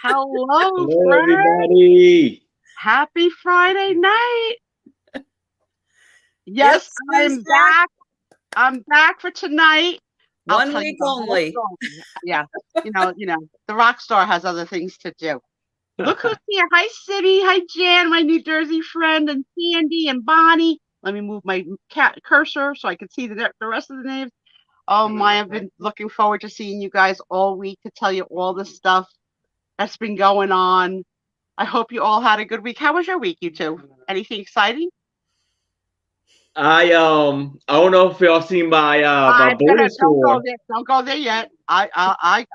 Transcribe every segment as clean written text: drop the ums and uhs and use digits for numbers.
Hello, Hello, friend. everybody. Happy Friday night. Yes, Yes, I'm back. I'm back for tonight. I'll One tell you week the whole only. story. Yeah, the rock star has other things to do. Look who's here. Hi, Sibby. Hi, Jan, my New Jersey friend, and Sandy and Bonnie. Let me move my cursor so I can see the rest of the names. Oh my, I've been looking forward to seeing you guys all week to tell you all the stuff that's been going on. I hope you all had a good week. How was your week, you two? Anything exciting? I don't know if y'all seen my my bonus Don't go score. there. Don't go there yet. I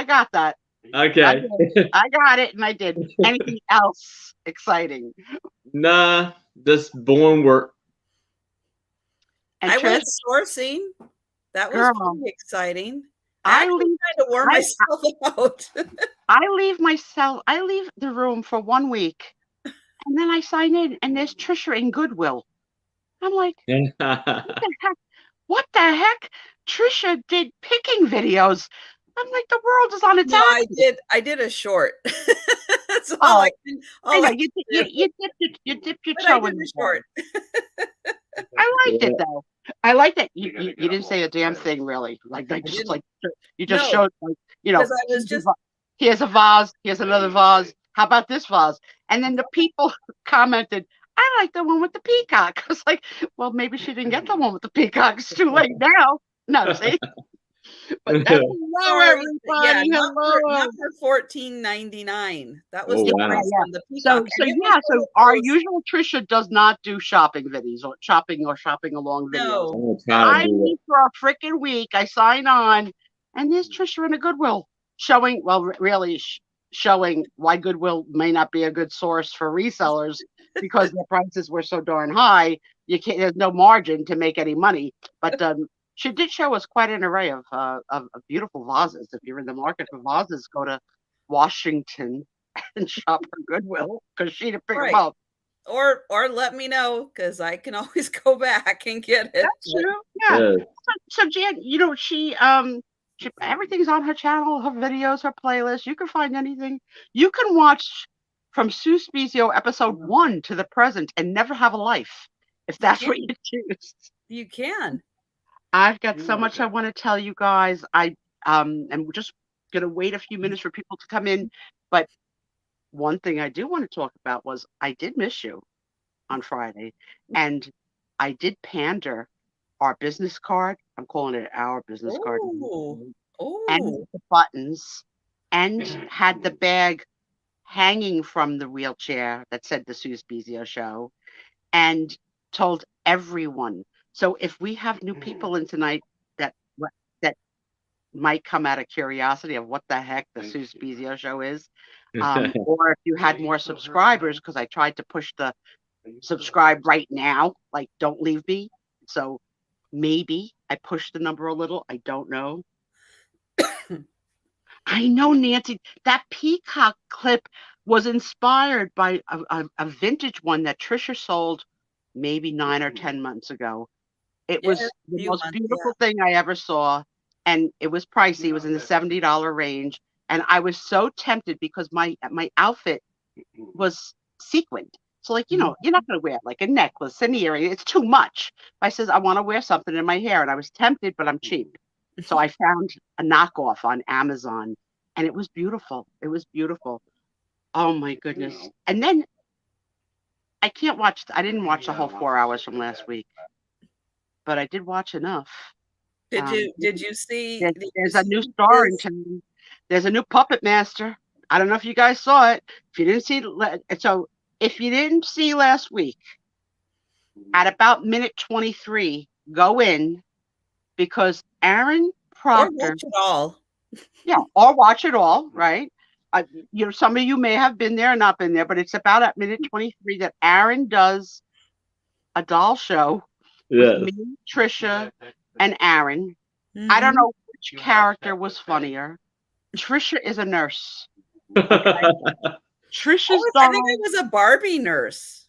got that. Okay. I got it, and I did. Anything else exciting? Nah, just boring work. And I Trish, went sourcing. That was girl, pretty exciting. I Actually leave. trying to wear myself out. I leave the room for 1 week, and then I sign in, and there's Trisha in Goodwill. I'm like, what the heck? Trisha did picking videos. I'm like, the world is on its No, axis. I did a short. That's Oh, all I can. I know you dipped your But I toe did in a the short. I liked it though. I like that you didn't say a damn thing really. You just No, showed because I was just here's a vase, here's another vase. How about this vase? And then the people commented, I like the one with the peacock. I was like, well, maybe she didn't get the one with the peacock. It's too late now. No, see? But that's hello, sorry. Yeah, everybody. Hello. not for $14.99. That was Oh, the wow. price on the So peacock. so our usual Trisha does not do shopping videos or shopping along videos. No. I leave for a freaking week. I sign on, and there's Trisha in a Goodwill showing. Well, really showing why Goodwill may not be a good source for resellers because the prices were so darn high. You can't. There's no margin to make any money. But she did show us quite an array of beautiful vases. If you're in the market for vases, go to Washington and shop for Goodwill because she'd pick them up. Or let me know because I can always go back and get it. That's true. Yeah. So Jan, she everything's on her channel, her videos, her playlist. You can find anything. You can watch from Sue Spiezio episode 1 to the present and never have a life if that's what you choose. You can. I've got so much I want to tell you guys. I am just gonna wait a few minutes for people to come in, but one thing I do want to talk about was I did miss you on Friday, and I did pander our business card. I'm calling it our business card. And the buttons, and had the bag hanging from the wheelchair that said the Sue Spiezio Show, and told everyone. So if we have new people in tonight that might come out of curiosity of what the heck the Sue Spiezio Show is, or if you had more subscribers, because I tried to push the subscribe right now, like don't leave me. So maybe I pushed the number a little. I don't know. I know, Nancy, that peacock clip was inspired by a vintage one that Trisha sold maybe 9 or 10 months ago. It was the most beautiful thing I ever saw, and it was pricey. It was in the $70 range, and I was so tempted because my outfit was sequined. So, like, you're not going to wear like a necklace, an earring. It's too much. I says, I want to wear something in my hair, and I was tempted, but I'm cheap. So I found a knockoff on Amazon, and it was beautiful. It was beautiful. Oh, my goodness. And then I didn't watch the whole 4 hours from last week, but I did watch enough. Did you see? There's a new star in town. There's a new puppet master. I don't know if you guys saw it. If you didn't see last week, at about minute 23, go in because Aaron Proctor. Or watch it all. Yeah, or watch it all, right? Some of you may have been there or not been there, but it's about at minute 23 that Aaron does a doll show with me, Trisha, and Aaron. Mm-hmm. I don't know which character was funnier. Trisha is a nurse. Okay? Trisha's doll. I think it was a Barbie nurse.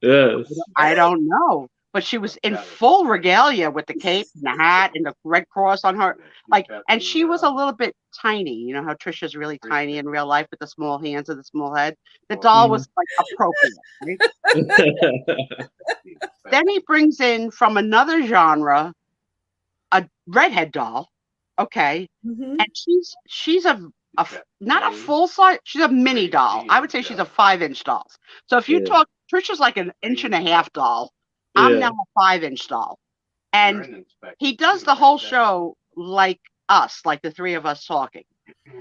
Yes. I don't know. but she was in full regalia with the cape and the hat and the red cross on her. Like, and she was a little bit tiny. You know how Trisha's really tiny in real life with the small hands and the small head. The doll was like appropriate. Right? Then he brings in from another genre a redhead doll. Okay, and she's a not a full size. She's a mini doll. I would say she's a 5-inch doll. So if you talk, Trisha's like an 1.5-inch doll. I'm now a 5-inch doll, and he does the whole show like us, like the three of us talking.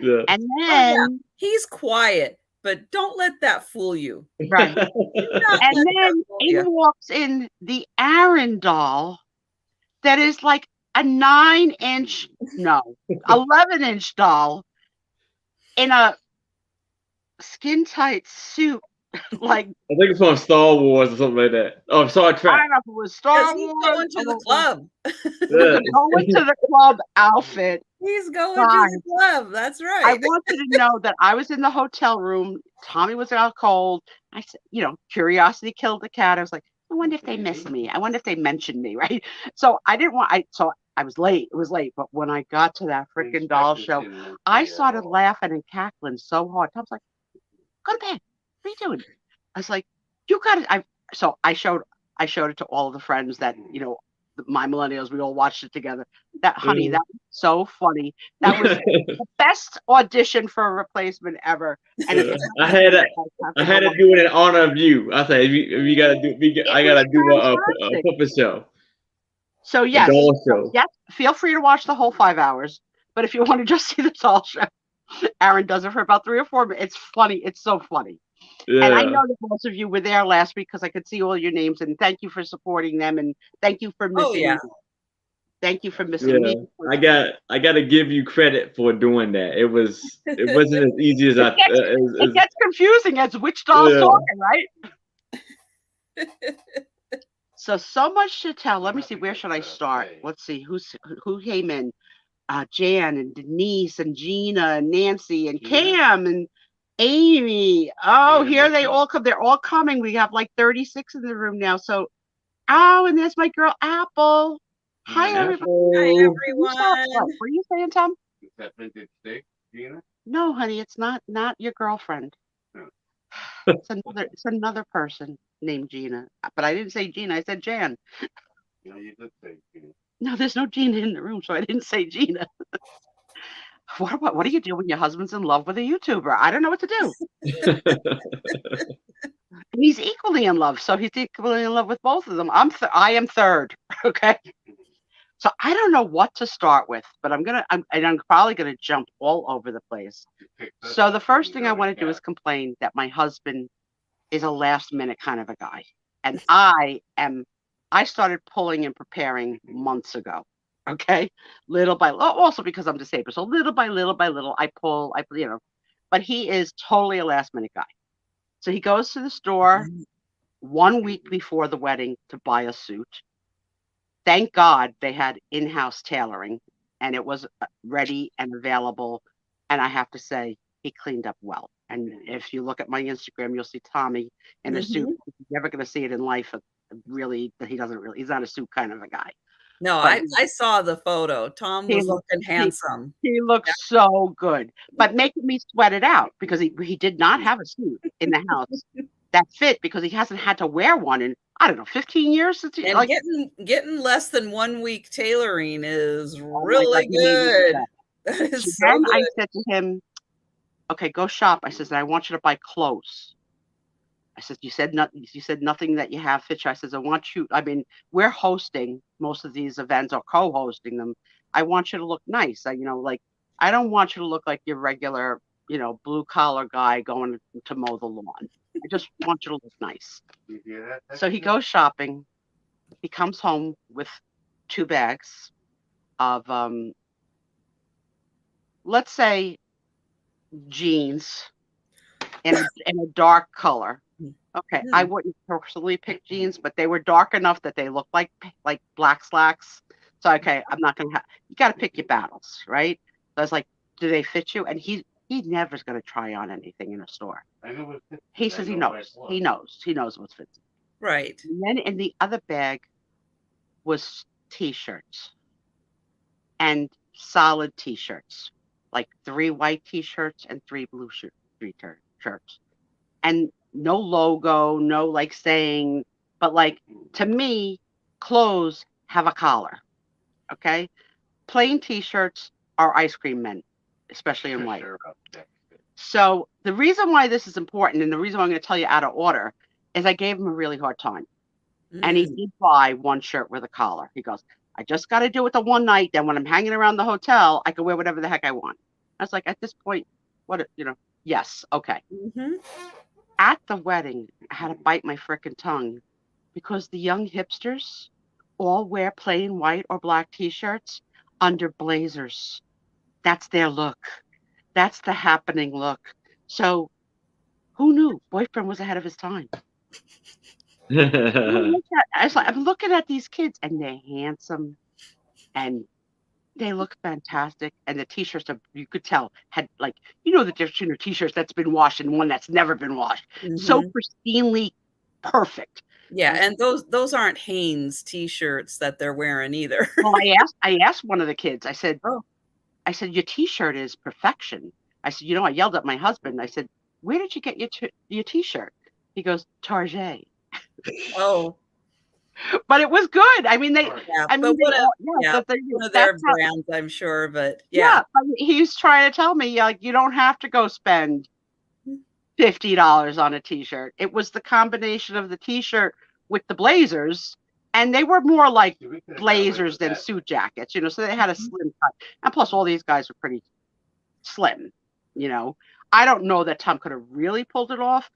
Yeah. And then he's quiet, but don't let that fool you. Right. And then in walks in the Aaron doll that is like a 9-inch, no, 11-inch doll in a skin tight suit. Like, I think it's from Star Wars or something like that. Oh, Star Trek. I don't know if it was Star Wars. He's going to the club. Going to the club outfit. He's going to the club. That's right. I want you to know that I was in the hotel room. Tommy was out cold. I said, you know, curiosity killed the cat. I was like, I wonder if they missed me. I wonder if they mentioned me, right? So I didn't want. So I was late. It was late. But when I got to that freaking doll show, I started laughing and cackling so hard. Tom's like, go to bed. What are you doing? I was like, you got it. So I showed it to all of the friends that, you know, my millennials, we all watched it together. That, honey, that was so funny. That was the best audition for a replacement ever. And I had to do it in honor of you. I said, if you gotta do, I gotta do a puppet show. So yes, doll show. Yes, feel free to watch the whole 5 hours. But if you want to just see the doll show, Aaron does it for about 3 or 4 minutes. It's funny. It's so funny. Yeah. And I know that most of you were there last week because I could see all your names, and thank you for supporting them, and thank you for missing me. Thank you for missing me. I got to give you credit for doing that. It wasn't as easy as it gets confusing as which doll's talking, right? So much to tell. Let me see, where should I start? Let's see who came in. Jan and Denise and Gina and Nancy and Cam and Amy. Oh, here they all come. They're all coming. We have like 36 in the room now. So, and there's my girl Apple. Hi, everybody. Hi, everyone. What were you saying, Tom? Is that vintage steak, Gina? No, honey, it's not your girlfriend. No. It's another person named Gina. But I didn't say Gina. I said Jan. No, you did say Gina. No, there's no Gina in the room, so I didn't say Gina. What do you do when your husband's in love with a YouTuber? I don't know what to do. And he's equally in love, so he's equally in love with both of them. I am third, okay? So I don't know what to start with, but I'm probably gonna jump all over the place. So the first thing I want to do is complain that my husband is a last minute kind of a guy, and I started pulling and preparing months ago. Okay, little by little, also because I'm disabled. So little by little, I pull, but he is totally a last minute guy. So he goes to the store 1 week before the wedding to buy a suit. Thank God they had in-house tailoring and it was ready and available. And I have to say, he cleaned up well. And if you look at my Instagram, you'll see Tommy in a suit. You're never going to see it in life. Really, he's not a suit kind of a guy. No, I saw the photo. Tom was looking handsome. He looks so good, but making me sweat it out because he did not have a suit in the house that fit because he hasn't had to wear one in, I don't know, 15 years. Since getting less than 1 week tailoring is really good. That is so good. I said to him, okay, go shop. I said, I want you to buy clothes. I said, you said nothing that you have fits you. I said, we're hosting most of these events or co-hosting them. I want you to look nice. I don't want you to look like your regular, blue collar guy going to mow the lawn. I just want you to look nice. So he goes shopping. He comes home with 2 bags of, let's say, jeans in a dark color. Okay, I wouldn't personally pick jeans, but they were dark enough that they looked like black slacks. So okay, I'm not gonna you got to pick your battles, right? So I was like, do they fit you? And he never's gonna try on anything in a store. He says he knows. He knows what fits. Right. And then in the other bag was T-shirts and solid T-shirts, like 3 white T-shirts and 3 blue shirts, and no logo, no like saying, but like to me, clothes have a collar. Okay, plain T-shirts are ice cream men, especially in white. So the reason why this is important, and the reason why I'm going to tell you out of order, is I gave him a really hard time. And he did buy 1 shirt with a collar. He goes, I just got to do it the one night. Then when I'm hanging around the hotel, I can wear whatever the heck I want. I was like, at this point, yes, okay. At the wedding, I had to bite my frickin' tongue because the young hipsters all wear plain white or black T-shirts under blazers. That's their look. That's the happening look. So who knew? Boyfriend was ahead of his time. I'm looking at these kids, and they're handsome, and they look fantastic. And the T-shirts, you could tell, had like, the difference between a T-shirt that's been washed and one that's never been washed. So pristinely perfect. Yeah, and those aren't Hanes T-shirts that they're wearing either. Well, I asked one of the kids. I said, your T-shirt is perfection. I said, I yelled at my husband. I said, where did you get your T-shirt? He goes, Target. Oh, but it was good. I mean, one of their brands, I'm sure. But but he's trying to tell me, like, you don't have to go spend $50 on a T-shirt. It was the combination of the T-shirt with the blazers, and they were more like blazers than suit jackets, so they had a slim cut. And plus, all these guys were pretty slim. I don't know that Tom could have really pulled it off,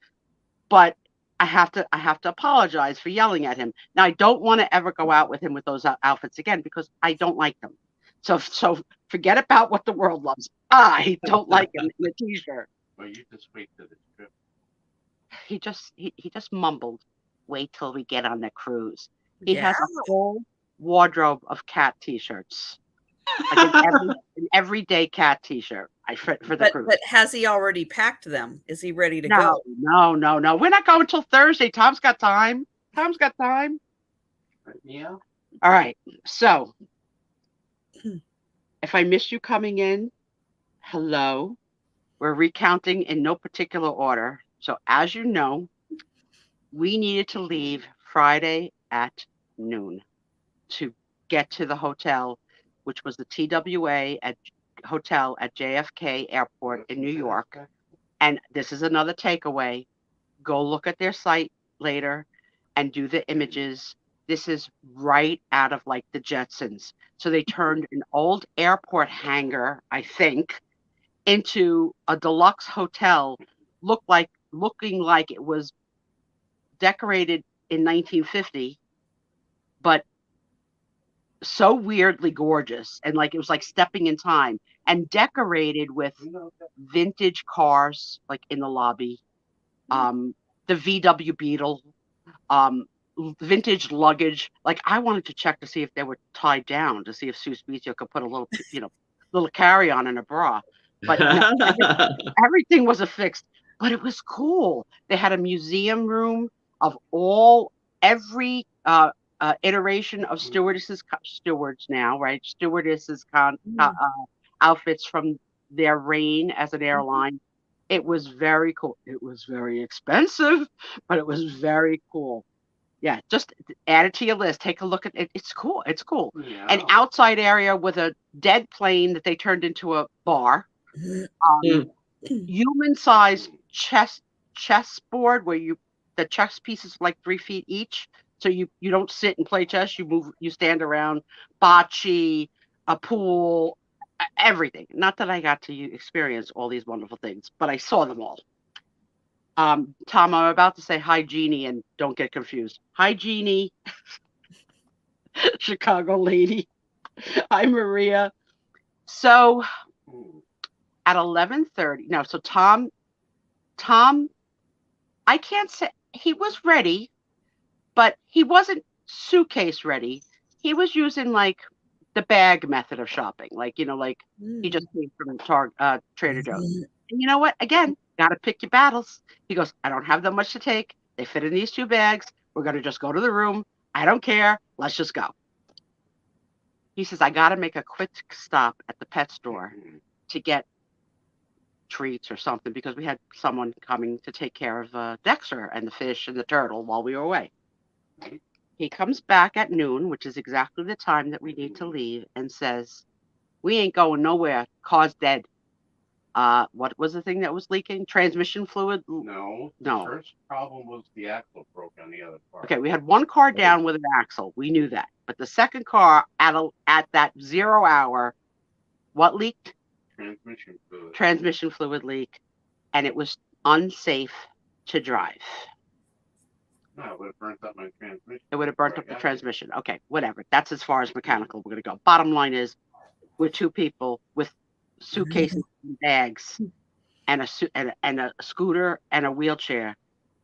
but I have to apologize for yelling at him. Now, I don't want to ever go out with him with those outfits again because I don't like them. So forget about what the world loves. I don't like him in a T-shirt. Well, you just wait till the trip. He just mumbled, "Wait till we get on the cruise." He has a whole wardrobe of cat T-shirts, like an everyday cat T-shirt for the cruise. But has he already packed them? Is he ready to go? No. We're not going till Thursday. Tom's got time. Yeah. All right. So, if I missed you coming in, hello. We're recounting in no particular order. So, as you know, we needed to leave Friday at noon to get to the hotel, which was the TWA hotel at JFK Airport in New York. And this is another takeaway. Go look at their site later and do the images. This is right out of like the Jetsons. So they turned an old airport hangar, I think, into a deluxe hotel, looking like it was decorated in 1950, but so weirdly gorgeous, and like it was like stepping in time, and decorated with vintage cars like in the lobby, the VW Beetle, vintage luggage. Like I wanted to check to see if they were tied down, to see if Sue Spiezio could put a little carry-on in a bra, but no, everything was affixed. But it was cool. They had a museum room of every iteration of stewards now, right? Stewardesses outfits from their reign as an airline. It was very cool. It was very expensive, but it was very cool. Yeah, just add it to your list. Take a look at it. It's cool. Yeah. An outside area with a dead plane that they turned into a bar. Human-sized chessboard where the chess pieces are like 3 feet each. So you don't sit and play chess. You stand around. Bocce, a pool, everything. Not that I got to experience all these wonderful things, but I saw them all. Tom, I'm about to say hi, Jeannie, and don't get confused. Hi, Jeannie. Chicago lady. Hi, Maria. So at 11:30, no, so Tom, I can't say he was ready, but he wasn't suitcase ready. He was using like the bag method of shopping. Like, he just came from Trader Joe's. And you know what? Again, got to pick your battles. He goes, I don't have that much to take. They fit in these 2 bags. We're going to just go to the room. I don't care. Let's just go. He says, I got to make a quick stop at the pet store to get treats or something because we had someone coming to take care of Dexter and the fish and the turtle while we were away. He comes back at noon, which is exactly the time that we need to leave, and says, we ain't going nowhere. Car's dead. What was the thing that was leaking? Transmission fluid? No. No. The first problem was the axle broke on the other car. Okay, we had one car down with an axle. We knew that. But the second car at that 0 hour, what leaked? Transmission fluid. Transmission fluid leak, and it was unsafe to drive. No, it would have burnt up my transmission. It would have burnt up the transmission. Okay, whatever. That's as far as mechanical we're going to go. Bottom line is, we're two people with suitcases and bags and a scooter and a wheelchair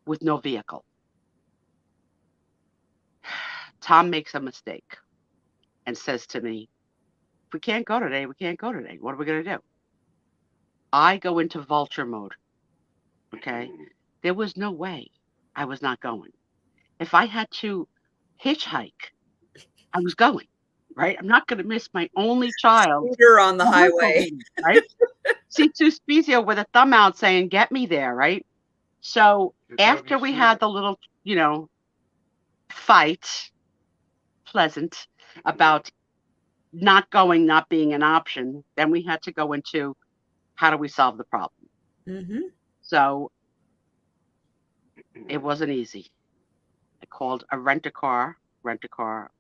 with no vehicle. Tom makes a mistake and says to me, if we can't go today, we can't go today. What are we going to do? I go into vulture mode. Okay? There was no way I was not going. If I had to hitchhike, I was going, right? I'm not going to miss my only child. Scooter on the highway. Right? See Spiezio with a thumb out saying, get me there, right? So after we had the little, fight, pleasant, about not going, not being an option, then we had to go into how do we solve the problem? Mm-hmm. So it wasn't easy. I called a rent-a-car,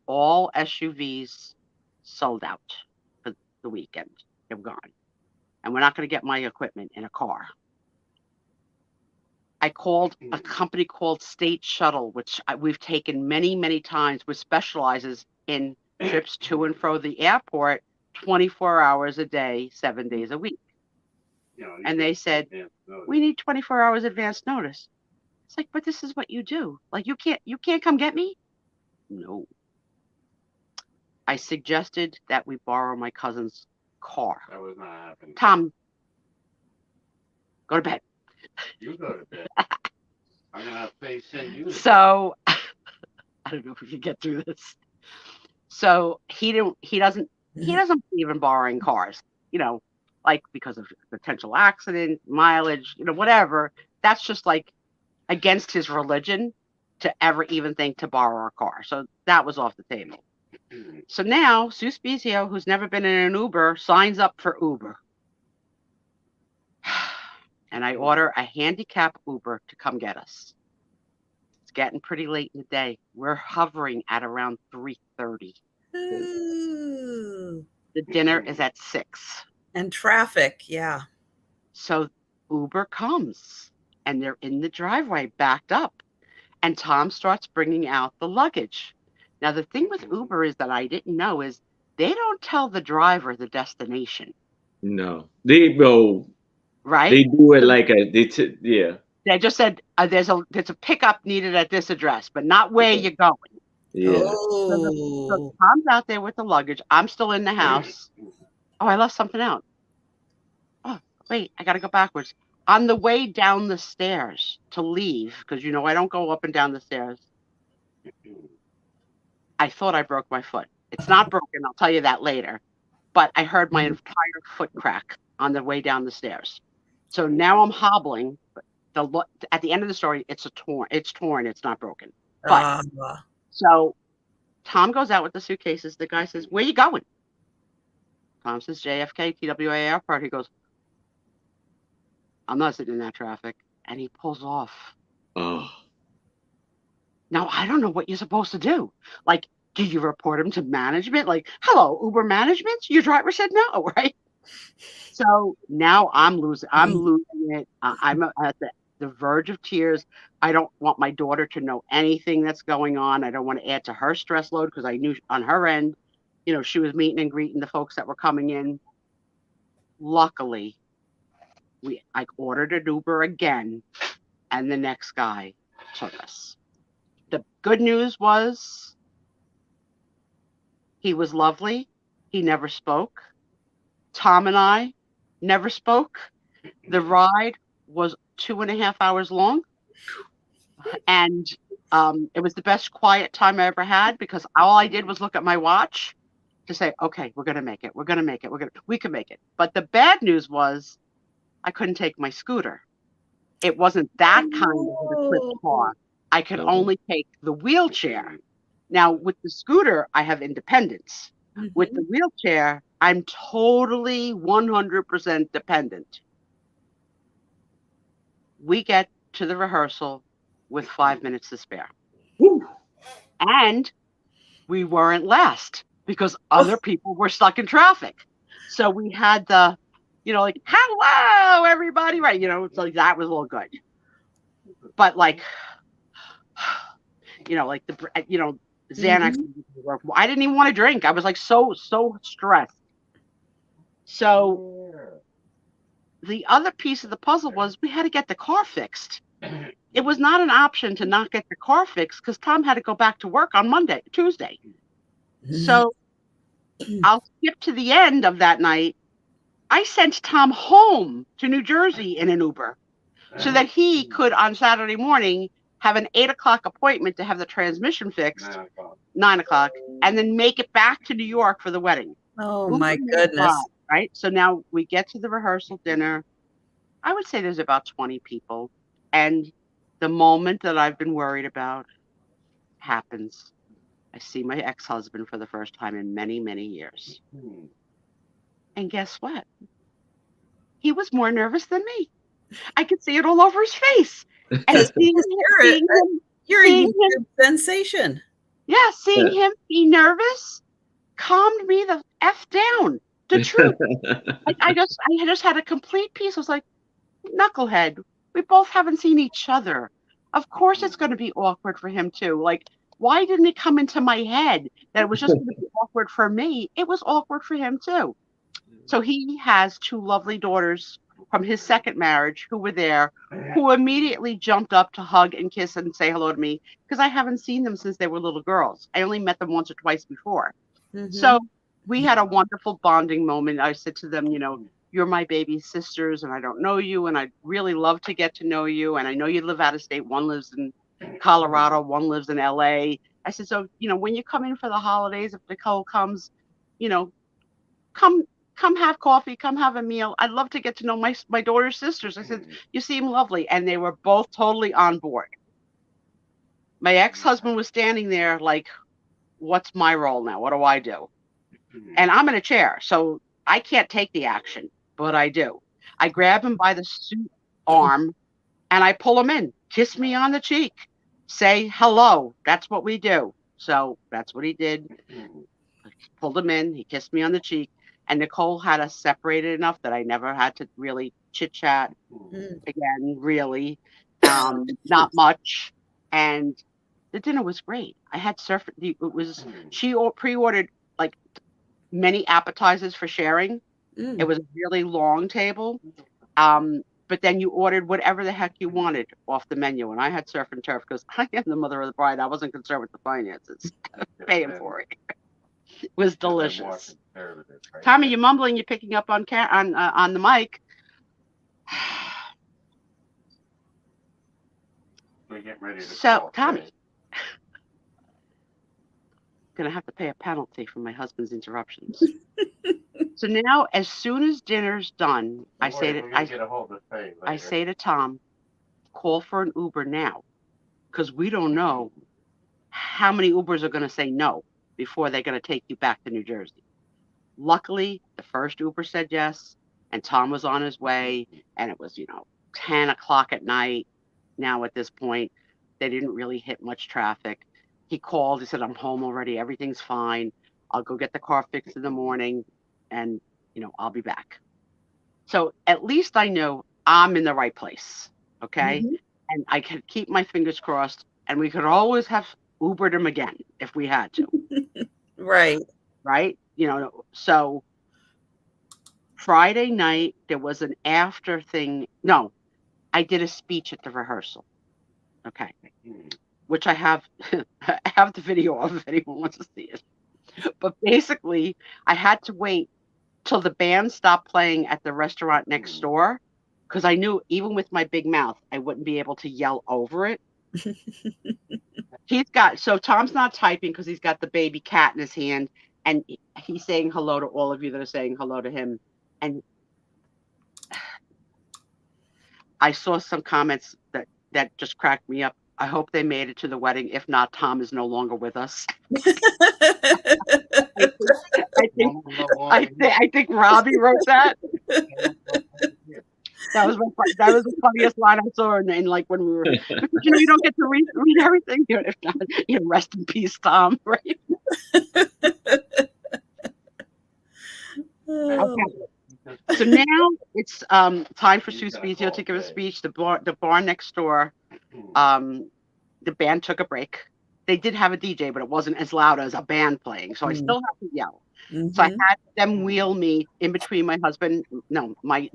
all SUVs sold out for the weekend. They're gone. And we're not going to get my equipment in a car. I called a company called State Shuttle, which we've taken many, many times, which specializes in trips to and fro the airport 24 hours a day, 7 days a week. And they said, we need 24 hours advance notice. It's like, but this is what you do. Like, you can't come get me? No. I suggested that we borrow my cousin's car. That was not happening. Tom, go to bed. You go to bed. I'm going to have to send you. So, I don't know if we can get through this. So he doesn't believe in borrowing cars, like because of potential accident, mileage, whatever. That's just like against his religion to ever even think to borrow a car. So that was off the table. So now Sue Spiezio, who's never been in an Uber, signs up for Uber. And I order a handicap Uber to come get us. It's getting pretty late in the day. We're hovering at around 3:30. Ooh. The dinner is at 6. And traffic, yeah. So Uber comes, and they're in the driveway backed up. And Tom starts bringing out the luggage. Now, the thing with Uber is that I didn't know is they don't tell the driver the destination. No. They go. Right? They do it like yeah. They just said there's a pickup needed at this address, but not where you're going. Yeah. Oh. So Tom's out there with the luggage. I'm still in the house. Oh, I left something out. Oh, wait, I got to go backwards. On the way down the stairs to leave, because I don't go up and down the stairs, I thought I broke my foot. It's not broken. I'll tell you that later. But I heard my entire foot crack on the way down the stairs. So now I'm hobbling. At the end of the story, it's torn. It's not broken. But so Tom goes out with the suitcases. The guy says, "Where you going?" Tom says, "JFK, TWA Airport." He goes, "I'm not sitting in that traffic." And he pulls off. Oh. Now, I don't know what you're supposed to do. Like, do you report him to management? Like, hello, Uber management? Your driver said no, right? So now I'm losing it. I'm at the verge of tears. I don't want my daughter to know anything that's going on. I don't want to add to her stress load because I knew on her end, she was meeting and greeting the folks that were coming in. Luckily, I ordered an Uber again, and the next guy took us. The good news was he was lovely. He never spoke. Tom and I never spoke. The ride was 2.5 hours long. And it was the best quiet time I ever had because all I did was look at my watch to say, okay, we're going to make it. We're going to make it. We can make it. But the bad news was I couldn't take my scooter. It wasn't that kind of an equipped car. I could only take the wheelchair. Now, with the scooter, I have independence. With the wheelchair, I'm totally 100% dependent. We get to the rehearsal with 5 minutes to spare. And we weren't last because other people were stuck in traffic. So we had the, like, hello, everybody, right? It's like that was a little good. But like, like Xanax, I didn't even want to drink. I was like so stressed. So the other piece of the puzzle was we had to get the car fixed. It was not an option to not get the car fixed because Tom had to go back to work on Tuesday. So I'll skip to the end of that night. I sent Tom home to New Jersey in an Uber so that he could on Saturday morning have an 8 o'clock appointment to have the transmission fixed, 9 o'clock, and then make it back to New York for the wedding. Oh, my goodness. Right? So now we get to the rehearsal dinner. I would say there's about 20 people. And the moment that I've been worried about happens. I see my ex-husband for the first time in many, many years. And guess what? He was more nervous than me. I could see it all over his face. And you're a YouTube sensation. Yeah, seeing him be nervous calmed me the F down. The truth. I just had a complete peace. I was like, knucklehead, we both haven't seen each other. Of course it's going to be awkward for him too. Like, why didn't it come into my head that it was just going to be awkward for me? It was awkward for him too. So he has 2 lovely daughters from his second marriage who were there, who immediately jumped up to hug and kiss and say hello to me because I haven't seen them since they were little girls. I only met them once or twice before. So we had a wonderful bonding moment. I said to them, you're my baby sisters and I don't know you and I'd really love to get to know you. And I know you live out of state. One lives in Colorado, one lives in LA. I said, so, when you come in for the holidays, if Nicole comes, come have coffee, come have a meal. I'd love to get to know my daughter's sisters. I said, you seem lovely. And they were both totally on board. My ex-husband was standing there like, what's my role now? What do I do? And I'm in a chair, so I can't take the action, but I do. I grab him by the suit arm and I pull him in. Kiss me on the cheek. Say hello. That's what we do. So that's what he did. I pulled him in. He kissed me on the cheek. And Nicole had us separated enough that I never had to really chit-chat again, really. Not much. And the dinner was great. I had she pre-ordered like many appetizers for sharing. It was a really long table. But then you ordered whatever the heck you wanted off the menu. And I had surf and turf because I am the mother of the bride. I wasn't concerned with the finances. Paying for it. It was delicious. Tommy, you're mumbling. You're picking up on the mic. So, Tommy, going to have to pay a penalty for my husband's interruptions. So now, as soon as dinner's done, I say to Tom, call for an Uber now, because we don't know how many Ubers are going to say no before they're going to take you back to New Jersey. Luckily, the first Uber said yes, and Tom was on his way, and it was 10 o'clock at night. Now at this point, they didn't really hit much traffic. He called. He said, I'm home already. Everything's fine. I'll go get the car fixed in the morning and, I'll be back. So at least I know I'm in the right place. Okay. And I could keep my fingers crossed and we could always have Ubered him again if we had to. Right. Right. So Friday night, there was an after thing. No, I did a speech at the rehearsal. Okay. Which I have the video of if anyone wants to see it. But basically, I had to wait till the band stopped playing at the restaurant next door because I knew even with my big mouth, I wouldn't be able to yell over it. So Tom's not typing because he's got the baby cat in his hand. and he's saying hello to all of you that are saying hello to him. And I saw some comments that just cracked me up. I hope they made it to the wedding. If not, Tom is no longer with us. I think Robbie wrote that. That was the funniest line I saw in like when we were, because you don't get to read everything. If not, rest in peace, Tom. Right? Okay. So now it's time for Sue Spiezio to give a speech. The bar next door, the band took a break. They did have a DJ, but it wasn't as loud as a band playing, so I still have to yell. So I had them wheel me in between my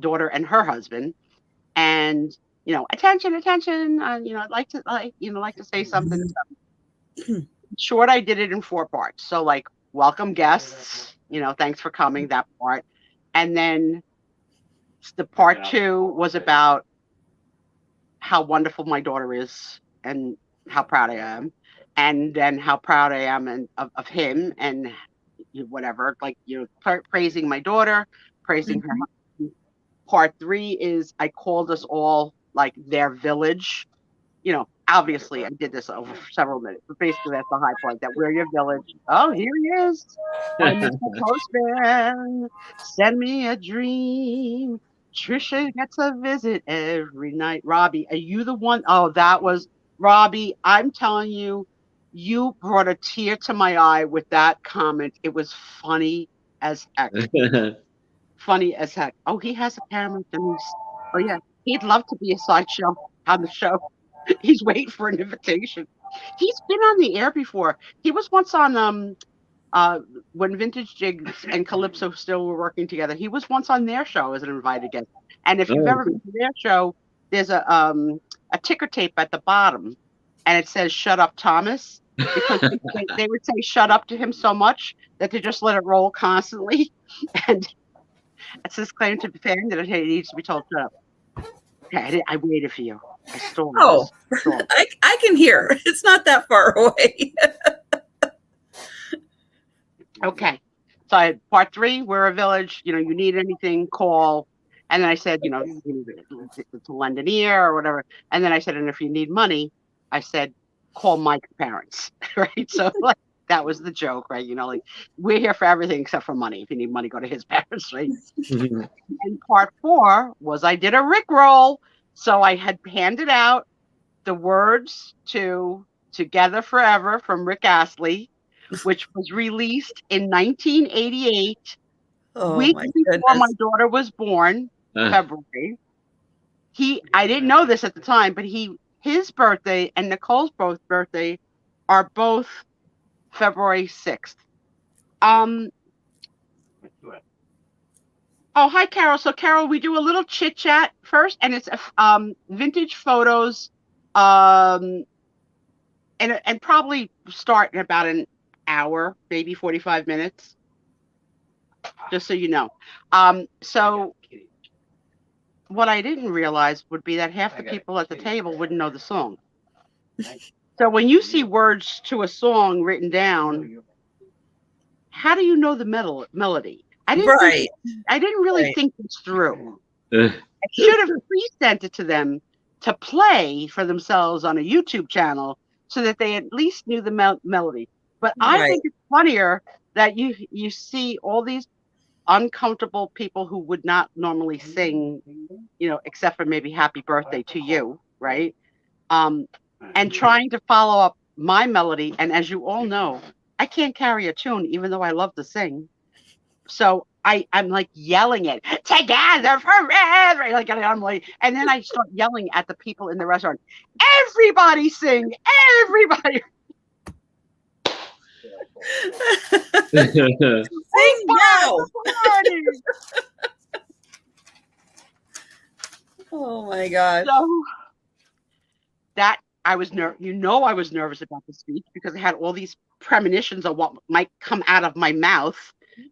daughter and her husband, and attention, I'd like to say something. Short, I did it in 4 parts. So like, welcome guests, thanks for coming, that part. And then the part 2 was about how wonderful my daughter is and how proud I am. And then how proud I am of him and whatever, like, praising my daughter, praising her husband. Part 3 is I called us all like their village. Obviously I did this over several minutes, but basically that's the high point, that we're your village. Oh, here he is. Mr. Postman, send me a dream. Trisha gets a visit every night. Robbie, are you the one? Oh, that was Robbie. I'm telling you, you brought a tear to my eye with that comment. It was funny as heck. Funny as heck. Oh, he has a camera, Denise. Oh yeah, he'd love to be a sideshow on the show. He's waiting for an invitation. He's been on the air before. He was once on when Vintage Jigs and Calypso still were working together. He was once on their show as an invited guest. And if you've ever been to their show, there's a ticker tape at the bottom, and it says "Shut up, Thomas," because they would say "shut up" to him so much that they just let it roll constantly. And it's his claim to fame that he needs to be told "shut up." Okay, I waited for you. I stole it. Oh, I can hear. It's not that far away. Okay. So I had part 3, we're a village. You need anything, call. And then I said, you need to lend an ear or whatever. And then I said, and if you need money, I said, call Mike's parents. Right. So like that was the joke, right? Like, we're here for everything except for money. If you need money, go to his parents, right? And part 4 was I did a Rickroll. So I had handed out the words to Together Forever from Rick Astley, which was released in 1988, weeks before my daughter was born, February. I didn't know this at the time, but his birthday and Nicole's birthday are both February 6th. Oh, hi, Carol. So, Carol, we do a little chit chat first, and it's vintage photos, and probably start in about an hour, maybe 45 minutes, just so you know. So what I didn't realize would be that half the people at the table wouldn't know the song. So when you see words to a song written down, how do you know the melody? I didn't really think this through. I should have pre-sent it to them to play for themselves on a YouTube channel so that they at least knew the melody. But I think it's funnier that you see all these uncomfortable people who would not normally sing, except for maybe happy birthday to you, right? And trying to follow up my melody. And as you all know, I can't carry a tune, even though I love to sing. So I'm like yelling it, Together Forever. Like, I'm like, and then I start yelling at the people in the restaurant, everybody sing, everybody. Sing now. Oh my God. So that I was I was nervous about the speech because I had all these premonitions of what might come out of my mouth,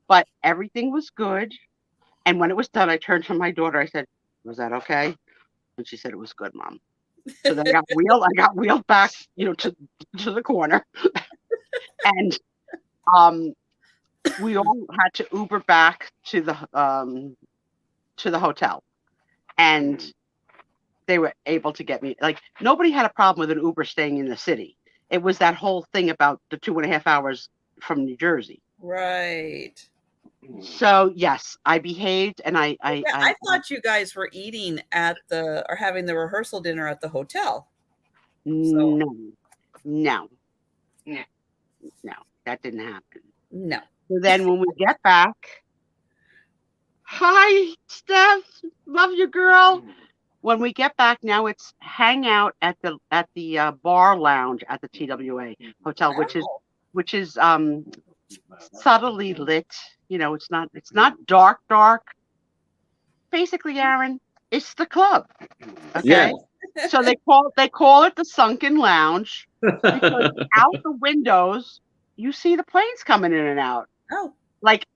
but everything was good. And when it was done, I turned to my daughter. I said, "Was that okay?" And she said, "It was good, Mom." So then I got wheeled back, to the corner. And we all had to Uber back to the hotel, and they were able to get me. Like, nobody had a problem with an Uber staying in the city. It was that whole thing about the 2.5 hours from New Jersey. Right. So yes, I behaved, and I thought you guys were eating or having the rehearsal dinner at the hotel. No, that didn't happen. No. So then when we get back, hi, Steph, love you, girl. When we get back, now it's hang out at the bar lounge at the TWA hotel, which is subtly lit. It's not dark. Basically, Aaron, it's the club. Okay. Yeah. So they call it the Sunken Lounge because out the windows you see the planes coming in and out. Oh. Like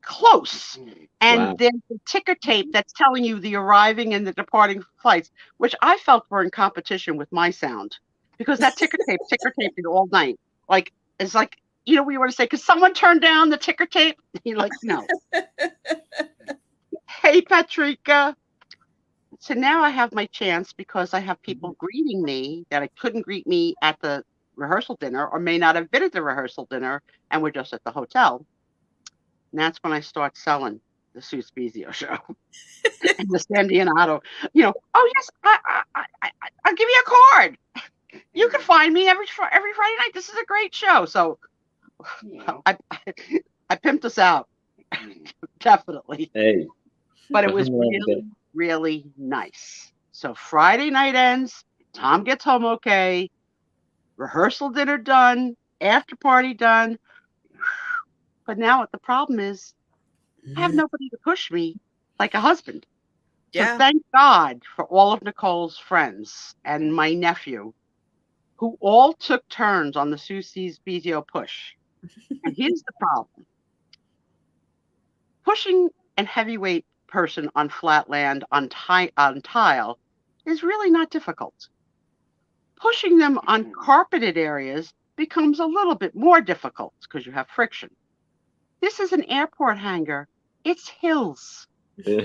close. And there's the ticker tape that's telling you the arriving and the departing flights, which I felt were in competition with my sound, because that ticker taped all night. Like, it's like, we want to say, could someone turn down the ticker tape? You're like, no. Hey, Patrika. So now I have my chance, because I have people greeting me that I couldn't greet me at the rehearsal dinner, or may not have been at the rehearsal dinner and were just at the hotel. And that's when I start selling the Sue Spiezio show and the Sandy and Otto. Oh yes, I'll give you a card. You can find me every Friday night. This is a great show. So I pimped us out, definitely. Hey, but it was really, really nice. So Friday night ends. Tom gets home okay. Rehearsal dinner done. After party done. But now the problem is, I have nobody to push me like a husband. Yeah. So thank God for all of Nicole's friends and my nephew, who all took turns on the Sue Spiezio push. And here's the problem. Pushing a heavyweight person on flat land on tile is really not difficult. Pushing them on carpeted areas becomes a little bit more difficult because you have friction. This is an airport hangar. It's hills. Yeah.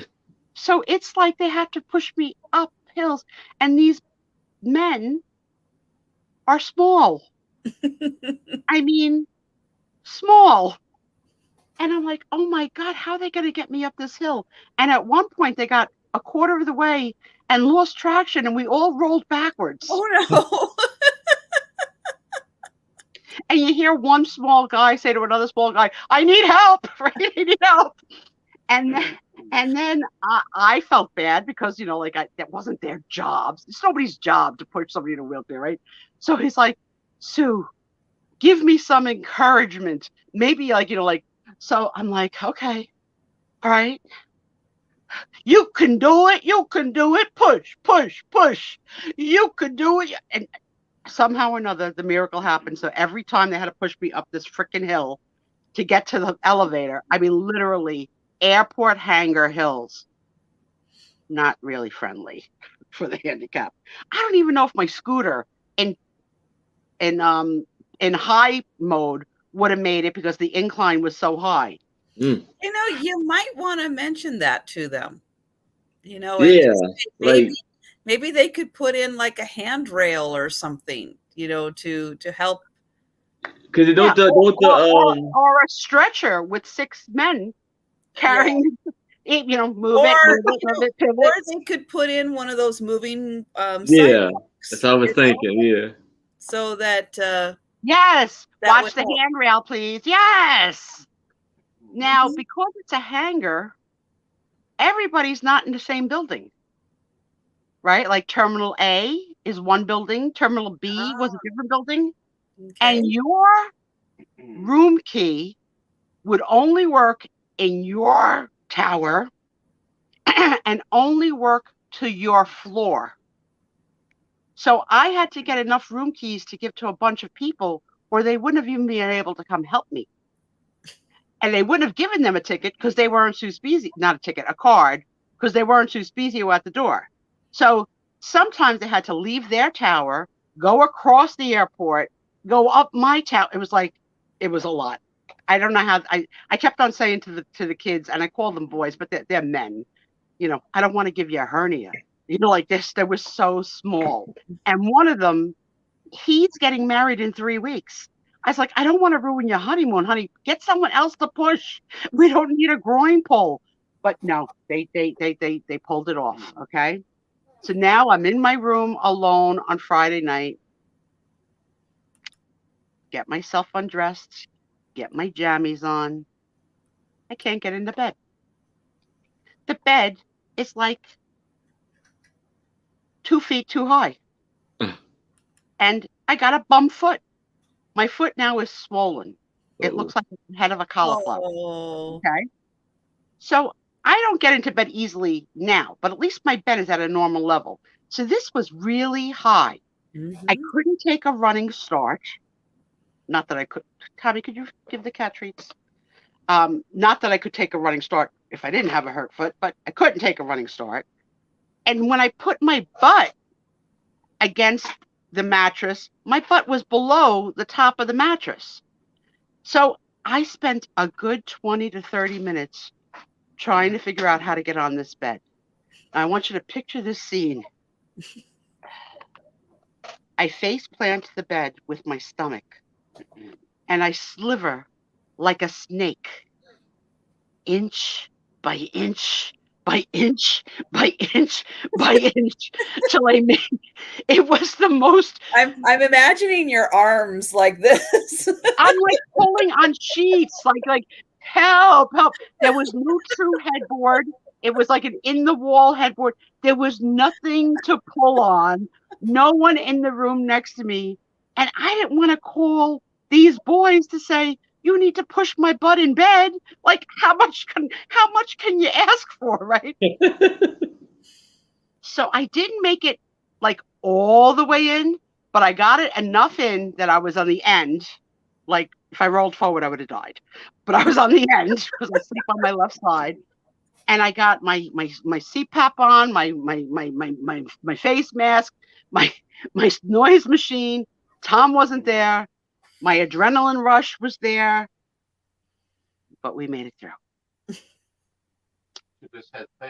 So it's like they have to push me up hills. And these men are small. I mean, small. And I'm like, oh my God, how are they going to get me up this hill? And at one point they got a quarter of the way and lost traction, and we all rolled backwards. Oh no. And you hear one small guy say to another small guy, I need help, right? I need help. And then I felt bad because, that wasn't their job. It's nobody's job to push somebody in a wheelchair, right? So he's like, Sue, give me some encouragement. Maybe so I'm like, okay, all right. You can do it. You can do it. Push, push, push. You can do it. And somehow or another, the miracle happened. So every time they had to push me up this freaking hill to get to the elevator, I mean, literally airport hangar hills, not really friendly for the handicap. I don't even know if my scooter in high mode would have made it because the incline was so high. You might want to mention that to them. Yeah, maybe they could put in like a handrail or something, to help. Because or a stretcher with 6 men carrying, move it, pivot. Or they could put in one of those moving sidewalks, that's what I was thinking. Yeah. So that yes, watch the handrail, please. Yes. Now, because it's a hangar, everybody's not in the same building, right? Like Terminal A is one building, Terminal B was a different building, and your room key would only work in your tower and only work to your floor. So I had to get enough room keys to give to a bunch of people, or they wouldn't have even been able to come help me. And they wouldn't have given them a ticket because they weren't Sue Spiezio, not a ticket, a card, because they weren't Sue Spiezio at the door. So sometimes they had to leave their tower, go across the airport, go up my tower. It was a lot. I don't know how I kept on saying to the kids, and I call them boys, but they're men. I don't want to give you a hernia. Like this, they were so small. And one of them, he's getting married in 3 weeks. I was like, I don't want to ruin your honeymoon, honey. Get someone else to push. We don't need a groin pull. But no, they pulled it off. Okay. So now I'm in my room alone on Friday night. Get myself undressed, get my jammies on. I can't get into bed. The bed is like 2 feet too high. And I got a bum foot. My foot now is swollen. It looks like the head of a cauliflower. Oh. Okay. So I don't get into bed easily now, but at least my bed is at a normal level. So this was really high. I couldn't take a running start. Not that I could. Tommy, could you give the cat treats? Not that I could take a running start if I didn't have a hurt foot, but I couldn't take a running start. And when I put my butt against the mattress, my butt was below the top of the mattress. So I spent a good 20 to 30 minutes trying to figure out how to get on this bed. I want you to picture this scene. I face plant the bed with my stomach, and I sliver like a snake, inch by inch by inch by inch by inch, till I made it. Was the most. I'm imagining your arms like this. I'm like pulling on sheets, like help. There was no true headboard. It was like an in the wall headboard. There was nothing to pull on. No one in the room next to me, and I didn't want to call these boys to say, you need to push my butt in bed. Like, how much can you ask for, right? So I didn't make it like all the way in, but I got it enough in that I was on the end. Like, if I rolled forward, I would have died. But I was on the end because I sleep on my left side. And I got my CPAP on, my face mask, my noise machine. Tom wasn't there. My adrenaline rush was there. But we made it through.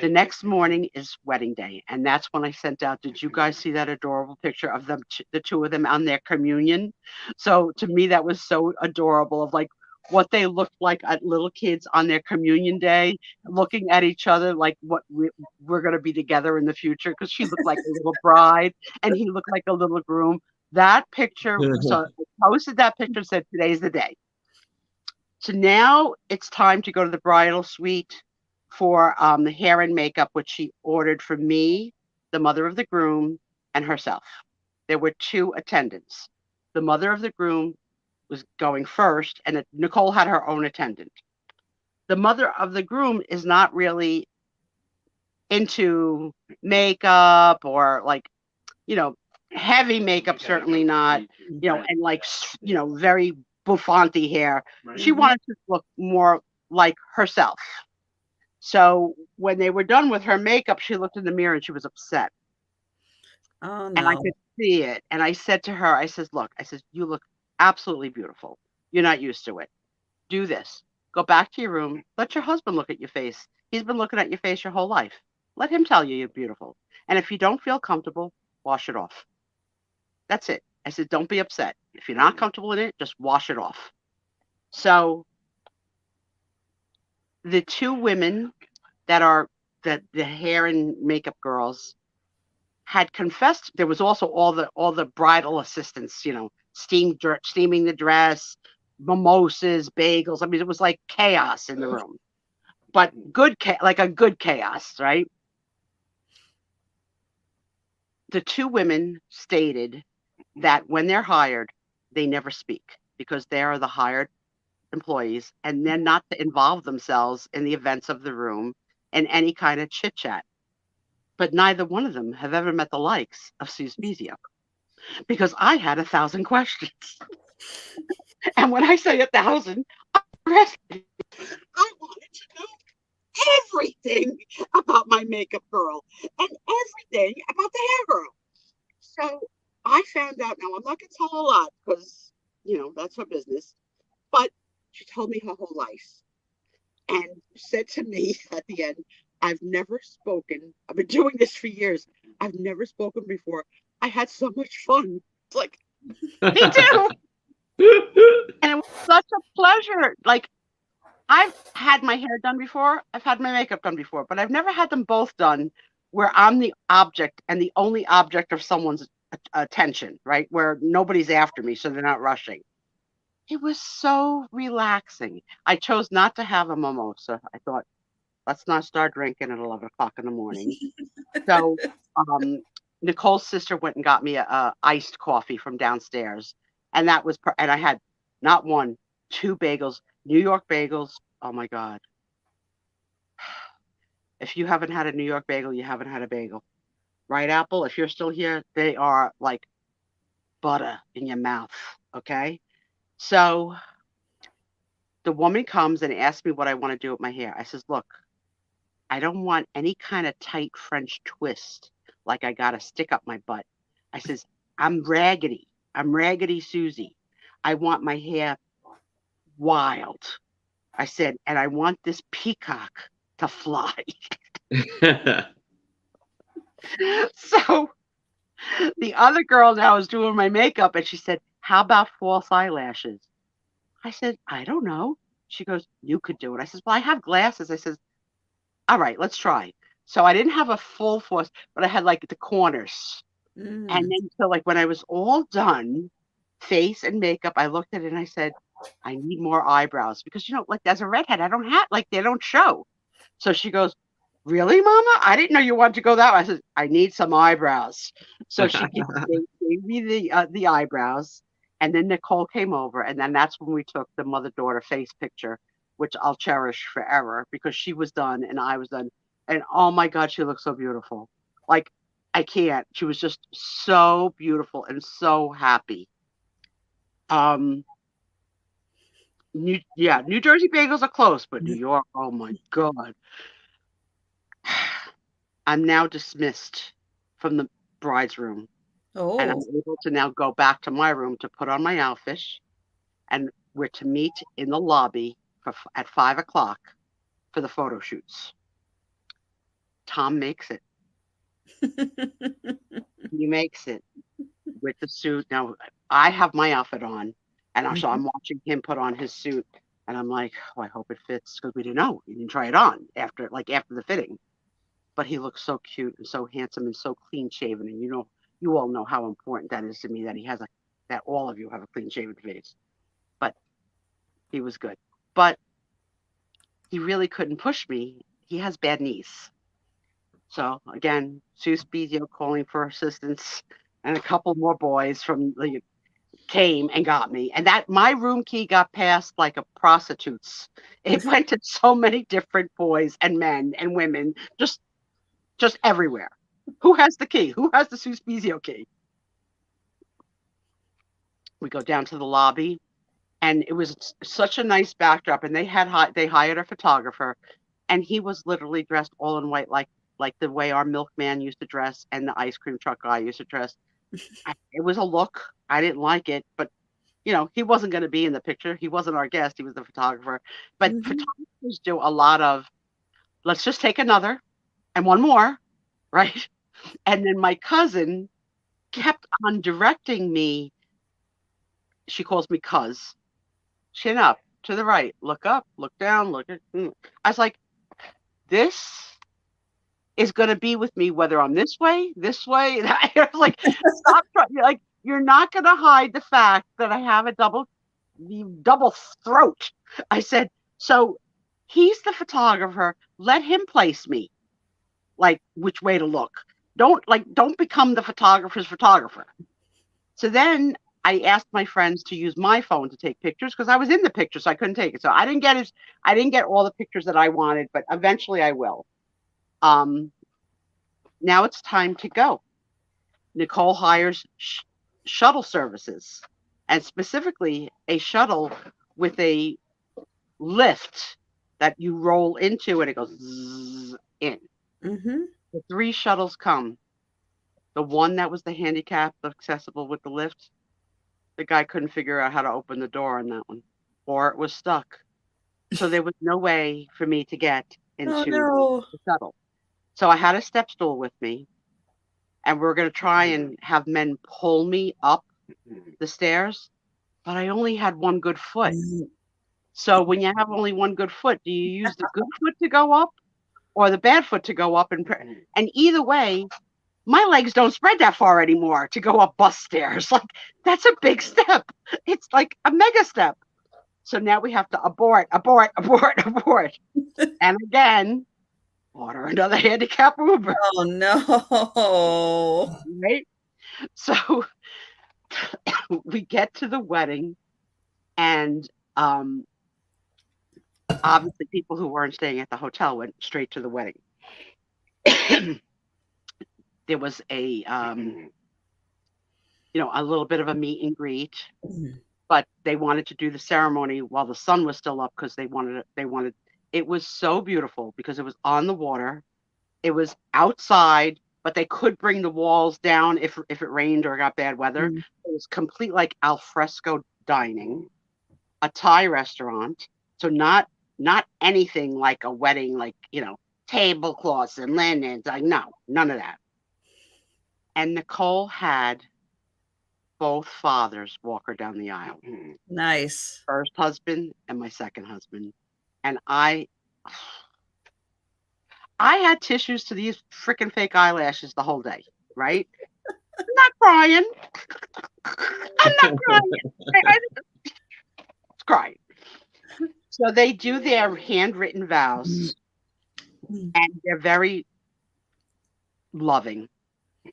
The next morning is wedding day, and that's when I sent out. Did you guys see that adorable picture of them, the two of them on their communion? So to me, that was so adorable, of like what they looked like at little kids on their communion day, looking at each other like what we're going to be together in the future. Because she looked like a little bride, and he looked like a little groom. That picture. So I posted that picture and said, "Today's the day." So now it's time to go to the bridal suite for the hair and makeup, which she ordered for me, the mother of the groom, and herself. There were 2 attendants. The mother of the groom was going first, and Nicole had her own attendant. The mother of the groom is not really into makeup or like, heavy makeup, certainly not, and like, very bouffanty hair. She wanted to look more like herself. So when they were done with her makeup, she looked in the mirror and she was upset. Oh, no. And I could see it. And I said to her, I says, look, you look absolutely beautiful. You're not used to it. Do this. Go back to your room. Let your husband look at your face. He's been looking at your face your whole life. Let him tell you you're beautiful. And if you don't feel comfortable, wash it off. That's it. I said, don't be upset. If you're not comfortable in it, just wash it off. So the 2 women that are the hair and makeup girls had confessed. There was also all the bridal assistants, steaming the dress, mimosas, bagels. I mean, it was like chaos in the room, but like a good chaos, right? The 2 women stated that when they're hired, they never speak because they are the hired employees, and they're not to involve themselves in the events of the room and any kind of chit chat. But neither one of them have ever met the likes of Spiezio, because I had 1,000 questions. And when I say 1,000, I wanted to know everything about my makeup girl and everything about the hair girl. So I found out. Now, I'm not going to tell a lot because, that's her business. But She told me her whole life and said to me at the end, I've never spoken. I've been doing this for years. I've never spoken before. I had so much fun. It's like, me too. And it was such a pleasure. Like, I've had my hair done before. I've had my makeup done before, but I've never had them both done where I'm the object and the only object of someone's attention, right? Where nobody's after me, so they're not rushing. It was so relaxing. I chose not to have a mimosa. I thought, let's not start drinking at 11 o'clock in the morning. So Nicole's sister went and got me a iced coffee from downstairs. And that was, and I had not one, two bagels, New York bagels. Oh my God. If you haven't had a New York bagel, you haven't had a bagel. Right, Apple? If you're still here, they are like butter in your mouth. Okay. So the woman comes and asks me what I want to do with my hair. I says, look, I don't want any kind of tight French twist like I got to stick up my butt. I says, I'm raggedy. I'm raggedy Susie. I want my hair wild. I said, and I want this peacock to fly. So the other girl now is doing my makeup and she said, how about false eyelashes? I said, I don't know. She goes, you could do it. I says, well, I have glasses. I says, all right, let's try. So I didn't have a full force, but I had like the corners. And then so like when I was all done, face and makeup, I looked at it and I said, I need more eyebrows because, you know, like as a redhead, I don't have, like they don't show. So she goes, really, Mama? I didn't know you wanted to go that way. I said, I need some eyebrows. So she gave me the eyebrows. And then Nicole came over. And then that's when we took the mother-daughter face picture, which I'll cherish forever because she was done and I was done. And oh my God, she looked so beautiful. Like, I can't. She was just so beautiful and so happy. New Jersey bagels are close, but New York, oh my God. I'm now dismissed from the bride's room. Oh. And I'm able to now go back to my room to put on my outfit. And we're to meet in the lobby at 5 o'clock for the photo shoots. Tom makes it. He makes it with the suit. Now, I have my outfit on, and so I'm watching him put on his suit. And I'm like, oh, I hope it fits because we didn't know. We didn't try it on after the fitting. But he looks so cute and so handsome and so clean shaven. And you all know how important that is to me that he has that all of you have a clean shaven face. But he was good. But he really couldn't push me. He has bad knees. So again, Sue Spiezio calling for assistance, and a couple more boys came and got me. And that my room key got passed like a prostitute's. It went to so many different boys and men and women, just everywhere. Who has the key? Who has the Sue Spiezio key? We go down to the lobby, and it was such a nice backdrop. And they hired a photographer, and he was literally dressed all in white, like the way our milkman used to dress and the ice cream truck guy used to dress. It was a look. I didn't like it, but he wasn't going to be in the picture. He wasn't our guest. He was the photographer. But photographers do a lot of, let's just take another and one more, right? And then my cousin kept on directing me. She calls me cuz. Chin up, to the right, look up, look down, look at. I was like, this is going to be with me whether I'm this way. I was like, stop trying. Like, you're not going to hide the fact that I have a double throat. I said, so he's the photographer. Let him place me, like which way to look. Don't become the photographer's photographer. So then I asked my friends to use my phone to take pictures because I was in the picture, so I couldn't take it. So I didn't get all the pictures that I wanted, but eventually I will. Now it's time to go. Nicole hires shuttle services, and specifically a shuttle with a lift that you roll into and it goes zzz in. The 3 shuttles come. The one that was the handicap accessible with the lift, the guy couldn't figure out how to open the door on that one. or it was stuck. So there was no way for me to get Oh into no. the shuttle. So I had a step stool with me, and we are going to try and have men pull me up the stairs, but I only had one good foot. So when you have only one good foot, do you use the good foot to go up or the bad foot to go up? And either way, my legs don't spread that far anymore to go up bus stairs. Like, that's a big step. It's like a mega step. So now we have to abort. And again, order another handicap Uber. Oh no. Right? So we get to the wedding, and obviously people who weren't staying at the hotel went straight to the wedding. There was a a little bit of a meet and greet, but they wanted to do the ceremony while the sun was still up because they wanted it was so beautiful because it was on the water. It was outside, but they could bring the walls down if it rained or got bad weather. It was complete like al fresco dining, a Thai restaurant. So not anything like a wedding, like, tablecloths and linens. Like, no, none of that. And Nicole had both fathers walk her down the aisle. Nice. First husband and my second husband. And I had tissues to these freaking fake eyelashes the whole day, right? I'm not crying. I'm not crying. I was crying. So they do their handwritten vows, and they're very loving.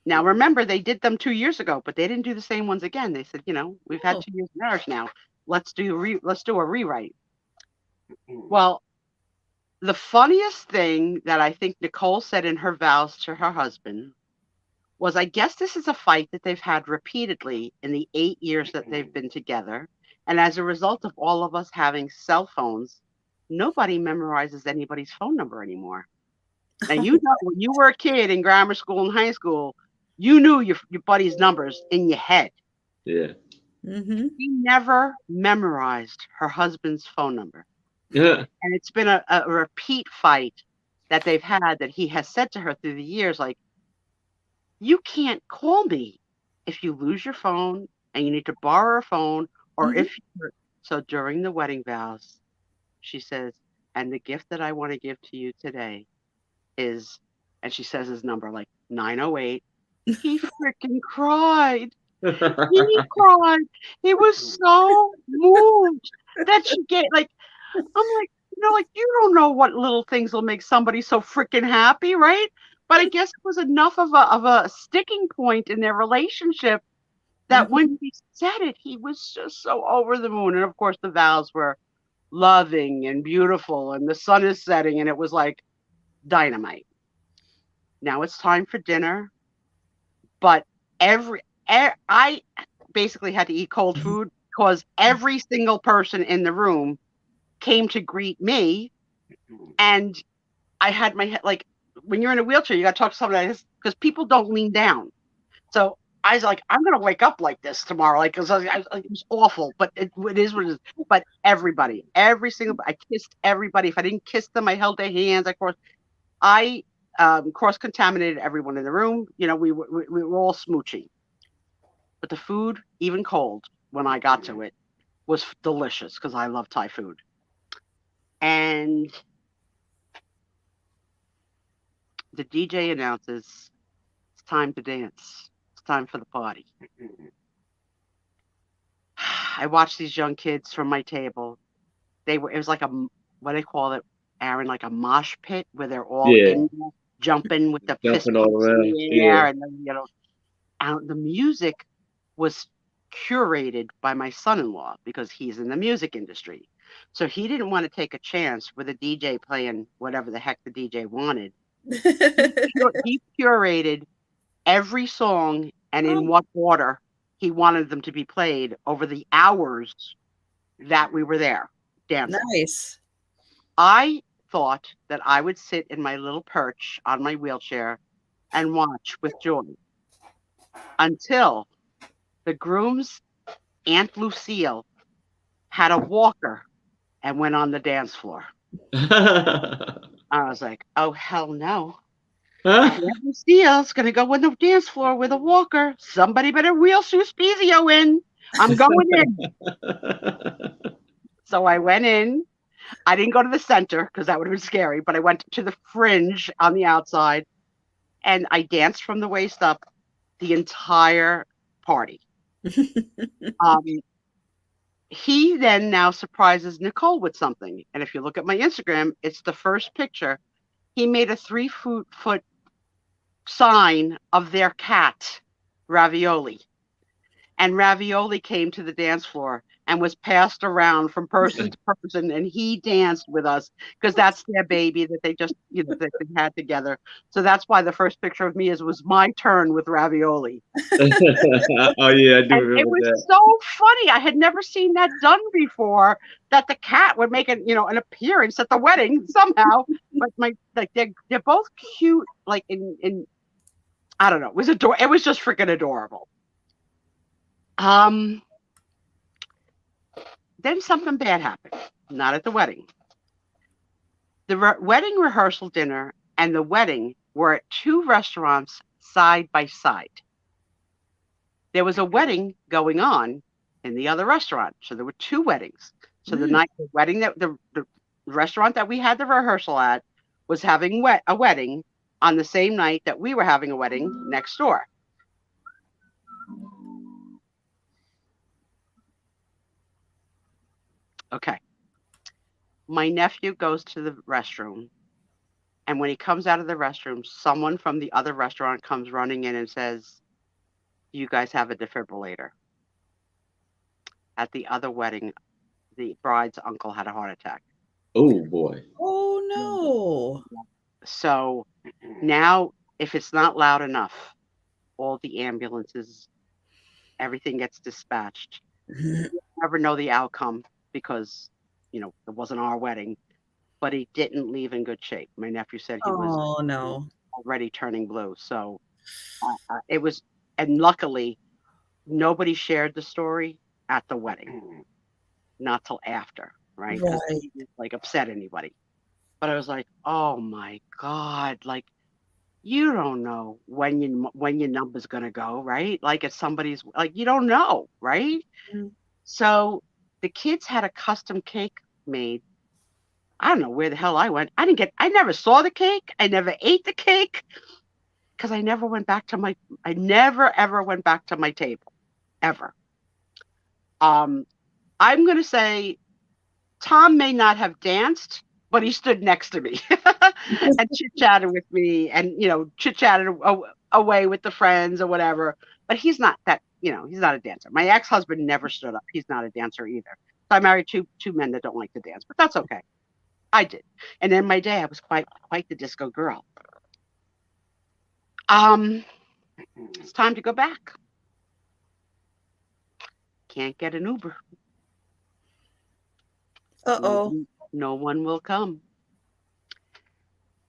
Now, remember, they did them 2 years ago, but they didn't do the same ones again. They said, we've had 2 years of marriage now. Let's do a rewrite. Well, the funniest thing that I think Nicole said in her vows to her husband was, I guess this is a fight that they've had repeatedly in the 8 years that they've been together. And as a result of all of us having cell phones, nobody memorizes anybody's phone number anymore. Now, when you were a kid in grammar school and high school, you knew your buddy's numbers in your head. Yeah. Mm-hmm. She never memorized her husband's phone number. Yeah. And it's been a repeat fight that they've had, that he has said to her through the years, like, you can't call me if you lose your phone and you need to borrow a phone, or so during the wedding vows, she says, and the gift that I want to give to you today is, and she says his number, like 908. He freaking cried. He cried. He was so moved that she gave, like, I'm like, you don't know what little things will make somebody so freaking happy, right? But I guess it was enough of a sticking point in their relationship that when he said it, he was just so over the moon. And of course, the vows were loving and beautiful, and the sun is setting, and it was like dynamite. Now it's time for dinner, but I basically had to eat cold food because every single person in the room came to greet me, and I had my head, like, when you're in a wheelchair, you got to talk to somebody like this because people don't lean down. So I was like, I'm gonna wake up like this tomorrow, like, because it was awful, but it is what it is. But everybody, I kissed everybody. If I didn't kiss them, I held their hands. Of course, I cross-contaminated everyone in the room. We were all smooching. But the food, even cold, when I got to it, was delicious because I love Thai food. And the DJ announces, it's time to dance. It's time for the party. I watched these young kids from my table. It was like what do they call it, Aaron? Like a mosh pit where they're all in there, jumping with the fist all around. in the air, and then, and the music was curated by my son-in-law because he's in the music industry. So he didn't want to take a chance with a DJ playing whatever the heck the DJ wanted. He curated every song and in what order he wanted them to be played over the hours that we were there dancing. Nice. I thought that I would sit in my little perch on my wheelchair and watch with joy until the groom's Aunt Lucille had a walker and went on the dance floor. I was like, oh, hell no. Whoever steals going to go on the dance floor with a walker. Somebody better wheel Spiezio in. I'm going in. So I went in. I didn't go to the center because that would have been scary, but I went to the fringe on the outside, and I danced from the waist up the entire party. He then now surprises Nicole with something. And if you look at my Instagram, it's the first picture. He made a 3-foot sign of their cat, Ravioli. And Ravioli came to the dance floor and was passed around from person to person, and he danced with us because that's their baby that they just, that they had together. So that's why the first picture of me was my turn with Ravioli. Oh yeah, I do remember it was that. so funny. I had never seen that done before. That the cat would make an appearance at the wedding somehow. But they're both cute. Like in I don't know. It was just freaking adorable. Then something bad happened. Not at the wedding. The wedding rehearsal dinner and the wedding were at 2 restaurants side by side. There was a wedding going on in the other restaurant, so there were 2 weddings. So the wedding that the restaurant that we had the rehearsal at was having a wedding on the same night that we were having a wedding next door. Okay. My nephew goes to the restroom, and when he comes out of the restroom, someone from the other restaurant comes running in and says, "You guys have a defibrillator." At the other wedding, the bride's uncle had a heart attack. Oh boy. Oh no. So now, if it's not loud enough, all the ambulances, everything gets dispatched. You never know the outcome because, it wasn't our wedding, but he didn't leave in good shape. My nephew said he was already turning blue. So it was, and luckily, nobody shared the story at the wedding, not till after, right? Because he didn't upset anybody. But I was like, oh my God, you don't know when your number's gonna go, right? It's somebody's, you don't know, right? Mm-hmm. So the kids had a custom cake made. I don't know where the hell I went. I never saw the cake. I never ate the cake because I never ever went back to my table, ever. I'm going to say Tom may not have danced, but he stood next to me and chit-chatted with me and, chit-chatted away with the friends or whatever. But he's not that, he's not a dancer. My ex-husband never stood up. He's not a dancer either. So I married two men that don't like to dance, but that's okay. I did. And in my day, I was quite the disco girl. It's time to go back. Can't get an Uber. Uh-oh. No one will come.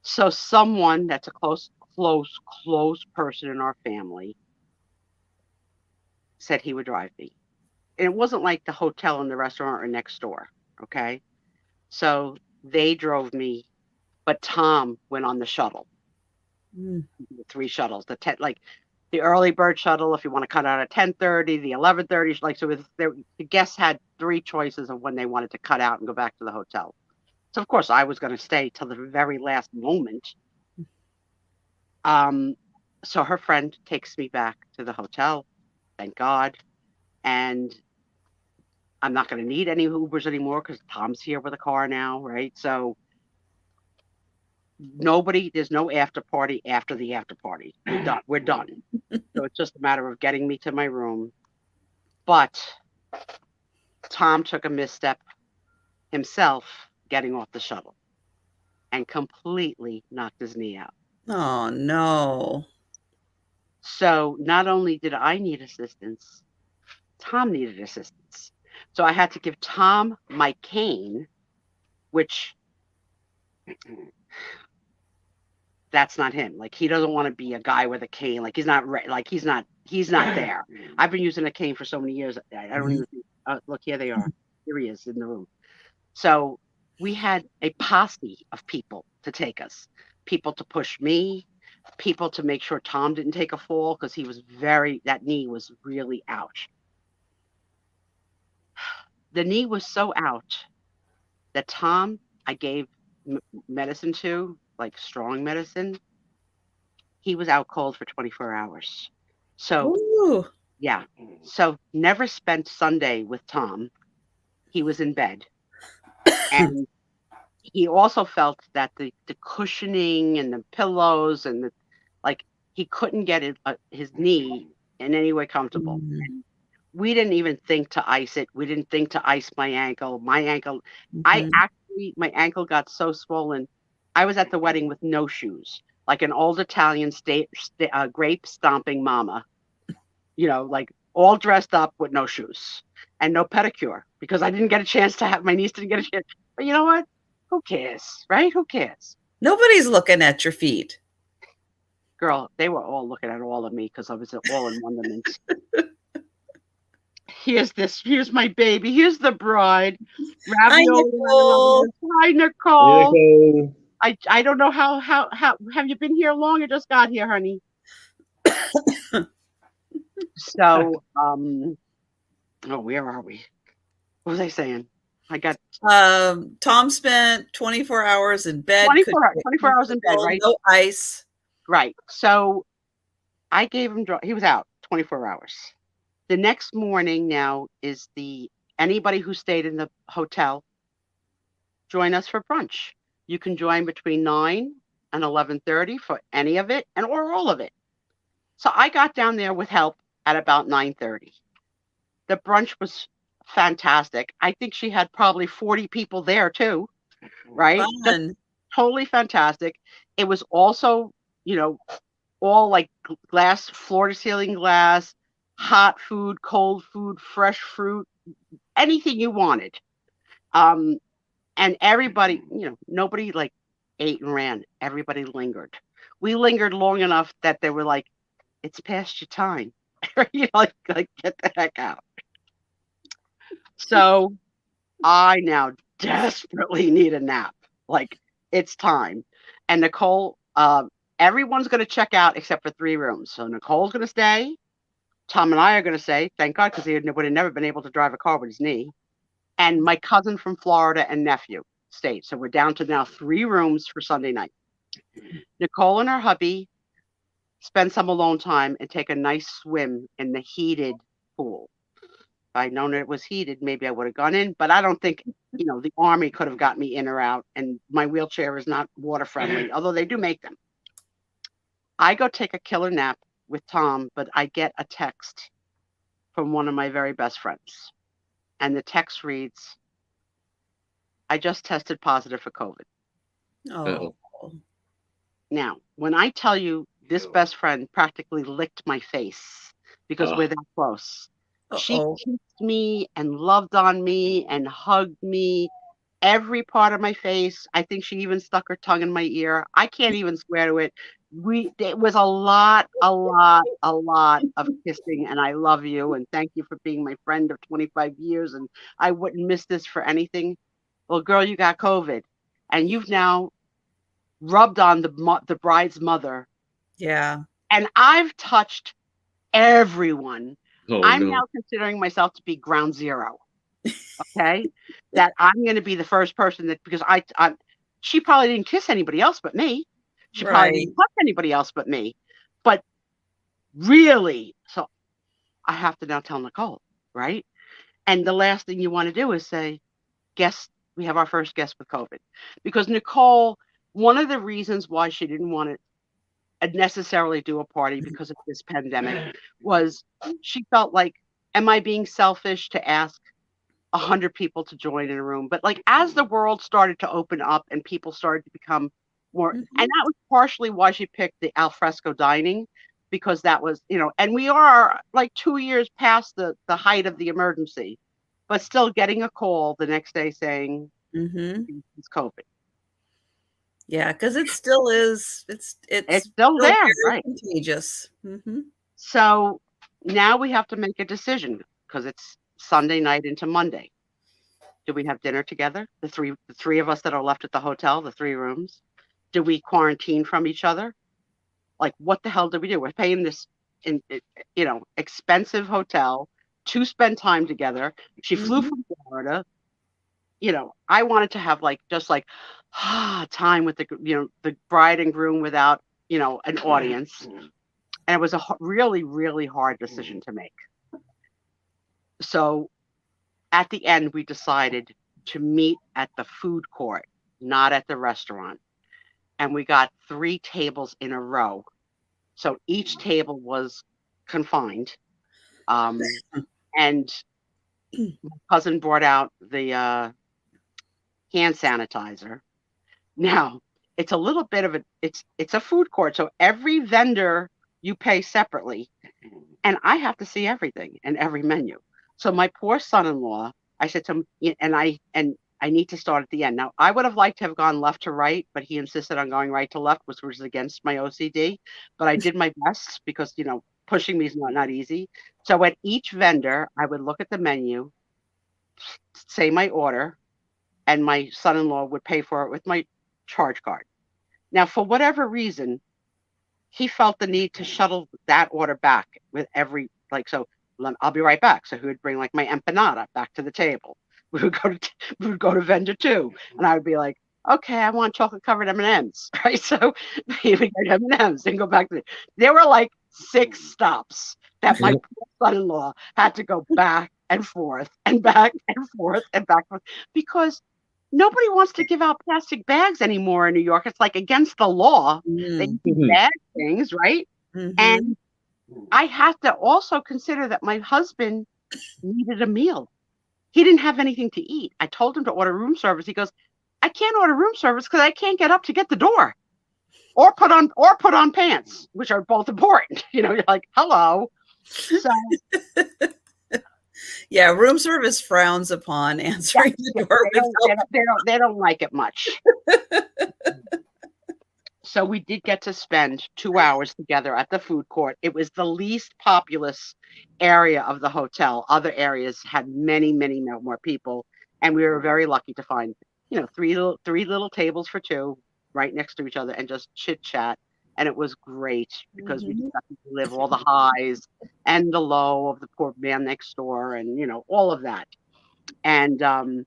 So someone that's a close person in our family said he would drive me. And it wasn't like the hotel and the restaurant are next door, okay? So they drove me, but Tom went on the shuttle. The 3 shuttles, the early bird shuttle, if you want to cut out at 10:30, the 11:30, so the guests had 3 choices of when they wanted to cut out and go back to the hotel. So of course I was going to stay till the very last moment. So her friend takes me back to the hotel, thank God, and I'm not going to need any Ubers anymore because Tom's here with a car now, right? So there's no after party after the after party. We're done. So it's just a matter of getting me to my room. But Tom took a misstep himself getting off the shuttle and completely knocked his knee out. Oh, no. So not only did I need assistance, Tom needed assistance. So I had to give Tom my cane, which that's not him. He doesn't want to be a guy with a cane. He's not there. I've been using a cane for so many years. I don't even look, here they are. serious in the room. So we had a posse of people to take us, people to push me, people to make sure Tom didn't take a fall because he was that knee was really out. The knee was so out that Tom, I gave medicine to, like strong medicine. He was out cold for 24 hours. So, Ooh. yeah. So never spent Sunday with Tom. He was in bed. And he also felt that the cushioning and the pillows and he couldn't get his knee in any way comfortable. Mm-hmm. We didn't even think to ice it. We didn't think to ice my ankle. My ankle, my ankle got so swollen. I was at the wedding with no shoes, like an old Italian grape stomping mama, like all dressed up with no shoes and no pedicure because I didn't get a chance to have, my niece didn't get a chance. But you know what? Who cares, right? Who cares? Nobody's looking at your feet. Girl, they were all looking at all of me because I was all in wonderment. Here's my baby. Here's the bride. Ravioli. Hi, Nicole. I don't know how have you been here long? You just got here, honey. So, where are we? What was I saying? I got Tom spent 24 hours in bed. 24 hours in bed, right? No ice. Right. So I gave him, he was out 24 hours. The next morning now is anybody who stayed in the hotel, join us for brunch. You can join between 9 and 11:30 for any of it or all of it. So I got down there with help at about 9:30. The brunch was fantastic. I think she had probably 40 people there too, right? Fun. Totally fantastic. It was also, all like glass, floor to ceiling glass, hot food, cold food, fresh fruit, anything you wanted. And everybody, nobody like ate and ran. Everybody lingered. We lingered long enough that they were like, it's past your time. Like get the heck out. So I now desperately need a nap. Like it's time. And Nicole, everyone's going to check out except for 3 rooms. So Nicole's going to stay. Tom and I are going to stay. Thank God, because he would have never been able to drive a car with his knee. And my cousin from Florida and nephew stayed. So we're down to now 3 rooms for Sunday night. Nicole and her hubby spend some alone time and take a nice swim in the heated pool. If I'd known it was heated, maybe I would have gone in, but I don't think, the Army could have got me in or out, and my wheelchair is not water friendly, although they do make them. I go take a killer nap with Tom, but I get a text from one of my very best friends. And the text reads, I just tested positive for COVID. Oh. Now, when I tell you this best friend practically licked my face because we're that close. She kissed me and loved on me and hugged me, every part of my face. I think she even stuck her tongue in my ear. I can't even swear to it. It was a lot of kissing, and I love you, and thank you for being my friend of 25 years, and I wouldn't miss this for anything. Well, girl, you got COVID, and you've now rubbed on the bride's mother. Yeah. And I've touched everyone. I'm now considering myself to be ground zero. Okay? That I'm going to be the first person because she probably didn't kiss anybody else but me. She probably didn't touch anybody else but me. But really, so I have to now tell Nicole, right? And the last thing you want to do is say, we have our first guest with COVID. Because Nicole, one of the reasons why she didn't want to necessarily do a party because of this pandemic was she felt like, am I being selfish to ask 100 people to join in a room? But like as the world started to open up and people started to become more, and that was partially why she picked the alfresco dining, because that was, and we are like 2 years past the height of the emergency, but still getting a call the next day saying it's COVID. Yeah, because it still is. It's still there, right? Contagious. So now we have to make a decision because it's Sunday night into Monday. Do we have dinner together? The three of us that are left at the hotel, the 3 rooms. Do we quarantine from each other? Like, what the hell do we do? We're paying this, expensive hotel to spend time together. She flew from Florida. I wanted to have time with the bride and groom without, an audience. And it was a really, really hard decision to make. So at the end, we decided to meet at the food court, not at the restaurant. And we got 3 tables in a row. So each table was confined. And my cousin brought out the hand sanitizer. Now, it's a little bit of it's a food court. So every vendor you pay separately. And I have to see everything and every menu. So my poor son-in-law, I said to him, and I need to start at the end. Now, I would have liked to have gone left to right, but he insisted on going right to left, which was against my OCD. But I did my best because, pushing me is not easy. So at each vendor, I would look at the menu, say my order, and my son-in-law would pay for it with my charge card. Now, for whatever reason, he felt the need to shuttle that order back with I'll be right back. So he would bring my empanada back to the table. We would go to vendor 2, and I would be like, okay, I want chocolate covered M&Ms, right? So he would get M&Ms and go back to there were 6 stops that my son-in-law had to go back and forth and back and forth and back and forth because nobody wants to give out plastic bags anymore in New York. It's against the law. They bag things, right? And I have to also consider that my husband needed a meal. He didn't have anything to eat. I told him to order room service. He goes, I can't order room service because I can't get up to get the door or put on pants, which are both important. You're like, hello. So yeah, room service frowns upon answering the door. They don't like it much. So we did get to spend 2 hours together at the food court. It was the least populous area of the hotel. Other areas had many, many more people. And we were very lucky to find, 3 little tables for 2 right next to each other and just chit chat. And it was great because we just got to live all the highs and the low of the poor man next door and, all of that. And it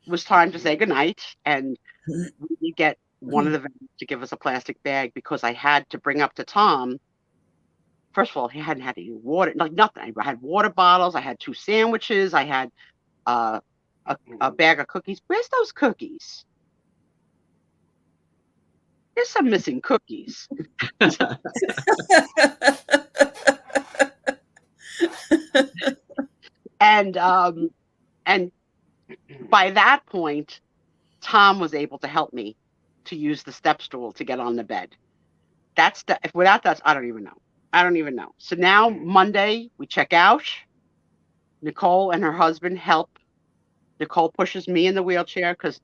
was time to say goodnight. And we get one of the vendors to give us a plastic bag because I had to bring up to Tom. First of all, he hadn't had any water, nothing. I had water bottles. I had 2 sandwiches. I had a bag of cookies. Where's those cookies? There's some missing cookies. And by that point, Tom was able to help me to use the step stool to get on the bed. Without that, I don't even know. So now Monday we check out. Nicole and her husband help. Nicole pushes me in the wheelchair because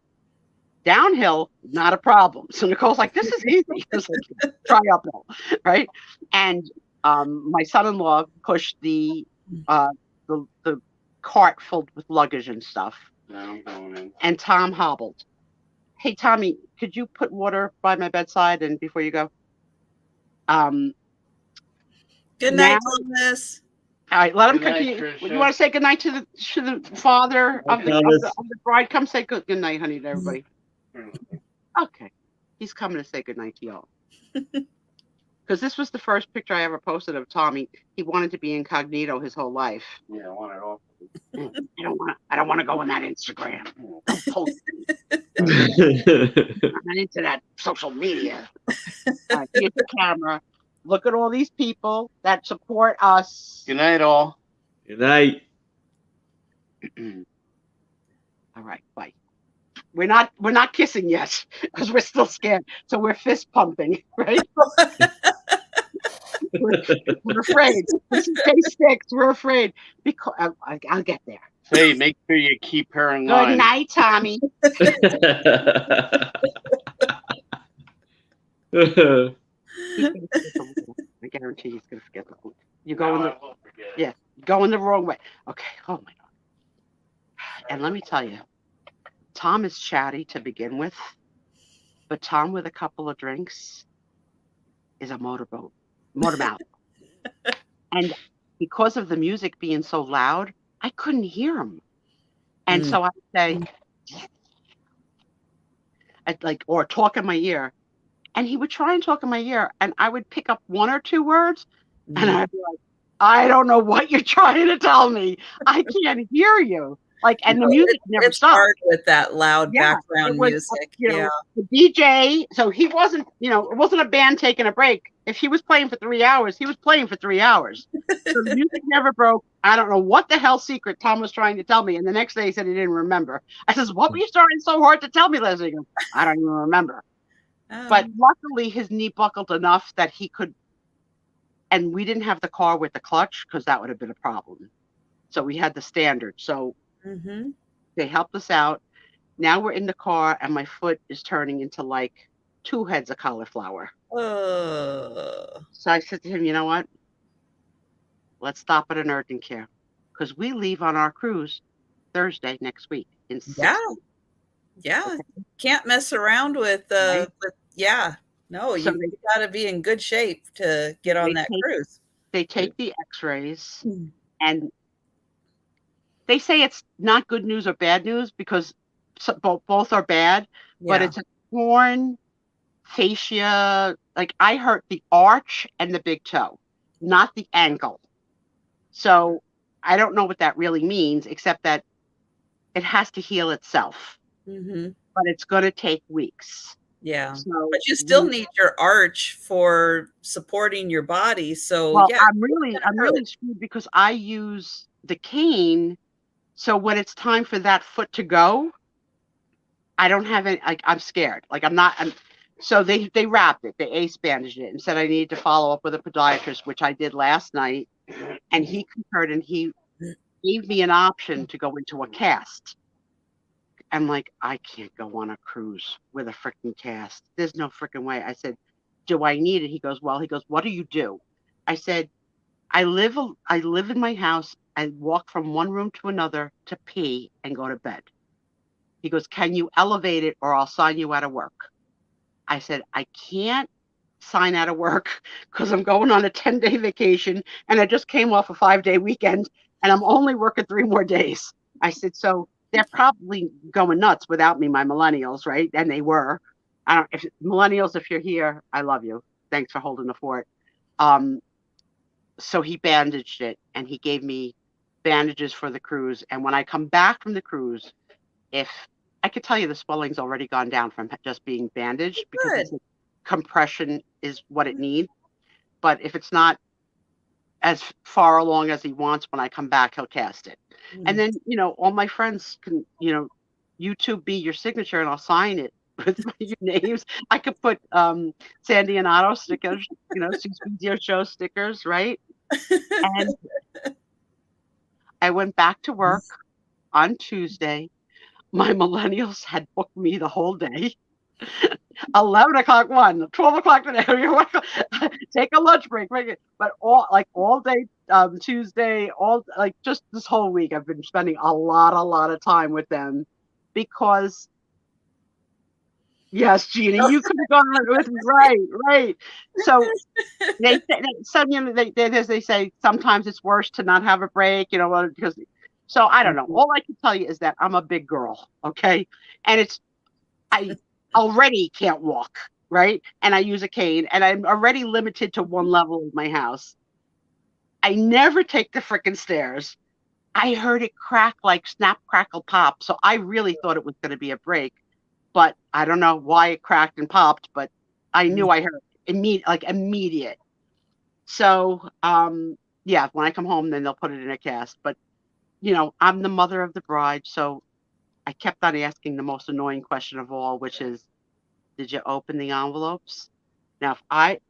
downhill, not a problem. So Nicole's like, this is easy. Try uphill, right? And my son-in-law pushed the cart filled with luggage and stuff. I'm going in. And Tom hobbled. Hey, Tommy, could you put water by my bedside and before you go? Good night, Thomas. All right, let him Good night, continue. Trisha. You want to say good night to the father of the bride? Come say good night, honey, to everybody. Okay, he's coming to say good night to y'all. Because this was the first picture I ever posted of Tommy. He wanted to be incognito his whole life. Yeah, I want it all. I don't want to go on that Instagram. Don't post it. I'm not into that social media. All right, here's the camera. Look at all these people that support us. Good night, all. Good night. All right, bye. We're not kissing yet because we're still scared. So we're fist pumping, right? we're afraid. This is day 6. We're afraid because I'll get there. Hey, make sure you keep her in line. Good night, Tommy. I guarantee he's gonna forget the food. You go in the wrong way. Okay. Oh my God. And let me tell you, Tom is chatty to begin with, but Tom with a couple of drinks is a motorboat, motormouth. And because of the music being so loud, I couldn't hear him. And so I would say, I'd like, or talk in my ear. And he would try and talk in my ear, and I would pick up one or two words, and I'd be like, I don't know what you're trying to tell me. I can't hear you. Like, and the music never it's stopped. hard with that loud background music. You know, the DJ, so he wasn't, you know, it wasn't a band taking a break. If he was playing for 3 hours, he was playing for 3 hours. So the music never broke. I don't know what the hell secret Tom was trying to tell me. And the next day he said he didn't remember. I says, what were you starting so hard to tell me, Leslie? He goes, I don't even remember. But luckily his knee buckled enough that he could, and we didn't have the car with the clutch because that would have been a problem. So we had the standard. So they helped us out. Now we're in the car and my foot is turning into like 2 heads of cauliflower. So I said to him, you know what? Let's stop at an urgent care because we leave on our cruise Thursday next week in 6 weeks. Yeah. Can't mess around with, Right? No, So you got to be in good shape to get on that cruise. They take the x-rays and they say it's not good news or bad news because both are bad, but it's a torn fascia. Like I hurt the arch and the big toe, not the ankle. So I don't know what that really means, except that it has to heal itself. But it's going to take weeks. Yeah. So but you still need your arch for supporting your body. So well, I'm really screwed because I use the cane. So when it's time for that foot to go, I don't have any, like, I'm scared. Like so they wrapped it, they ace bandaged it and said I needed to follow up with a podiatrist, which I did last night. And he concurred and he gave me an option to go into a cast. I'm like, I can't go on a cruise with a freaking cast. There's no freaking way. I said, do I need it? He goes, what do you do? I said, I live in my house. I walk from one room to another to pee and go to bed. He goes, can you elevate it or I'll sign you out of work? I said, I can't sign out of work because I'm going on a 10-day vacation and I just came off a 5-day weekend and I'm only working 3 more days. I said, so they're probably going nuts without me, my millennials, right? And they were. Millennials, if you're here, I love you. Thanks for holding the fort. So he bandaged it and he gave me bandages for the cruise. And when I come back from the cruise, if I could tell you the swelling's already gone down from just being bandaged because compression is what it needs. But if it's not as far along as he wants, when I come back, he'll cast it. And then, you know, all my friends can, you know, YouTube be your signature and I'll sign it with your names. I could put Sandy and Otto stickers, you know, Spiezio show stickers, right? And I went back to work on Tuesday. My millennials had booked me the whole day. 11 o'clock, 12 o'clock today. Take a lunch break, but all day Tuesday, just this whole week, I've been spending a lot of time with them because. Yes, Jeannie, you could have gone with me, right. So they say sometimes it's worse to not have a break, you know, because. So I don't know. All I can tell you is that I'm a big girl, okay, and I already can't walk, right? And I use a cane, and I'm already limited to one level of my house. I never take the frickin' stairs. I heard it crack like snap, crackle, pop. So I really thought it was going to be a break, but I don't know why it cracked and popped, but I knew I heard immediate. So, yeah, when I come home, then they'll put it in a cast. But, you know, I'm the mother of the bride, so I kept on asking the most annoying question of all, which is, did you open the envelopes? Now,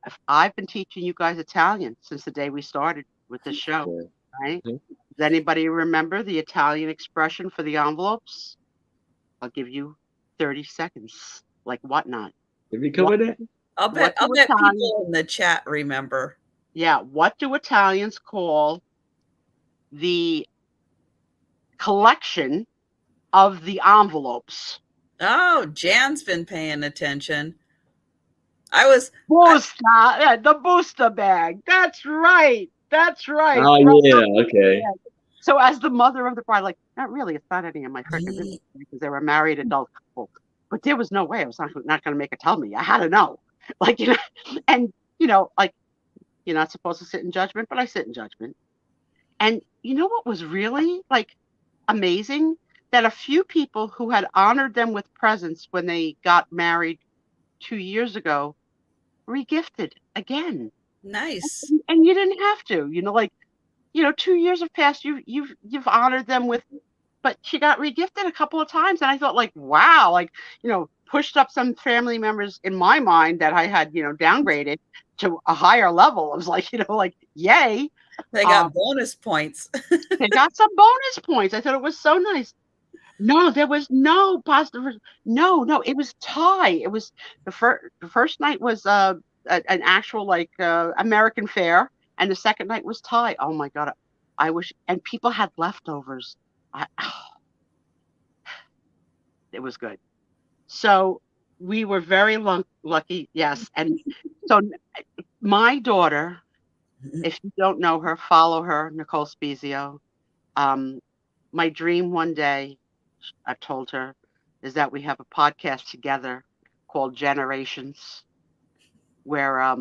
if I've been teaching you guys Italian since the day we started with the show, right? Does anybody remember the Italian expression for the envelopes? I'll give you 30 seconds, like whatnot. Did we cover that? I'll bet people in the chat remember. Yeah, what do Italians call the collection of the envelopes. Oh, Jan's been paying attention. The booster bag. That's right. That's right. Oh yeah, okay. So as the mother of the bride, like, not really, it's not any of my freaking business because they were a married adult couple. But there was no way I was not going to make her tell me. I had to know. Like, and, like, you're not supposed to sit in judgment, but I sit in judgment. And you know what was really, like, amazing? That a few people who had honored them with presents when they got married 2 years ago regifted again. Nice. And you didn't have to, 2 years have passed. You've honored them with, but she got regifted a couple of times, and I thought, like, wow, like, pushed up some family members in my mind that I had, downgraded to a higher level. I was like, like, yay. They got bonus points. They got some bonus points. I thought it was so nice. No, there was no positive. No, it was tie. It was the first night was an actual like American fare, and the second night was tie. Oh my God, I wish. And people had leftovers. It was good. So we were very lucky. Yes, and so my daughter, if you don't know her, follow her, Nicole Spiezio. My dream one day, I've told her, is that we have a podcast together called Generations, where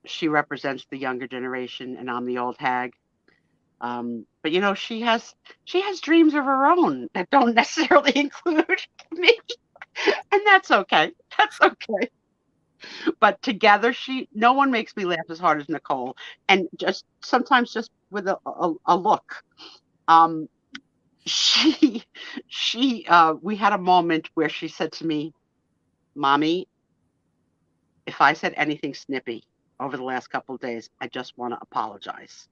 she represents the younger generation and I'm the old hag. But she has dreams of her own that don't necessarily include me, and that's okay. That's okay. But together, no one makes me laugh as hard as Nicole, and sometimes just with a look. We had a moment where she said to me, "Mommy, if I said anything snippy over the last couple of days, I just want to apologize."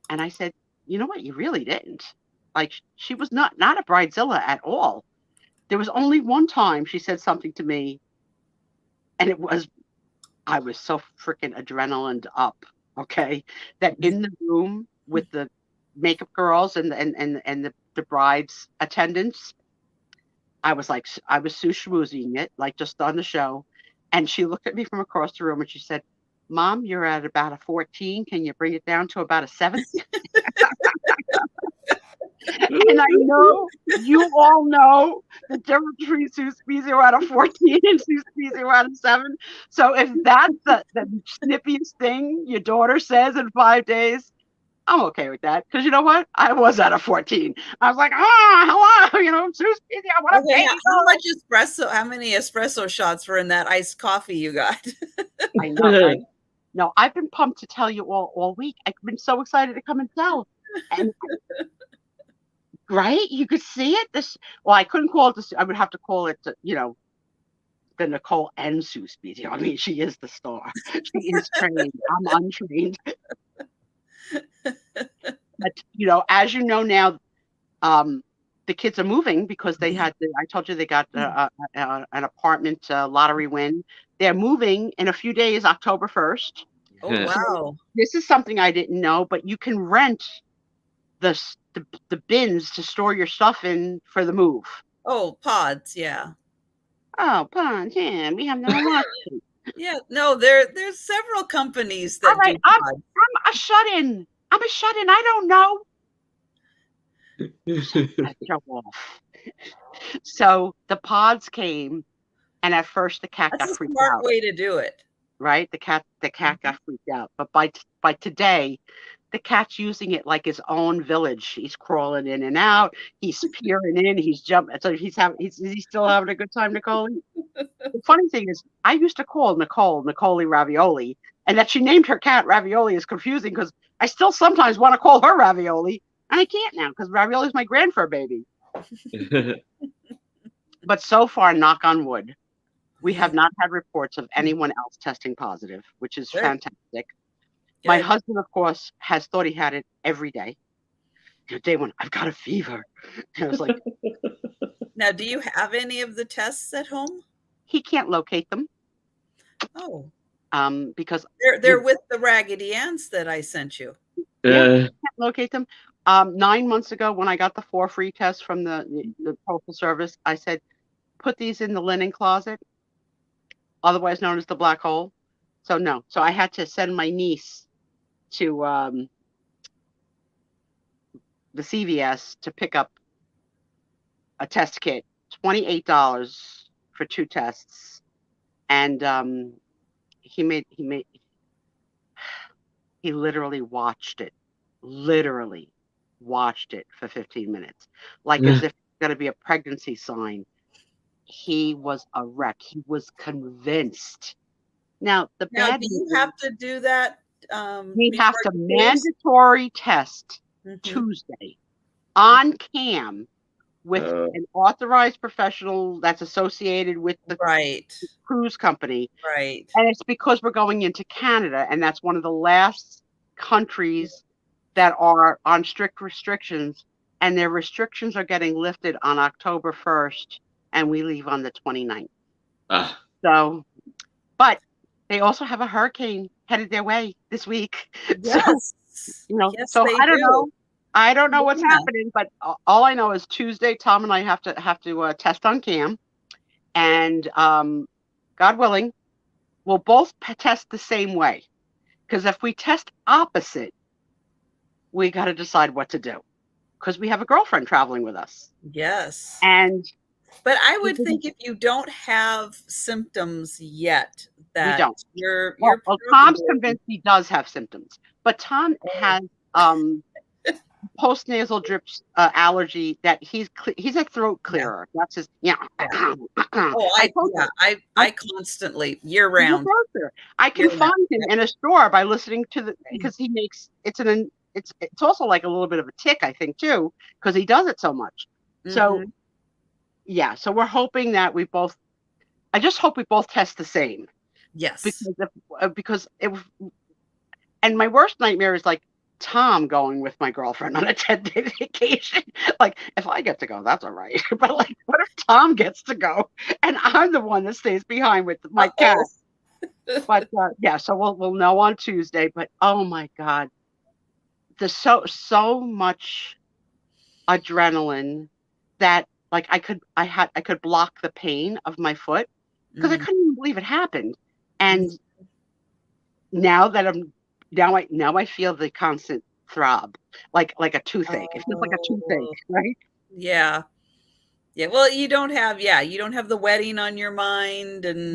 And I said, "You know what? You really didn't." Like, she was not a bridezilla at all. There was only one time she said something to me, and I was so freaking adrenaline up, okay, that in the room with the makeup girls and the bride's attendants, I was schmoozing it, like, just on the show. And she looked at me from across the room and she said, "Mom, you're at about a 14. Can you bring it down to about a 7?" And I know you all know the difference between Sue Spiezio out of 14 and Sue Spiezio out of 7. So if that's the snippiest thing your daughter says in 5 days, I'm okay with that. Because you know what? I was out of 14. I was like, hello, Sue Spiezio, I want to pay. How much espresso, how many espresso shots were in that iced coffee you got? I know, right? No, I've been pumped to tell you all week. I've been so excited to come and tell. And right? You could see it. I couldn't call it this. I would have to call it, the Nicole and Sue Spiezio. I mean, she is the star. She is trained. I'm untrained. But, as you know now, the kids are moving because they had, I told you they got an apartment lottery win. They're moving in a few days, October 1st. Oh, wow. This is something I didn't know, but you can rent the bins to store your stuff in for the move. Oh, pods, yeah. Oh, pods, yeah. We have no one. Yeah, no, there's several companies that all right, do pods. I'm a shut-in. I don't know. Show off. So the pods came, and at first the cat got freaked out. That's a smart way to do it. Right? The cat got freaked out. But by today, the cat's using it like his own village. He's crawling in and out. He's peering in. He's jumping. So he's still having a good time, Nicole. The funny thing is, I used to call Nicole Ravioli, and that she named her cat Ravioli is confusing because I still sometimes want to call her Ravioli, and I can't now because Ravioli is my grandfur baby. But so far, knock on wood, we have not had reports of anyone else testing positive, which is fantastic. Good. My husband, of course, has thought he had it every day. Day one, I've got a fever. And I was like, now, do you have any of the tests at home? He can't locate them. Oh. Because they're with the Raggedy Anns that I sent you. Yeah, he can't locate them. 9 months ago, when I got the 4 free tests from the Postal Service, I said, put these in the linen closet, otherwise known as the black hole. So no. So I had to send my niece to the CVS to pick up a test kit, $28 for 2 tests. And he literally watched it for 15 minutes, like as if it's going to be a pregnancy sign. He was a wreck. He was convinced. Now, do you have to do that? We have to mandatory test Tuesday on cam with an authorized professional that's associated with the cruise company. Right. And it's because we're going into Canada, and that's one of the last countries that are on strict restrictions, and their restrictions are getting lifted on October 1st, and we leave on the 29th. So, but they also have a hurricane headed their way this week. Yes. So, so I don't know. I don't know what's happening, but all I know is Tuesday, Tom and I have to test on cam, and God willing, we'll both test the same way. Because if we test opposite, we got to decide what to do. Because we have a girlfriend traveling with us. Yes. But I would think if you don't have symptoms yet, that we don't. You're Tom's convinced he does have symptoms, but Tom has postnasal drips allergy that he's a throat clearer. That's his I constantly year round. I can find him in a store by listening to because he makes it's also like a little bit of a tick, I think, too, because he does it so much. So so we're hoping that I just hope we both test the same. Yes. Because and my worst nightmare is like Tom going with my girlfriend on a 10-day vacation. Like, if I get to go, that's all right. But like, what if Tom gets to go and I'm the one that stays behind with my cat? But so we'll know on Tuesday. But oh my God, there's so much adrenaline that like I could block the pain of my foot because I couldn't even believe it happened. And now I feel the constant throb, like a toothache. It feels like a toothache, right? Yeah. Yeah. Well, you don't have the wedding on your mind and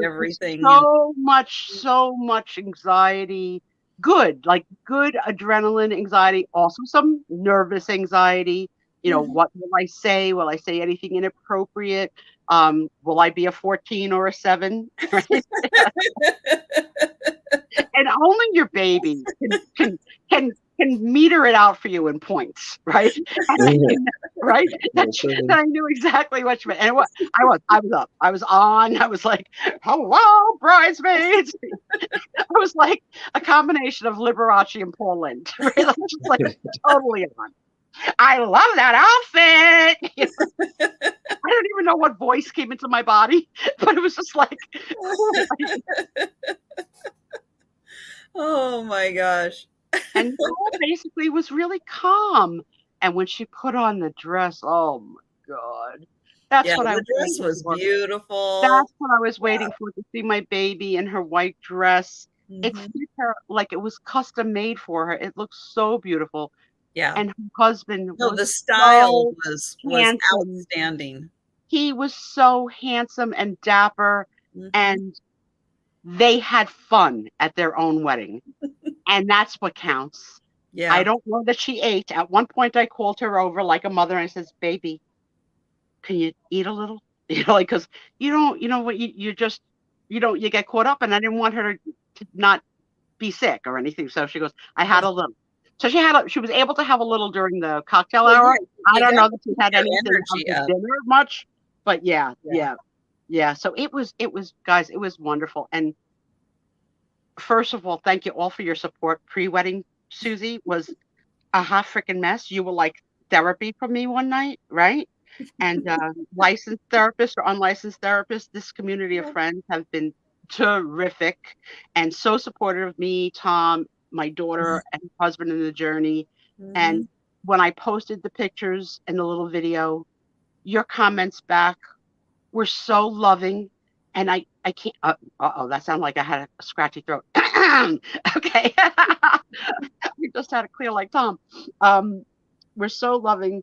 everything. So much anxiety. Good adrenaline anxiety. Also some nervous anxiety. What will I say? Will I say anything inappropriate? Will I be a 14 or a 7? Right? And only your baby can meter it out for you in points, right? Right? I knew exactly what you meant. And I was up. I was on. I was like, hello, bridesmaids. I was like a combination of Liberace and Paul Lynde. Right? I was just like totally on. I love that outfit. I don't even know what voice came into my body, but it was just like, oh my gosh. And Nicole basically was really calm. And when she put on the dress, oh my God. That's what the dress was beautiful. That's what I was waiting for, to see my baby in her white dress. It fit her like it was custom made for her. It looked so beautiful. Yeah. And her husband the style was outstanding. He was so handsome and dapper, and they had fun at their own wedding. And that's what counts. Yeah. I don't know that she ate. At one point I called her over like a mother and I says, baby, can you eat a little? Because you get caught up, and I didn't want her to not be sick or anything. So she goes, I had a little. So she was able to have a little during the cocktail hour. I don't know that she had anything of dinner much, but yeah. So it was guys, it was wonderful. And first of all, thank you all for your support. Pre-wedding Susie was a hot freaking mess. You were like therapy for me one night, right? And licensed therapists or unlicensed therapists, this community of friends have been terrific and so supportive of me, Tom, my daughter, and husband in the journey. And when I posted the pictures and the little video, your comments back were so loving, and I can't. Uh-oh, that sounded like I had a scratchy throat. Okay, we just had to clear like Tom. We're so loving.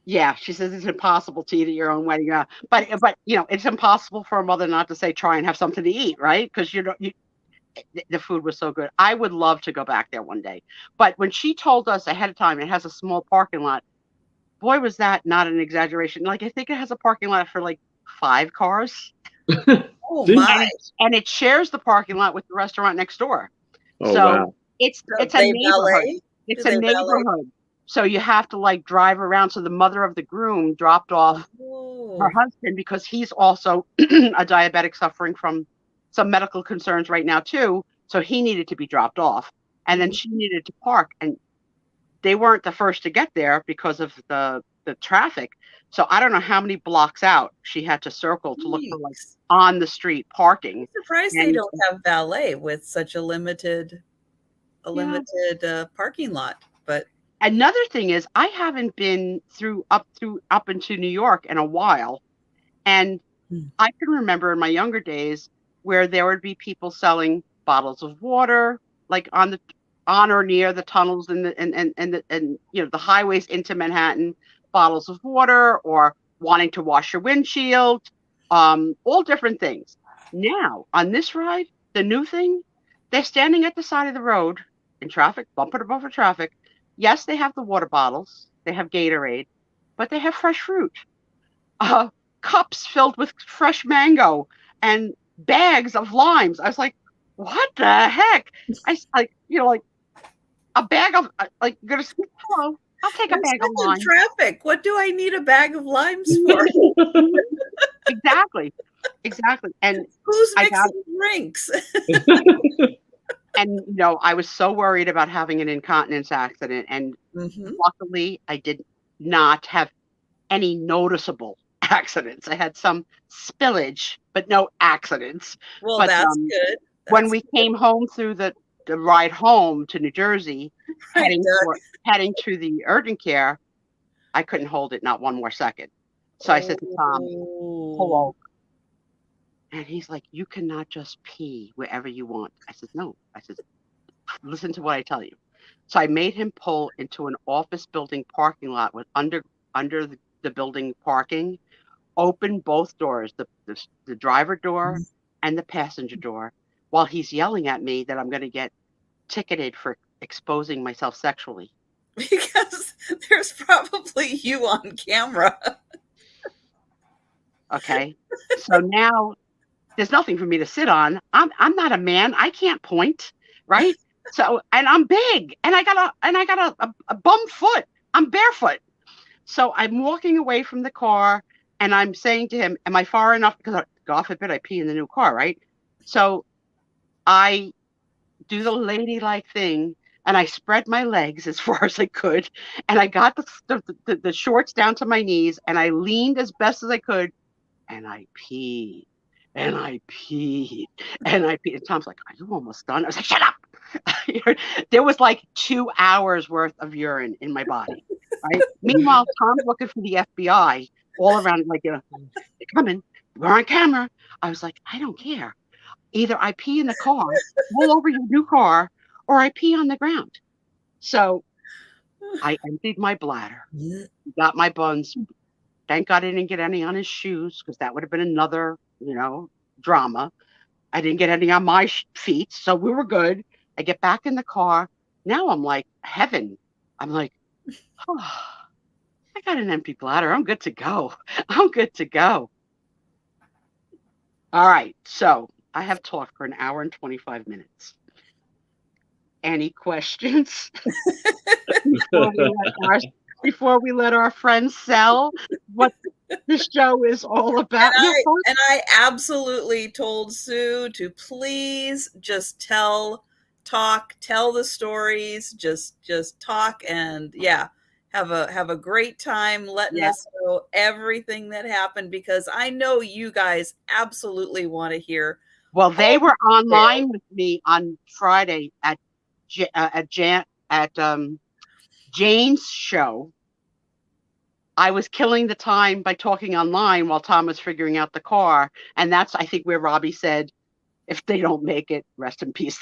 Yeah, she says it's impossible to eat at your own wedding. But it's impossible for a mother not to say try and have something to eat, right? Because the food was so good. I would love to go back there one day. But when she told us ahead of time, it has a small parking lot. Boy, was that not an exaggeration. Like, I think it has a parking lot for like 5 cars. Oh my! And it shares the parking lot with the restaurant next door. Oh, so wow. it's a neighborhood. It's a neighborhood. So you have to like drive around. So the mother of the groom dropped off her husband because he's also a diabetic suffering from some medical concerns right now too. So he needed to be dropped off, and then she needed to park, and they weren't the first to get there because of the traffic. So I don't know how many blocks out she had to circle to look for like on the street parking. I'm surprised they don't have valet with such a limited parking lot. But another thing is, I haven't been up into New York in a while, and I can remember in my younger days where there would be people selling bottles of water, like on or near the tunnels and the highways into Manhattan, bottles of water, or wanting to wash your windshield, all different things. Now on this ride, the new thing, they're standing at the side of the road in traffic, bumper to bumper traffic. Yes, they have the water bottles, they have Gatorade, but they have fresh fruit, cups filled with fresh mango, and bags of limes. I was like, what the heck? Like a bag of hello, I'll take a bag of limes. Traffic. What do I need a bag of limes for? Exactly. And who's mixing drinks? And I was so worried about having an incontinence accident, and luckily I did not have any noticeable accidents. I had some spillage, but no accidents. Well, but, that's good. When we came home through the ride home to New Jersey, heading to the urgent care, I couldn't hold it not one more second. So I said to Tom, pull over. And he's like, you cannot just pee wherever you want. I said, no. I said, listen to what I tell you. So I made him pull into an office building parking lot with under the building parking, open both doors, the driver door and the passenger door, while he's yelling at me that I'm going to get ticketed for exposing myself sexually. Because there's probably you on camera. Okay. So now there's nothing for me to sit on. I'm not a man. I can't point, right? So, and I'm big, and I got a bum foot. I'm barefoot. So I'm walking away from the car, and I'm saying to him, am I far enough? Because God forbid I pee in the new car, right? So I do the ladylike thing, and I spread my legs as far as I could, and I got the shorts down to my knees, and I leaned as best as I could, and I peed. And I peed. And Tom's like, are you almost done? I was like, shut up. There was like 2 hours worth of urine in my body. Right? Meanwhile, Tom's looking for the FBI all around, like, they're coming. We're on camera. I was like, I don't care. Either I pee in the car, roll over your new car, or I pee on the ground. So I emptied my bladder, got my buns. Thank God I didn't get any on his shoes, because that would have been another, drama. I didn't get any on my feet, so we were good. I get back in the car. Now I'm like heaven. I'm like, oh, I got an empty bladder. I'm good to go. All right. So I have talked for an hour and 25 minutes. Any questions before we let our friends sell what this show is all about? And I absolutely told Sue to please just tell the stories, just talk, and have a great time letting us know everything that happened, because I know you guys absolutely want to hear. Well, they were online with me on Friday at Jane's show, I was killing the time by talking online while Tom was figuring out the car. And that's, I think, where Robbie said, if they don't make it, rest in peace.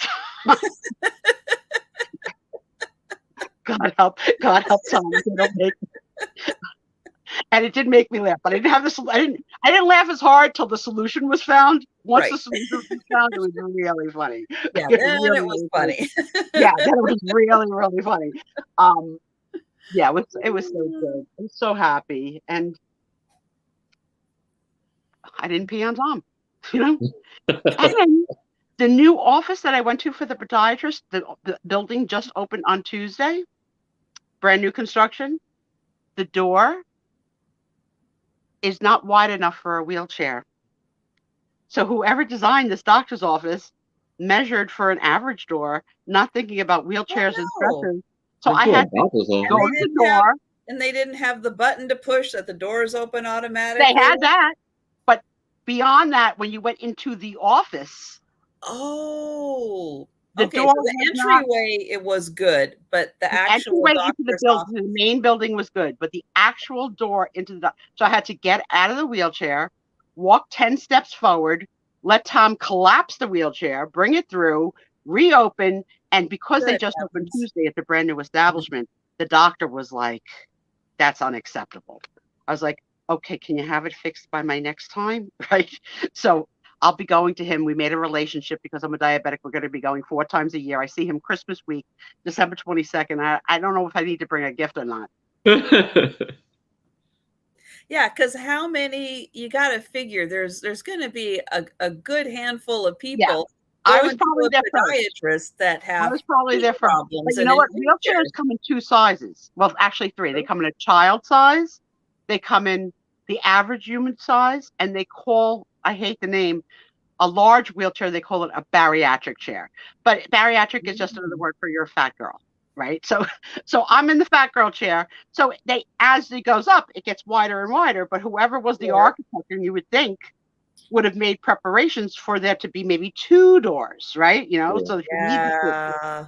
God help Tom if they don't make it. And it did make me laugh, but I didn't have this. I didn't laugh as hard till the solution was found. Once the solution was found, it was really funny. Yeah, then it was funny. Yeah, then it was really funny. Yeah, it was so good. I'm so happy, and I didn't pee on Tom. You know, and then the new office that I went to for the podiatrist, the building just opened on Tuesday. Brand new construction. The door is not wide enough for a wheelchair. So whoever designed this doctor's office measured for an average door, not thinking about wheelchairs and stretchers. So I had to go to the door. And they didn't have the button to push that the doors open automatically. They had that. But beyond that, when you went into the office. Oh. The door so the entryway, it was good, but the actual entryway into the building, the main building was good, but the actual door into the, so I had to get out of the wheelchair, walk 10 steps forward, let Tom collapse the wheelchair, bring it through, reopen, and because they just opened Tuesday at the brand new establishment, the doctor was like, that's unacceptable. I was like, okay, can you have it fixed by my next time? Right? So I'll be going to him. We made a relationship because I'm a diabetic. We're going to be going 4 times a year. I see him Christmas week, December 22nd. I don't know if I need to bring a gift or not. Yeah, because how many, you got to figure there's going to be a good handful of people. Yeah. I was probably there first. That have I was probably there first. But you know what? Wheelchairs come in 2 sizes. Well, actually 3. They come in a child size. They come in the average human size, and they call, I hate the name, a large wheelchair, they call it a bariatric chair. But bariatric is just another word for you're a fat girl, right? So I'm in the fat girl chair. So as it goes up, it gets wider and wider. But whoever was the architect, and you would think, would have made preparations for there to be maybe 2 doors, right? You know, so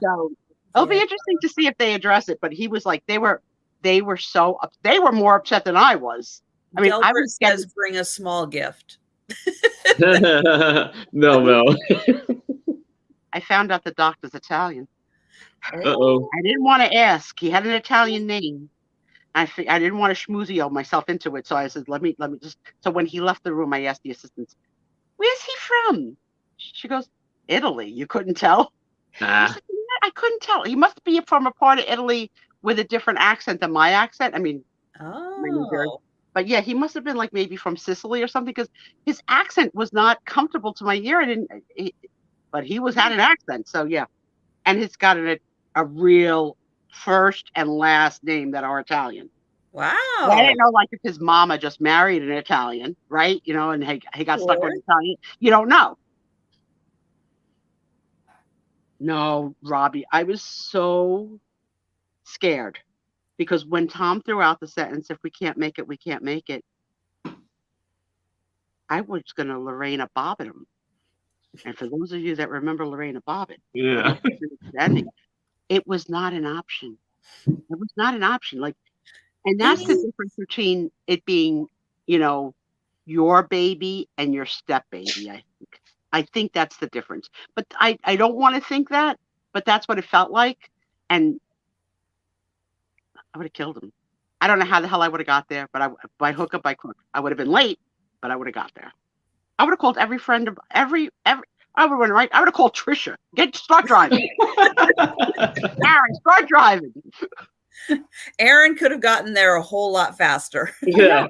so it'll be interesting to see if they address it. But he was like, they were more upset than I was. I mean, I was says bring a small gift. No. I found out the doctor's Italian. Uh-oh. I didn't want to ask. He had an Italian name. I didn't want to schmoozio myself into it, so I said, let me just. So when he left the room, I asked the assistant, "Where's he from?" She goes, "Italy." You couldn't tell? I said, I couldn't tell. He must be from a part of Italy with a different accent than my accent. I mean, but yeah, he must have been like maybe from Sicily or something, because his accent was not comfortable to my ear. But he had an accent. So yeah, and he's got a real first and last name that are Italian. Wow. Well, I didn't know, like, if his mama just married an Italian, right? You know, and he got stuck with Italian. You don't know. No, Robbie, I was so scared. Because when Tom threw out the sentence, if we can't make it, we can't make it, I was going to Lorena Bobbitt him. And for those of you that remember Lorena Bobbitt, it was not an option. It was not an option. Like, and that's the difference between it being, you know, your baby and your step baby. I think that's the difference. But I don't want to think that, but that's what it felt like. And I would have killed him. I don't know how the hell I would have got there, but by hook or by crook, I would have been late, but I would have got there. I would have called every friend, I would have went right. I would have called Trisha. Start driving. Aaron, start driving. Aaron could have gotten there a whole lot faster. Yeah.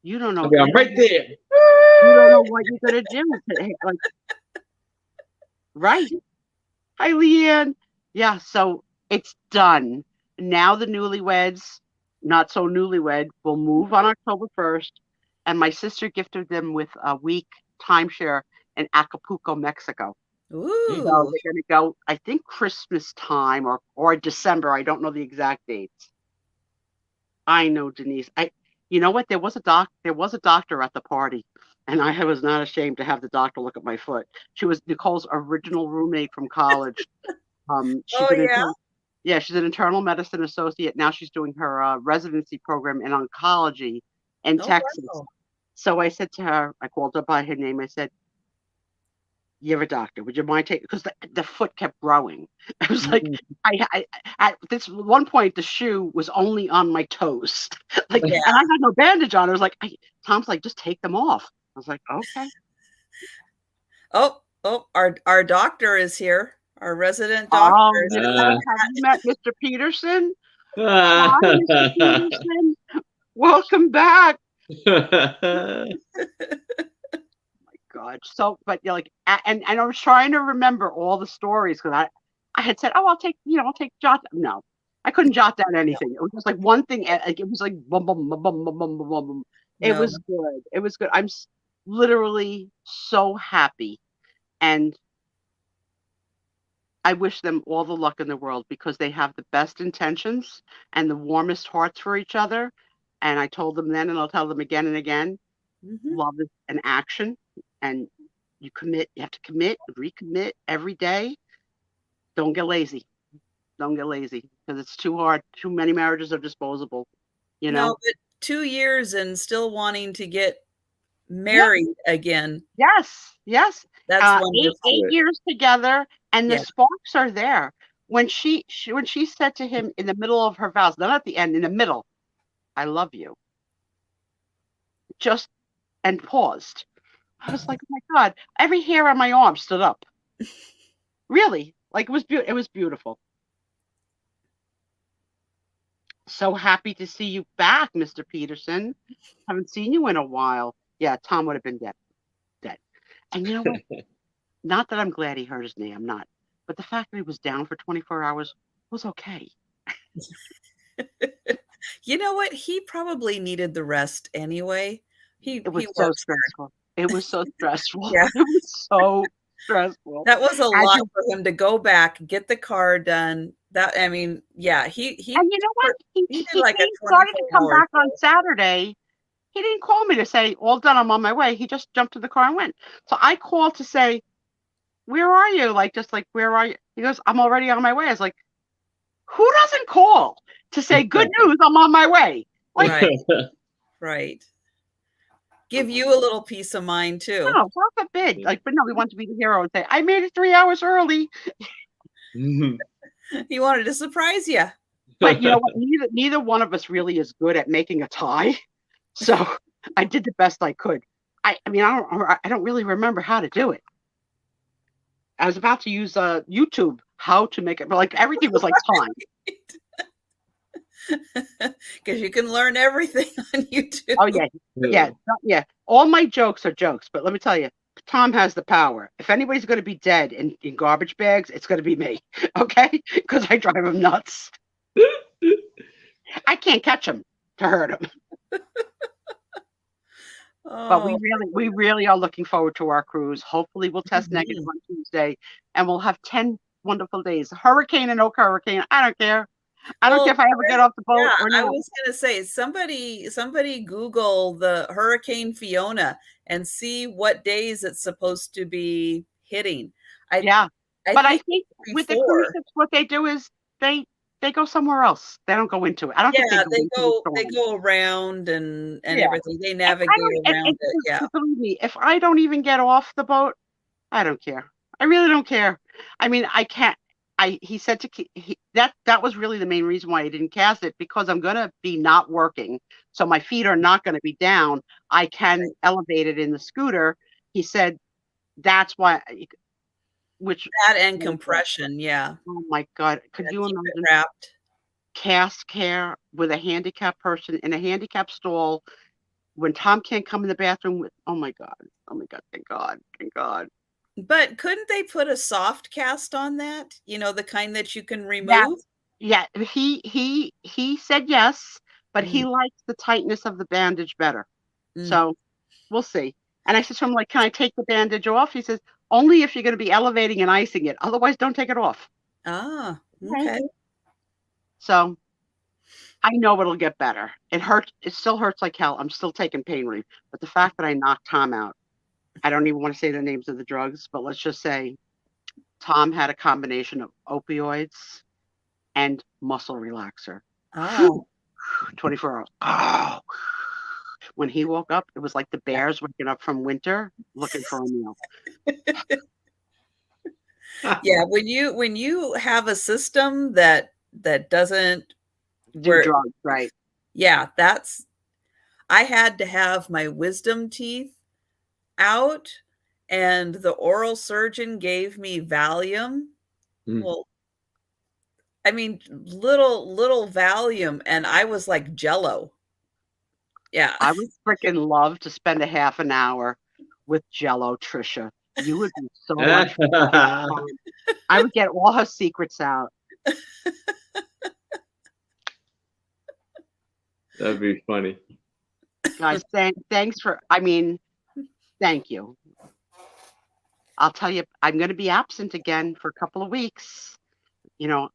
You don't know. I'm right there. You don't know what you're gonna do. Like, right. Hi, Leanne. Yeah, so it's done. Now the newlyweds, not so newlywed, will move on October 1st. And my sister gifted them with a week timeshare in Acapulco, Mexico. Ooh. So they're going to go, I think, Christmas time or December. I don't know the exact dates. I know, Denise. You know what? There was a doctor at the party, and I was not ashamed to have the doctor look at my foot. She was Nicole's original roommate from college. Yeah, she's an internal medicine associate. Now she's doing her residency program in oncology in Oh, Texas. wow. So I said to her, I called her by her name. I said, "You're a doctor. Would you mind taking?" Because the foot kept growing. I was like, Mm. I at this one point the shoe was only on my toes, like, Yeah. and I had no bandage on. I was like, Tom's like, just take them off. I was like, okay. Oh, our doctor is here. Our resident Oh, doctor is have you met Mr. Peterson? Hi, Mr. Peterson. Welcome back. God. So, but you know, like, and I was trying to remember all the stories because I had said, oh, I'll take jot. No, I couldn't jot down anything. It was just like one thing. Like it was like bum bum bum bum bum bum bum bum. Bum. It no. was good. It was good. I'm literally so happy, and I wish them all the luck in the world because they have the best intentions and the warmest hearts for each other. And I told them then, and I'll tell them again and again. Mhm. Love is an action, and you have to commit, recommit every day. Don't get lazy. Don't get lazy because it's too hard. Too many marriages are disposable, you No, know? but 2 years and still wanting to get Yeah. married again. Yes. Yes. That's Eight wonderful. years together, and the Yeah. sparks are there. When she said to him in the middle of her vows, not at the end, in the middle, "I love you," just and paused. I was like, "Oh my God!" Every hair on my arm stood up. Really, like it was It was beautiful. So happy to see you back, Mr. Peterson. Haven't seen you in a while. Yeah, Tom would have been dead. Dead. And you know what? Not that I'm glad he hurt his knee. I'm not. But the fact that he was down for 24 hours was okay. You know what? He probably needed the rest anyway. It was He so works hard. stressful. It was so stressful. Yeah. It was so stressful. That was a As lot you for him to go back, get the car done. That I mean, yeah, and you know what? he did like a Started to come 24 hour back on Saturday. He didn't call me to say, all done, I'm on my way. He just jumped in the car and went. So I called to say, where are you? Like, just like, where are you? He goes, I'm already on my way. I was like, who doesn't call to say, good news, I'm on my way? Like, Right. Right. Give you a little peace of mind too. no, God forbid. Like, but no, we want to be the hero and say, I made it 3 hours early. He wanted to surprise you. But you know what? Neither one of us really is good at making a tie. So I did the best I could. I mean, I don't really remember how to do it. I was about to use YouTube how to make it, but like everything was like time. Because you can learn everything on YouTube. Oh yeah. All my jokes are jokes, but let me tell you, Tom has the power. If anybody's going to be dead in garbage bags, it's going to be me. Okay, because I drive him nuts. I can't catch him to hurt him. But we really are looking forward to our cruise. Hopefully we'll test negative on Tuesday and we'll have 10 wonderful days. Hurricane and no hurricane. I don't care. I don't care if I ever get off the boat or not. I was gonna say somebody Google the Hurricane Fiona and see what days it's supposed to be hitting. I think with the cruise ships, what they do is they go somewhere else. They don't go into it. I don't think they go around and everything. They navigate around it. Yeah. Believe me, if I don't even get off the boat, I don't care. I really don't care. I mean, I can't. He said that was really the main reason why I didn't cast it, because I'm going to be not working. So my feet are not going to be down. I can elevate it in the scooter. He said that's why. That and compression, yeah. Oh my God. Could you imagine wrapped cast care with a handicapped person in a handicapped stall when Tom can't come in the bathroom with, oh my God, thank God. But couldn't they put a soft cast on that? You know, the kind that you can remove? Yeah. He said yes, but he likes the tightness of the bandage better. So we'll see. And I said to him, like, can I take the bandage off? He says, only if you're going to be elevating and icing it. Otherwise, don't take it off. Ah, okay. So I know it'll get better. It hurts. It still hurts like hell. I'm still taking pain relief. But the fact that I knocked Tom out, I don't even want to say the names of the drugs, but let's just say Tom had a combination of opioids and muscle relaxer. Oh. 24 hours. Oh. When he woke up, it was like the bears waking up from winter looking for a meal. Yeah, when you have a system that doesn't Do drugs, right? Yeah, I had to have my wisdom teeth out, and the oral surgeon gave me Valium. Well, I mean, little Valium, and I was like Jello. Yeah. I would freaking love to spend a half an hour with Otto-Trisha. You would be so much fun. I would get all her secrets out. That'd be funny. Guys, thanks for, thank you. I'll tell you, I'm going to be absent again for a couple of weeks.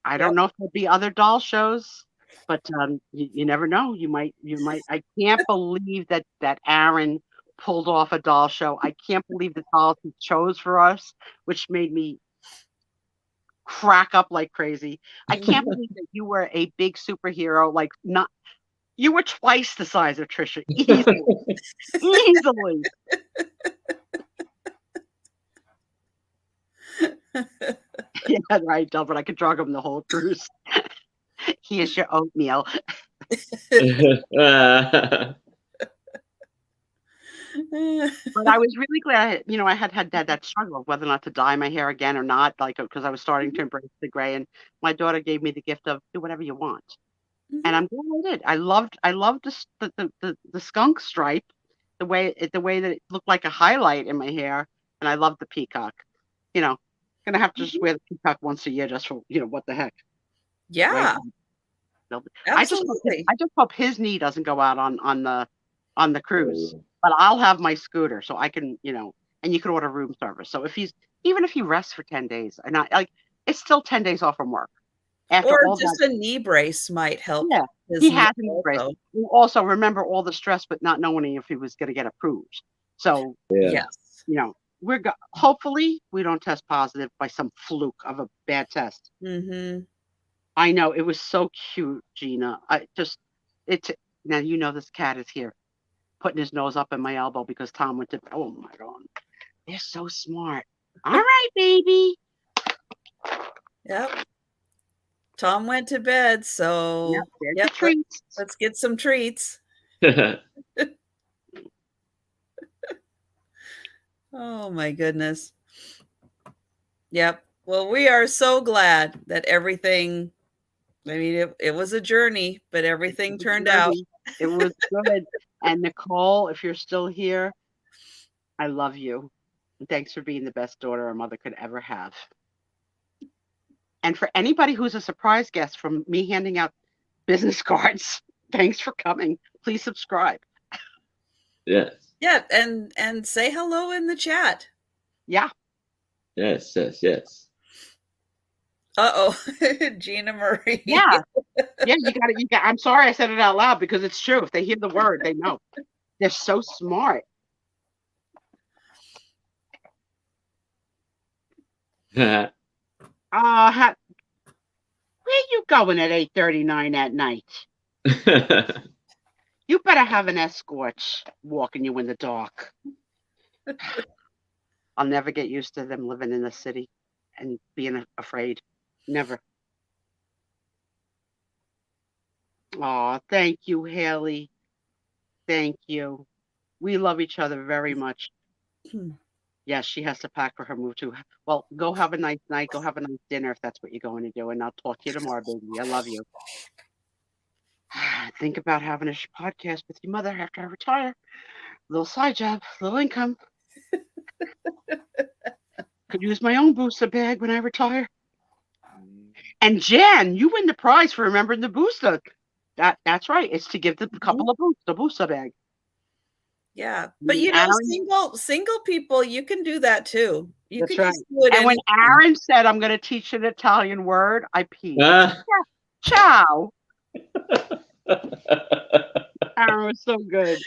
I don't know if there'll be other doll shows, but you never know. You might. I can't believe that Aaron pulled off a doll show. I can't believe the dolls he chose for us, which made me crack up like crazy. I can't believe that you were a big superhero. You were twice the size of Trisha, easily. Easily. Yeah, right, Delbert. I could drug him the whole cruise. He is your oatmeal. But I was really glad, I had that struggle of whether or not to dye my hair again or not, because I was starting to embrace the gray, and my daughter gave me the gift of do whatever you want, and I'm glad I did. I loved the skunk stripe, the way that it looked like a highlight in my hair, and I loved the peacock. Gonna have to just wear the peacock once a year just for what the heck. Yeah. Right? Absolutely. I just hope his knee doesn't go out on the cruise. But I'll have my scooter so I can, and you can order room service. So even if he rests for 10 days, and it's still 10 days off from work. Or just a knee brace might help. Yeah, he has a knee brace. Also, remember all the stress, but not knowing if he was going to get approved. So, yes, hopefully we don't test positive by some fluke of a bad test. Mm-hmm. I know, it was so cute, Gina. Now this cat is here, putting his nose up in my elbow because Tom went to, oh my God, they're so smart. All right, baby. Yep. Tom went to bed, so let's get some treats. Oh my goodness. Yep. Well, we are so glad that everything, it was a journey, but everything turned out. It was good. And Nicole, if you're still here, I love you. And thanks for being the best daughter a mother could ever have. And for anybody who's a surprise guest from me handing out business cards, thanks for coming. Please subscribe. Yes. Yeah, and say hello in the chat. Yeah. Yes. Uh-oh. Gina Marie. Yeah. Yeah, you got I'm sorry I said it out loud because it's true. If they hear the word, they know. They're so smart. Where you going at 8:39 at night? You better have an escort walking you in the dark. I'll never get used to them living in the city and being afraid. Never. Oh, thank you, Haley. Thank you. We love each other very much. Yes, she has to pack for her move too. Well, go have a nice night. Go have a nice dinner if that's what you're going to do. And I'll talk to you tomorrow, baby. I love you. Think about having a podcast with your mother after I retire. Little side job, little income. Could use my own booster bag when I retire. And Jan, you win the prize for remembering the booster. That's right. It's to give the couple of the booster bag. Yeah, but single people, you can do that too. You can just do it. And when Aaron said, "I'm going to teach an Italian word," I peed. Ciao. Aaron was so good.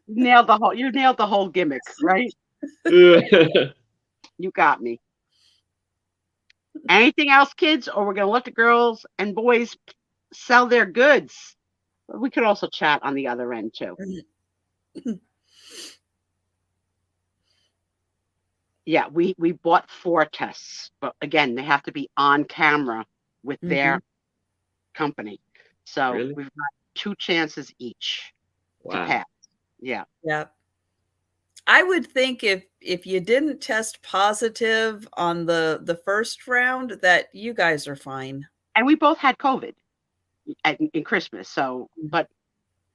You nailed the whole gimmick, right? You got me. Anything else, kids? Or we're going to let the girls and boys sell their goods. We could also chat on the other end, too. Yeah, we bought 4 tests. But again, they have to be on camera with their company. So Really? we've got 2 chances each to pass. Yeah. Yeah. I would think if you didn't test positive on the first round, that you guys are fine. And we both had COVID in Christmas. So, but,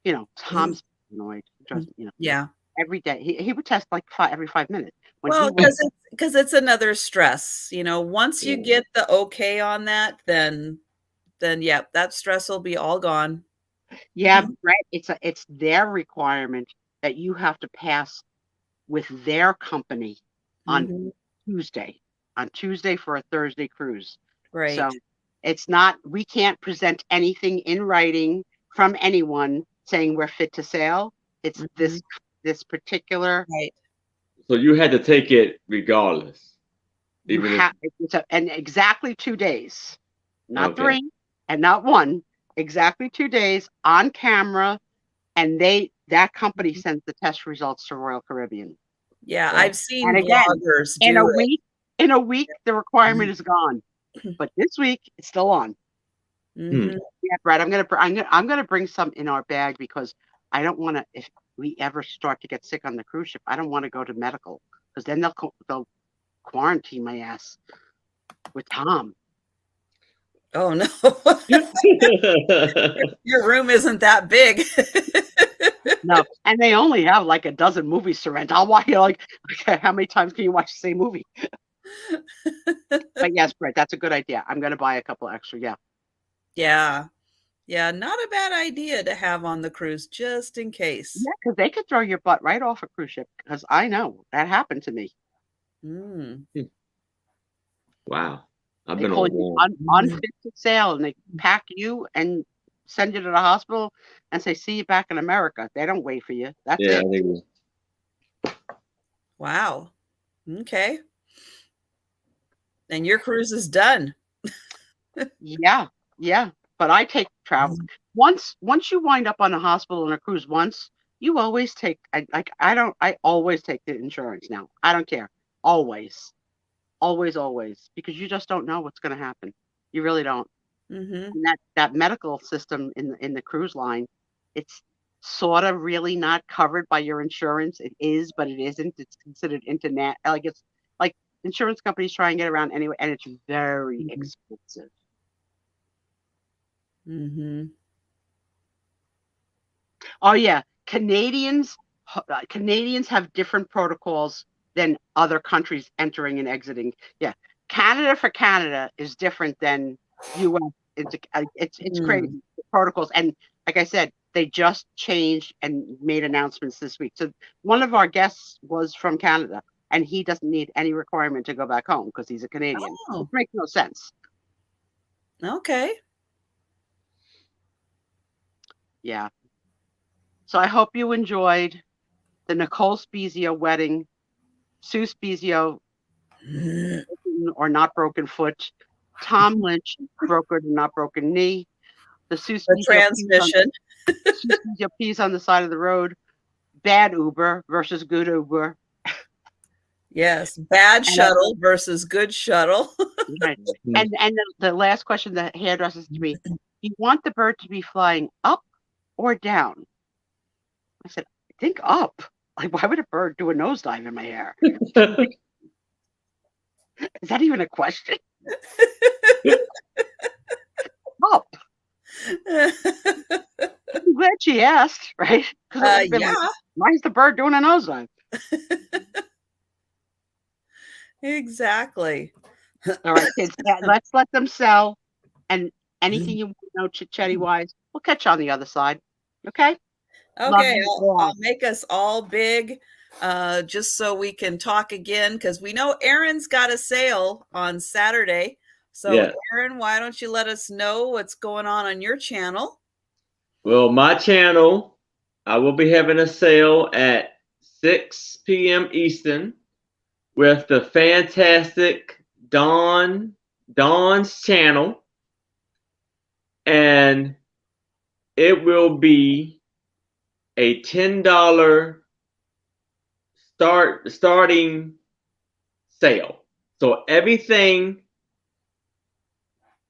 you know, Tom's annoyed. You know, Yeah. every day. He would test like every 5 minutes. Well, because it's another stress. You know, once you get the okay on that, then yeah, that stress will be all gone. Yeah, right. It's their requirement that you have to pass with their company on Tuesday for a Thursday cruise. Right. So it's not, we can't present anything in writing from anyone saying we're fit to sail. It's this particular. Right. So you had to take it regardless. And exactly 2 days, not 3 and not 1, exactly 2 days on camera. And that company sends the test results to Royal Caribbean. Yeah, I've seen again, bloggers in a week, the requirement is gone. But this week, it's still on. Yeah, Brad, I'm gonna bring some in our bag because I don't want to. If we ever start to get sick on the cruise ship, I don't want to go to medical because then they'll quarantine my ass with Tom. Oh no, your room isn't that big. No, and they only have like a dozen movies to rent. I'll watch like, okay, how many times can you watch the same movie? But yes, Brett, that's a good idea. I'm going to buy a couple extra. Yeah, not a bad idea to have on the cruise just in case. Yeah, because they could throw your butt right off a cruise ship. Because I know that happened to me. Wow, I've they been call you unfit to sail, and they pack you and send you to the hospital and say, see you back in America. They don't wait for you. That's it. Wow. Okay. And your cruise is done. Yeah. But I take travel. Once you wind up on a hospital on a cruise once, you always take, I always take the insurance now. I don't care. Always. Because you just don't know what's going to happen. You really don't. And that medical system in the cruise line, it's sort of really not covered by your insurance. It is, but it isn't. It's considered internet. Like it's like insurance companies try and get around anyway, and it's very expensive. Oh yeah, Canadians have different protocols than other countries entering and exiting. Yeah, Canada is different than U.S. It's crazy, the protocols. And like I said, they just changed and made announcements this week. So one of our guests was from Canada, and he doesn't need any requirement to go back home because he's a Canadian. It makes no sense. Okay. Yeah. So I hope you enjoyed the Nicole Spiezio wedding, Sue Spiezio or not broken foot, Tom Lynch broken or not broken knee, the Sue Spiezio transmission, Sue Spiezio peas on the side of the road, bad Uber versus good Uber. Yes, bad shuttle versus good shuttle. Right. And the last question the hairdresser said to me, you want the bird to be flying up or down? I said, I think up. Like, why would a bird do a nosedive in my hair? Is that even a question? Up. I'm glad she asked, right? Yeah. Like, why is the bird doing a nosedive? Exactly. All right, kids, let's let them sell. And anything you want to know chit-chatty wise, we'll catch you on the other side. Okay? Okay, I'll make us all big just so we can talk again, because we know Erin's got a sale on Saturday. So Erin, why don't you let us know what's going on your channel? Well, my channel, I will be having a sale at 6 p.m. Eastern. with the fantastic Dawn's channel, and it will be a $10 starting sale. So everything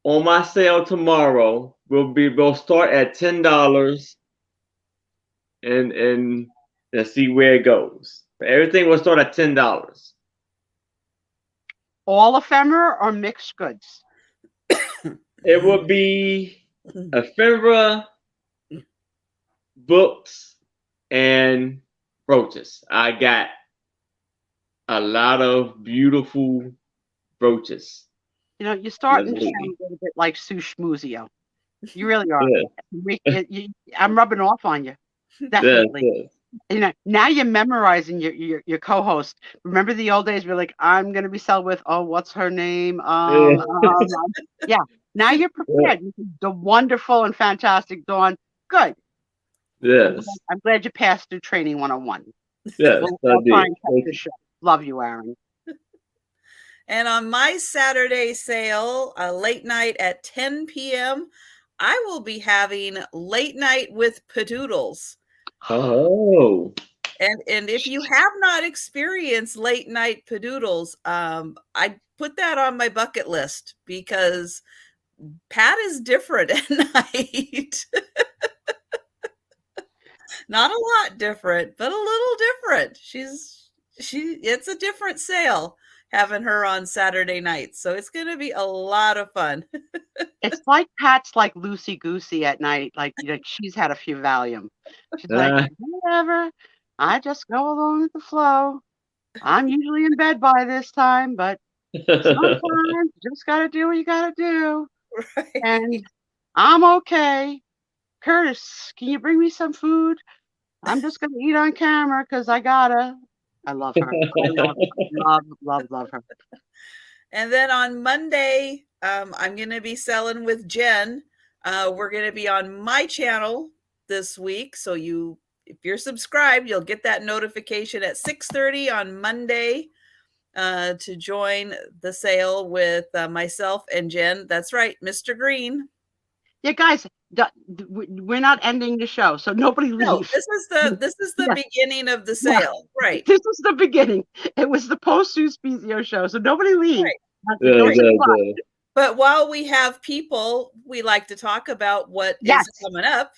on my sale tomorrow will start at $10, and let's see where it goes. Everything will start at $10. All ephemera or mixed goods? It will be ephemera, books, and brooches. I got a lot of beautiful brooches. You know, you're starting to sound a little bit like Sue Schmuzio. You really are. Yeah. I'm rubbing off on you. Definitely. Yeah. You know, now you're memorizing your co-host. Remember the old days? We're like, I'm gonna be selling with, oh, what's her name? Yeah. Now you're prepared. Yeah. The wonderful and fantastic Dawn. Good. Yes. I'm glad you passed through training 101. Yes, we'll try and catch the show. Love you, Aaron. And on my Saturday sale, late night at 10 p.m., I will be having Late Night with Padoodles. Oh. And if you have not experienced Late Night Padoodles, I put that on my bucket list because Pat is different at night. Not a lot different, but a little different. It's a different sale having her on Saturday nights. So it's going to be a lot of fun. It's like Pat's like loosey-goosey at night. Like she's had a few Valium. She's like, whatever. I just go along with the flow. I'm usually in bed by this time, but sometimes you just got to do what you got to do. Right. And I'm okay. Curtis, can you bring me some food? I'm just going to eat on camera because I gotta. I love her. I love her. And then on Monday, I'm going to be selling with Jen. We're going to be on my channel this week. So if you're subscribed, you'll get that notification at 6:30 on Monday to join the sale with myself and Jen. That's right, Mr. Green. Yeah, guys, we're not ending the show, so nobody leave. No, this is the beginning of the sale, right? This is the beginning. It was the post-Sue Spiezio show, so nobody leave. Right. But while we have people, we like to talk about what is coming up.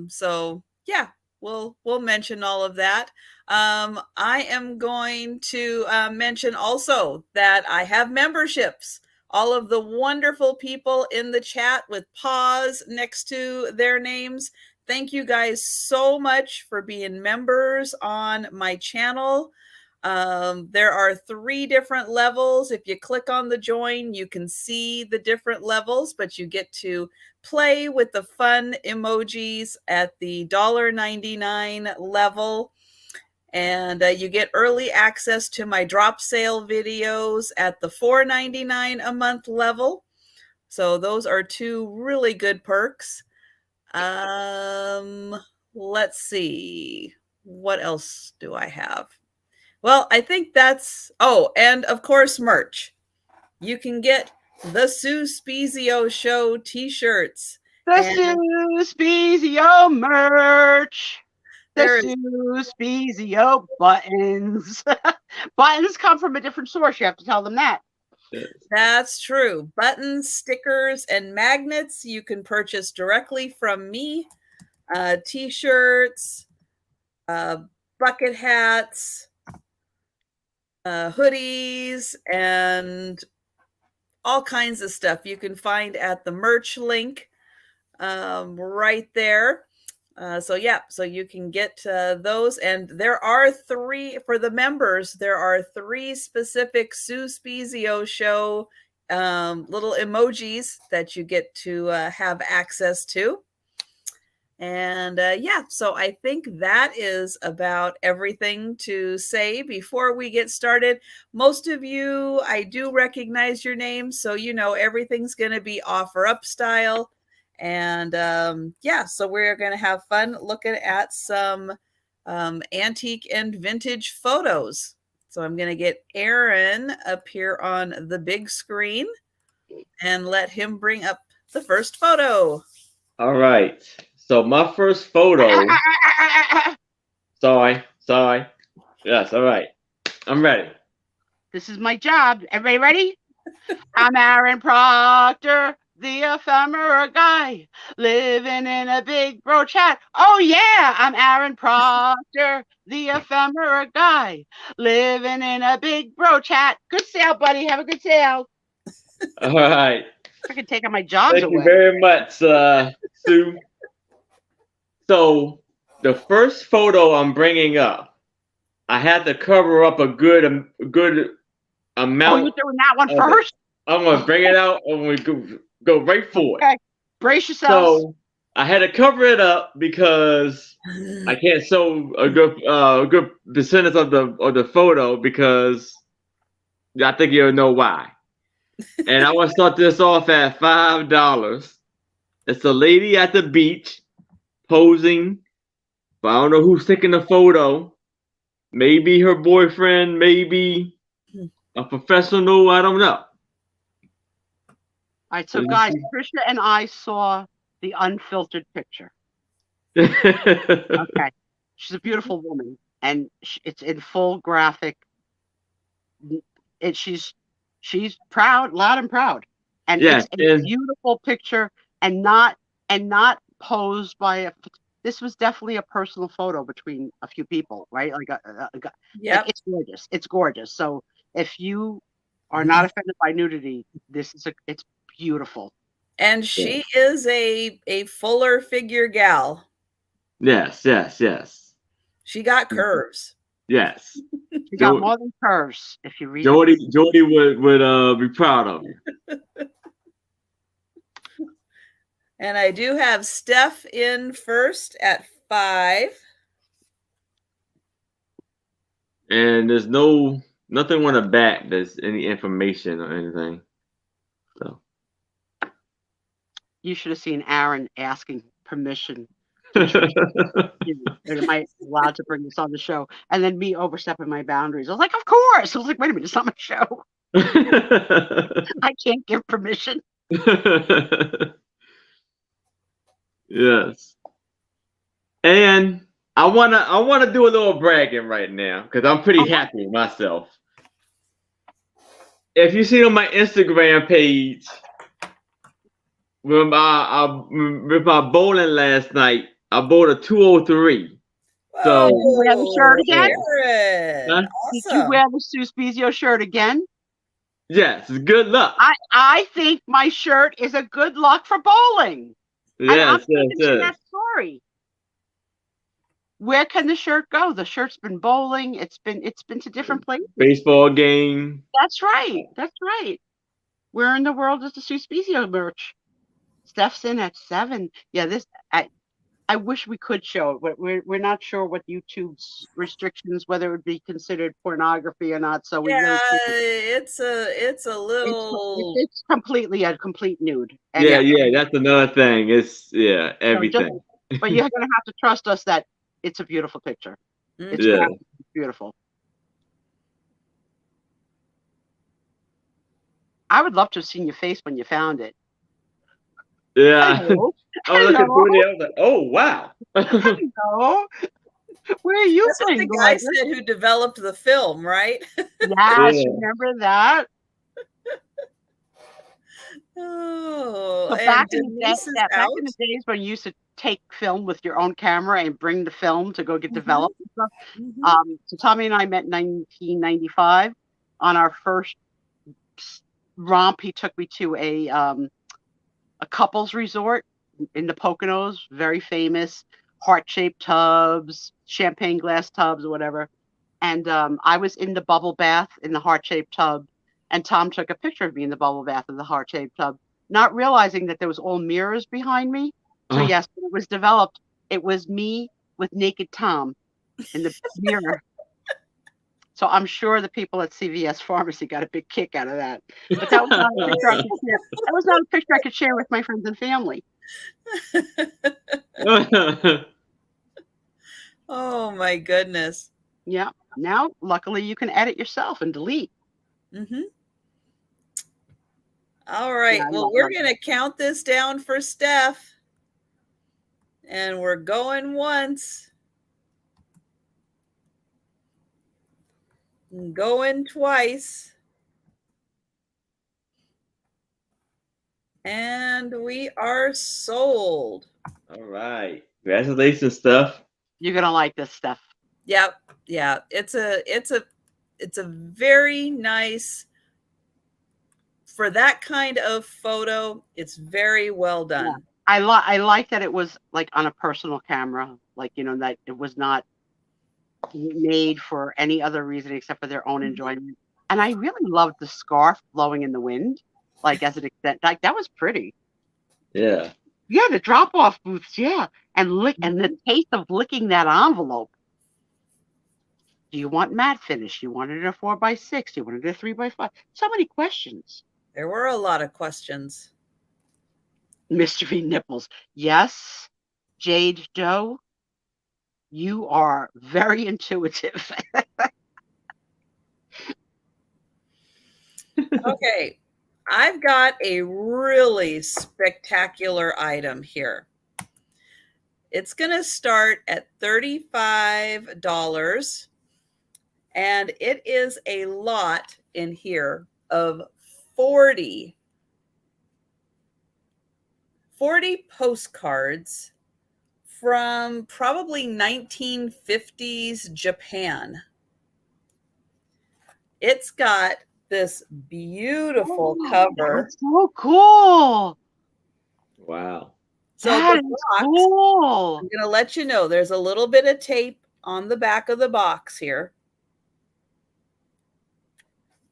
So yeah, we'll mention all of that. I am going to mention also that I have memberships. All of the wonderful people in the chat with paws next to their names. Thank you guys so much for being members on my channel. There are 3 different levels. If you click on the join, you can see the different levels, but you get to play with the fun emojis at the $1.99 level. And you get early access to my drop sale videos at the $4.99 a month level. So those are 2 really good perks. Let's see. What else do I have? Well, I think that's, and of course, merch. You can get the Sue Spiezio Show t-shirts. The Sue Spiezio merch. The Sue Spiezio buttons. Buttons come from a different source. You have to tell them that. That's true. Buttons, stickers, and magnets you can purchase directly from me. T-shirts, bucket hats, hoodies, and all kinds of stuff you can find at the merch link right there. So you can get those, and there are 3 for the members. There are 3 specific Sue Spiezio Show little emojis that you get to have access to. And so I think that is about everything to say before we get started. Most of you, I do recognize your names, so everything's going to be offer up style. And so we're going to have fun looking at some antique and vintage photos. So I'm going to get Aaron up here on the big screen and let him bring up the first photo. All right. So my first photo. Sorry. Yes. All right. I'm ready. This is my job. Everybody ready? I'm Aaron Proctor, the ephemera guy, living in a big brooch hat. Oh yeah, I'm Aaron Proctor, the ephemera guy, living in a big brooch hat. Good sale, buddy. Have a good sale. All right. I can take my jobs Thank away. you very much, Sue. So the first photo I'm bringing up, I had to cover up a good amount. Oh, you're doing that one first? I'm gonna bring it out and we go right for it. Okay. Brace yourselves. So I had to cover it up because I can't show a good percentage of the photo because I think you'll know why. And I want to start this off at $5. It's a lady at the beach posing, but I don't know who's taking the photo. Maybe her boyfriend, maybe a professional. I don't know. All right, so guys, Trisha and I saw the unfiltered picture. Okay, she's a beautiful woman, and it's in full graphic. She's proud, loud and proud, and it's a beautiful picture, and not posed by a. This was definitely a personal photo between a few people, right? Like yeah, like it's gorgeous. It's gorgeous. So if you are not offended by nudity, it's beautiful. And she is a fuller figure gal. Yes. She got curves. Yes. She got more than curves. If you read Jody would be proud of you. And I do have Steph in first at 5. And there's nothing on the back that's any information or anything. So you should have seen Aaron asking permission. Am I allowed to bring this on the show? And then me overstepping my boundaries. I was like, of course. I was like, wait a minute, it's not my show. I can't give permission. Yes. And I wanna do a little bragging right now because I'm pretty happy with myself. If you see on my Instagram page, with my bowling last night, I bowled a 203. So did you wear the shirt again? Huh? Awesome. Did you wear the Spiezio shirt again? Yes, good luck. I think my shirt is a good luck for bowling. Yes, that story. Where can the shirt go? The shirt's been bowling. It's been to different places. Baseball game. That's right. Where in the world is the Spiezio merch? Steph's in at 7. Yeah, I wish we could show it, but we're not sure what YouTube's restrictions, whether it would be considered pornography or not. So it's a little. It's completely a complete nude. And yeah, that's another thing. It's everything. But you're gonna have to trust us that it's a beautiful picture. It's beautiful. I would love to have seen your face when you found it. Yeah. Hello. I was like, oh wow. Hello. Where are you That's the guy said who developed the film, right? Yes, remember that? Oh, so back in the days when you used to take film with your own camera and bring the film to go get developed and stuff. So Tommy and I met in 1995 on our first romp. He took me to a couples resort in the Poconos, very famous, heart-shaped tubs, champagne glass tubs or whatever. And I was in the bubble bath in the heart-shaped tub, and Tom took a picture of me in the bubble bath in the heart-shaped tub, not realizing that there was all mirrors behind me. So yes, when it was developed, it was me with naked Tom in the mirror. So I'm sure the people at CVS Pharmacy got a big kick out of that. But that was not a picture I could share. That was not a picture I could share with my friends and family. Oh my goodness. Yeah. Now, luckily, you can edit yourself and delete. Mm-hmm. All right. Yeah, I Well, love we're that. going to count this down for Steph. And we're going once. And going twice. And we are sold. All right. Congratulations, Steph. You're gonna like this stuff. Yep. Yeah. It's a very nice, for that kind of photo, it's very well done. Yeah. I like that it was like on a personal camera, like, you know, that it was not made for any other reason except for their own enjoyment. And I really loved the scarf blowing in the wind, like as an extent. Like that was pretty. Yeah. Yeah, the drop off booths, yeah. And the taste of licking that envelope. Do you want matte finish? You wanted a 4x6? You wanted a 3x5? So many questions. There were a lot of questions. Mystery nipples. Yes, Jade Doe, you are very intuitive. Okay, I've got a really spectacular item here. It's going to start at $35, and it is a lot in here of 40 postcards from probably 1950s Japan. It's got this beautiful cover. That's so cool. Wow. So That the is box, cool. I'm going to let you know, there's a little bit of tape on the back of the box here.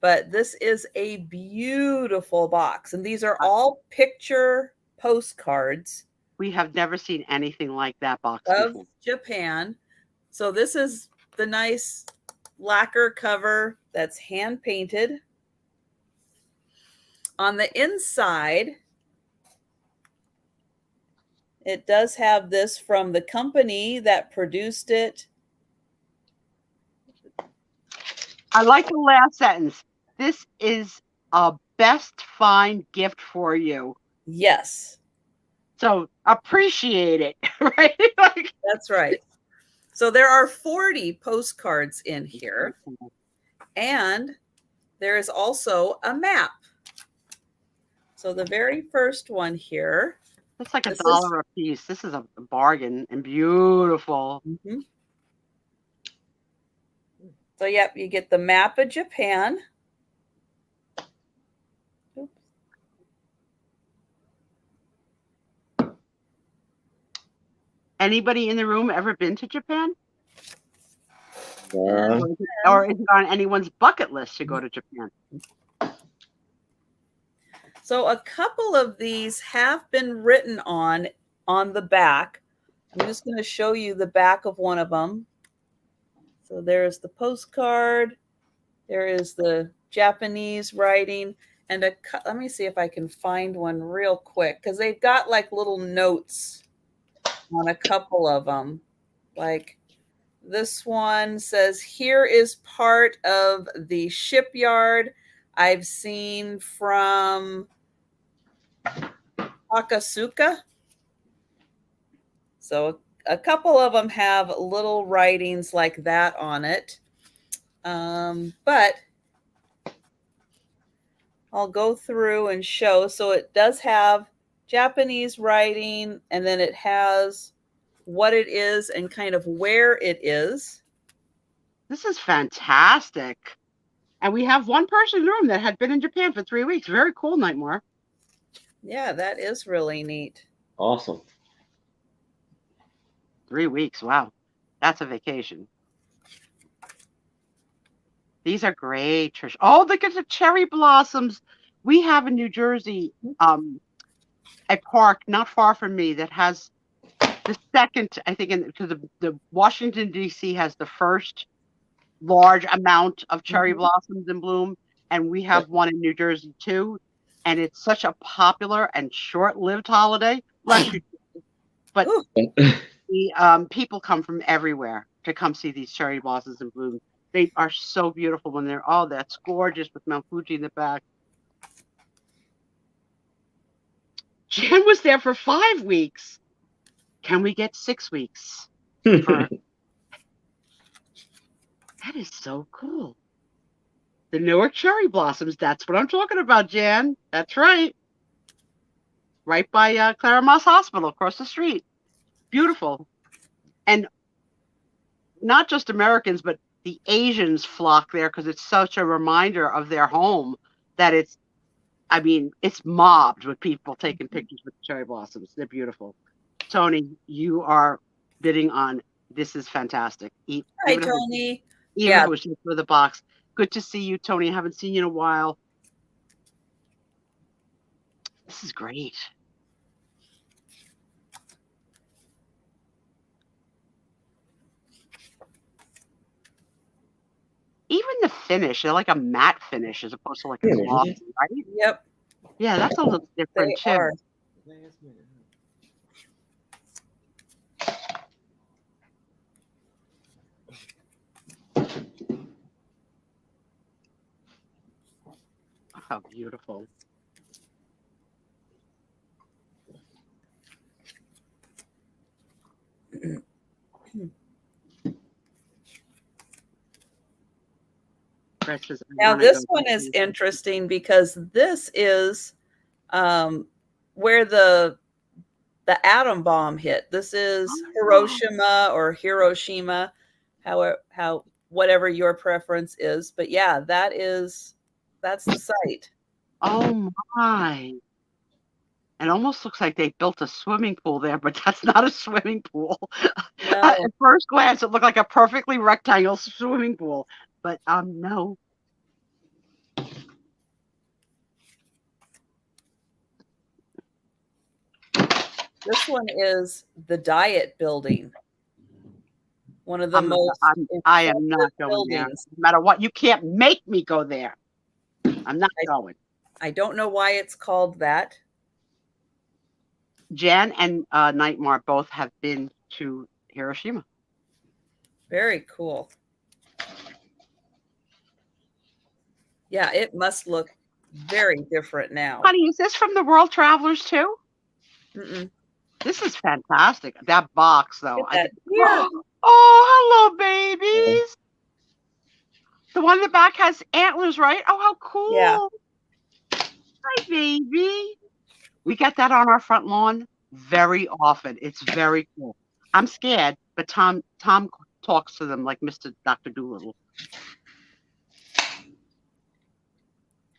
But this is a beautiful box. And these are all picture postcards. We have never seen anything like that box Of before. Japan. So this is the nice lacquer cover that's hand painted. On the inside, it does have this from the company that produced it. I like the last sentence. This is a best find gift for you. Yes. So appreciate it, right? Like, that's right. So there are 40 postcards in here. And there is also a map. So the very first one here. It's like $1 a piece. This is a bargain and beautiful. Mm-hmm. So, yep, you get the map of Japan. Oops. Anybody in the room ever been to Japan? Yeah. Or is it on anyone's bucket list to go to Japan? So a couple of these have been written on the back. I'm just going to show you the back of one of them. So there's the postcard. There is the Japanese writing. And let me see if I can find one real quick, because they've got like little notes on a couple of them. Like this one says, here is part of the shipyard I've seen from Akasuka. So a couple of them have little writings like that on it. But I'll go through and show. So it does have Japanese writing, and then it has what it is and kind of where it is. This is fantastic. And we have one person in the room that had been in Japan for 3 weeks. Very cool, Nightmare. Yeah, that is really neat. Awesome. 3 weeks. Wow. That's a vacation. These are great, Trish. Oh, look at the cherry blossoms. We have in New Jersey a park not far from me that has the second, I think, because the Washington, D.C. has the first large amount of cherry blossoms in bloom. And we have one in New Jersey, too. And it's such a popular and short-lived holiday. But the people come from everywhere to come see these cherry blossoms in bloom. They are so beautiful when they're, oh, that's gorgeous with Mount Fuji in the back. Jen was there for 5 weeks. Can we get 6 weeks? That is so cool. The Newark cherry blossoms. That's what I'm talking about, Jan. That's right. Right by Clara Moss Hospital, across the street. Beautiful. And not just Americans, but the Asians flock there because it's such a reminder of their home that it's mobbed with people taking pictures with the cherry blossoms. They're beautiful. Tony, you are bidding on, this is fantastic. Hi, Tony. Even if it was just for the box. Good to see you, Tony. I haven't seen you in a while. This is great. Even the finish, they're like a matte finish as opposed to like a glossy, right? Yep. Yeah, that's a little different too. Are. How beautiful. Now this one is interesting because this is where the atom bomb hit. This is Hiroshima or Hiroshima, how whatever your preference is. But yeah, that's the site. Oh my. It almost looks like they built a swimming pool there, but that's not a swimming pool. No. At first glance, it looked like a perfectly rectangular swimming pool, but no. This one is the Diet Building. One of the I am not going there. No matter what, you can't make me go there. I'm not going. I don't know why it's called that. Jan and Nightmare both have been to Hiroshima. Very cool. Yeah, it must look very different now. Honey, is this from the World Travelers too? Mm-mm. This is fantastic. That box, though. Yeah. Oh, hello, babies. The one in the back has antlers, right? Oh, how cool. Yeah. Hi, baby. We get that on our front lawn very often. It's very cool. I'm scared, but Tom talks to them like Mr. Dr. Doolittle.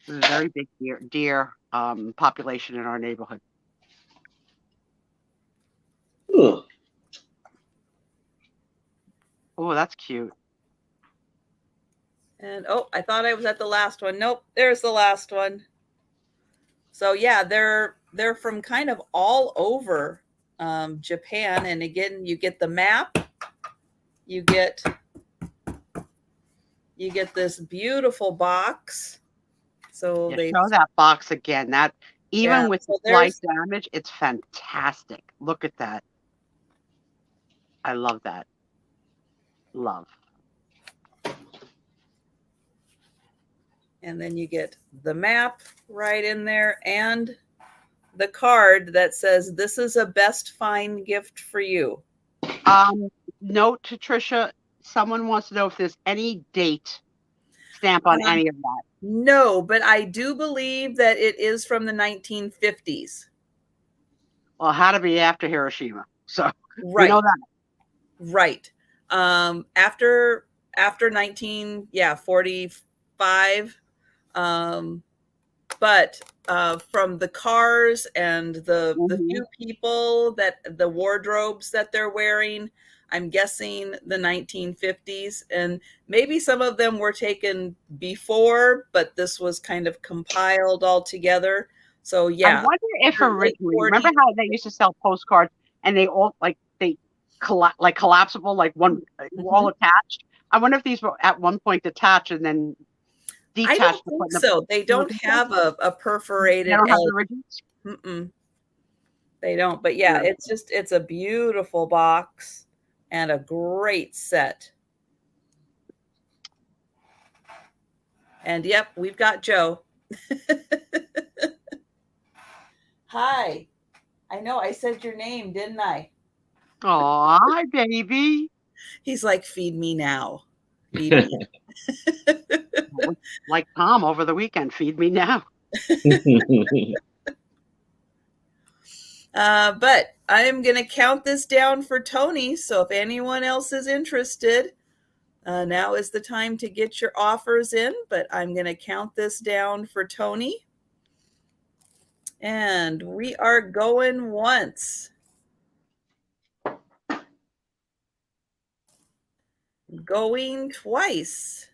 There's a very big deer population in our neighborhood. Ugh. Oh, that's cute. And I thought I was at the last one. Nope, there's the last one. So yeah, they're from kind of all over Japan. And again, you get the map. You get this beautiful box. So they show that box again. That even with the slight damage, it's fantastic. Look at that. I love that. Love. And then you get the map right in there and the card that says, "This is a best find gift for you." Note to Trisha, someone wants to know if there's any date stamp on any of that. No, but I do believe that it is from the 1950s. Well, it had to be after Hiroshima. So right. You know that. Right. After 1945. But from the cars and the few people that the wardrobes that they're wearing, I'm guessing the 1950s, and maybe some of them were taken before, but this was kind of compiled all together. So yeah. I wonder if originally, remember how they used to sell postcards and they all collapsible, like one all attached? I wonder if these were at one point detached and then detached. I don't think so. They don't have a perforated. They don't have the originals? They don't. But yeah, it's a beautiful box and a great set. And yep, we've got Joe. Hi. I know I said your name, didn't I? Aw, hi, baby. He's like, feed me now. Feed me. Like Tom over the weekend, feed me now. But I am going to count this down for Tony. So if anyone else is interested, now is the time to get your offers in. But I'm going to count this down for Tony. And we are going once. Going twice.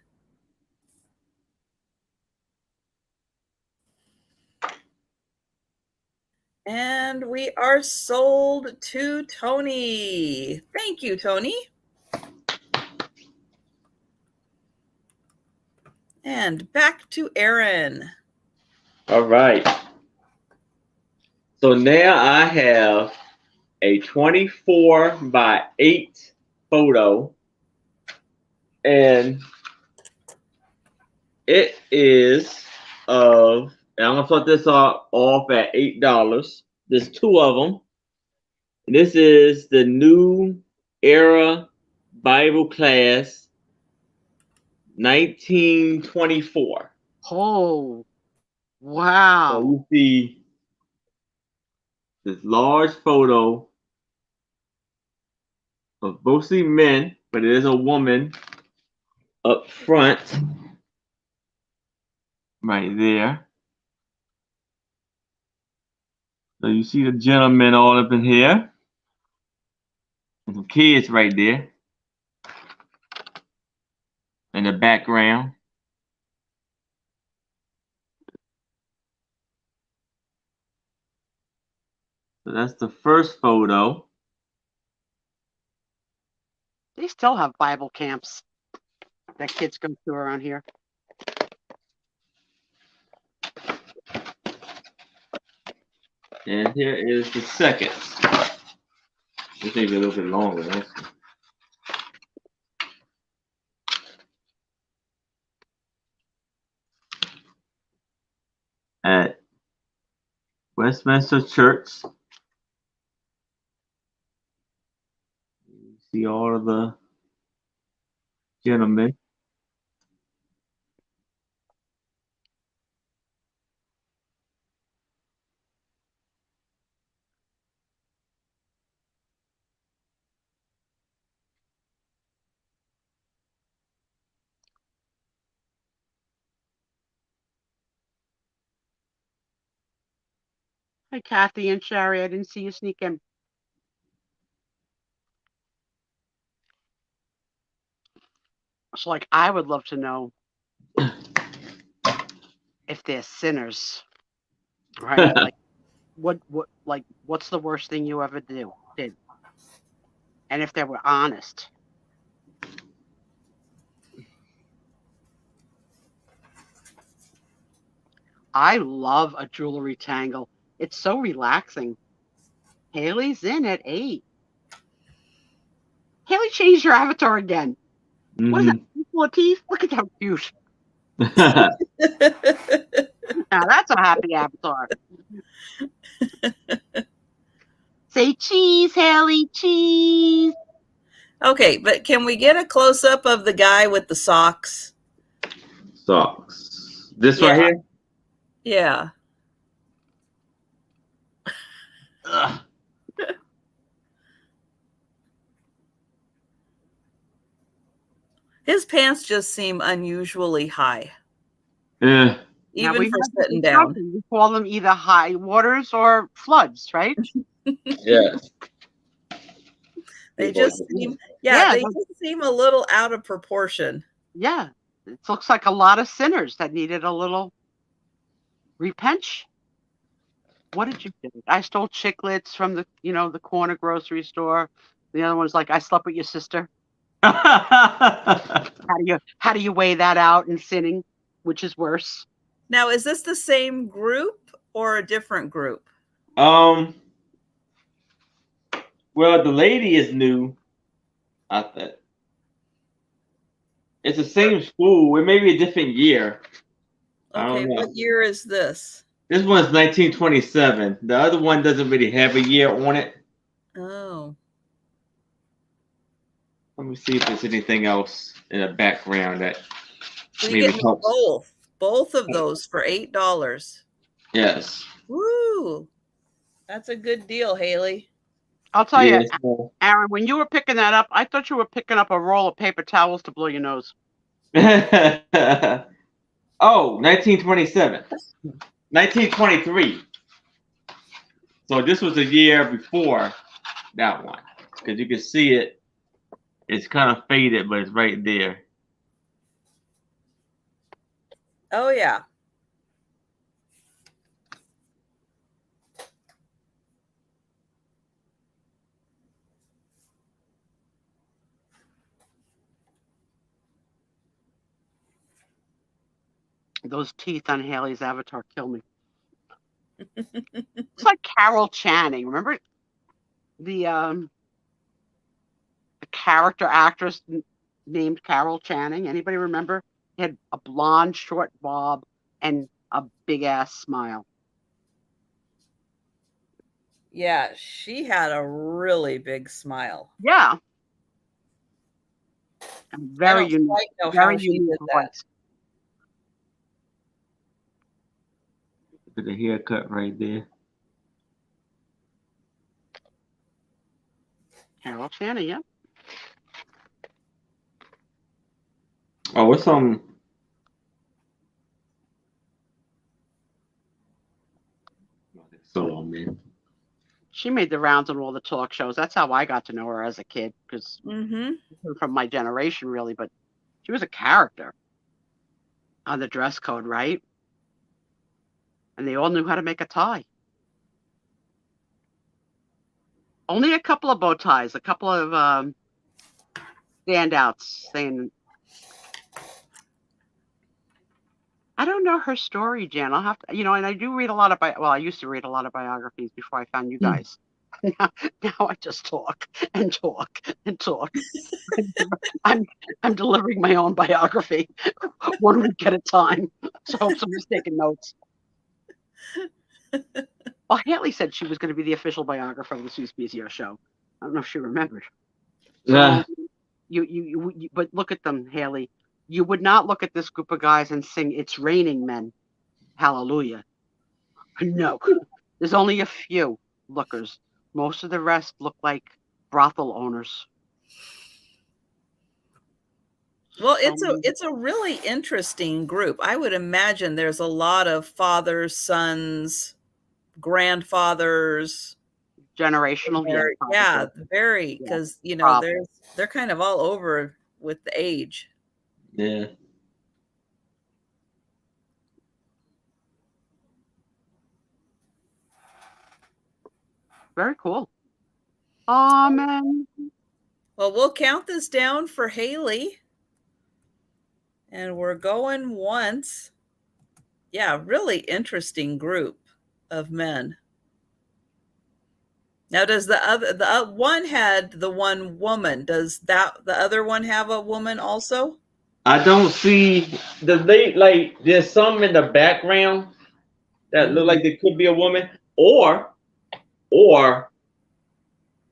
And we are sold to Tony. Thank you, Tony. And back to Aaron. All right. So now I have a 24 by 8 photo, and it is of, and I'm gonna put this off at $8. There's 2 of them. This is the New Era Bible Class 1924. Oh, So wow. you see this large photo of mostly men, but it is a woman up front, right there. So you see the gentleman all up in here, and some kids right there in the background. So that's the first photo. They still have Bible camps that kids go to around here. And here is the second. This may be a little bit longer. Actually. At Westminster Church. You see all of the gentlemen. Hi, Kathy and Sherry. I didn't see you sneak in. It's like I would love to know if they're sinners, right? Like what's the worst thing you ever did? And if they were honest. I love a jewelry tangle. It's so relaxing. Haley's in at 8. Haley changed your avatar again. What is that? Full of teeth? Look at how cute. Now that's a happy avatar. Say cheese, Haley, cheese. Okay, but can we get a close-up of the guy with the socks? Socks. This Yeah. right here? Yeah. Ugh. His pants just seem unusually high, Yeah. even for have sitting down. We call them either high waters or floods, right? Yes. They just seem, they just seem a little out of proportion. Yeah. It looks like a lot of sinners that needed a little repentance. What did you do? I stole chiclets from the corner grocery store. The other one's like, I slept with your sister. How do you weigh that out in sinning? Which is worse? Now, is this the same group or a different group? Well, the lady is new. I thought. It's the same school. It may be a different year. I Okay, don't know. what year is this? This one's 1927. The other one doesn't really have a year on it. Oh. Let me see if there's anything else in the background that So you maybe get helps. both of those for $8. Yes. Woo! That's a good deal, Haley. I'll tell you, Yes. Aaron, when you were picking that up, I thought you were picking up a roll of paper towels to blow your nose. Oh, 1927. 1923. So this was a year before that one. Because you can see it. It's kind of faded, but it's right there. Oh, yeah. Those teeth on Haley's avatar kill me. It's like Carol Channing. Remember the character actress named Carol Channing? Anybody remember? He had a blonde, short bob and a big ass smile. Yeah, she had a really big smile. Yeah. And very unique. Quite know Very how she unique did voice. that. Look at the haircut right there. Carol Channing, yeah. Oh, what's some? So man. She made the rounds on all the talk shows. That's how I got to know her as a kid, because from my generation, really. But she was a character on the dress code, right? And they all knew how to make a tie. Only a couple of bow ties, a couple of standouts saying, I don't know her story, Jan. I'll have to, and I do read a lot of, I used to read a lot of biographies before I found you guys. Now I just talk and talk and talk. I'm delivering my own biography, one week at a time. So I hope somebody's taking notes. Well, Haley said she was going to be the official biographer of the Spiezio show. I don't know if she remembered. So but look at them, Haley. You would not look at this group of guys and sing "It's Raining Men," Hallelujah. No, there's only a few lookers. Most of the rest look like brothel owners. Well, it's a really interesting group. I would imagine there's a lot of fathers, sons, grandfathers. Generational, yeah, very, because they're kind of all over with the age. Yeah. Very cool. Amen. Well, we'll count this down for Haley. And we're going once. Yeah, really interesting group of men. Now, does the one had the one woman? Does the other one have a woman also? I don't see there's some in the background that look like they could be a woman, or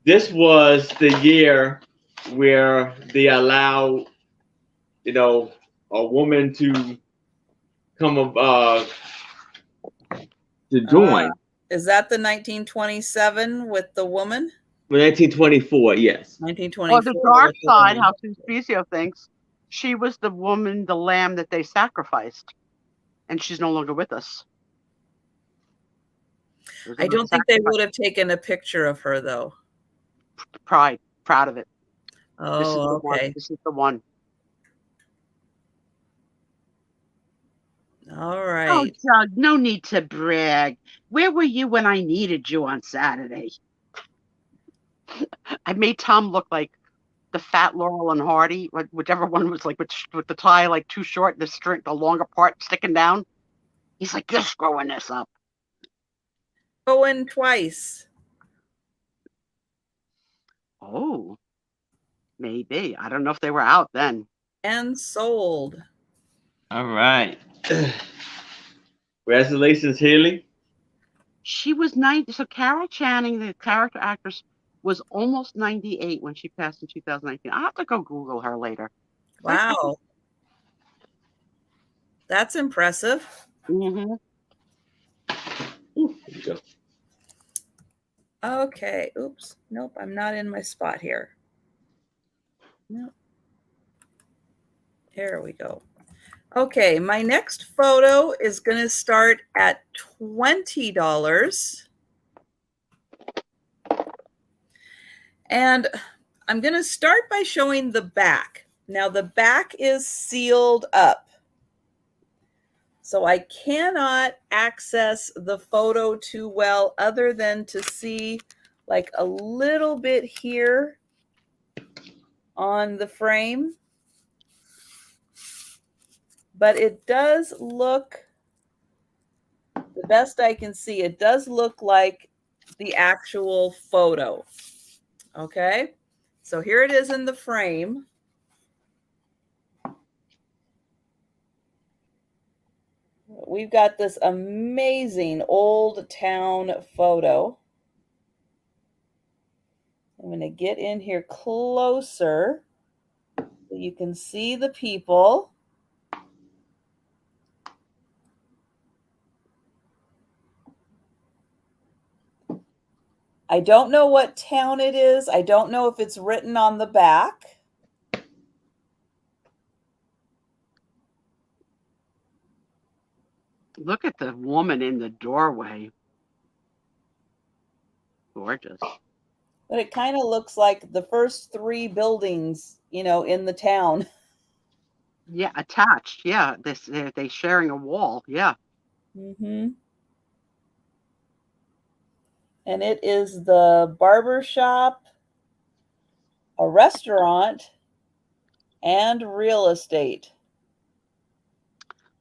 this was the year where they allowed, a woman to come to join. Is that the 1927 with the woman? 1924, yes. 1924. Well, the dark side, how Spiezio thinks, she was the woman, the lamb that they sacrificed, and she's no longer with us. I don't think they would have taken a picture of her, though. Proud of it. Oh, okay. This is the one. All right. Oh, Doug, no need to brag. Where were you when I needed you on Saturday? I made Tom look like the fat Laurel and Hardy, whichever one was like with the tie like too short, the longer part sticking down. He's like, you're screwing this up. Going twice. Oh, maybe. I don't know if they were out then. and sold. All right. Congratulations, Haley. She was 90. So Carol Channing, the character actress, was almost 98 when she passed in 2019. I'll have to go Google her later. Wow. That's impressive. Mm-hmm. Ooh, there you go. Okay. Oops. Nope. I'm not in my spot here. Nope. There we go. Okay. My next photo is going to start at $20. And I'm going to start by showing the back. Now the back is sealed up. So I cannot access the photo too well other than to see like a little bit here on the frame. But it does look, the best I can see, it does look like the actual photo. Okay, so here it is in the frame. We've got this amazing old town photo. I'm going to get in here closer so you can see the people. I don't know what town it is. I don't know if it's written on the back. Look at the woman in the doorway. Gorgeous. But it kind of looks like the first 3 buildings, you know, in the town. Yeah, attached. Yeah, they sharing a wall. Yeah. Mm-hmm. And it is the barber shop, a restaurant, and real estate.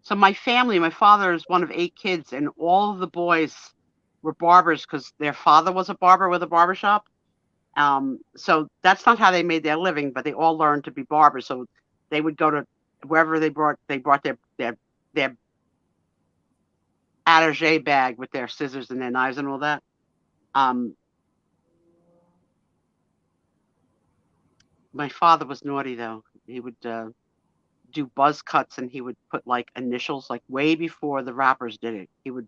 So my family, my father is one of 8 kids, and all of the boys were barbers because their father was a barber with a barber shop. So that's not how they made their living, but they all learned to be barbers. So they would go to wherever they brought their attaché bag with their scissors and their knives and all that. My father was naughty though. He would do buzz cuts, and he would put like initials, like way before the rappers did it. He would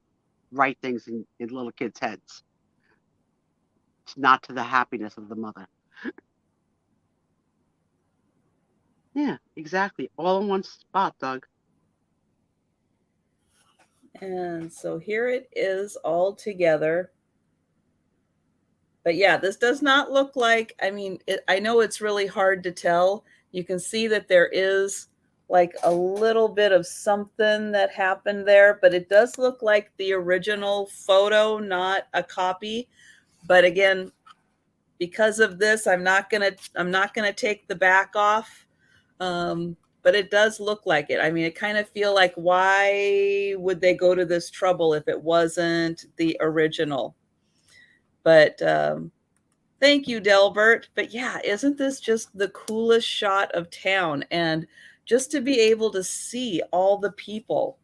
write things in little kids' heads. It's not to the happiness of the mother. Yeah, exactly. All in one spot, Doug. And so here it is all together. But yeah, this does not look like, I mean, I know it's really hard to tell. You can see that there is like a little bit of something that happened there, but it does look like the original photo, not a copy. But again, because of this, I'm not gonna take the back off. But it does look like it. I mean, I kind of feel like, why would they go to this trouble if it wasn't the original? But thank you, Delbert. But yeah, isn't this just the coolest shot of town? And just to be able to see all the people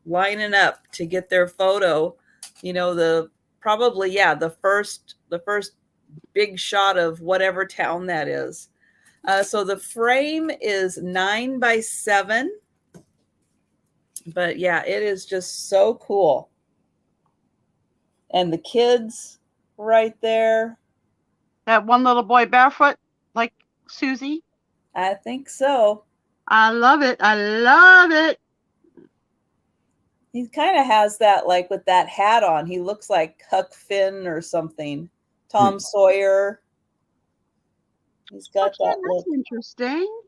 lining up to get their photo, you know, the first big shot of whatever town that is. So the frame is 9 by 7. But yeah, it is just so cool. And the kids right there. That one little boy barefoot, like Susie. I think so. I love it. I love it. He kind of has that, like with that hat on. He looks like Huck Finn or something. Tom Sawyer. He's got Okay, that that's look. interesting.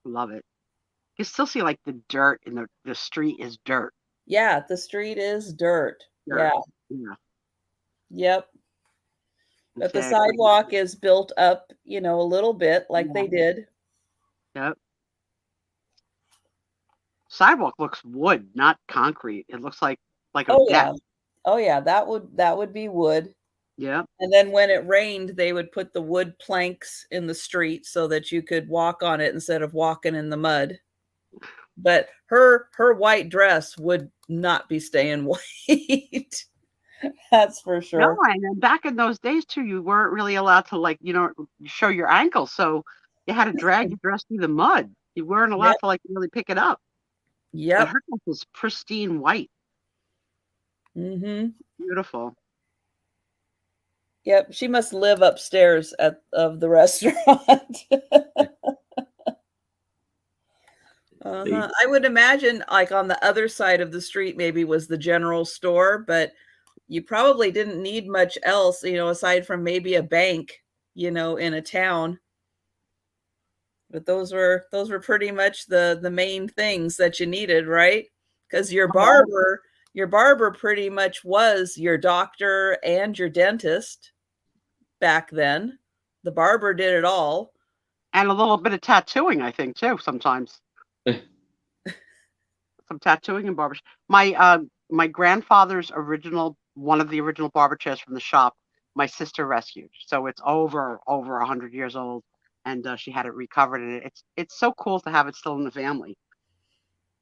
Love it. You still see like the dirt in the street is dirt. Yeah, the street is dirt. Yeah. Yeah. Yep. But the Exactly. sidewalk is built up, you know, a little bit like they did. Yep. Sidewalk looks wood, not concrete. It looks like like a Oh deck. yeah. Oh yeah, that would be wood. Yeah. And then when it rained, they would put the wood planks in the street so that you could walk on it instead of walking in the mud. But her white dress would not be staying white. That's for No, sure. and then back in those days too, you weren't really allowed to, like, show your ankles, so you had to drag your dress through the mud. You weren't allowed Yep. to, like, really pick it up. But Yep. her dress was pristine white. Mm-hmm. Beautiful. Yep. She must live upstairs of the restaurant. I would imagine, like, on the other side of the street maybe was the general store, but you probably didn't need much else, aside from maybe a bank, in a town. But those were pretty much the main things that you needed, right? Because your barber pretty much was your doctor and your dentist back then. The barber did it all. And a little bit of tattooing, I think, too, sometimes. Some tattooing and barbershop. My grandfather's one of the original barber chairs from the shop, my sister rescued. So it's over 100 years old, and she had it recovered, and it's so cool to have it still in the family.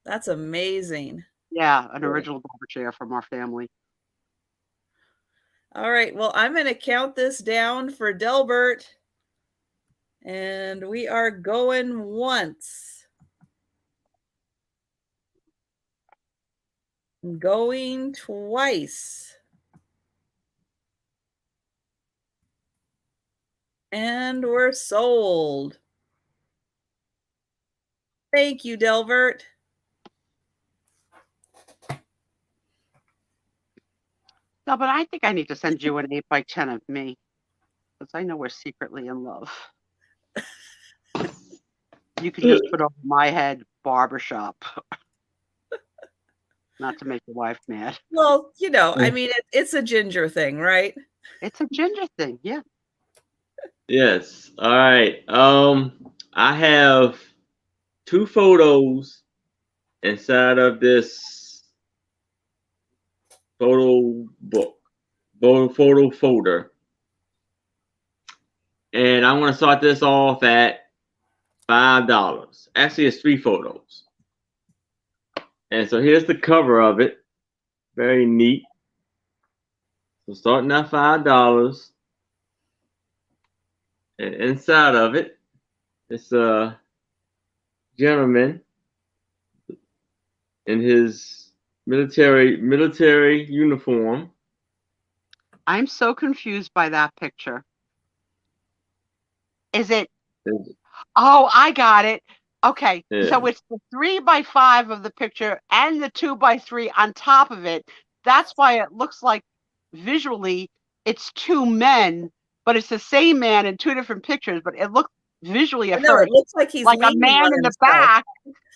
That's amazing. Yeah, an original barber chair from our family. All right, well, I'm going to count this down for Delbert, and we are going once. Going twice. And we're sold. Thank you, Delbert. No, but I think I need to send you an 8x10 of me, because I know we're secretly in love. You can just put over my head barbershop. Not to make your wife mad. Well, I mean, it's a ginger thing, right? It's a ginger thing, yeah. Yes. All right. I have 2 photos inside of this photo book, photo folder, and I'm going to start this off at $5. Actually, it's 3 photos, and so here's the cover of it. Very neat. So starting at $5, and inside of it, it's a gentleman in his military uniform. I'm so confused by that picture. Is it? Oh, I got it. Okay, Yeah. so it's the 3x5 of the picture and the 2x3 on top of it. That's why it looks like visually it's 2 men, but it's the same man in 2 different pictures. But it looks visually at first it looks like he's like a leaning man on in the himself. back,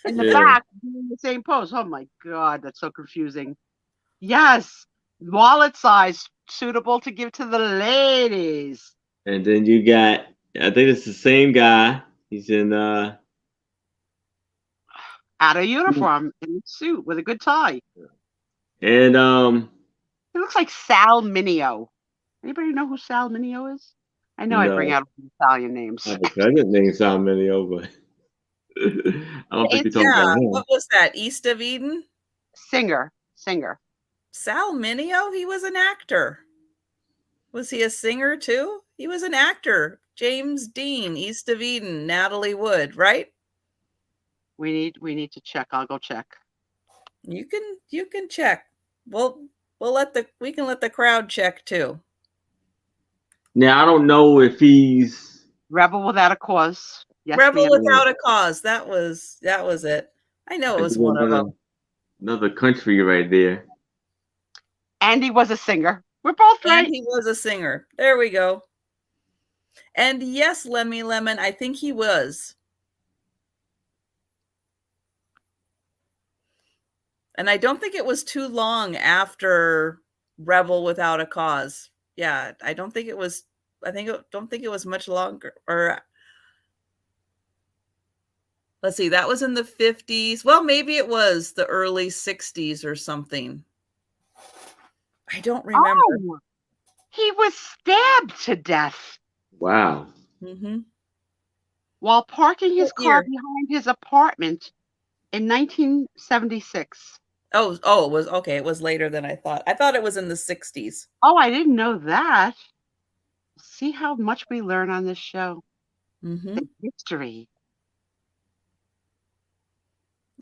Yeah. back doing the same pose. Oh my God, that's so confusing. Yes, wallet size, suitable to give to the ladies. And then you got, I think it's the same guy. He's in Out of uniform in a suit with a good tie. and He looks like Sal Mineo. Anybody know who Sal Mineo is? I know I bring no, out Italian names. I have a cousin named Sam Mineo, but I don't think you're talking about him. What was that? East of Eden? Singer. Sal Mineo? He was an actor. Was he a singer too? He was an actor. James Dean, East of Eden, Natalie Wood, right? We need to check. I'll go check. You can check. We can let the crowd check too. Now I don't know if he's Rebel Without a Cause. Yes, Rebel ma'am. Without a Cause. That was it. I know it was one of them. Another country right there. And he was a singer. We're both right. And he was a singer. There we go. And yes, Lemmy Lemon, I think he was. And I don't think it was too long after Rebel Without a Cause. Yeah, I don't think it was. Don't think it was much longer. Or let's see, that was in the 50s. Well, maybe it was the early 60s or something. I don't remember. Oh, he was stabbed to death Wow. Mm-hmm. while parking his What car year? behind his apartment in 1976. Oh, it was okay. It was later than I thought. I thought it was in the 60s. Oh, I didn't know that. See how much we learn on this show. Mm-hmm. The history.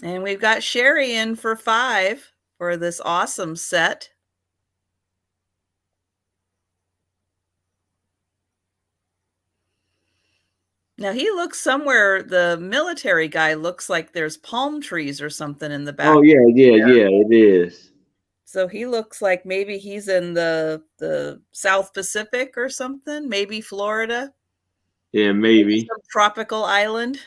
And we've got Sherry in for 5 for this awesome set. Now he looks somewhere, the military guy looks like there's palm trees or something in the back. Oh yeah, it is. So he looks like maybe he's in the South Pacific or something, maybe Florida. Yeah, maybe. Some tropical island.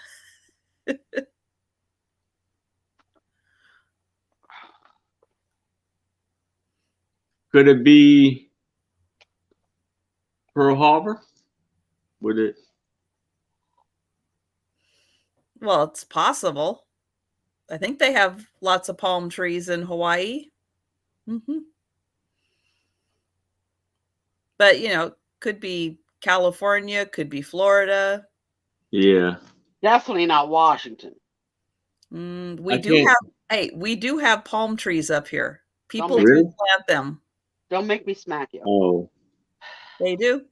Could it be Pearl Harbor? Would it? Well, it's possible. I think they have lots of palm trees in Hawaii. Mm-hmm. But, could be California, could be Florida. Yeah. Definitely not Washington. We do have palm trees up here. People Really? do plant them. Don't make me smack you. Oh. They do.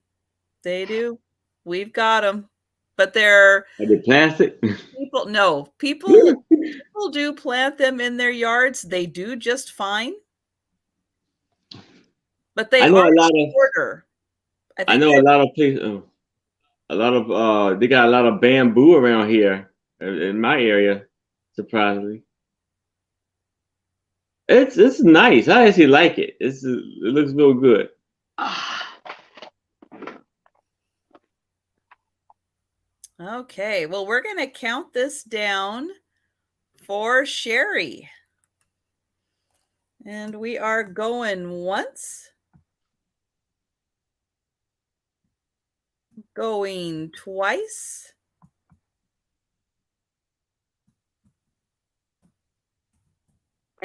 They do. We've got them. But they're Are they plastic? people do plant them in their yards. They do just fine. But they are shorter. I know a lot of places. They got a lot of bamboo around here in my area. Surprisingly, it's nice. I actually like it. It looks real good. Okay, well, we're going to count this down for Sherry. And we are going once, going twice,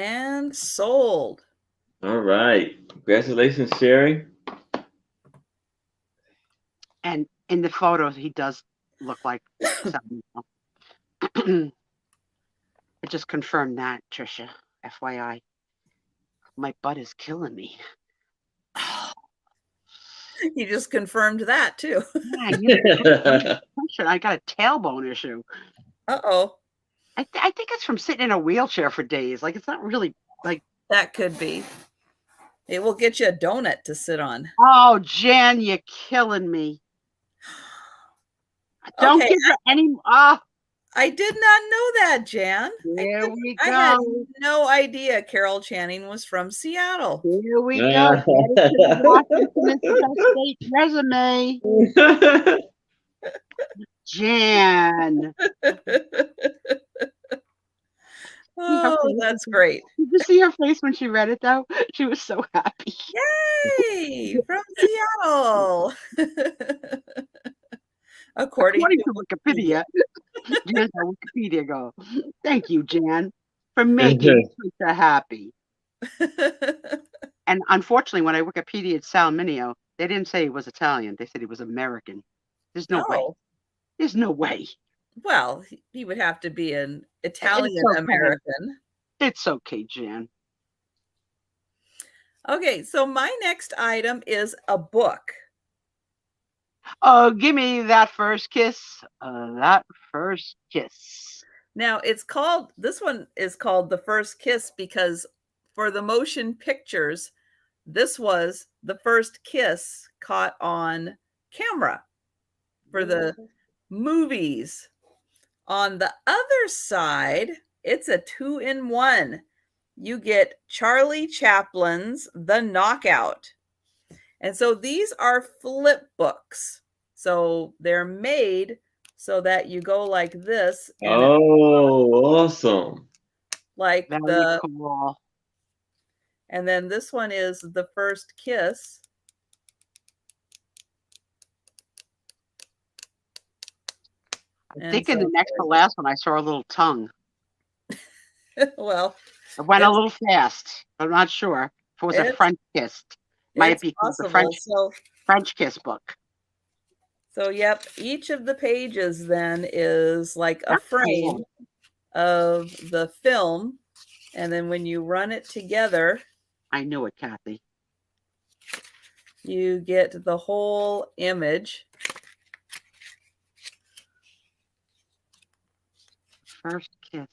and sold. All right. Congratulations, Sherry. And in the photos, he does look like something. I just confirmed that, Trisha. FYI. My butt is killing me. You just confirmed that, too. I got a tailbone issue. Uh-oh. I think it's from sitting in a wheelchair for days. Like, it's not really, like... That could be. It will get you a donut to sit on. Oh, Jan, you're killing me. Don't give her any... I did not know that, Jan. Here we go. I had no idea Carol Channing was from Seattle. Here we go. Washington State resume. Jan. Oh, that's great. Did you see her face when she read it, though? She was so happy. Yay! From Seattle. According to Wikipedia. Here's how Wikipedia go. Thank you, Jan, for making Trisha happy. And unfortunately, when I Wikipedia'd Sal Mineo, they didn't say he was Italian. They said he was American. There's no way. There's no way. Well, he would have to be an Italian American. It's okay, Jan. Okay, so my next item is a book. Oh, give me that first kiss. That first kiss. Now, this one is called The First Kiss because for the motion pictures, this was the first kiss caught on camera for the movies. On the other side, it's a 2-in-1. You get Charlie Chaplin's The Knockout. And so these are flip books. So they're made so that you go like this. And awesome. Like very cool. And then this one is The First Kiss. I think in the next to last one, I saw a little tongue. Well, it went a little fast. I'm not sure. If it was a It's French kissed, might it's be called the possible. French kiss book. So yep, each of the pages then is like a That's frame cool. of the film, and then when you run it together, I knew it, Kathy. you get the whole image. First kiss.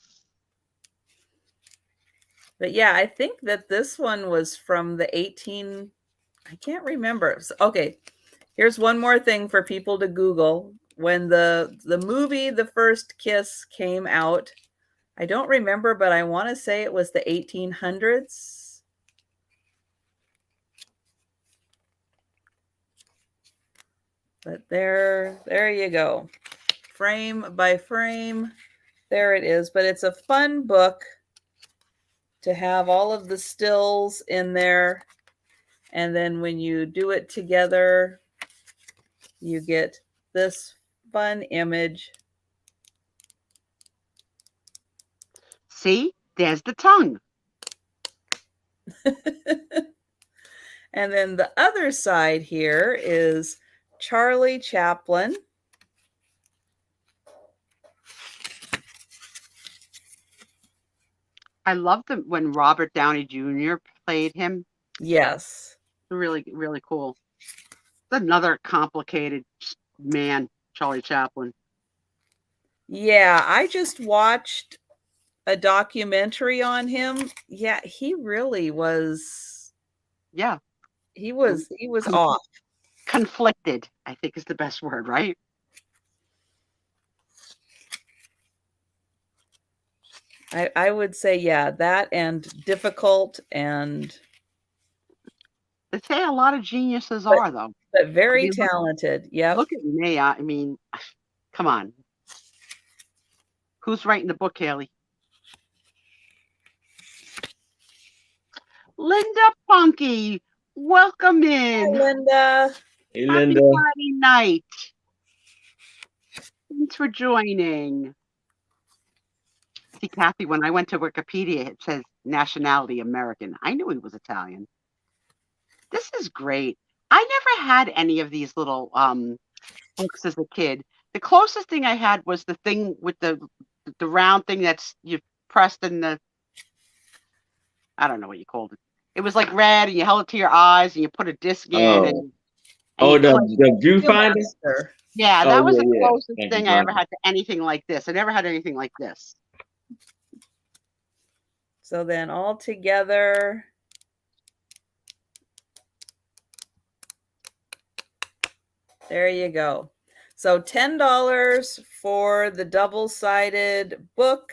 But yeah, I think that this one was from the I can't remember. Okay, here's one more thing for people to Google. When the movie The First Kiss came out, I don't remember, but I want to say it was the 1800s. But there you go. Frame by frame. There it is. But it's a fun book to have all of the stills in there. And then when you do it together, you get this fun image. See, there's the tongue. And then the other side here is Charlie Chaplin. I love when Robert Downey Jr. played him. Yes. Really, really cool. It's another complicated man, Charlie Chaplin. Yeah, I just watched a documentary on him. Yeah, he really was. Yeah. He was off. Conflicted, I think is the best word, right? I would say, yeah, that and difficult and. They say a lot of geniuses are, though. But very talented. Yep. Look at me. I mean, come on. Who's writing the book, Haley? Linda Punky, welcome in. Hi, Linda. Hey, Happy Linda. Friday night. Thanks for joining. See, Kathy, when I went to Wikipedia, it says nationality American. I knew he was Italian. This is great. I never had any of these little books as a kid. The closest thing I had was the thing with the round thing that's you pressed in the, I don't know what you called it. It was like red, and you held it to your eyes, and you put a disc in. And The viewfinder. Yeah, that was the yeah. closest thing I ever had to anything like this. I never had anything like this. So then all together. There you go. So $10 for the double-sided book.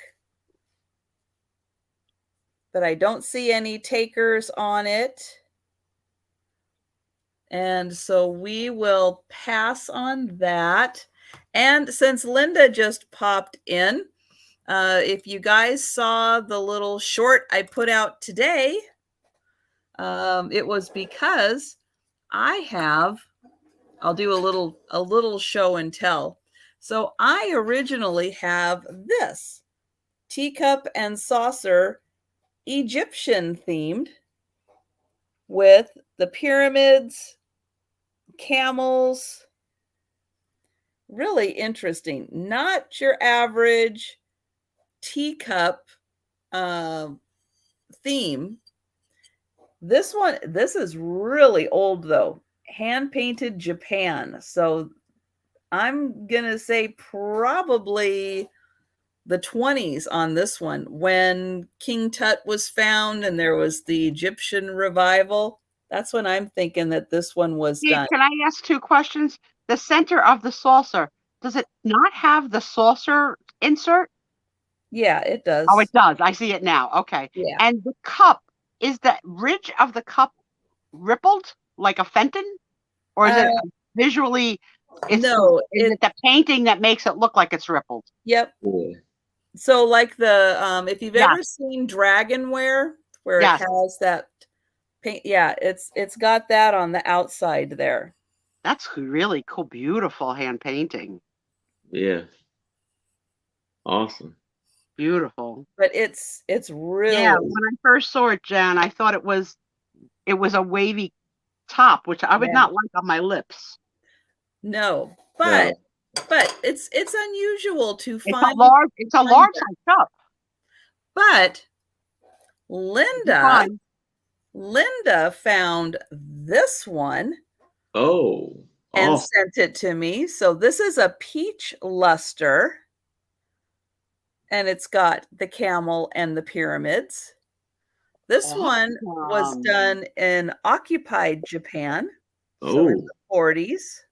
But I don't see any takers on it. And so we will pass on that. And since Linda just popped in, if you guys saw the little short I put out today, it was because I'll do a little show and tell. So I originally have this teacup and saucer Egyptian themed with the pyramids, camels. Really interesting. Not your average teacup theme. This is really old though. Hand painted Japan. So I'm going to say probably the 20s on this one, when King Tut was found and there was the Egyptian revival. That's when I'm thinking that this one was done. Can I ask two questions? The center of the saucer, does it not have the saucer insert? Yeah, it does. Oh, it does. I see it now. Okay. Yeah. And the cup, is the ridge of the cup rippled like a Fenton? Or is it visually? Is it the painting that makes it look like it's rippled? Yep. Yeah. So like the if you've ever seen Dragonware, where it has that paint, it's got that on the outside there. That's really cool. Beautiful hand painting. Yeah. Awesome. Beautiful. But it's really, when I first saw it, Jan, I thought it was it was a wavy top, which I would Yeah. not like on my lips. No, No. but it's unusual to It's find. a large size cup. But Fine. Linda found this one Oh. and Oh. sent it to me. So this is a peach luster, and it's got the camel and the pyramids. This one was done in occupied Japan, so in the 40s.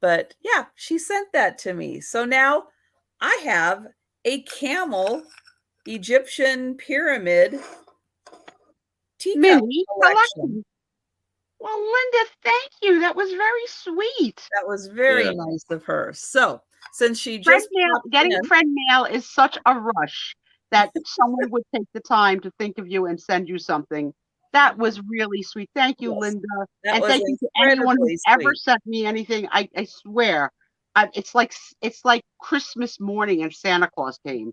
But yeah, she sent that to me. So now I have a camel Egyptian pyramid teacup mini collection. collection. Well, Linda, thank you. That was very sweet. That was very nice of her. So since she Friend just mail, getting friend mail is such a rush that someone would take the time to think of you and send you something. That was really sweet. Thank you, Linda. That And was thank you to anyone who's incredibly ever sweet. sent me anything. I swear, it's like Christmas morning and Santa Claus came.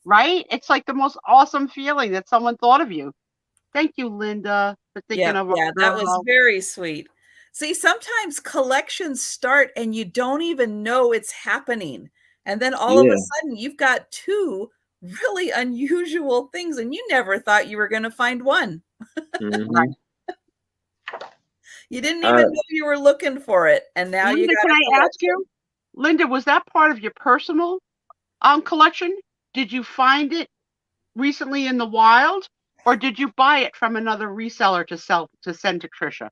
Right? It's like the most awesome feeling that someone thought of you. Thank you, Linda, for thinking of Yeah, a that was girl. very sweet. See, sometimes collections start and you don't even know it's happening. And then all of a sudden you've got two really unusual things and you never thought you were going to find one. Right. You didn't even know you were looking for it. And now Linda, you got can a I collection. ask you, Linda, was that part of your personal collection? Did you find it recently in the wild, or did you buy it from another reseller to send to Trisha?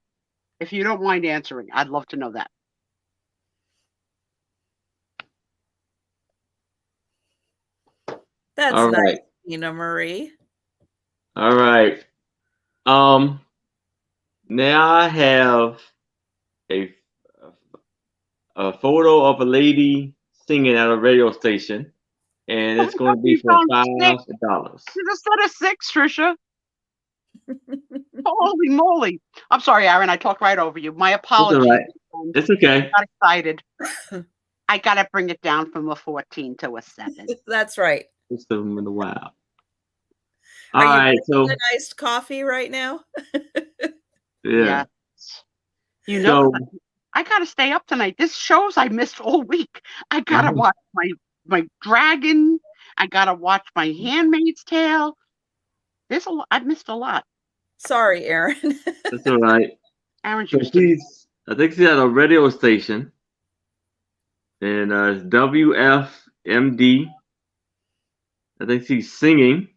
If you don't mind answering, I'd love to know that. That's All nice, right. Tina Marie. All right. Now I have a photo of a lady singing at a radio station, and it's going to be for $5. You just said a 6, Trisha. Holy moly! I'm sorry, Aaron. I talked right over you. My apologies. It's all right. It's okay. I got excited. I gotta bring it down from a 14 to a 7. That's right. It's them in the wild. Are All right, you drinking an iced coffee right now? Yeah. You know, I gotta stay up tonight. This shows I missed all week. I gotta watch my Dragon. I gotta watch my Handmaid's Tale. There's a lot. I've missed a lot. Sorry, Aaron. That's all right. Aaron, I think she's at a radio station, and it's WFMD. I think she's singing,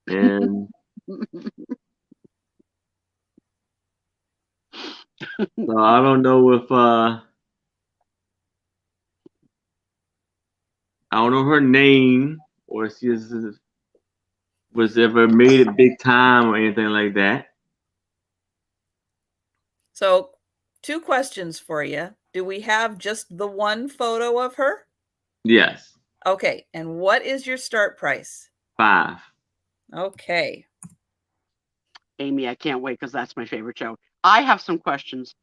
and so I don't know if I don't know her name, or if she was ever made it big time or anything like that. So, 2 questions for you. Do we have just the one photo of her? Yes. Okay. And what is your start price? 5. Okay. Amy, I can't wait because that's my favorite show. I have some questions.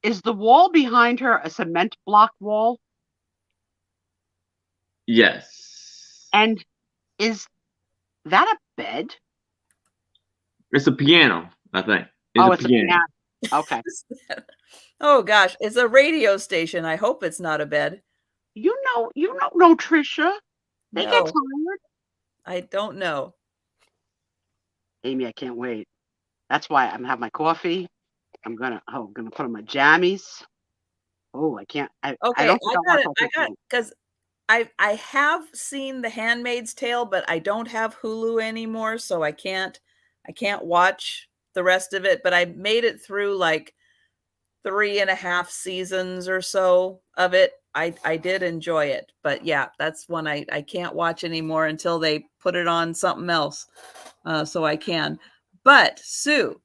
Is the wall behind her a cement block wall? Yes. And is that a bed? It's a piano, I think. It's a piano. Okay. Oh gosh, it's a radio station. I hope it's not a bed. You don't know, Trisha. They get tired. I don't know. Amy, I can't wait. That's why I'm having my coffee. I'm gonna put on my jammies. Oh, I can't. I don't I got it because I have seen The Handmaid's Tale, but I don't have Hulu anymore, so I can't watch the rest of it. But I made it through like 3.5 seasons or so of it. I did enjoy it, but yeah, that's one I can't watch anymore until they put it on something else, so I can. But Sue,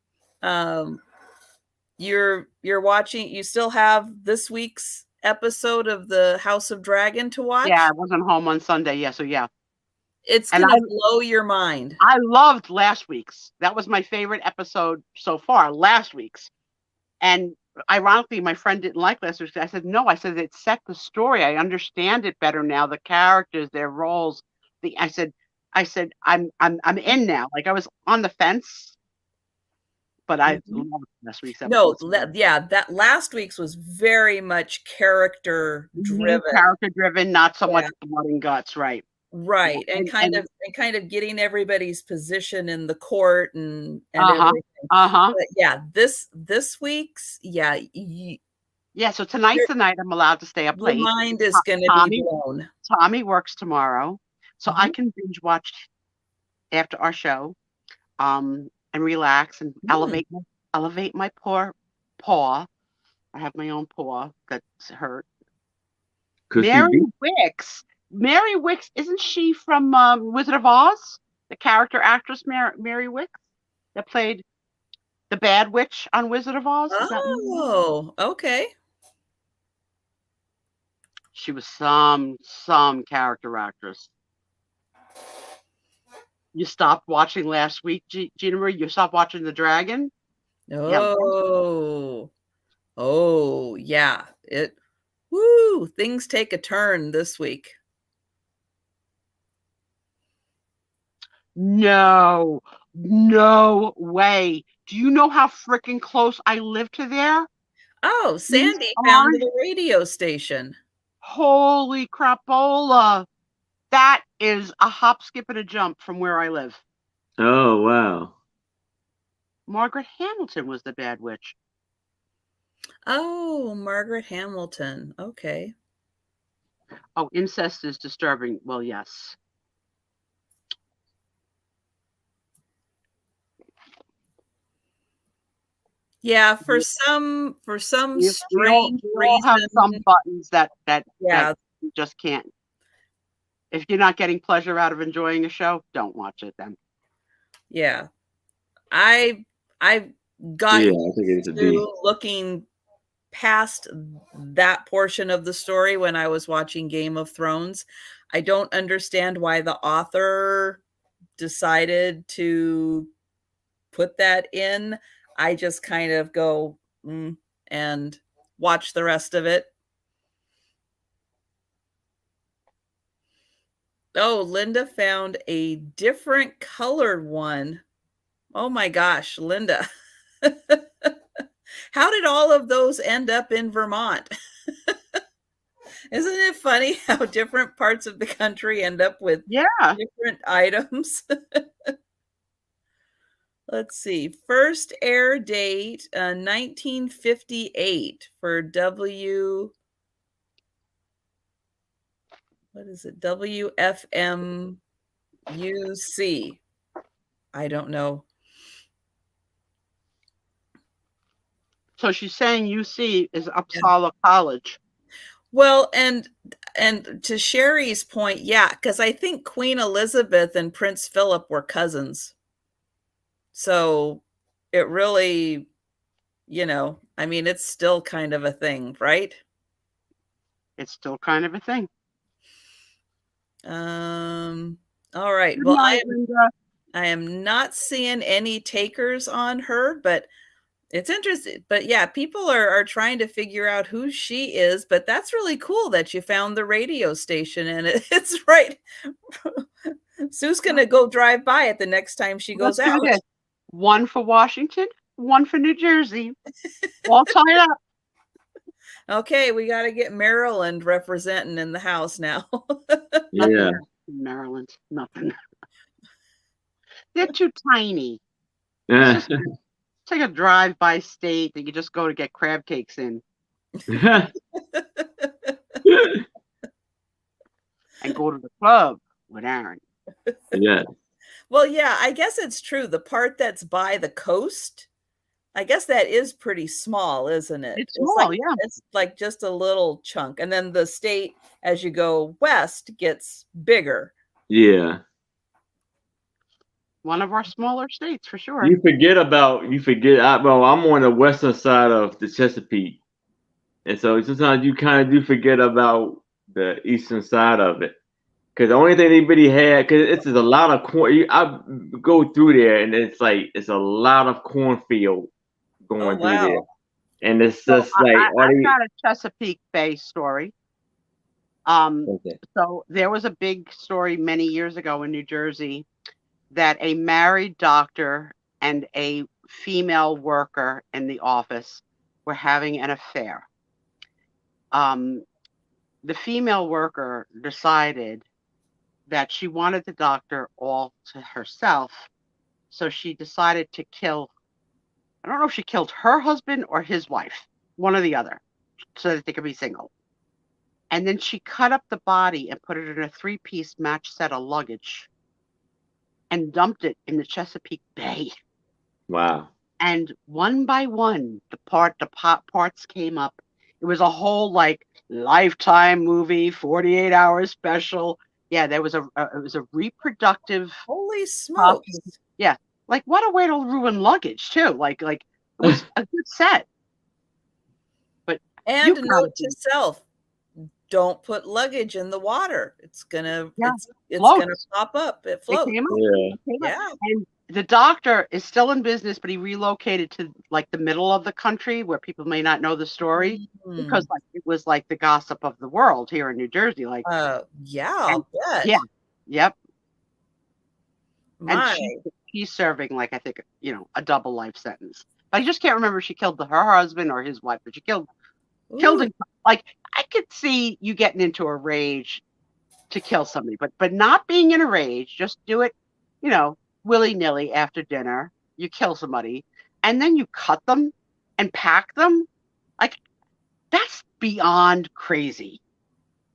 you're watching. You still have this week's episode of the House of Dragon to watch? Yeah, I wasn't home on Sunday. Yeah, so yeah. It's going to blow your mind. I loved last week's. That was my favorite episode so far, last week's. And ironically, my friend didn't like last week's. I said, no, it set the story. I understand it better now, the characters, their roles. I said, I said, I'm in now. Like I was on the fence, but I loved last week's episode. No, yeah, that last week's was very much character driven. Character driven, not so Yeah. much blood and guts, right? Right. Yeah. And kind of getting everybody's position in the court and Uh-huh. everything. Uh-huh. But yeah, this week's, yeah. Yeah, so tonight's the night I'm allowed to stay up late. Your mind is going to be blown. Tommy works tomorrow, so I can binge watch after our show, and relax and elevate my poor paw. I have my own paw that's hurt. Mary Wicks, isn't she from Wizard of Oz? The character actress Mary Wicks that played the bad witch on Wizard of Oz. Oh, okay. She was some character actress. You stopped watching last week, Gina Marie? You stopped watching The Dragon? Oh, yeah. Things take a turn this week. No way. Do you know how freaking close I live to there? Oh, Sandy found the radio station. Holy crapola. That is a hop, skip, and a jump from where I live. Oh, wow. Margaret Hamilton was the bad witch. Oh, Margaret Hamilton. Okay. Oh, incest is disturbing. Well, yes. Yeah, for some strange reason, have some buttons that you just can't. If you're not getting pleasure out of enjoying a show, don't watch it then. Yeah, I got to looking past that portion of the story when I was watching Game of Thrones. I don't understand why the author decided to put that in. I just kind of go and watch the rest of it. Oh, Linda found a different colored one. Oh my gosh, Linda. How did all of those end up in Vermont? Isn't it funny how different parts of the country end up with different items? Let's see. First air date, 1958 for what is it? WFMUC. I don't know. So she's saying UC is Uppsala College. Well, and to Sherry's point, yeah, because I think Queen Elizabeth and Prince Philip were cousins. So it really, I mean, it's still kind of a thing, right? It's still kind of a thing. All right. Well, I am not seeing any takers on her, but it's interesting. But yeah, people are trying to figure out who she is, but that's really cool that you found the radio station, and it's right. Sue's going to go drive by it the next time she goes out. One for Washington, one for New Jersey. All tied up. Okay, we got to get Maryland representing in the House now. Yeah. Maryland, nothing. They're too tiny. Yeah. It's like a drive-by state that you just go to get crab cakes in. And go to the club with Aaron. Yeah. Well, yeah, I guess it's true. The part that's by the coast, I guess that is pretty small, isn't it? It's small, yeah. It's like just a little chunk. And then the state, as you go west, gets bigger. Yeah. One of our smaller states, for sure. I'm on the western side of the Chesapeake. And so sometimes you kind of do forget about the eastern side of it. Because the only thing anybody had, because it's a lot of corn. I go through there, and it's a lot of cornfield going through there. And it's just I got a Chesapeake Bay story. Okay. So there was a big story many years ago in New Jersey that a married doctor and a female worker in the office were having an affair. The female worker decided that she wanted the doctor all to herself, so she decided to kill. I don't know if she killed her husband or his wife, one or the other, so that they could be single. And then she cut up the body and put it in a 3-piece match set of luggage and dumped it in the Chesapeake Bay. Wow. And one by one, the parts came up. It was a whole like Lifetime movie, 48 hours special. Yeah, there was it was a reproductive. Holy smokes! Yeah, like what a way to ruin luggage too. Like it was a good set. But and note to self: don't put luggage in the water. It's gonna it's gonna pop up. It floats. Yeah. And the doctor is still in business, but he relocated to like the middle of the country where people may not know the story because like it was like the gossip of the world here in New Jersey. Like, yeah, I'll bet. Yeah, yep. My. And she's serving like I think a double life sentence. I just can't remember if she killed her husband or his wife, but she killed him. Like I could see you getting into a rage to kill somebody, but not being in a rage. Just do it, willy-nilly after dinner. You kill somebody, and then you cut them and pack them. Like that's beyond crazy.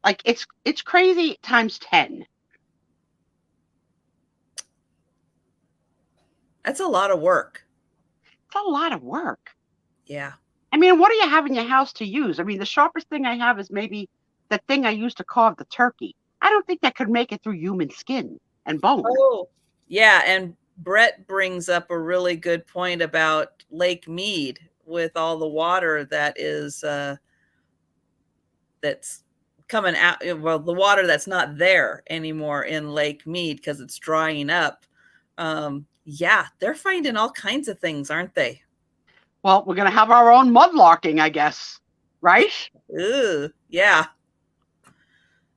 Like it's crazy times 10. That's a lot of work. It's a lot of work. Yeah. I mean, what do you have in your house to use? I mean, the sharpest thing I have is maybe the thing I used to carve the turkey. I don't think that could make it through human skin and bone. Oh, yeah. And Brett brings up a really good point about Lake Mead with all the water that is that's coming out. Well, the water that's not there anymore in Lake Mead because it's drying up. Yeah, they're finding all kinds of things, aren't they? Well, we're going to have our own mudlarking, I guess, right? Ooh, yeah.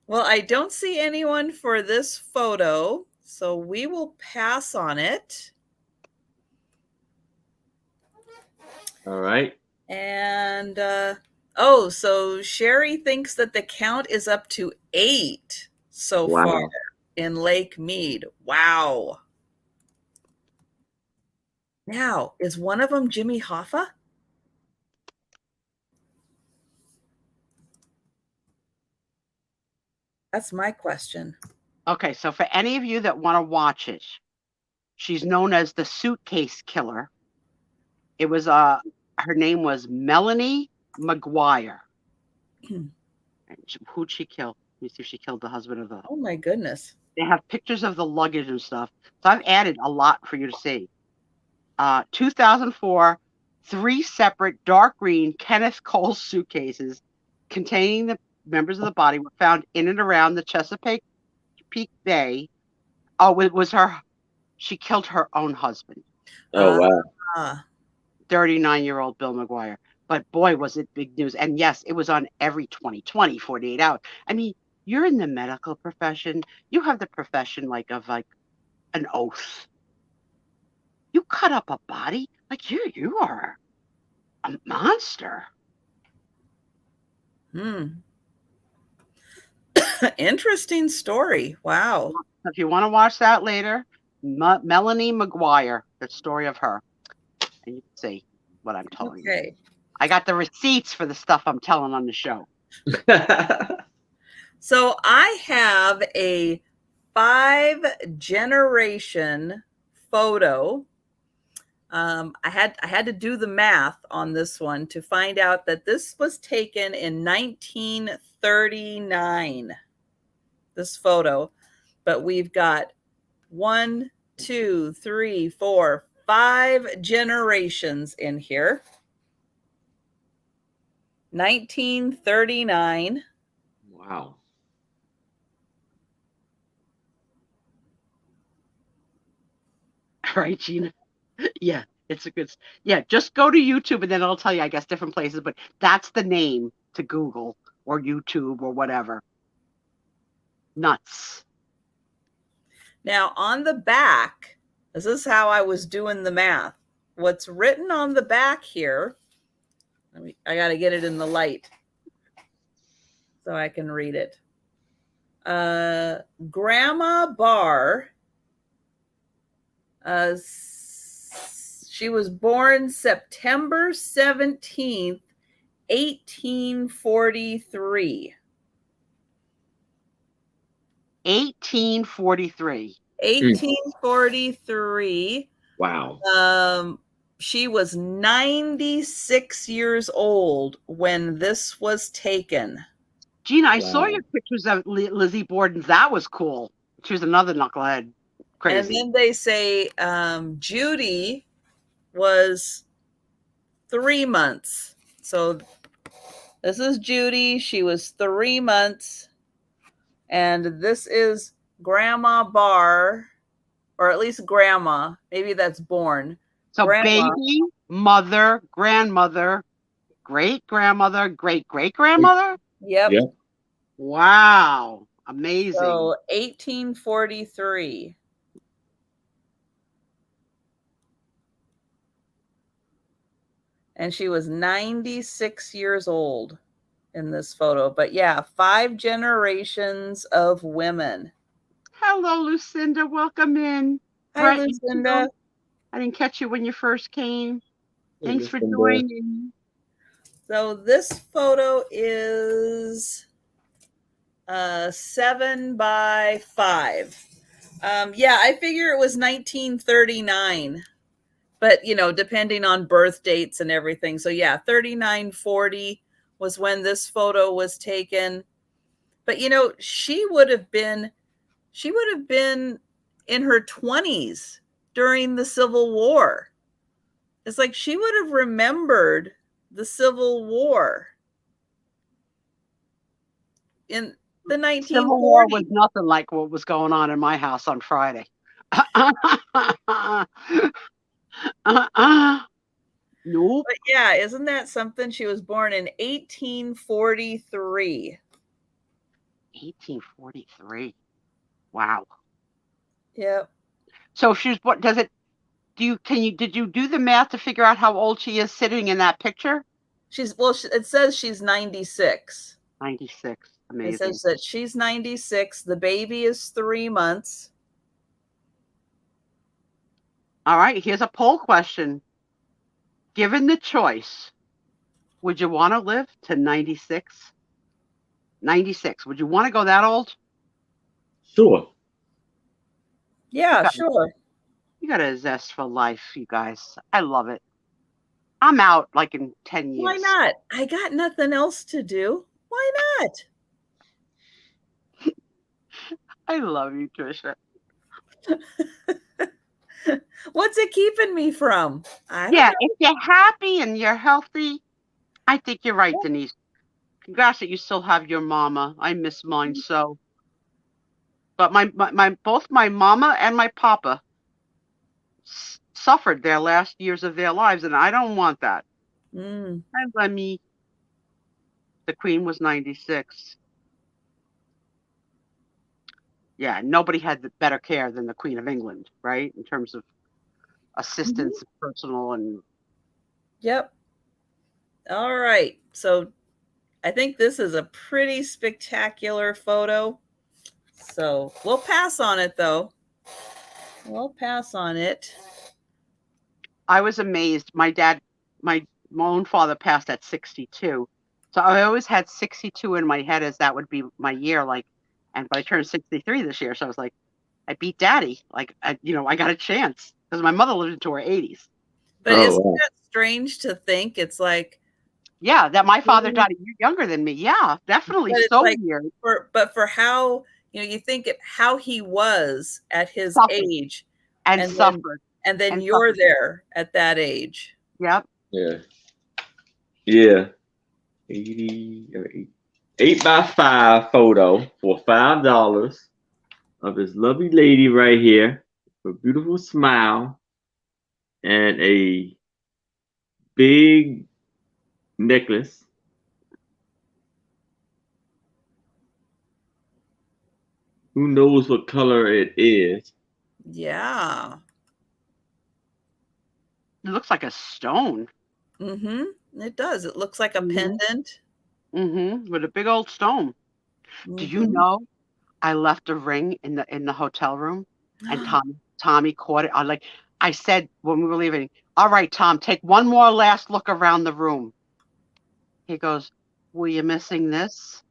Well, I don't see anyone for this photo, so we will pass on it. All right. And, so Sherry thinks that the count is up to 8 so far in Lake Mead. Wow. Now, is one of them Jimmy Hoffa? That's my question. Okay, so for any of you that want to watch it, she's known as the suitcase killer. It was her name was Melanie McGuire. Who'd she kill? Let me see if she killed the husband of the. Oh my goodness. They have pictures of the luggage and stuff. So I've added a lot for you to see. 2004, 3 separate dark green Kenneth Cole suitcases containing the members of the body were found in and around the Chesapeake Bay. Oh, it was her. She killed her own husband. Oh, wow. 39-year-old Bill McGuire. But boy, was it big news. And yes, it was on every 20/20, 48 hours. I mean, you're in the medical profession. You have the profession of an oath. You cut up a body, like you are a monster. Interesting story. Wow. If you want to watch that later, Melanie McGuire, the story of her, and you can see what I'm telling you. I got the receipts for the stuff I'm telling on the show. So I have a 5-generation photo. I had to do the math on this one to find out that this was taken in 1939. This photo, but we've got 1, 2, 3, 4, 5 generations in here. 1939. Wow. Right, Gina? Yeah, it's a good. Yeah, just go to YouTube and then it'll tell you, I guess, different places. But that's the name to Google or YouTube or whatever. Nuts. Now on the back, this is how I was doing the math. What's written on the back here, I got to get it in the light so I can read it. Grandma Barr, she was born September 17th, 1843. 1843. 1843. Wow. She was 96 years old when this was taken. Gina, I saw your pictures of Lizzie Borden. That was cool. She was another knucklehead. Crazy. And then they say Judy was 3 months. So this is Judy. She was 3 months. And this is Grandma Barr, or at least Grandma. Maybe that's born. So Grandma. Baby, mother, grandmother, great-grandmother, great-great-grandmother? Yep. Wow. Amazing. So 1843. And she was 96 years old in this photo. But yeah, 5 generations of women. Hello, Lucinda. Welcome in. Hi, Brett, Lucinda. I didn't catch you when you first came. Hey, Thanks for Lucinda. joining. So this photo is 7 by 5. Yeah, I figure it was 1939. But, you know, depending on birth dates and everything. So, yeah, 3940 was when this photo was taken. But, you know, she would have been in her 20s during the Civil War. It's like she would have remembered the Civil War in the 1940s. Civil War was nothing like what was going on in my house on Friday. Nope. But yeah, isn't that something? She was born in 1843. 1843. Wow. Yep. So if she's what did you do the math to figure out how old she is sitting in that picture? It says she's 96. 96. Amazing. It says that she's 96. The baby is 3 months. All right, here's a poll question. Given the choice, would you want to live to 96? 96. Would you want to go that old? Sure. Yeah, sure. You got a zest for life, you guys. I love it. I'm out like in 10 years. Why not? I got nothing else to do. Why not? I love you, Trisha. What's it keeping me from? If you're happy and you're healthy, I think you're right, Denise. Congrats that you still have your mama. I miss mine so. But both my mama and my papa suffered their last years of their lives, and I don't want that. And let me. The Queen was 96. Yeah, nobody had better care than the Queen of England, right? In terms of assistance, personal and. Yep. All right. So I think this is a pretty spectacular photo. So we'll pass on it, though. We'll pass on it. I was amazed. My own father passed at 62. So I always had 62 in my head as that would be my year. But I turned 63 this year. So I was like, I beat Daddy. I got a chance because my mother lived into her 80s. But isn't that strange to think? It's like, yeah, that my father died a year younger than me. Yeah, definitely so weird. But for how, you think how he was at his age and suffered. And then you're there at that age. Yep. Yeah. Yeah. 8 by 5 photo for $5 of this lovely lady right here with a beautiful smile and a big necklace. Who knows what color it is? Yeah. It looks like a stone. It does. It looks like a pendant. With a big old stone. Do you know I left a ring in the hotel room, and Tommy caught it. I said when we were leaving, all right, Tom, take one more last look around the room. He goes, were you missing this?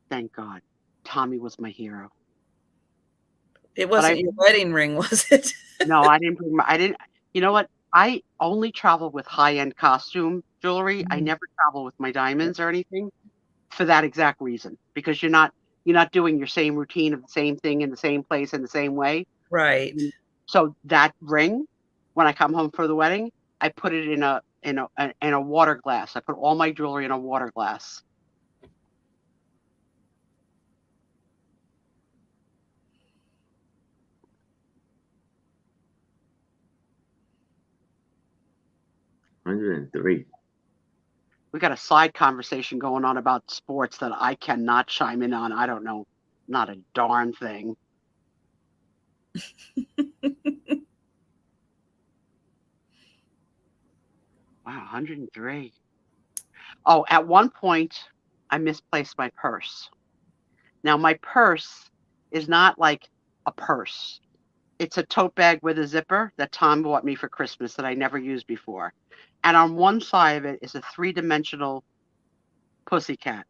Thank God. Tommy was my hero. It wasn't your wedding ring, was it? No, I didn't bring you know what? I only travel with high-end costume jewelry. I never travel with my diamonds or anything for that exact reason, because you're not doing your same routine of the same thing in the same place in the same way. Right. So that ring, when I come home for the wedding, I put it in a water glass. I put all my jewelry in a water glass. $103. We got a side conversation going on about sports that I cannot chime in on. I don't know, not a darn thing. Wow, 103. Oh, at one point, I misplaced my purse. Now, my purse is not like a purse. It's a tote bag with a zipper that Tom bought me for Christmas that I never used before. And on one side of it is a 3-dimensional pussycat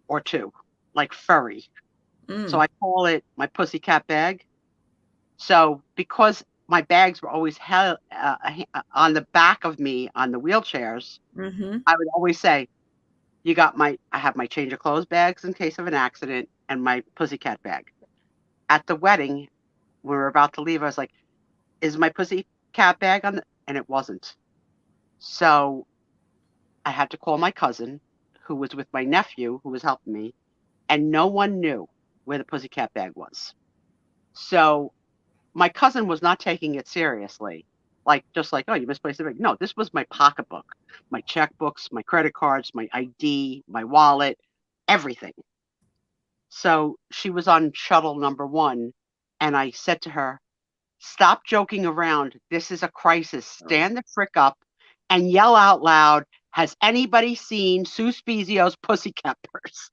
or two, like furry. So I call it my pussycat bag. So because my bags were always held on the back of me on the wheelchairs, I would always say, I have my change of clothes bags in case of an accident and my pussycat bag. At the wedding, we were about to leave. I was like, is my pussycat bag on and it wasn't. So I had to call my cousin, who was with my nephew, who was helping me, and no one knew where the pussycat bag was. So my cousin was not taking it seriously. Just like, oh, you misplaced the bag. No, this was my pocketbook, my checkbooks, my credit cards, my ID, my wallet, everything. So she was on shuttle number 1, and I said to her, stop joking around. This is a crisis. Stand the frick up and yell out loud, has anybody seen Sue Spiezio's pussycat purse?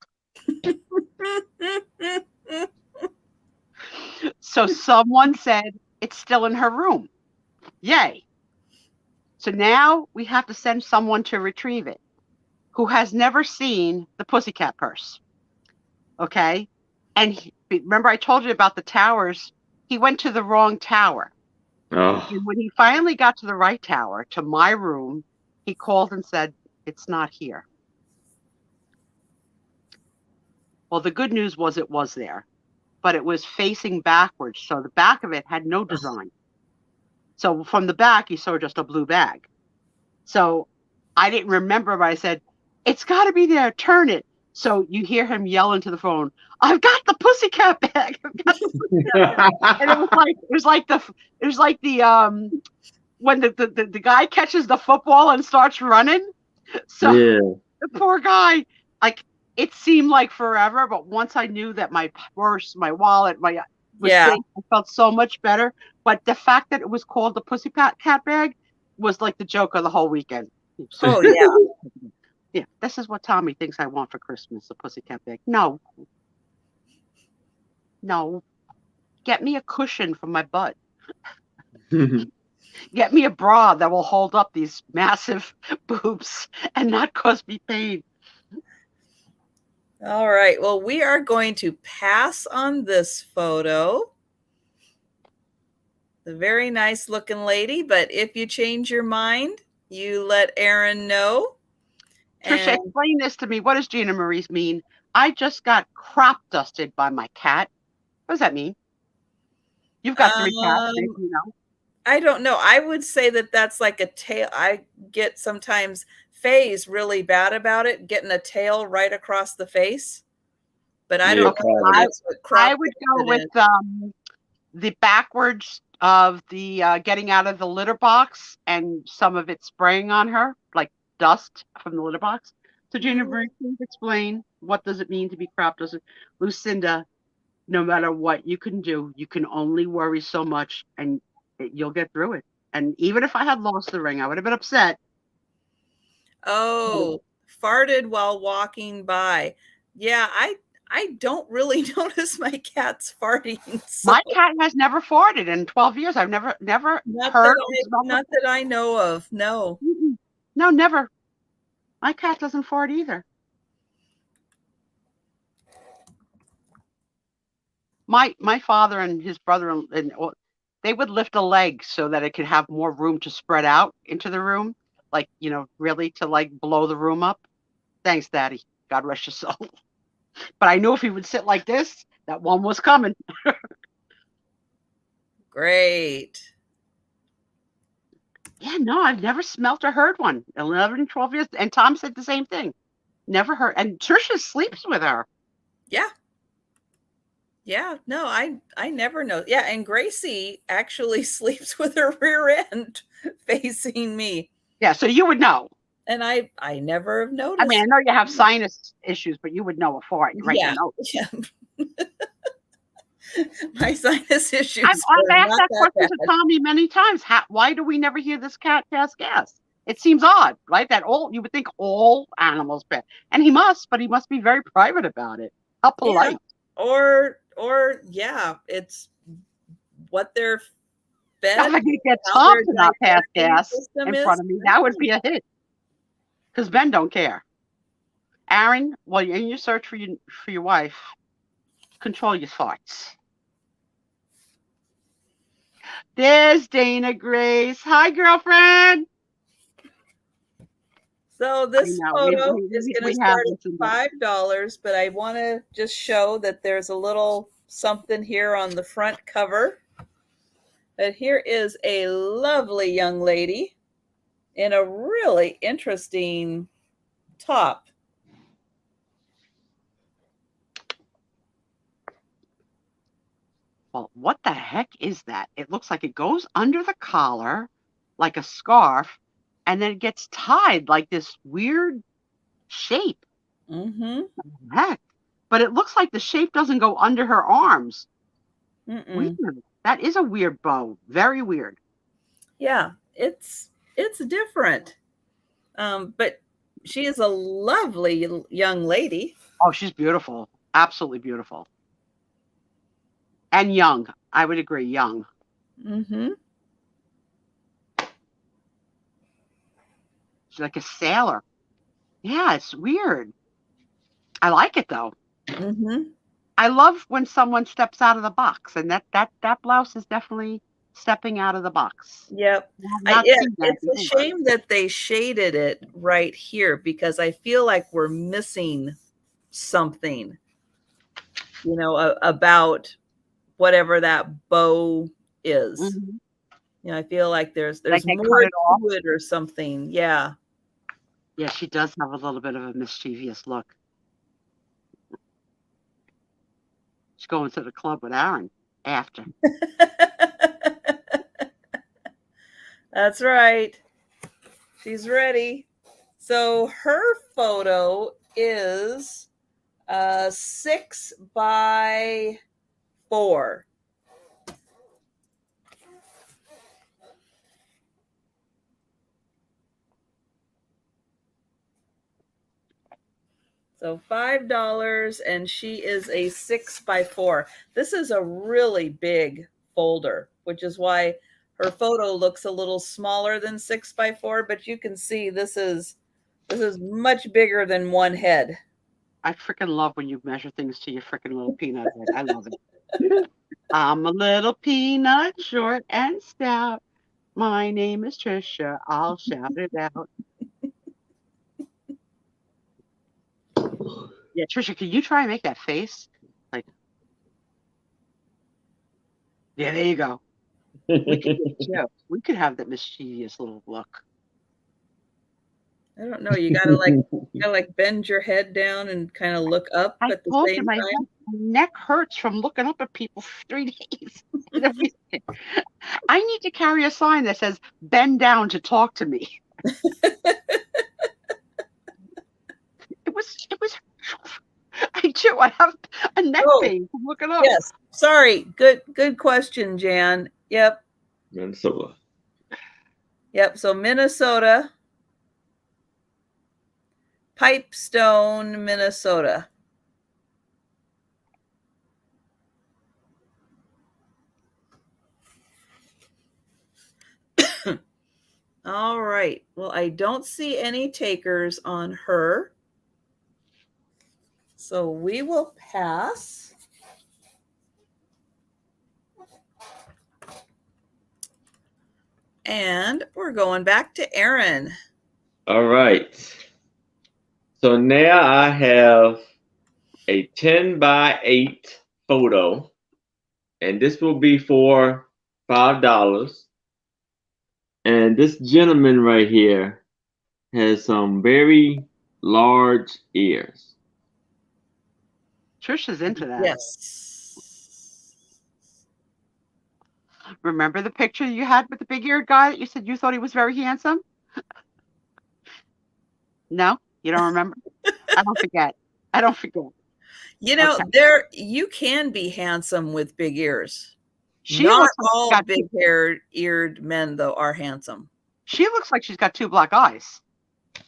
So someone said it's still in her room. Yay. So now we have to send someone to retrieve it who has never seen the pussycat purse. Okay? And remember I told you about the towers? He went to the wrong tower. Oh. And when he finally got to the right tower, to my room, he called and said, it's not here. Well, the good news was it was there, but it was facing backwards. So the back of it had no design. So from the back, you saw just a blue bag. So I didn't remember, but I said, it's got to be there. Turn it. So you hear him yell into the phone, I've got the pussycat bag. I've got the pussycat bag. And it was like when the guy catches the football and starts running. So the poor guy, it seemed like forever, but once I knew that my purse, my wallet, was safe, I felt so much better. But the fact that it was called the pussycat bag was like the joke of the whole weekend. Oh yeah. Yeah, this is what Tommy thinks I want for Christmas, a pussycat bag. No. Get me a cushion for my butt. Get me a bra that will hold up these massive boobs and not cause me pain. All right. Well, we are going to pass on this photo. The very nice looking lady, but if you change your mind, you let Aaron know. Trisha, explain this to me. What does Gina Marie's mean? I just got crop dusted by my cat. What does that mean? You've got 3 cats, maybe you know. I don't know. I would say that that's like a tail. I get sometimes Faye's really bad about it, getting a tail right across the face. But I don't know. I would go with the backwards of the getting out of the litter box and some of it spraying on her, like dust from the litter box. So Gina Marie, please explain, what does it mean to be crop dusted? Lucinda, no matter what you can do, you can only worry so much, and you'll get through it. And even if I had lost the ring, I would have been upset. Oh, farted while walking by. Yeah, I don't really notice my cats farting. So My cat has never farted in 12 years. I've never not heard. not that I know of. No. No, never. My cat doesn't fart either. My father and his brother and they would lift a leg so that it could have more room to spread out into the room, like, really to like blow the room up. Thanks, Daddy. God rest your soul. But I knew if he would sit like this, that one was coming. Great. Yeah, no, I've never smelt or heard one. 11, 12 years. And Tom said the same thing. Never heard. And Trisha sleeps with her. Yeah. Yeah, no, I never know. Yeah, and Gracie actually sleeps with her rear end facing me. Yeah, so you would know. And I never have noticed. I mean, I know you have sinus issues, but you would know a fart, right? Yeah. Yeah. My sinus issues. I've asked that question to Tommy many times. Why do we never hear this cat pass gas? It seems odd, right? You would think all animals pass, and he must be very private about it. How polite. Yeah. Or yeah, it's what they're fed. If I could get Tom to not pass gas in front of me, that would be a hit. Because Ben don't care. Aaron, while you're in your search for your wife, control your farts. There's Dana Grace. Hi, girlfriend. So this photo is going to start at $5, but I want to just show that there's a little something here on the front cover. But here is a lovely young lady in a really interesting top. Well, what the heck is that? It looks like it goes under the collar like a scarf, and then it gets tied like this weird shape. Mm-hmm. Heck. But it looks like the shape doesn't go under her arms. Mm-mm. Weird. That is a weird bow. Very weird. Yeah, it's different. But she is a lovely young lady. Oh, she's beautiful. Absolutely beautiful. And young. I would agree, young. Mm-hmm. She's like a sailor. Yeah, it's weird. I like it though. Mm-hmm. I love when someone steps out of the box, and that blouse is definitely stepping out of the box. Yep. It's a shame that they shaded it right here, because I feel like we're missing something, about whatever that bow is. Mm-hmm. I feel like there's like more to it or something. Yeah. Yeah, she does have a little bit of a mischievous look. She's going to the club with Aaron after. That's right. She's ready. So her photo is 6 by 4. So $5, and she is a 6 by 4. This is a really big folder, which is why her photo looks a little smaller than 6 by 4. But you can see this is much bigger than one head. I freaking love when you measure things to your freaking little peanut head. I love it. I'm a little peanut, short and stout. My name is Trisha. I'll shout it out. Yeah, Trisha, can you try and make that face? Like, yeah, there you go. We could have that mischievous little look. I don't know. You gotta bend your head down and kind of look up at the same time. My neck hurts from looking up at people for 3 days. I need to carry a sign that says "Bend down to talk to me." was. I do. I have a neck pain. Look it up. Yes. Sorry. Good question, Jan. Yep. Minnesota. Yep. So Minnesota. Pipestone, Minnesota. All right. Well, I don't see any takers on her. So we will pass. And we're going back to Aaron. All right. So now I have a 10 by 8 photo, and this will be for $5. And this gentleman right here has some very large ears. Trisha's into that. Yes. Remember the picture you had with the big-eared guy that you said you thought he was very handsome? No, you don't remember? I don't forget. I don't forget. You know, Okay. you can be handsome with big ears. She Not looks like she's all got big-eared men, though, are handsome. She looks like she's got 2 black eyes.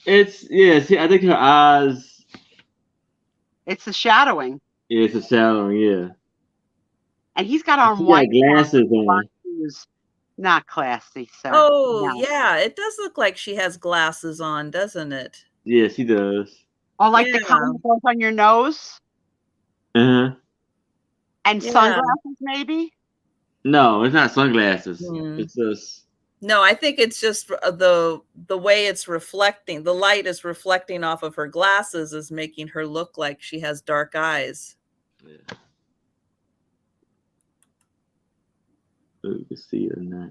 See, I think her eyes. It's the shadowing. Yeah, it's a shadowing, yeah. And he's got on She white got glasses on. shoes. Not classy, sir. Oh, No. yeah. It does look like she has glasses on, doesn't it? Yeah, she does. Or like the kind that goes on your nose. Uh-huh. And sunglasses, maybe? No, it's not sunglasses. It's just. No, I think it's just the way it's reflecting. The light is reflecting off of her glasses is making her look like she has dark eyes. Yeah. You can see it or not.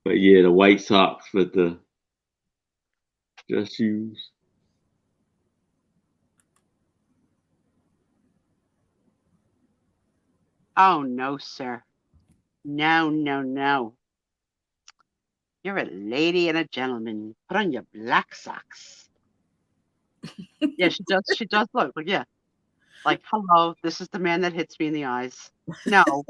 But yeah, the white socks with the dress shoes. Oh, no, sir. No, no, no. You're a lady and a gentleman. Put on your black socks. Yeah, she does. She does look. Like, yeah. Like, hello, this is the man that hits me in the eyes. No.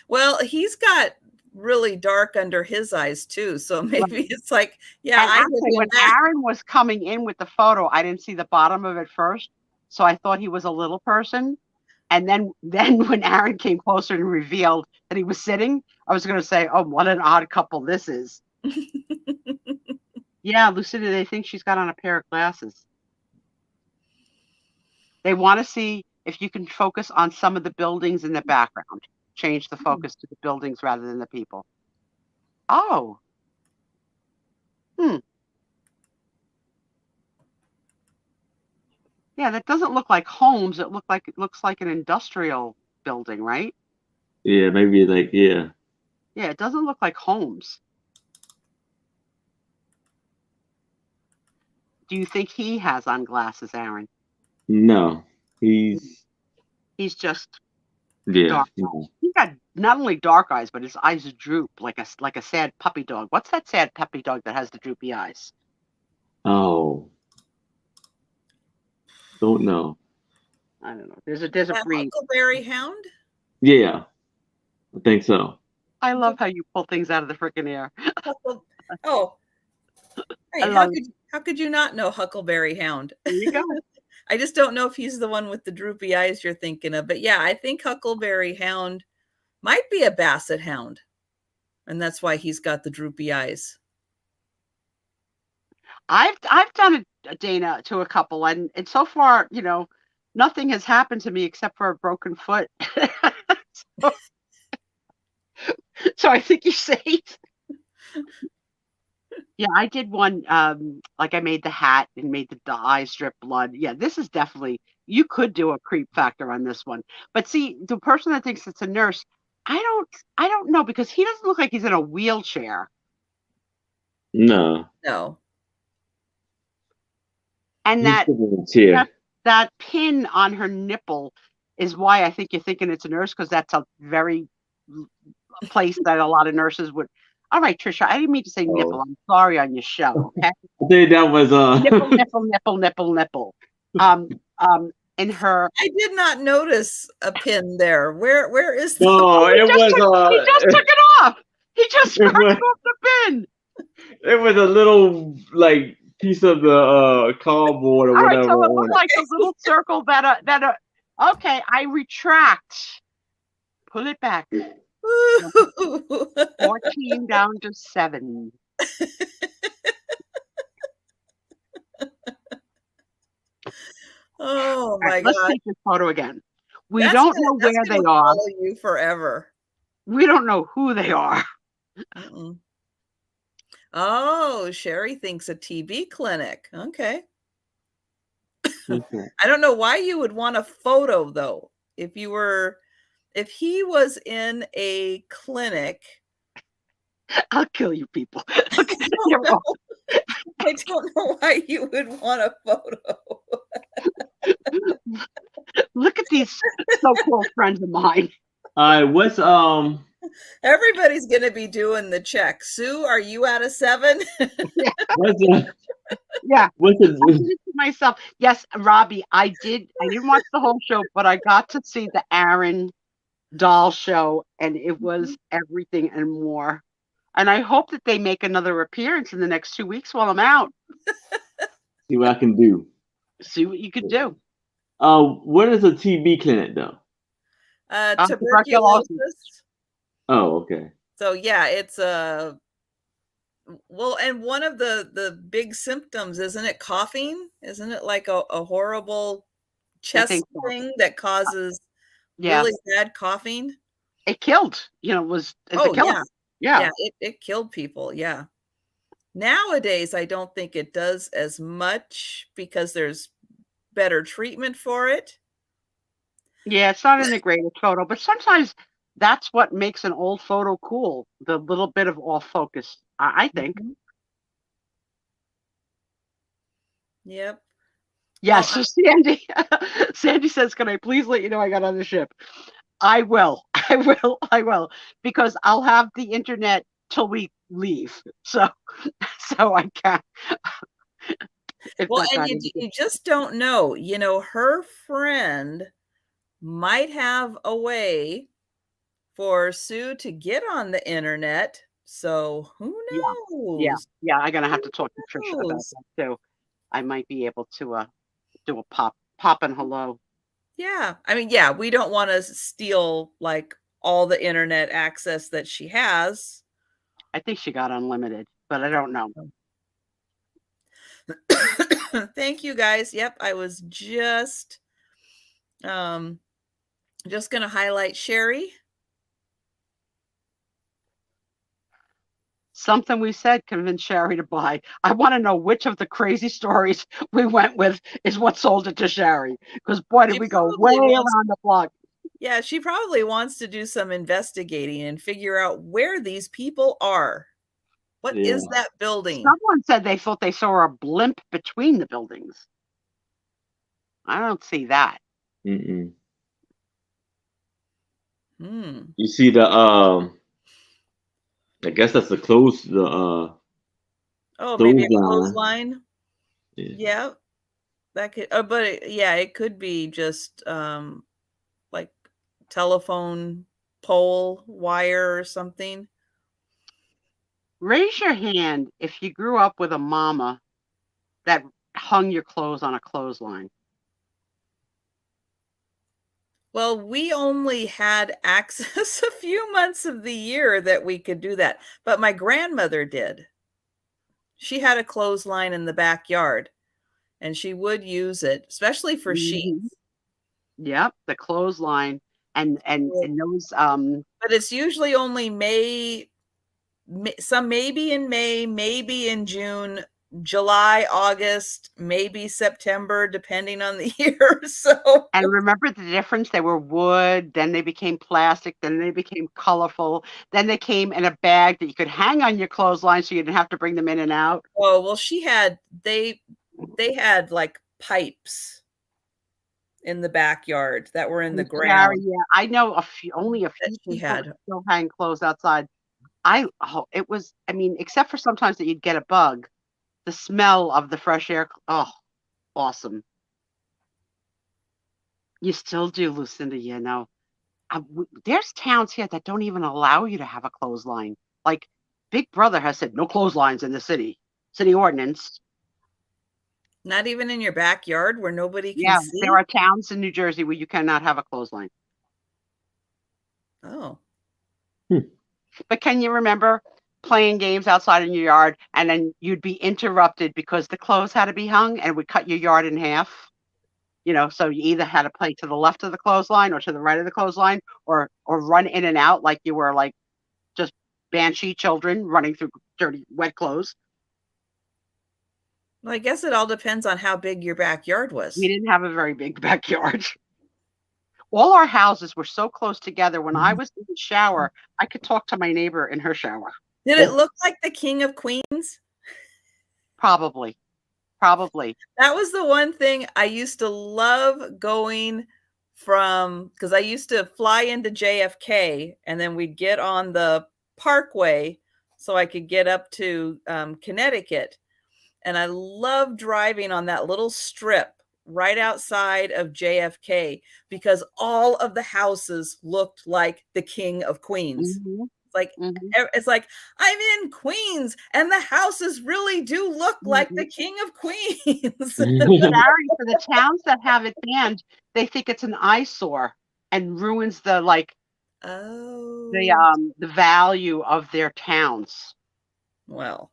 Well, he's got really dark under his eyes too. So maybe it's like, yeah. And actually, when Aaron was coming in with the photo, I didn't see the bottom of it first. So I thought he was a little person. And then when Aaron came closer and revealed that he was sitting, I was going to say, oh, what an odd couple this is. Yeah, Lucinda, they think she's got on a pair of glasses. They want to see if you can focus on some of the buildings in the background. Change the focus to the buildings rather than the people. Oh. Yeah, that doesn't look like homes. It looks like an industrial building, right? Yeah, maybe like, yeah. Yeah, it doesn't look like homes. Do you think he has on glasses, Aaron? No, he's just dark. He's got not only dark eyes, but his eyes droop like a sad puppy dog. What's that sad puppy dog that has the droopy eyes? Oh, don't know. I don't know. There's a breed. Huckleberry Hound? Yeah, I think so. I love how you pull things out of the freaking air. Oh, hey, how could you not know Huckleberry Hound? There you go. I just don't know if he's the one with the droopy eyes you're thinking of. But yeah, I think Huckleberry Hound might be a Basset Hound. And that's why he's got the droopy eyes. I've done it, Dana, to a couple, and so far, nothing has happened to me except for a broken foot. So I think you're safe. Yeah, I did one. Like I made the hat and made the eyes drip blood. Yeah, this is definitely, you could do a creep factor on this one. But see, the person that thinks it's a nurse, I don't know, because he doesn't look like he's in a wheelchair. No. And that pin on her nipple is why I think you're thinking it's a nurse, because that's a very place that a lot of nurses would. All right, Trisha, I didn't mean to say nipple. I'm sorry on your show, okay? I think that was Nipple, nipple, nipple, nipple, nipple. In her. I did not notice a pin there. Where is the No, he it just took it off. He just scratched off the pin. It was a little like piece of the cardboard or All right, whatever so it on looked it. like a little circle okay, I retract. Pull it back. 14 down to 7. Oh All my right, let's God. take this photo again. We That's don't gonna- know that's where they gonna are. follow you forever. We don't know who they are. Mm-mm. Oh, Sherry thinks a TB clinic. Okay. Okay. I don't know why you would want a photo though. If he was in a clinic, I'll kill you people. I don't know why you would want a photo. Look at these so-called friends of mine. All right, what's Everybody's gonna be doing the check. Sue, are you out of 7? what's Yeah. what's I did it to myself. Yes, Robbie, I didn't watch the whole show, but I got to see the Aaron doll show, and it was everything and more. And I hope that they make another appearance in the next 2 weeks while I'm out. see what I can do. See what you can do. What is a TB clinic though? Tuberculosis. Oh, okay. So yeah, it's and one of the big symptoms, isn't it coughing? Isn't it like a horrible chest thing that causes really bad coughing? It killed. It's a killer. Yeah, it killed people. Yeah. Nowadays, I don't think it does as much because there's better treatment for it. Yeah, it's not in the greatest photo, but sometimes that's what makes an old photo cool. The little bit of off focus, I think. Yep. Yes, so Sandy says, can I please let you know I got on the ship? I will, because I'll have the internet till we leave. So I can't. Well, and you just don't know. Her friend might have a way for Sue to get on the internet. So who knows? Yeah, I'm gonna have to talk to Trisha about that too. I might be able to do a pop and hello. Yeah. I mean, yeah, we don't want to steal like all the internet access that she has. I think she got unlimited, but I don't know. Thank you guys. Yep, I was just going to highlight Sherry. Something we said convinced Sherry to buy. I want to know which of the crazy stories we went with is what sold it to Sherry. Because boy, did we go way around the block. Yeah, she probably wants to do some investigating and figure out where these people are. What is that building? Someone said they thought they saw a blimp between the buildings. I don't see that. Mm-mm. You see the I guess that's the close maybe a clothesline. Yeah, that could. But it could be just like telephone pole wire or something. Raise your hand if you grew up with a mama that hung your clothes on a clothesline. Well, we only had access a few months of the year that we could do that. But my grandmother did. She had a clothesline in the backyard, and she would use it, especially for sheets. Yep, the clothesline and those. But it's usually only maybe in May, maybe in June, July, August, maybe September, depending on the year. So, and remember the difference? They were wood, then they became plastic, then they became colorful, then they came in a bag that you could hang on your clothesline so you didn't have to bring them in and out. Oh, well, they had like pipes in the backyard that were in the ground. Yeah, I know only a few people still hang clothes outside. it was, I mean, except for sometimes that you'd get a bug, the smell of the fresh air, oh, awesome. You still do, Lucinda, you know. There's towns here that don't even allow you to have a clothesline. Like Big Brother has said, no clotheslines in the city ordinance. Not even in your backyard where nobody can Yeah, see? there are towns in New Jersey where you cannot have a clothesline. Oh. But can you remember playing games outside in your yard and then you'd be interrupted because the clothes had to be hung and it would cut your yard in half? You know, so you either had to play to the left of the clothesline or to the right of the clothesline or run in and out like you were like just banshee children running through dirty, wet clothes. Well, I guess it all depends on how big your backyard was. We didn't have a very big backyard. All our houses were so close together. When I was in the shower, I could talk to my neighbor in her shower. Did it look like the King of Queens? Probably. That was the one thing I used to love going from, because I used to fly into JFK and then we'd get on the Parkway so I could get up to Connecticut. And I love driving on that little strip right outside of JFK because all of the houses looked like the King of Queens. Mm-hmm. It's like I'm in Queens and the houses really do look like the King of Queens. Sorry, for the towns that have it banned, they think it's an eyesore and ruins the the value of their towns. Well,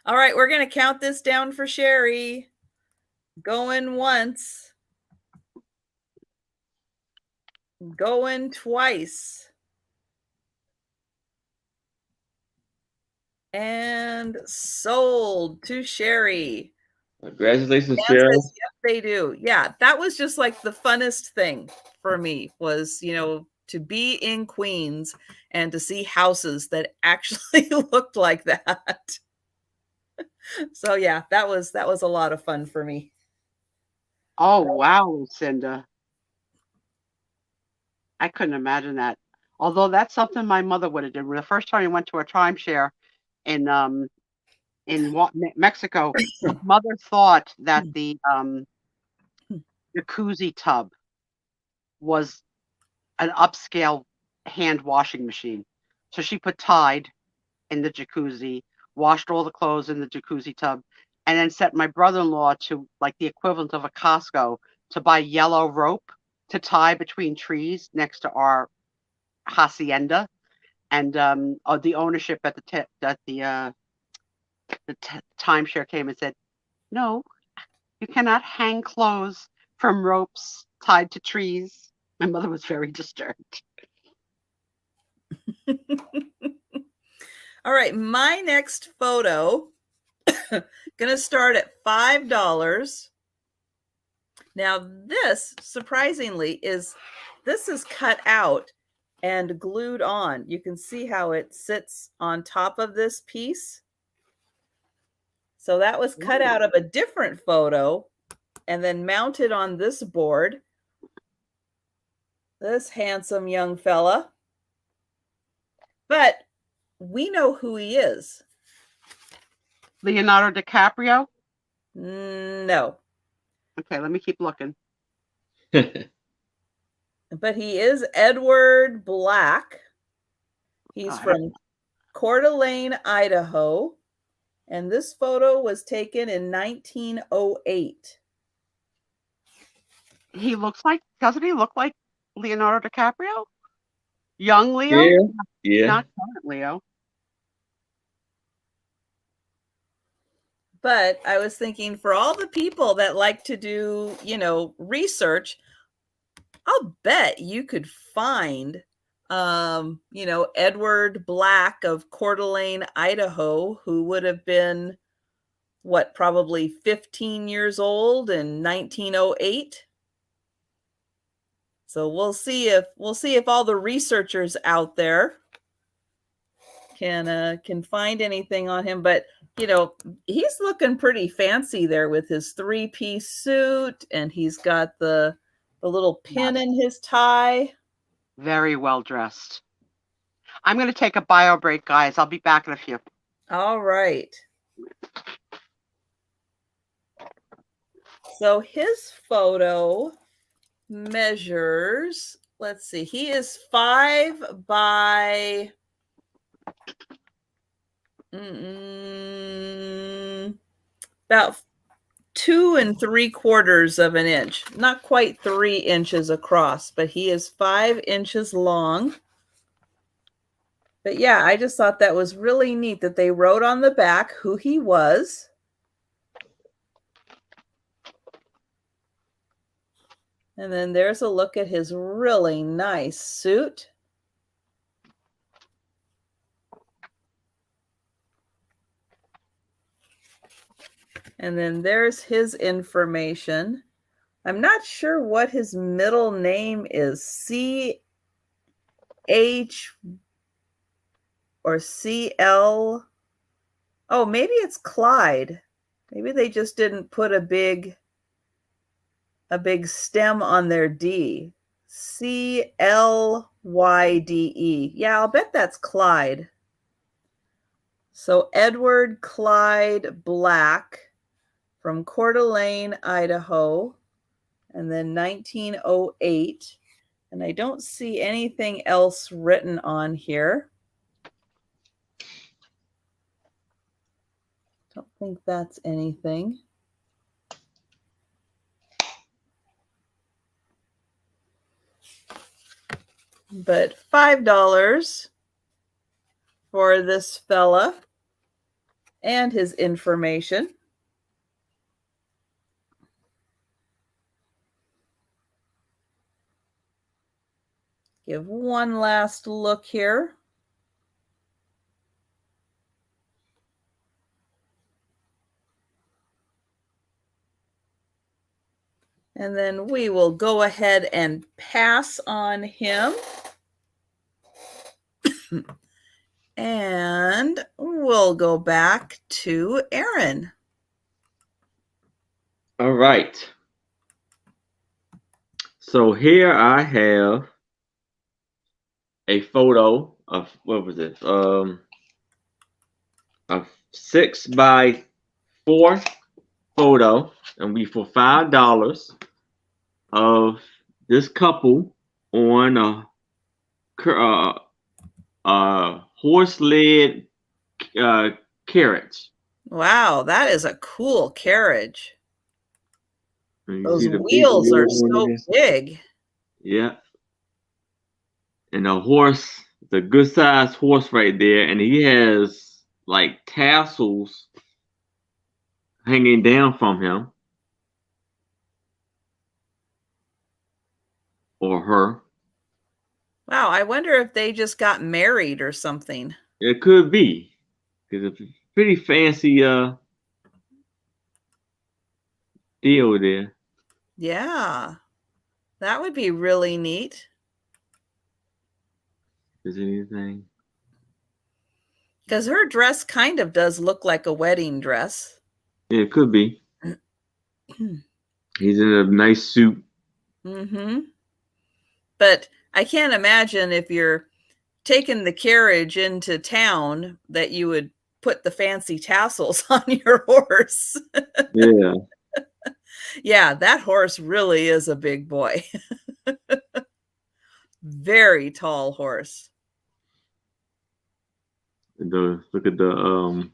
all right, we're gonna count this down for Sherry. Going once, going twice. And sold to Sherry. Congratulations, Sherry. Yes, they do. Yeah, that was just like the funnest thing for me was, you know, to be in Queens and to see houses that actually looked like that. So yeah, that was a lot of fun for me. Oh wow, Lucinda. I couldn't imagine that. Although that's something my mother would have done. The first time we went to a timeshare in Mexico, mother thought that the jacuzzi tub was an upscale hand washing machine. So she put Tide in the jacuzzi, washed all the clothes in the jacuzzi tub, and then sent my brother-in-law to like the equivalent of a Costco to buy yellow rope to tie between trees next to our hacienda. And the ownership at the timeshare came and said, no, you cannot hang clothes from ropes tied to trees. My mother was very disturbed. All right, my next photo gonna start at $5. Now this, surprisingly, is cut out and glued on. You can see how it sits on top of this piece. So that was cut out of a different photo and then mounted on this board. This handsome young fella. But we know who he is. Leonardo DiCaprio? No. Okay, let me keep looking. But he is Edward Black. He's from Coeur d'Alene, Idaho. And this photo was taken in 1908. He looks like, doesn't he look like Leonardo DiCaprio? Young Leo? Yeah. Not current Leo. But I was thinking for all the people that like to do, you know, research, I'll bet you could find, you know, Edward Black of Coeur d'Alene, Idaho, who would have been, what, probably 15 years old in 1908. So we'll see if all the researchers out there can find anything on him. But you know, he's looking pretty fancy there with his 3-piece suit, and he's got the little pin in his tie. Very well dressed. I'm going to take a bio break, guys. I'll be back in a few. All right. So his photo measures, let's see, he is 5 by about 2 3/4 of an inch. Not quite 3 inches across, but he is 5 inches long. But yeah, I just thought that was really neat that they wrote on the back who he was. And then there's a look at his really nice suit. And then there's his information. I'm not sure what his middle name is. C-H or C-L. Oh, maybe it's Clyde. Maybe they just didn't put a big stem on their D. C-L-Y-D-E. Yeah, I'll bet that's Clyde. So Edward Clyde Black from Coeur d'Alene, Idaho, and then 1908. And I don't see anything else written on here. Don't think that's anything. But $5 for this fella and his information. Give one last look here. And then we will go ahead and pass on him. And we'll go back to Aaron. All right. So here I have a photo of, what was it? A 6 by 4 photo, and we for $5 of this couple on a horse-led carriage. Wow, that is a cool carriage. And you Those see the big wheels are wheels on so there? big. Yeah. And the horse, the good sized horse right there, and he has like tassels hanging down from him or her. Wow, I wonder if they just got married or something. It could be, because it's a pretty fancy deal there. Yeah, that would be really neat. Is anything? Because her dress kind of does look like a wedding dress. Yeah, it could be. He's in a nice suit. Mm-hmm. But I can't imagine if you're taking the carriage into town that you would put the fancy tassels on your horse. Yeah. Yeah, that horse really is a big boy. Very tall horse. Look at the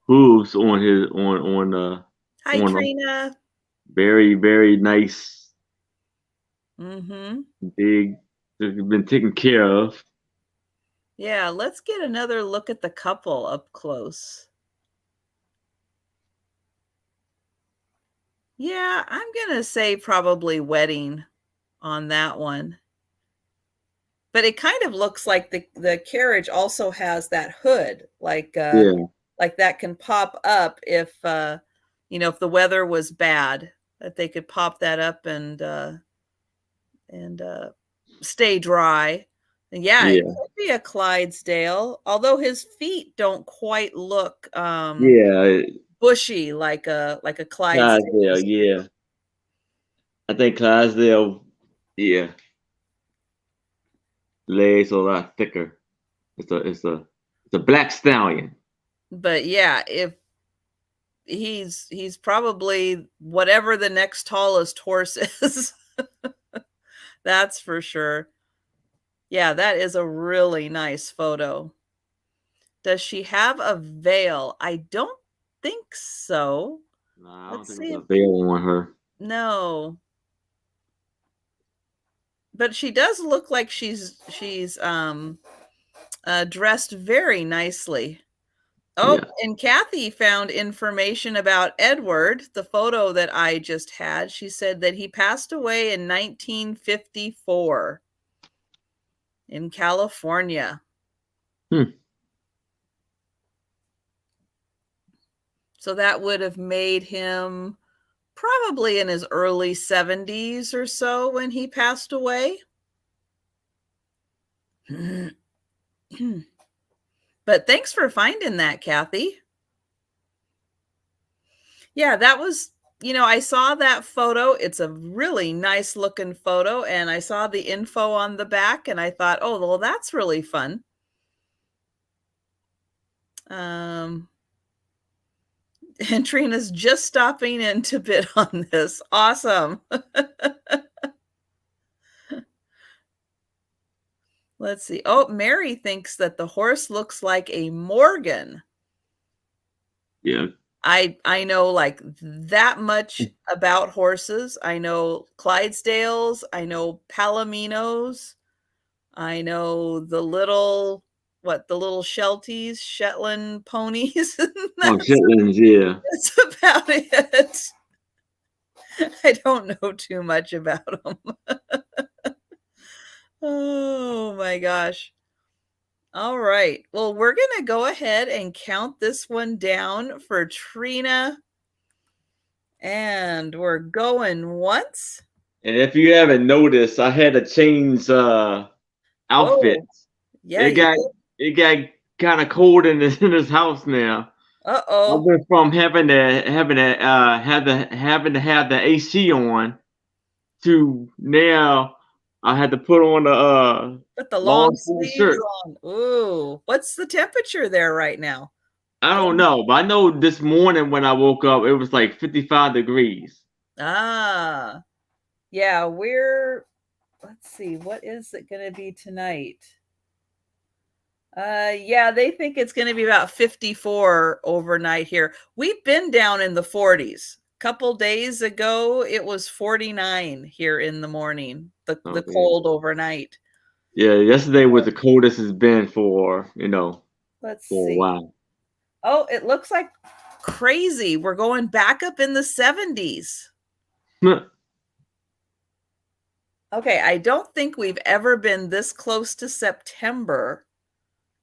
hooves on his on Hi, on Trina. very, very nice, Mm-hmm. big. They've been taken care of. Yeah, let's get another look at the couple up close. Yeah, I'm going to say probably wedding on that one. But it kind of looks like the carriage also has that hood, like that can pop up if if the weather was bad, that they could pop that up and stay dry. And yeah, it could be a Clydesdale, although his feet don't quite look bushy like a Clydesdale. Yeah. I think Clydesdale, yeah, legs are a lot thicker. It's a black stallion. But yeah, if he's probably whatever the next tallest horse is. That's for sure. Yeah, that is a really nice photo. Does she have a veil? I don't think so. Nah, I don't Let's think see there's if a veil on her. no. But she does look like she's dressed very nicely. Oh, Yeah. and Kathy found information about Edward, the photo that I just had. She said that he passed away in 1954 in California. So that would have made him probably in his early 70s or so when he passed away. But thanks for finding that, Kathy. Yeah, that was, I saw that photo. It's a really nice looking photo. And I saw the info on the back and I thought, oh, well, that's really fun. And Trina's just stopping in to bid on this. Awesome. Let's see. Oh, Mary thinks that the horse looks like a Morgan. Yeah. I know like that much about horses. I know Clydesdales. I know Palominos. I know the little Shelties, Shetland ponies. Oh, Shetlands, yeah. That's about it. I don't know too much about them. Oh my gosh. All right. Well, we're going to go ahead and count this one down for Trina. And we're going once. And if you haven't noticed, I had to change outfits. Oh, yeah, It got kind of cold in this house now. I Uh-oh. went from having to have the AC on to now I had to put on Put the long long sleeve sleeves shirt. on. Ooh. What's the temperature there right now? I don't know, but I know this morning when I woke up, it was like 55 degrees. Ah. Yeah, let's see, what is it going to be tonight? Yeah, they think it's going to be about 54 overnight here. We've been down in the 40s. A couple days ago, it was 49 here in the morning, the cold overnight. Yeah, yesterday was the coldest it's been for, Let's for a see. while. Oh, it looks like crazy. We're going back up in the 70s. Okay, I don't think we've ever been this close to September,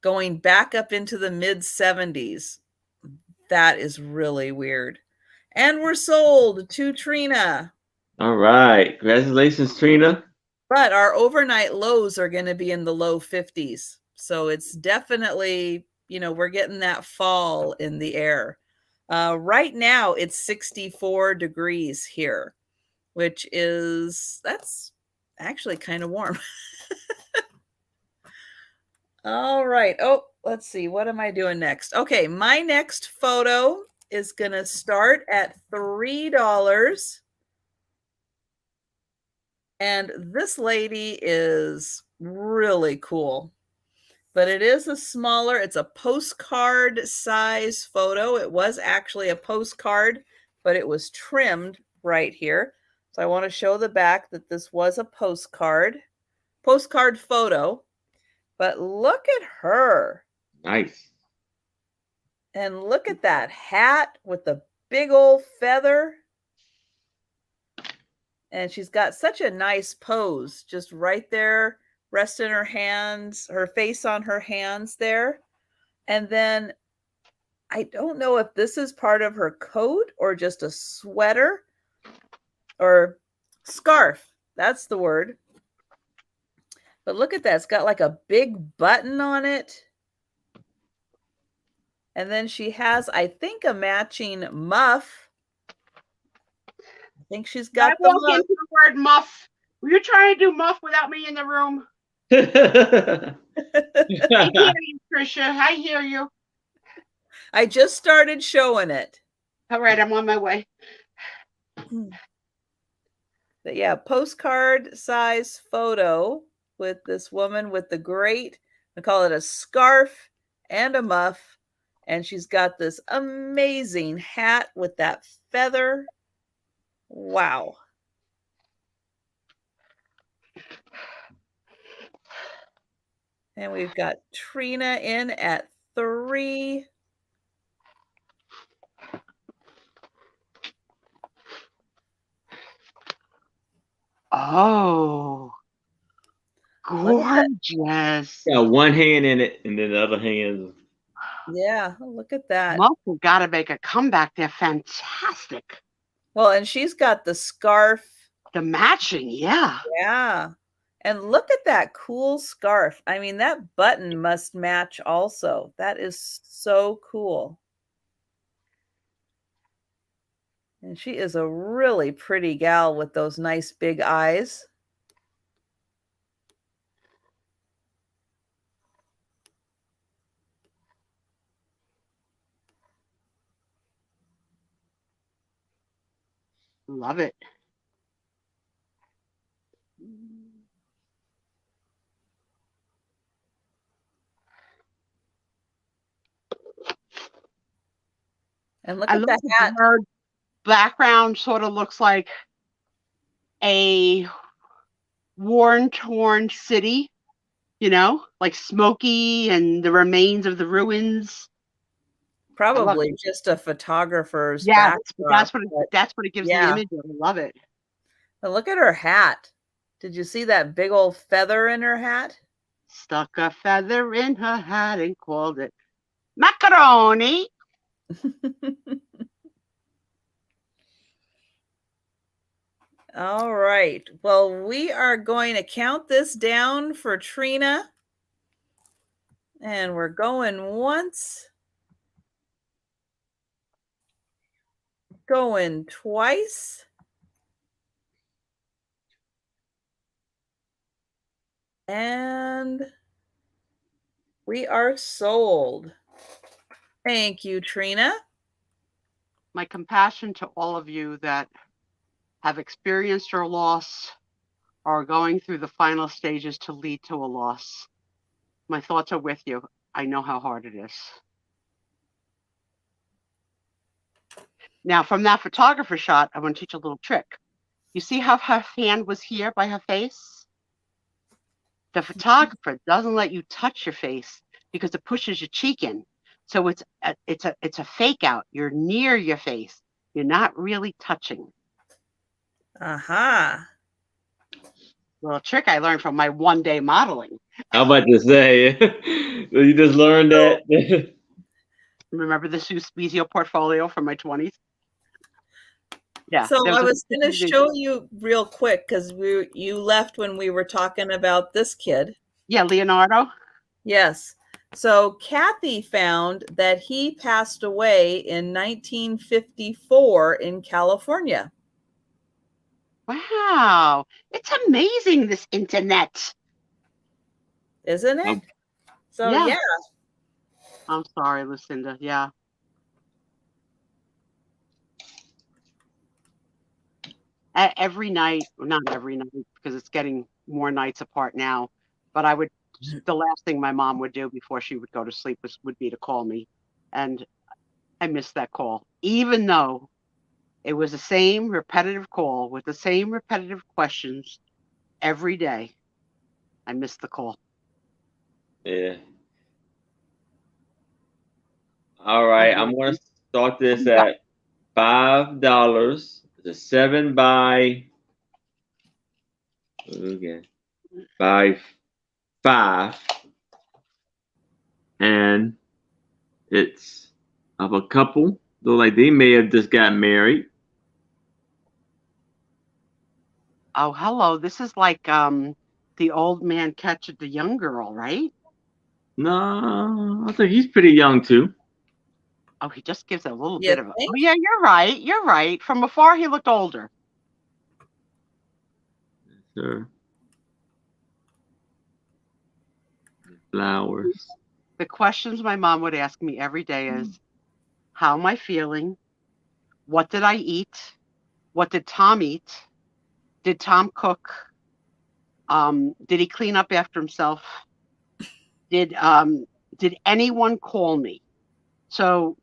going back up into the mid 70s. That is really weird. And we're sold to Trina. All right. Congratulations, Trina. But our overnight lows are going to be in the low 50s. So it's definitely, we're getting that fall in the air. Right now, it's 64 degrees here, that's actually kind of warm. All right. Oh, let's see. What am I doing next? Okay, my next photo is going to start at $3. And this lady is really cool. But it is it's a postcard size photo. It was actually a postcard, but it was trimmed right here. So I want to show the back that this was a postcard photo. But look at her. Nice. And look at that hat with the big old feather. And she's got such a nice pose, just right there, resting her hands, her face on her hands there. And then I don't know if this is part of her coat or just a sweater or scarf. That's the word. But look at that. It's got like a big button on it. And then she has, I think, a matching muff. think she's I got the walk into the word muff. Were you trying to do muff without me in the room? I hear you, Trisha. I hear you. I just started showing it. All right, I'm on my way. But yeah, postcard size photo with this woman with the great, I call it a scarf and a muff. And she's got this amazing hat with that feather. Wow. And we've got Trina in at 3. Oh, gorgeous. Got one hand in it, and then the other hand. Yeah, look at that. Muff have got to make a comeback. They're fantastic. Well, and she's got the scarf. The matching, yeah. Yeah. And look at that cool scarf. I mean, that button must match also. That is so cool. And she is a really pretty gal with those nice big eyes. Love it. And look I at love that hat. her background sort of looks like a worn, torn city, you know, like smoky and the remains of the ruins. Probably just a photographer's Yeah, backdrop. that's what it gives the image of. I love it. But look at her hat. Did you see that big old feather in her hat? Stuck a feather in her hat and called it macaroni. All right. Well, we are going to count this down for Trina. And we're going once. Going twice. And we are sold. Thank you, Trina. My compassion to all of you that have experienced your loss or are going through the final stages to lead to a loss. My thoughts are with you. I know how hard it is. Now, from that photographer shot, I want to teach a little trick. You see how her hand was here by her face? The photographer doesn't let you touch your face because it pushes your cheek in. So it's a fake out. You're near your face. You're not really touching. Aha. Little trick I learned from my one-day modeling. How about to say? You just learned that. Remember the Sue Spiezio portfolio from my 20s? Yeah. So I was going to show you real quick because you left when we were talking about this kid. Yeah, Leonardo. Yes. So Kathy found that he passed away in 1954 in California. Wow. It's amazing, this internet. Isn't it? So yeah. I'm sorry, Lucinda. Yeah. Every night, not every night, because it's getting more nights apart now, but the last thing my mom would do before she would go to sleep would be to call me. And I missed that call, even though it was the same repetitive call with the same repetitive questions every day. I missed the call. Yeah. All right, I'm going to start this at $5. It's a 7 by 5, and it's of a couple. Look like they may have just got married. Oh, hello. This is like the old man catching the young girl, right? No, I think he's pretty young too. Oh, he just gives a little bit of a... Oh, yeah, you're right. You're right. From afar, he looked older. Proctor. Flowers. The questions my mom would ask me every day is, how am I feeling? What did I eat? What did Tom eat? Did Tom cook? Did he clean up after himself? Did anyone call me? So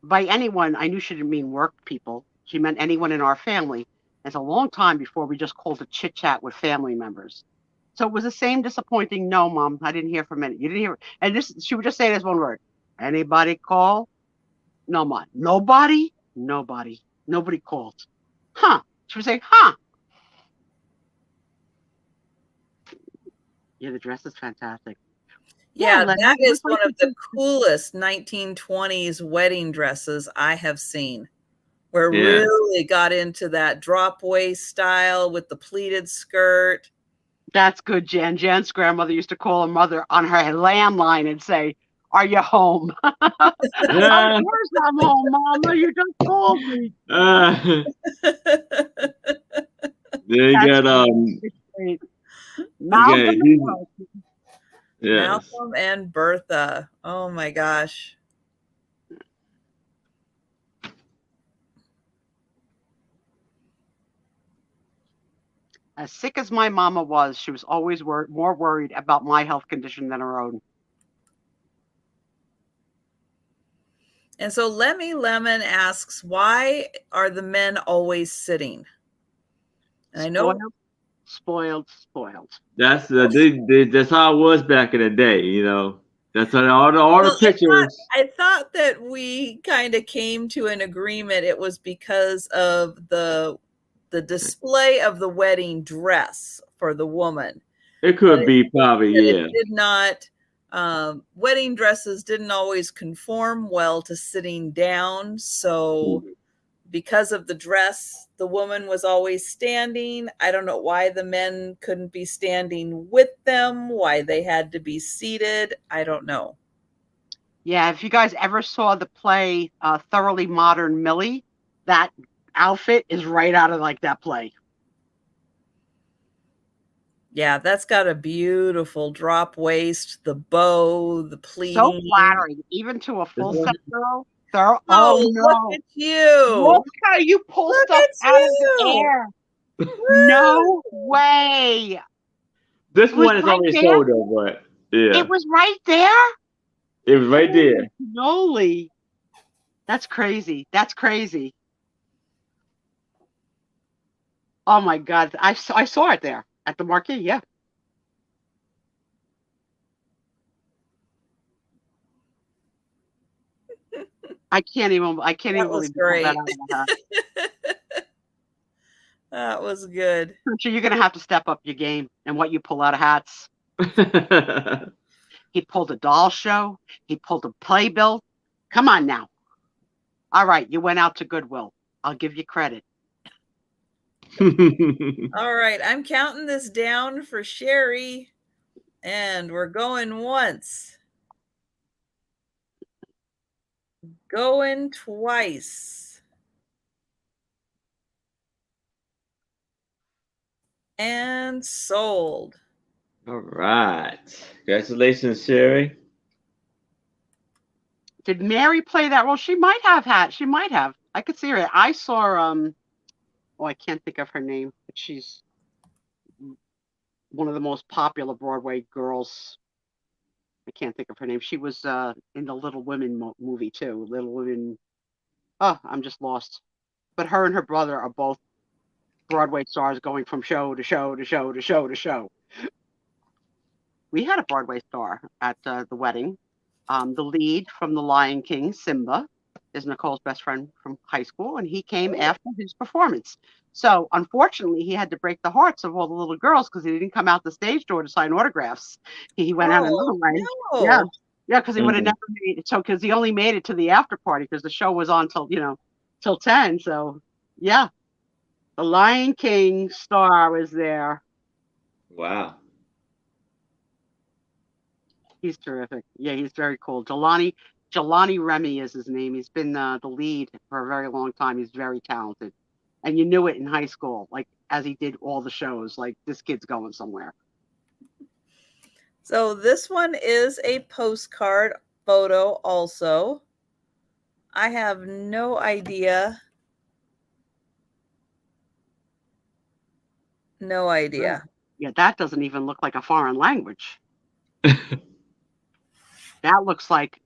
by anyone, I knew she didn't mean work people. She meant anyone in our family. It's a long time before we just called to chit chat with family members. So it was the same disappointing. No, Mom, I didn't hear from any. You didn't hear. And this, she would just say this one word. Anybody call? No, Mom. Nobody. Nobody called. Huh? She would say, huh? Yeah, the dress is fantastic. Yeah, that is one of the coolest 1920s wedding dresses I have seen. Where really got into that drop waist style with the pleated skirt. That's good, Jan. Jan's grandmother used to call her mother on her landline and say, "Are you home?" Of course I'm home, Mama. You just called me. They got Malcolm and Bertha. Oh my gosh. As sick as my mama was, she was always more worried about my health condition than her own. And so Lemmy Lemon asks, why are the men always sitting? And I know spoiled. That's that's how it was back in the day, you know. That's all the pictures. I thought that we kind of came to an agreement. It was because of the display of the wedding dress for the woman. It could be probably, yeah. It did not. Wedding dresses didn't always conform well to sitting down. So because of the dress, the woman was always standing. I don't know why the men couldn't be standing with them, why they had to be seated. I don't know. Yeah, if you guys ever saw the play Thoroughly Modern Millie, that outfit is right out of like that play. Yeah, that's got a beautiful drop waist, the bow, the pleating. So flattering, even to a full set girl. Oh no! Look at you! Look how you pull stuff out of the air. No way! This one is already sold though, but yeah, it was right there. It was right there. Holy, that's crazy! That's crazy! Oh my God, I saw it there at the marquee. Yeah. I can't even believe great. That out of her. That was good. So you're gonna have to step up your game and what you pull out of hats. He pulled a doll show. He pulled a playbill. Come on now. All right, you went out to Goodwill. I'll give you credit. All right, I'm counting this down for Sherry, and we're going once. Going twice. And sold. All right. Congratulations, Sherry. Did Mary play that role? She might have had. She might have. I could see her. I saw I can't think of her name, but she's one of the most popular Broadway girls. I can't think of her name. She was in the Little Women movie too. Little Women. Oh, I'm just lost. But her and her brother are both Broadway stars going from show to show to show to show to show. We had a Broadway star at the wedding. The lead from The Lion King, Simba, is Nicole's best friend from high school, and he came after his performance. So unfortunately, he had to break the hearts of all the little girls because he didn't come out the stage door to sign autographs. He went out another way. No. Yeah, because he would have never made it. So because he only made it to the after party because the show was on till 10. So yeah, the Lion King star was there. Wow. He's terrific. Yeah, he's very cool. Jelani Remy is his name. He's been the lead for a very long time. He's very talented. and you knew it in high school, like as he did all the shows. Like this kid's going somewhere. So this one is a postcard photo also. I have no idea. No idea. Yeah, that doesn't even look like a foreign language. That looks like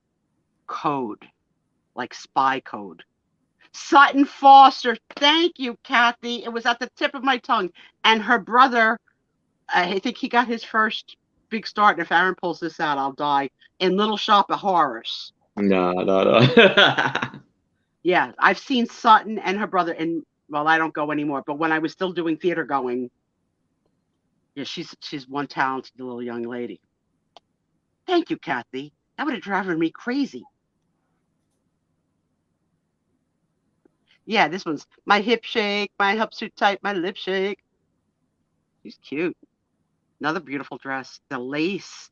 code, like spy code. Sutton Foster. Thank you, Kathy. It was at the tip of my tongue. And her brother, I think he got his first big start. And if Aaron pulls this out, I'll die. In Little Shop of Horrors. No. Yeah, I've seen Sutton and her brother. And well, I don't go anymore. But when I was still doing theater going, yeah, she's one talented little young lady. Thank you, Kathy. That would have driven me crazy. Yeah, this one's my hip shake, my hip suit tight, my lip shake. She's cute. Another beautiful dress. The lace,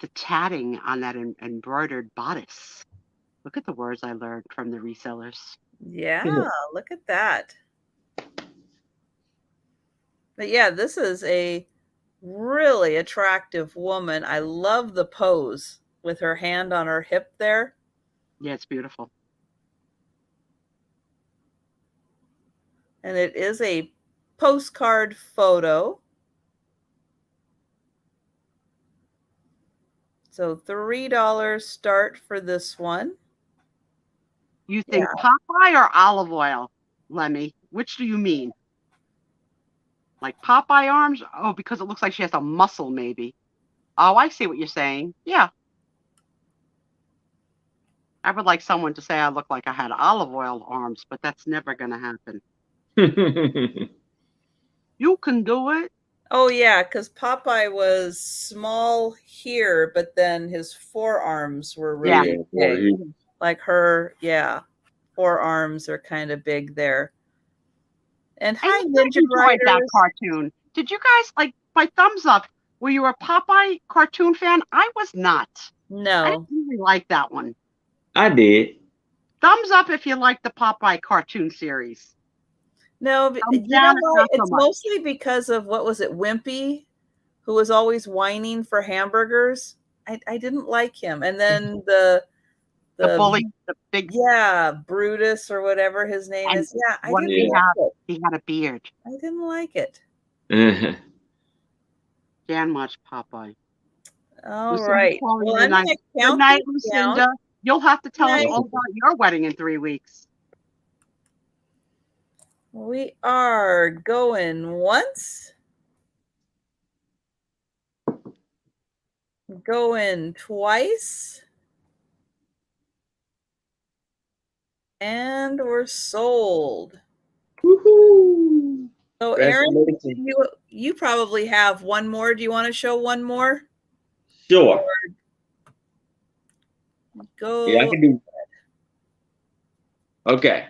the tatting on that embroidered bodice. Look at the words I learned from the resellers. Yeah, look at that. But yeah, this is a really attractive woman. I love the pose with her hand on her hip there. Yeah, it's beautiful. And it is a postcard photo. So $3 start for this one. You think Popeye or olive oil, Lemmy? Which do you mean? Like Popeye arms? Oh, because it looks like she has a muscle, maybe. Oh, I see what you're saying. Yeah. I would like someone to say I look like I had olive oil arms, but that's never going to happen. You can do it. Oh, yeah, because Popeye was small here, but then his forearms were really big. Like her, forearms are kind of big there. And hi, Ninja Riders. That cartoon. Did you guys like my thumbs up? Were you a Popeye cartoon fan? I was not. No. I didn't really like that one. I did. Thumbs up if you like the Popeye cartoon series. No, but you know what? It's mostly because of, what was it, Wimpy, who was always whining for hamburgers. I didn't like him. And then the bully, the big, Brutus or whatever his name is. Yeah, I didn't like it. He had a beard. I didn't like it. Jan watched Popeye. All right. Well, good night, Lucinda. You'll have to tell us all about your wedding in 3 weeks. We are going once. Going twice. And we're sold. Woohoo! So Aaron, you probably have one more. Do you want to show one more? Sure. Go. Yeah, I can do that. Okay.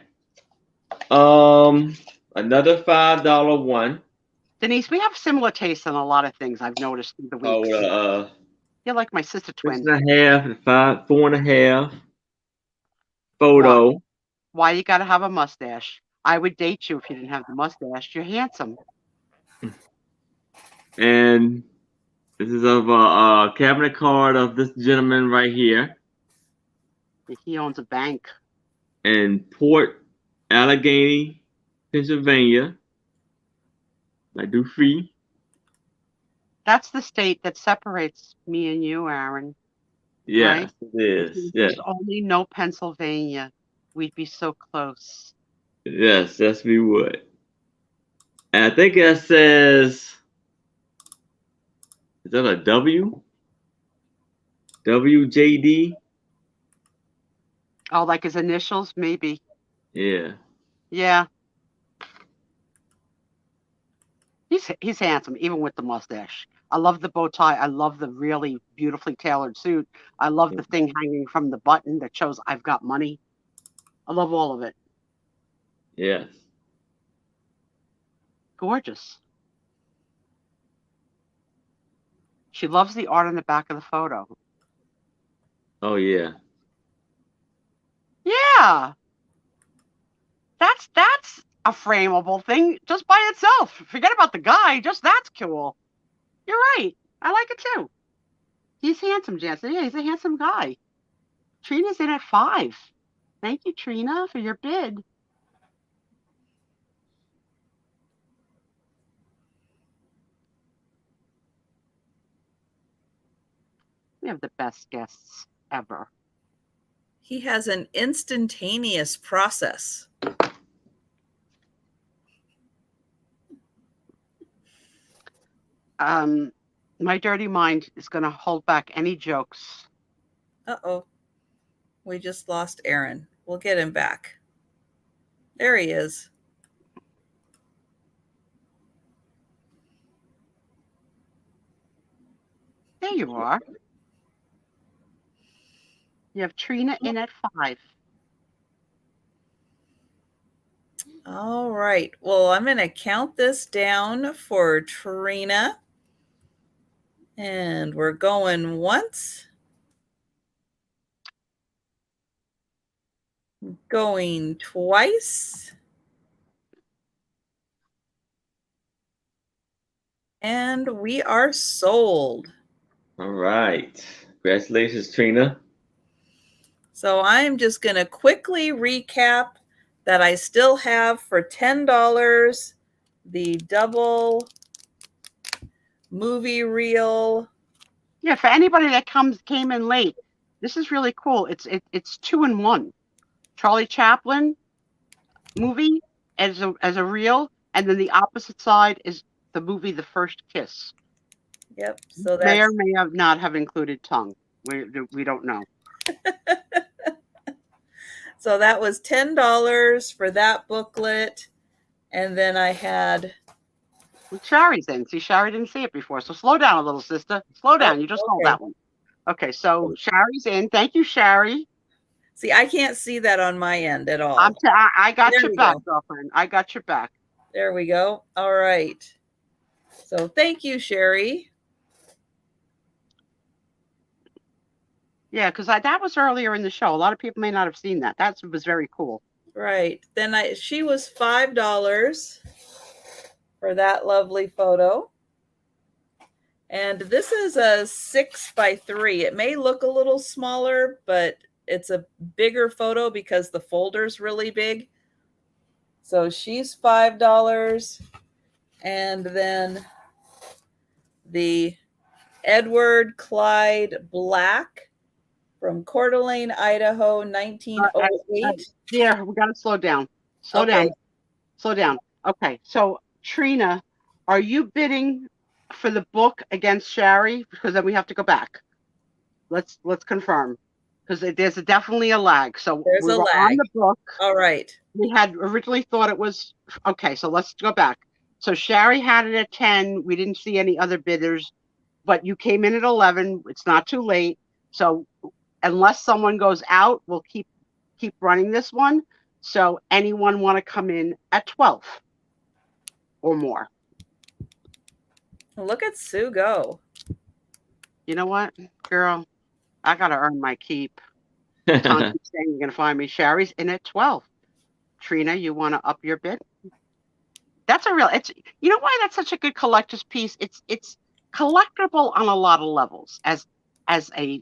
Another $5 one. Denise, we have similar tastes on a lot of things. I've noticed through the weeks. You're like my sister twin. 6.5, 5, 4.5. Photo. Why you gotta have a mustache? I would date you if you didn't have the mustache. You're handsome. And this is of a cabinet card of this gentleman right here. He owns a bank. In Port Allegheny, Pennsylvania. I do free. That's the state that separates me and you, Aaron. Yes, right? It is. There's only no Pennsylvania. We'd be so close. Yes, we would. And I think it says, is that a W? WJD? Oh, like his initials, maybe. Yeah. Yeah. He's handsome, even with the mustache. I love the bow tie. I love the really beautifully tailored suit. I love the thing hanging from the button that shows I've got money. I love all of it. Yes. Gorgeous. She loves the art on the back of the photo. Oh, yeah. Yeah. That's a frameable thing just by itself. Forget about the guy. Just that's cool. You're right. I like it too. He's handsome, Jansen. Yeah, he's a handsome guy. Trina's in at 5. Thank you, Trina, for your bid. We have the best guests ever. He has an instantaneous process. My dirty mind is going to hold back any jokes. Uh-oh. We just lost Aaron. We'll get him back. There he is. There you are. You have Trina in at 5. All right. Well, I'm going to count this down for Trina. And we're going once. Going twice. And we are sold. All right. Congratulations, Trina. So I'm just going to quickly recap that I still have for $10 the double movie reel. Yeah, for anybody that came in late, this is really cool. It's 2 in 1. Charlie Chaplin movie as a reel, and then the opposite side is the movie The First Kiss. Yep. So that may or may not have included tongue. We don't know. So that was $10 for that booklet, and then I had. Well, Shari's in. See, Shari didn't see it before, so slow down a little, sister. Slow down. You just hold that one. Okay, so Shari's in. Thank you, Shari. See, I can't see that on my end at all. I got your back, girlfriend. I got your back. There we go. All right. So thank you, Sherry. Yeah, because that was earlier in the show. A lot of people may not have seen that. That was very cool. Right. Then she was $5 for that lovely photo. And this is a 6x3. It may look a little smaller, but it's a bigger photo because the folder's really big. So she's $5. And then the Edward Clyde Black from Coeur d'Alene, Idaho, 1908. Yeah, we got to slow down. Slow down. Okay, so Trina, are you bidding for the book against Shari? Because then we have to go back. Let's confirm, because there's definitely a lag. So there's a lag on the book. All right. We had originally thought it was okay. So let's go back. So Shari had it at 10. We didn't see any other bidders, but you came in at 11. It's not too late. So unless someone goes out, we'll keep running this one. So anyone want to come in at 12 or more? Look at Sue go. You know what, girl? I got to earn my keep. Tom keeps saying you're going to find me. Shari's in at 12. Trina, you want to up your bid? That's you know why that's such a good collector's piece? It's collectible on a lot of levels as a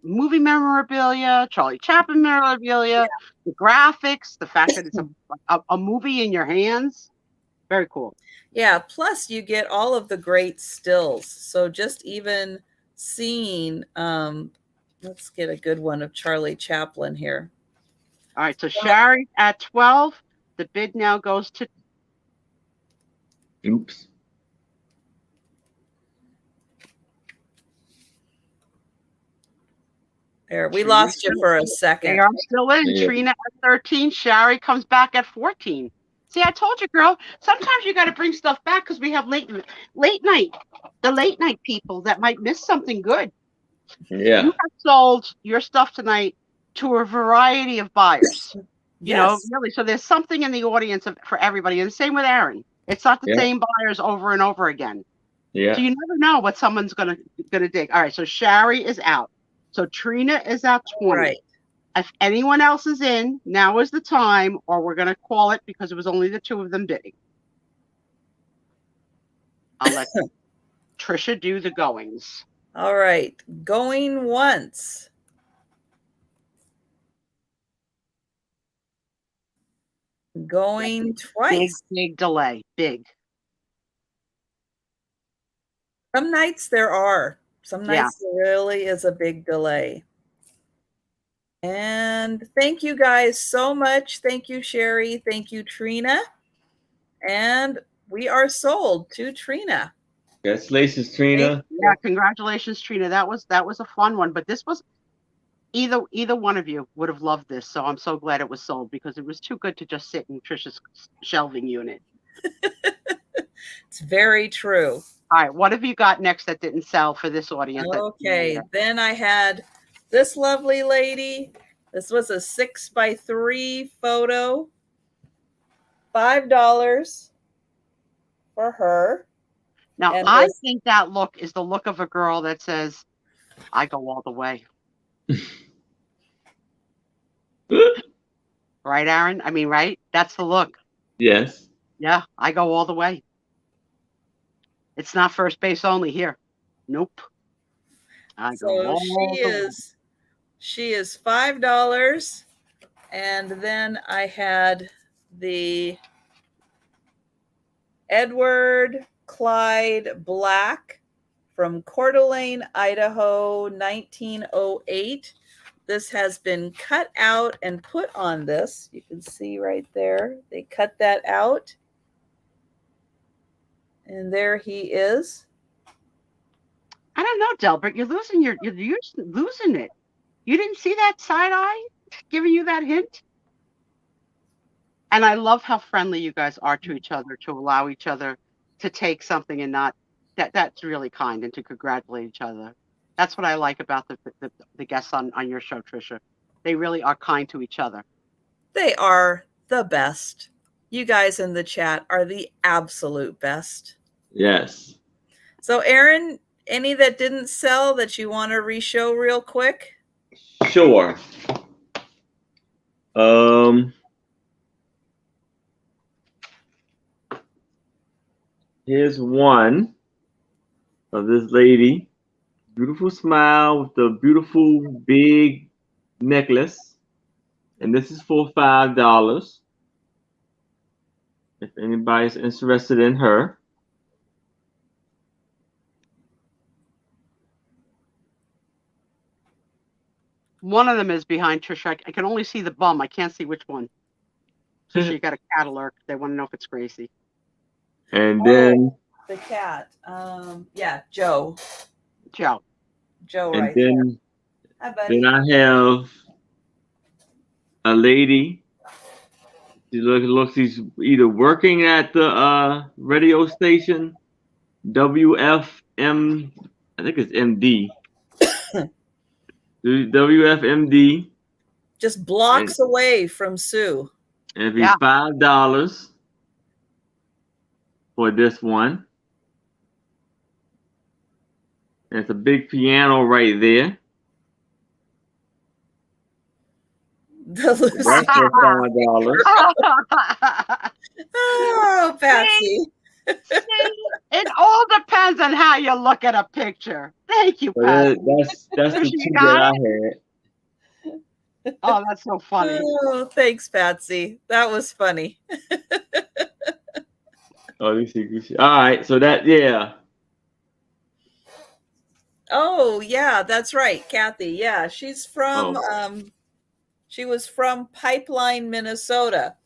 movie memorabilia, Charlie Chaplin memorabilia, the graphics, the fact that it's a movie in your hands. Very cool. Yeah, plus you get all of the great stills. So just even seeing, let's get a good one of Charlie Chaplin here. All right, so Shari at 12. The bid now goes to. Oops. There, we lost you for a second. I'm still in. Yeah. Trina at 13. Shari comes back at 14. See, I told you, girl. Sometimes you got to bring stuff back because we have late night, the late night people that might miss something good. Yeah. You have sold your stuff tonight to a variety of buyers. You know, really. So there's something in the audience for everybody. And the same with Aaron. It's not the same buyers over and over again. Yeah. So you never know what someone's gonna dig. All right. So Shari is out. So Trina is at 20. Right. If anyone else is in, now is the time, or we're going to call it because it was only the two of them bidding. I'll let Trisha do the goings. All right. Going once. Going twice. Big delay. Big. Some nights there are. Some nights there really is a big delay. And thank you guys so much. Thank you, Sherry. Thank you, Trina. And we are sold to Trina. Congratulations, Trina. Yeah, congratulations, Trina. That was a fun one. But this was either one of you would have loved this. So I'm so glad it was sold because it was too good to just sit in Trisha's shelving unit. It's very true. All right, what have you got next that didn't sell for this audience? Okay, then I had this lovely lady. This was a 6x3 photo. $5 for her. Now, and I think that look is the look of a girl that says, I go all the way. Right, Aaron? I mean, right? That's the look. Yes. Yeah, I go all the way. It's not first base only here. Nope. So she is $5. And then I had the Edward Clyde Black from Coeur d'Alene, Idaho, 1908. This has been cut out and put on this. You can see right there. They cut that out. And there he is. I don't know, Delbert. You're losing it. You didn't see that side eye giving you that hint? And I love how friendly you guys are to each other, to allow each other to take something and not that's really kind, and to congratulate each other. That's what I like about the guests on your show, Trisha. They really are kind to each other. They are the best. You guys in the chat are the absolute best. Yes. So, Aaron, any that didn't sell that you want to re-show real quick? Sure. Here's one of this lady. Beautiful smile with the beautiful big necklace. And this is for $5. If anybody's interested in her. One of them is behind Trisha. I can only see the bum. I can't see which one. Trisha, you got a cat alert. They want to know if it's Gracie. And then the cat. Yeah, Joe. Joe right there. Hi, buddy. Then I have a lady. She looks she's either working at the radio station, WFM, I think it's MD. WFMD. Just blocks away from Sue. And it'd be $5 for this one. And it's a big piano right there. That's for $5. Oh, Patsy. It all depends on how you look at a picture. Thank you, Patsy. That's the two that I had. Oh, that's so funny. Oh, thanks, Patsy. That was funny. Oh, let me see. All right, so that, yeah. Oh, yeah, that's right, Kathy. Yeah, she's from she was from Pipeline, Minnesota.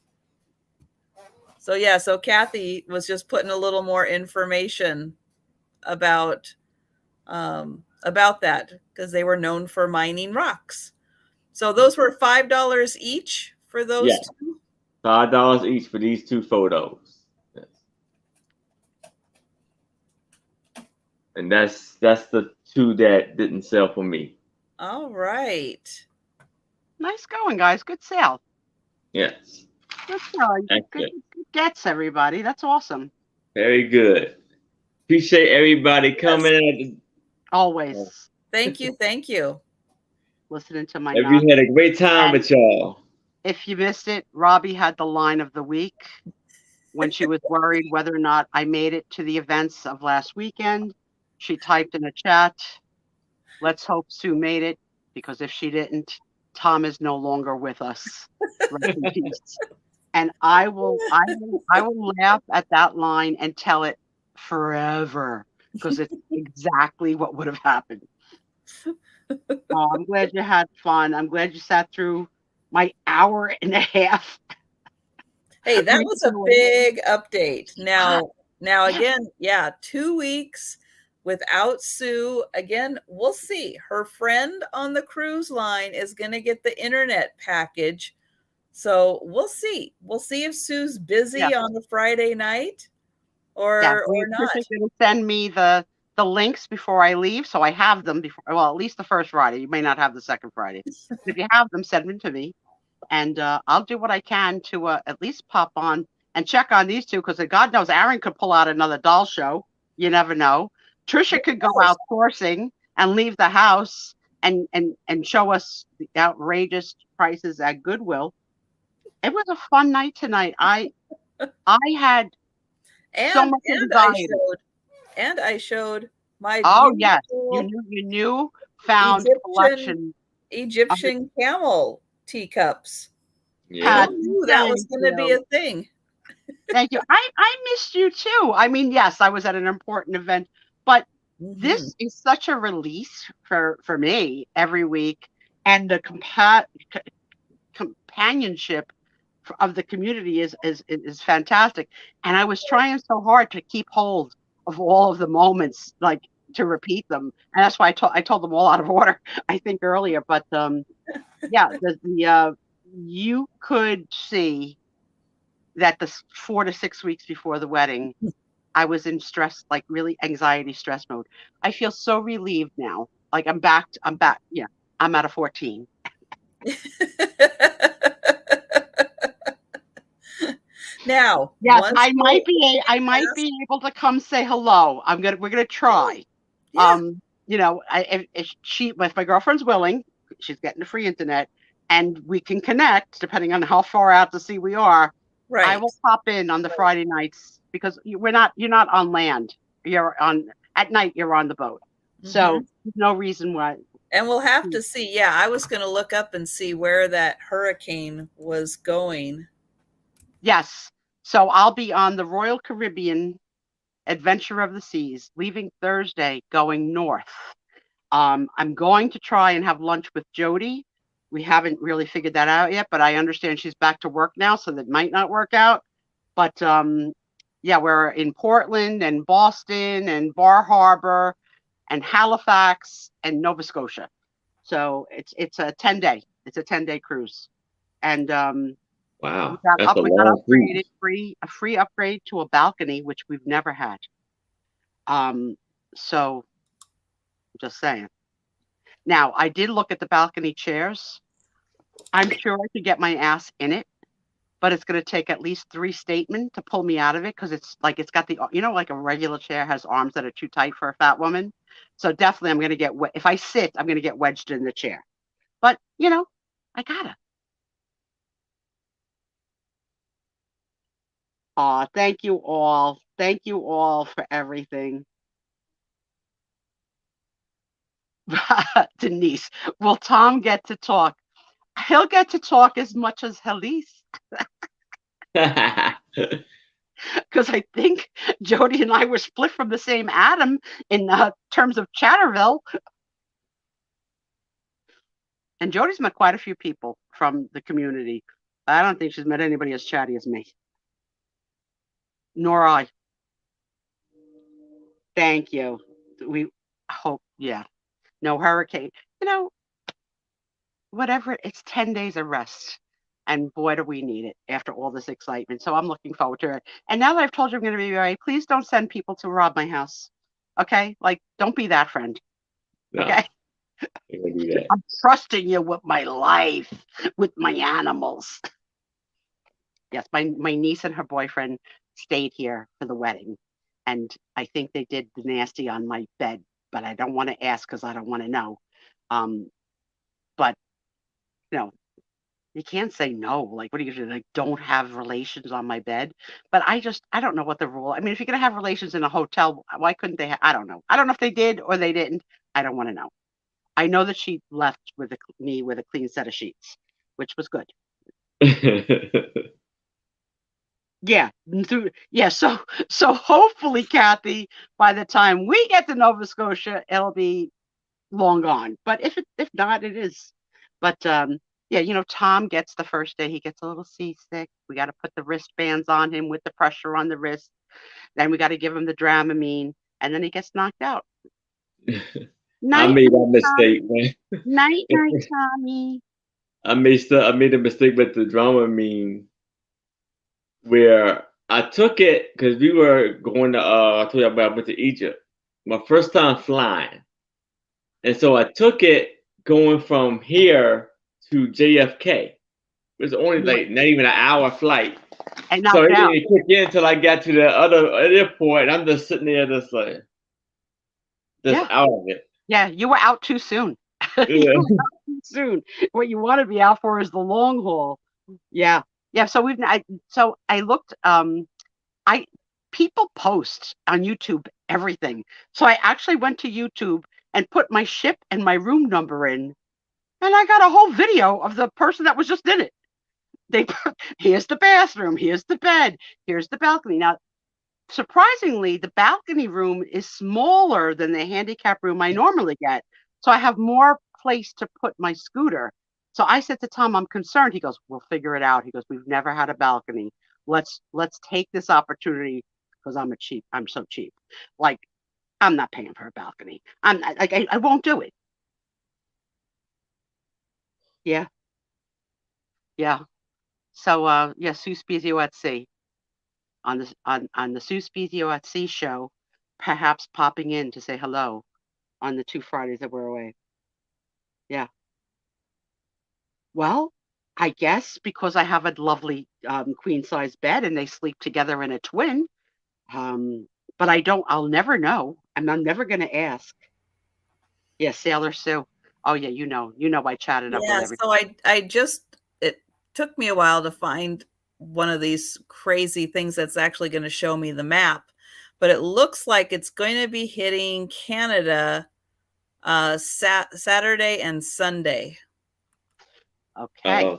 So yeah, so Kathy was just putting a little more information about that because they were known for mining rocks. So those were $5 each for those two? $5 each for these two photos. Yes. And that's the two that didn't sell for me. All right. Nice going, guys. Good sale. Yes. Good sale. Good gets, everybody. That's awesome. Very good. Appreciate everybody coming. Always. Thank you. Thank you. listening to my We nonsense. had a great time And with y'all. if you missed it, Robbie had the line of the week when she was worried whether or not I made it to the events of last weekend. She typed in a chat, let's hope Sue made it, because if she didn't, Tom is no longer with us. Rest in peace. And I will laugh at that line and tell it forever because it's exactly what would have happened. Oh, I'm glad you had fun. I'm glad you sat through my hour and a half. Hey, that was a big update. Now Yeah. again, yeah, 2 weeks without Sue. Again, we'll see. Her friend on the cruise line is going to get the internet package. So we'll see. We'll see if Sue's busy Yeah. on the Friday night Yeah, or not. Trisha's going to send me the links before I leave, so I have them before. Well, at least the first Friday. You may not have the second Friday. If you have them, send them to me, and I'll do what I can to at least pop on and check on these two because God knows Aaron could pull out another doll show. You never know. Trisha could go out sourcing and leave the house and show us the outrageous prices at Goodwill. It was a fun night tonight. I had so much anxiety. I showed my Oh yes, beautiful you knew found collection. Egyptian camel teacups. Yeah. Who knew that was going to be a thing? Thank you. I missed you too. I mean, yes, I was at an important event, but this is such a release for me every week, and the companionship of the community is fantastic. And I was trying so hard to keep hold of all of the moments, like to repeat them, and that's why I told them all out of order, I think earlier. But yeah, you could see that the 4 to 6 weeks before the wedding, I was in stress, like really anxiety stress mode. I feel so relieved now. Like I'm back. Yeah, I'm at a 14. Now, yes, I might be able to come say hello. We're gonna try. Yeah. You know, if my girlfriend's willing, she's getting the free internet, and we can connect depending on how far out to sea we are. Right. I will pop in on the Friday nights because you're not on land. You're on at night. You're on the boat, so there's no reason why. And we'll have to see. Yeah, I was going to look up and see where that hurricane was going. Yes, so I'll be on the Royal Caribbean Adventure of the Seas, leaving Thursday, going north. I'm going to try and have lunch with Jody. We haven't really figured that out yet, but I understand she's back to work now, so that might not work out. But yeah, we're in Portland and Boston and Bar Harbor and Halifax and Nova Scotia. So it's a 10-day cruise. And wow, we got upgraded, a free upgrade to a balcony, which we've never had. So just saying. Now, I did look at the balcony chairs. I'm sure I could get my ass in it, but it's going to take at least 3 statement to pull me out of it because it's got the, like a regular chair has arms that are too tight for a fat woman. So definitely I'm going to get, if I sit, I'm going to get wedged in the chair. But, I gotta. Aw, thank you all. Thank you all for everything. Denise, will Tom get to talk? He'll get to talk as much as Helise. Because I think Jody and I were split from the same atom in terms of Chatterville. And Jody's met quite a few people from the community. I don't think she's met anybody as chatty as me. Nor I. Thank you. We hope, yeah. No hurricane. Whatever, it's 10 days of rest. And boy, do we need it after all this excitement. So I'm looking forward to it. And now that I've told you I'm going to be right, please don't send people to rob my house. Okay? Like, don't be that friend. No, okay? Do that. I'm trusting you with my life, with my animals. Yes, my niece and her boyfriend stayed here for the wedding. And I think they did the nasty on my bed, but I don't want to ask because I don't want to know. but you know, you can't say no. Like, what are you gonna do? Like, don't have relations on my bed? But I don't know what the rule. I mean, if you're gonna have relations in a hotel, why couldn't they? I don't know. I don't know if they did or they didn't. I don't want to know. I know that she left with me with a clean set of sheets, which was good. Yeah, yeah. So hopefully, Kathy, by the time we get to Nova Scotia, it'll be long gone. But if not, it is. But yeah, Tom gets the first day. He gets a little seasick. We got to put the wristbands on him with the pressure on the wrist. Then we got to give him the Dramamine, and then he gets knocked out. I made that mistake, man. Night, Tommy. I made a mistake with the Dramamine, where I took it because we were going to. I told you about I went to Egypt, my first time flying, and so I took it going from here to JFK. It was only like not even an hour flight. And so it didn't kick in until I got to the other airport, and I'm just sitting there just like, out of it. Yeah, you were out too soon. Yeah. You were out too soon. What you want to be out for is the long haul. Yeah. Yeah. So I looked, people post on YouTube everything. So I actually went to YouTube and put my ship and my room number in, and I got a whole video of the person that was just in it. They put, here's the bathroom, here's the bed, here's the balcony. Now, surprisingly, the balcony room is smaller than the handicap room I normally get. So I have more place to put my scooter. So I said to Tom, I'm concerned. He goes, we'll figure it out. He goes, we've never had a balcony. Let's take this opportunity, because I'm so cheap. Like, I'm not paying for a balcony. I'm not, like, I won't do it. Yeah. Yeah. So yeah, Sue Spiezio at Sea. On the Sue Spiezio at Sea show, perhaps popping in to say hello on the 2 Fridays that we're away. Yeah. Well, I guess because I have a lovely queen size bed and they sleep together in a twin. But I'll never know. I'm never going to ask. Yeah, Sailor Sue. Oh yeah, I chatted up with everybody. So it took me a while to find one of these crazy things that's actually going to show me the map, but it looks like it's going to be hitting Canada Saturday and Sunday. Okay.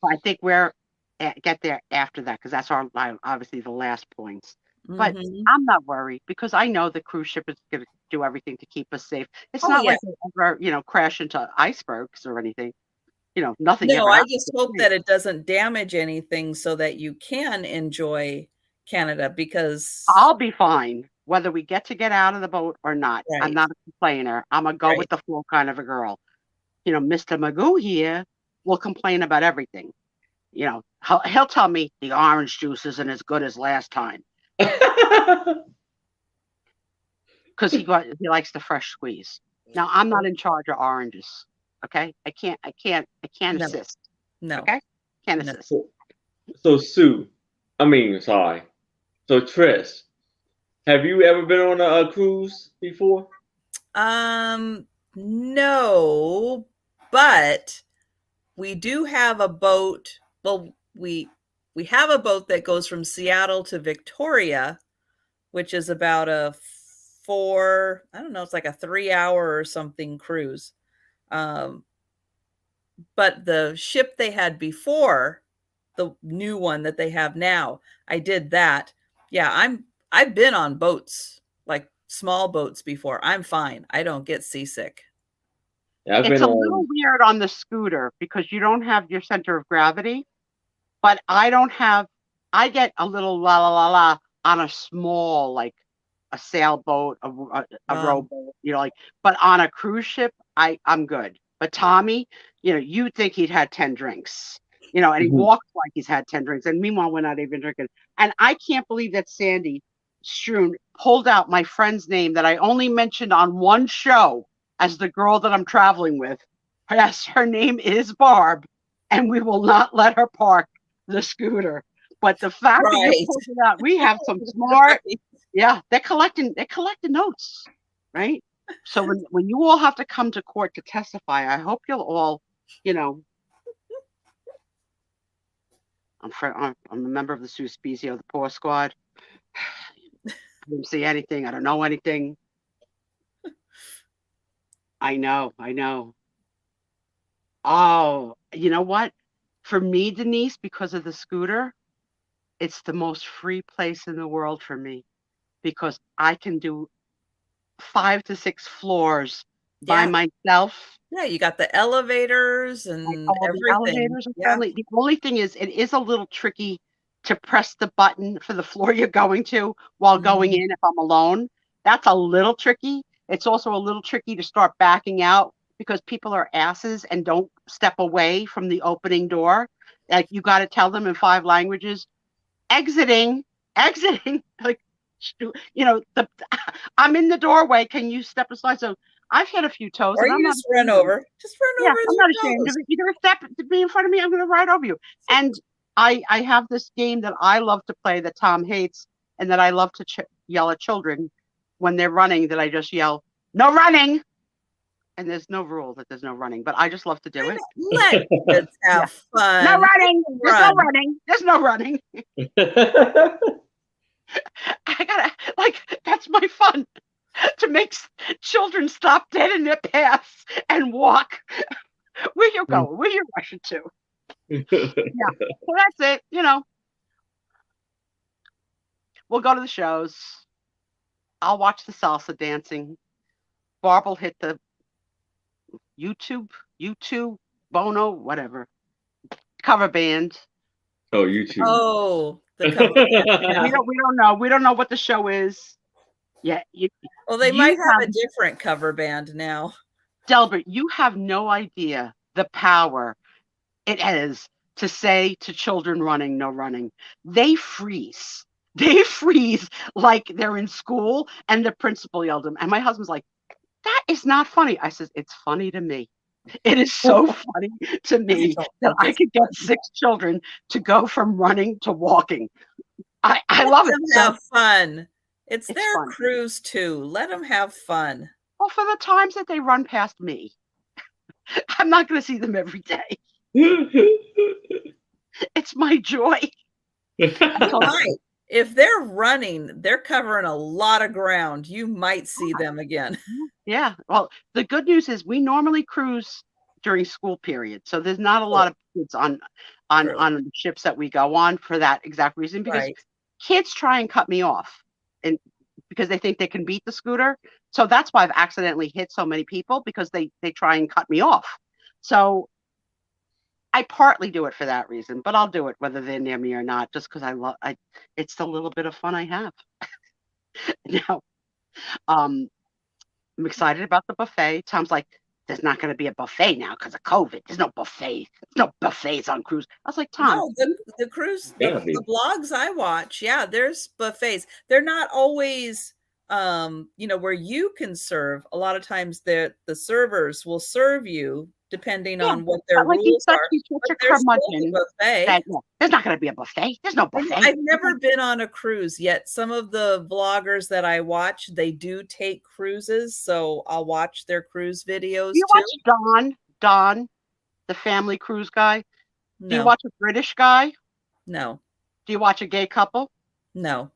I think we're get there after that, because that's obviously the last points. But I'm not worried, because I know the cruise ship is going to do everything to keep us safe. It's not like we ever, crash into icebergs or anything. Nothing. No, I just hope that it doesn't damage anything so that you can enjoy Canada, because I'll be fine whether we get out of the boat or not. Right. I'm not a complainer. I'm a go with the flow kind of a girl. Mr. Magoo here will complain about everything. He'll tell me the orange juice isn't as good as last time. Because he likes the fresh squeeze. Now, I'm not in charge of oranges. Okay, I can't assist. No. Okay, can't assist. So Sue, so Trish, have you ever been on a cruise before? No, but we do have a boat. Well, we have a boat that goes from Seattle to Victoria, which is about it's like a 3-hour or something cruise. But the ship they had before, the new one that they have now, I did that. Yeah, I've been on boats, like small boats before. I'm fine. I don't get seasick. Yeah, it's a little weird on the scooter because you don't have your center of gravity, but I get a little la la la la on a small, like a sailboat, a rowboat, but on a cruise ship, I'm good. But Tommy, you'd think he'd had 10 drinks, and he walks like he's had 10 drinks. And meanwhile, we're not even drinking. And I can't believe that Sandy Stroon pulled out my friend's name that I only mentioned on one show as the girl that I'm traveling with. Yes, her name is Barb, and we will not let her park the scooter. But the fact that you pulled it out, we have some smart, yeah, they're collecting notes, right? So when you all have to come to court to testify, I hope you'll all, you know, I'm a member of the Spiezio, the Poor Squad. I didn't see anything. I don't know anything. I know. Oh, you know what? For me, Denise, because of the scooter, it's the most free place in the world for me because I can do 5 to 6 floors by Yeah. myself. Yeah, you got the elevators and All the everything. elevators are Yeah. friendly. The only thing is, it is a little tricky to press the button for the floor you're going to while going in if I'm alone. That's a little tricky. It's also a little tricky to start backing out because people are asses and don't step away from the opening door. Like you got to tell them in 5 languages, exiting, exiting. Like, I'm in the doorway. Can you step aside? So I've hit a few toes, Or and I'm you not just run ashamed of it. over. Just run Yeah, over I'm their not ashamed toes. of it. You're gonna step to be in front of me, I'm gonna ride over you. And I have this game that I love to play that Tom hates, and that I love to yell at children when they're running. That I just yell, "No running!" And there's no rule that there's no running, but I just love to do it. Let kids Yeah. have fun. No running. There's no Run. running. There's no running. I gotta that's my fun to make children stop dead in their paths and walk. Where you going? Where you rushing to? Yeah. So that's it. We'll go to the shows. I'll watch the salsa dancing. Barb will hit the YouTube, Bono, whatever. Cover band. Oh, YouTube. Oh, the cover band. Yeah. We don't know. We don't know what the show is. Yeah. Well, they might have a different cover band now. Delbert, you have no idea the power it is to say to children running, no running. They freeze. They freeze like they're in school and the principal yelled them. And my husband's like, that is not funny. I says, it's funny to me. It is so funny to me that I could get 6 children to go from running to walking. I love it. Let them have fun. It's their fun. cruise too. Let them have fun. Well, for the times that they run past me, I'm not going to see them every day. It's my joy. If they're running, they're covering a lot of ground. You might see them again. Yeah. Well, the good news is we normally cruise during school period. So there's not a lot of kids on the ships that we go on for that exact reason, because kids try and cut me off and because they think they can beat the scooter. So that's why I've accidentally hit so many people, because they try and cut me off. So I partly do it for that reason, but I'll do it whether they're near me or not, just because it's the little bit of fun I have. Now, I'm excited about the buffet. Tom's like, there's not going to be a buffet now because of COVID. There's no buffet. There's no buffets on cruise. I was like, Tom. No, the cruise, the blogs I watch, there's buffets. They're not always, where you can serve. A lot of times the servers will serve you depending on what their rules are. But there's a buffet. There's not going to be a buffet. There's no buffet. I've never been on a cruise yet. Some of the vloggers that I watch, they do take cruises, so I'll watch their cruise videos. You watch Don, the family cruise guy? No. Do you watch a British guy? No. Do you watch a gay couple? No.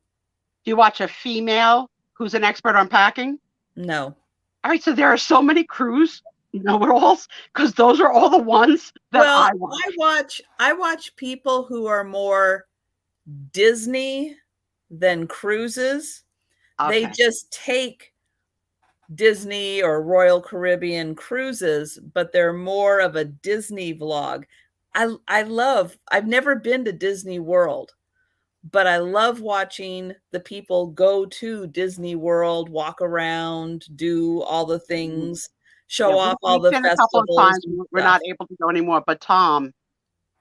Do you watch a female who's an expert on packing? No. All right, so there are so many cruise know-it-alls, because those are all the ones that I watch. I watch people who are more Disney than cruises. Okay. They just take Disney or Royal Caribbean cruises, but they're more of a Disney vlog. I've never been to Disney World, but I love watching the people go to Disney World, walk around, do all the things, show off all the festivals. A couple of times. We're not able to go anymore, but Tom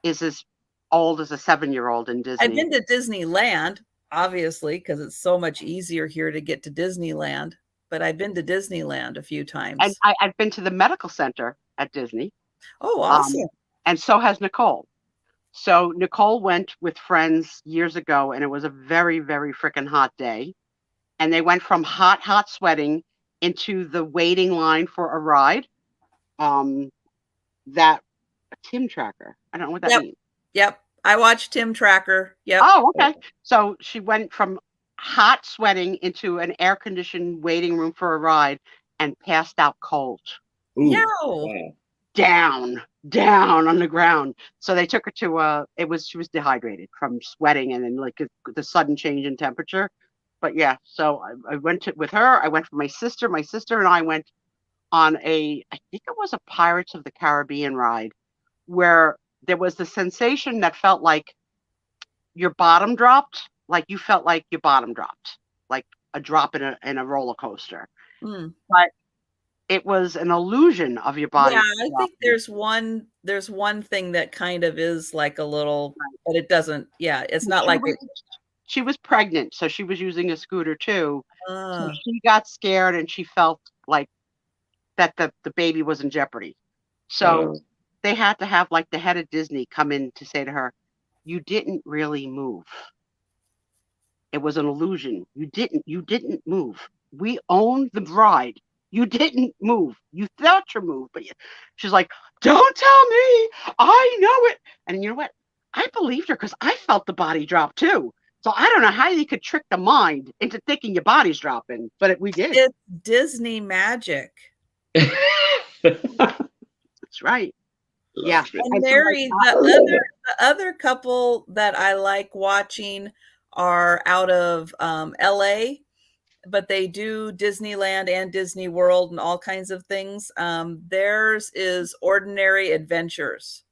is as old as a 7-year-old in Disney. I've been to Disneyland, obviously, because it's so much easier here to get to Disneyland, but I've been to Disneyland a few times. And I've been to the medical center at Disney. Oh, awesome. And so has Nicole. So Nicole went with friends years ago, and it was a very, very freaking hot day. And they went from hot, sweating into the waiting line for a ride. That Tim Tracker. I don't know what that Yep. means. Yep. I watched Tim Tracker. Yep. Oh, okay. So she went from hot sweating into an air-conditioned waiting room for a ride and passed out cold. Ooh, Yo. wow. Down on the ground. So they took her to she was dehydrated from sweating and then like the sudden change in temperature. But yeah, so I went with her. I went for my sister. My sister and I went on I think it was a Pirates of the Caribbean ride where there was the sensation that felt like your bottom dropped, like you felt like your bottom dropped, like a drop in a roller coaster. Mm. But it was an illusion of your body. Yeah, I think there's one thing that kind of is like a little, but it doesn't. Yeah, it's not like it. She was pregnant, so she was using a scooter too. So Uh, she got scared and she felt like that the baby was in jeopardy. So they had to have like the head of Disney come in to say to her, "You didn't really move. It was an illusion. You didn't move. We owned the ride. You didn't move. You thought you moved, but she's like, don't tell me. I know it." And you know what? I believed her because I felt the body drop too. So I don't know how you could trick the mind into thinking your body's dropping, but we did. it's Disney magic. That's right. Yeah. And Mary, the other couple that I like watching are out of LA, but they do Disneyland and Disney World and all kinds of things. Theirs is Ordinary Adventures.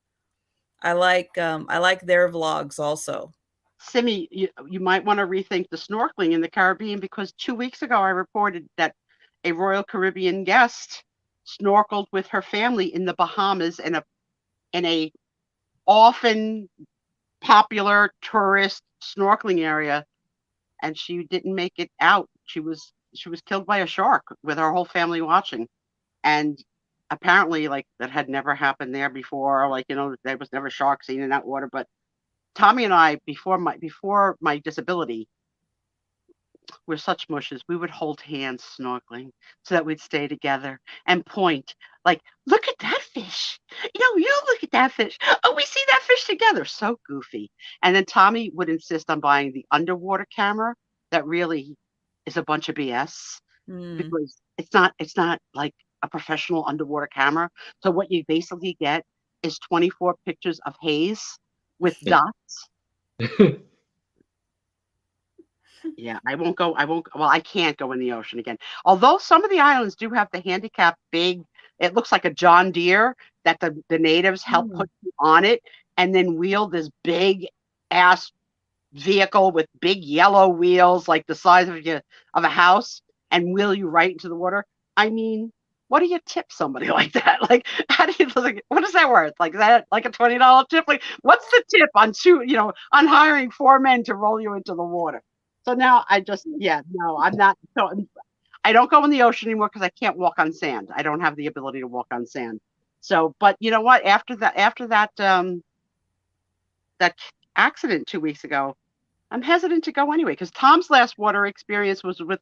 I like their vlogs also. Simi, you might want to rethink the snorkeling in the Caribbean because 2 weeks ago I reported that a Royal Caribbean guest snorkeled with her family in the Bahamas in a often popular tourist snorkeling area, and she didn't make it out. She was killed by a shark with her whole family watching, and apparently like that had never happened there before. Like, there was never shark seen in that water. But Tommy and I, before my disability, we're such mushes. We would hold hands snorkeling so that we'd stay together and point like, look at that fish. You look at that fish. Oh, we see that fish together. So goofy. And then Tommy would insist on buying the underwater camera that really is a bunch of BS because it's not like a professional underwater camera. So what you basically get is 24 pictures of haze with dots. Yeah, I can't go in the ocean again. Although some of the islands do have the handicapped big, it looks like a John Deere that the natives help put on it and then wheel this big ass vehicle with big yellow wheels like the size of a house and wheel you right into the water. I mean, what do you tip somebody like that? Like, how do you like? What is that worth? Like, is that like a $20 tip? Like, what's the tip on on hiring 4 men to roll you into the water? So now I'm not. So I don't go in the ocean anymore because I can't walk on sand. I don't have the ability to walk on sand. So, but you know what? After that accident 2 weeks ago, I'm hesitant to go anyway because Tom's last water experience was with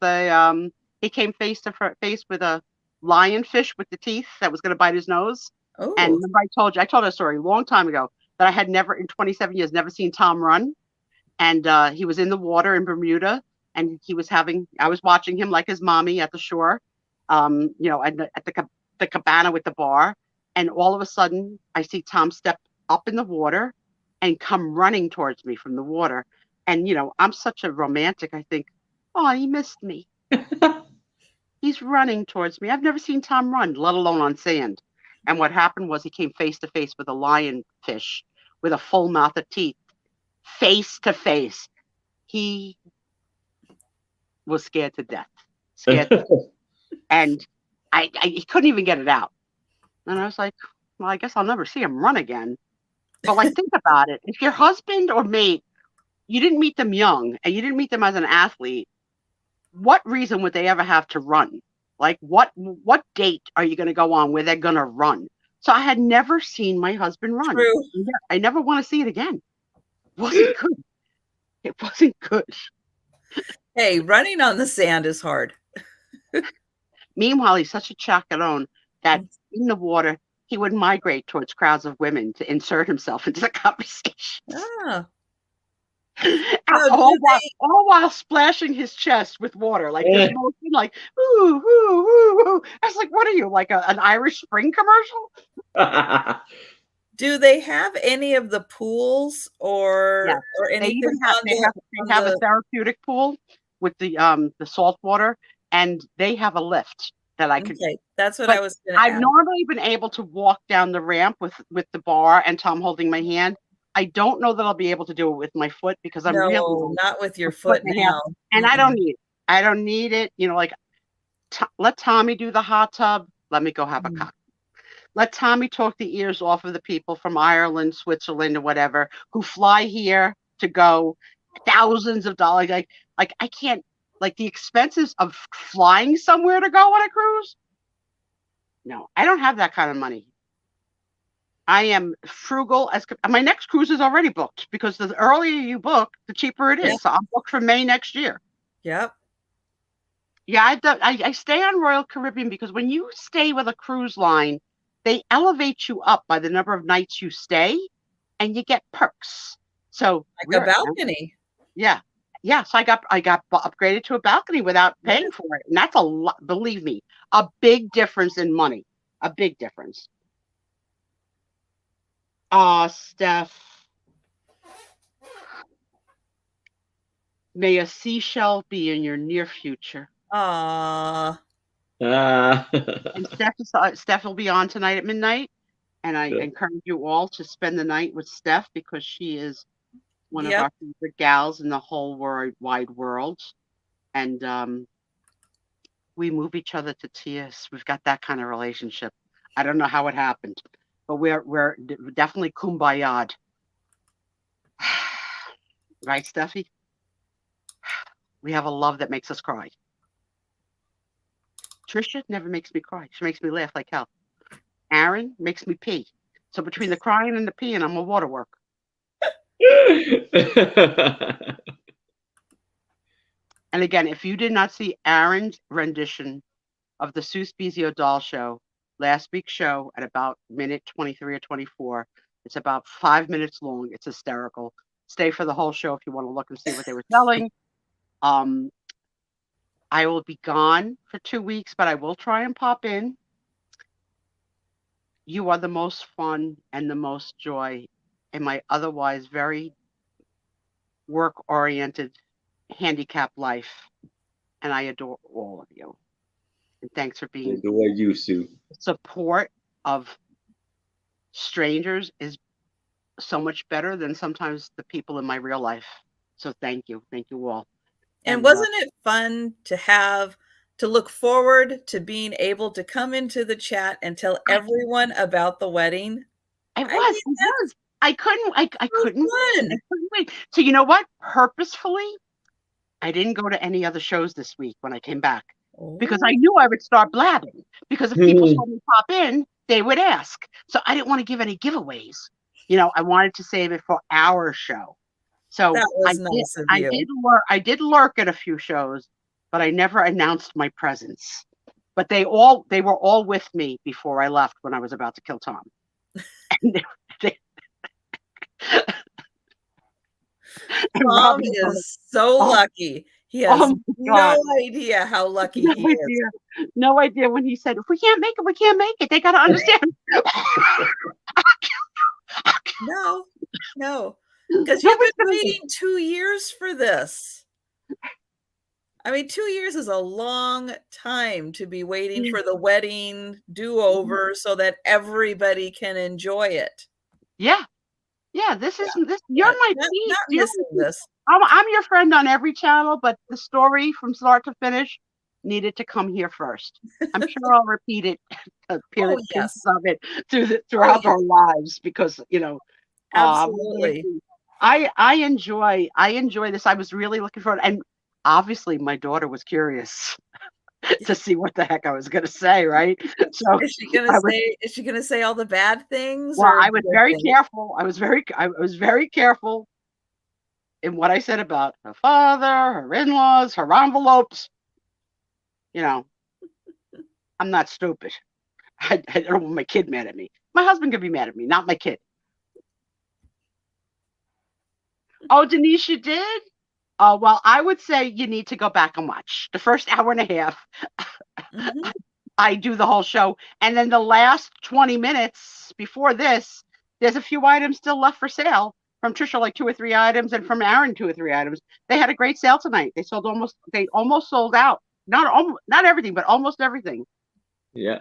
he came face to face with a lionfish with the teeth that was going to bite his nose. Oh. And remember I told a story a long time ago that I had never in 27 years never seen Tom run. And he was in the water in Bermuda, and I was watching him like his mommy at the shore, at the cabana with the bar. And all of a sudden, I see Tom step up in the water and come running towards me from the water. And, I'm such a romantic. I think, oh, he missed me. He's running towards me. I've never seen Tom run, let alone on sand. And what happened was he came face to face with a lionfish with a full mouth of teeth. Face to face. He was scared to death. And he couldn't even get it out. And I was like, well, I guess I'll never see him run again. But like, think about it. If your husband or mate, you didn't meet them young and you didn't meet them as an athlete, what reason would they ever have to run? Like, what date are you going to go on where they're going to run? So I had never seen my husband run. True. I never want to see it again. Wasn't good. It wasn't good. Hey, running on the sand is hard. Meanwhile, he's such a chaperone that in the water, he would migrate towards crowds of women to insert himself into the conversation. Ah. All while splashing his chest with water, like this motion, like ooh, ooh, ooh, ooh. I was like, what are you, like an Irish Spring commercial? Do they have any of the pools or anything? They have a therapeutic pool with the salt water, and they have a lift that I could. Okay, that's what I was going to ask. I've normally been able to walk down the ramp with the bar and Tom holding my hand. I don't know that I'll be able to do it with my foot because I'm really not with your foot now. And I don't need it. I don't need it. You know, like let Tommy do the hot tub. Let me go have a cocktail. Let Tommy talk the ears off of the people from Ireland, Switzerland, or whatever who fly here to go thousands of dollars. Like I can't, like the expenses of flying somewhere to go on a cruise. No, I don't have that kind of money. I am frugal. My next cruise is already booked because the earlier you book, the cheaper it is. So I'm booked for May next year. Yep. Yeah, I stay on Royal Caribbean because when you stay with a cruise line, they elevate you up by the number of nights you stay, and you get perks. So like a balcony. Yeah. So I got upgraded to a balcony without paying for it, and that's a lot. Believe me, a big difference in money. A big difference. Steph, may a seashell be in your near future. And Steph will be on tonight at midnight, and I encourage you all to spend the night with Steph because she is one of our favorite gals in the whole wide world, and we move each other to tears. We've got that kind of relationship. I don't know how it happened, but we're definitely kumbaya'd. Right, Steffi? We have a love that makes us cry. Trisha never makes me cry. She makes me laugh like hell. Aaron makes me pee. So between the crying and the peeing, I'm a waterwork. And again, if you did not see Aaron's rendition of the Sue Spiezio doll show, last week's show at about minute 23 or 24, it's about 5 minutes long. It's hysterical. Stay for the whole show if you want to look and see what they were selling. I will be gone for 2 weeks, but I will try and pop in. You are the most fun and the most joy in my otherwise very work-oriented, handicapped life. And I adore all of you. And thanks for being adore you, Sue. Support of strangers is so much better than sometimes the people in my real life. So thank you. Thank you all. And wasn't it fun to look forward to being able to come into the chat and tell everyone about the wedding? It was. I couldn't wait. So you know what? Purposefully, I didn't go to any other shows this week when I came back because I knew I would start blabbing. Because if people saw me pop in, they would ask. So I didn't want to give any giveaways. You know, I wanted to save it for our show. So that was nice of you. I did lurk at a few shows, but I never announced my presence. But they were all with me before I left when I was about to kill Tom. And Tom is so lucky. He has no idea how lucky he is. No idea when he said, if we can't make it, we can't make it. They got to understand. No. Because you've been waiting 2 years for this. I mean, 2 years is a long time to be waiting for the wedding do-over so that everybody can enjoy it. Yeah. This. You're my piece. Not missing this. I'm your friend on every channel, but the story from start to finish needed to come here first. I'm sure I'll repeat it, pieces of it throughout our lives because absolutely. I enjoy this. I was really looking forward, and obviously my daughter was curious to see what the heck I was going to say, right? So is she going to say all the bad things? Well, I was very careful. I was very careful in what I said about her father, her in-laws, her envelopes. You know, I'm not stupid. I don't want my kid mad at me. My husband could be mad at me, not my kid. Oh, Denise, you did? Oh, well, I would say you need to go back and watch the first hour and a half. Mhm. I do the whole show. And then the last 20 minutes before this, there's a few items still left for sale from Trisha, like 2 or 3 items, and from Aaron, 2 or 3 items. They had a great sale tonight. They almost sold out. Not everything, but almost everything. Yeah.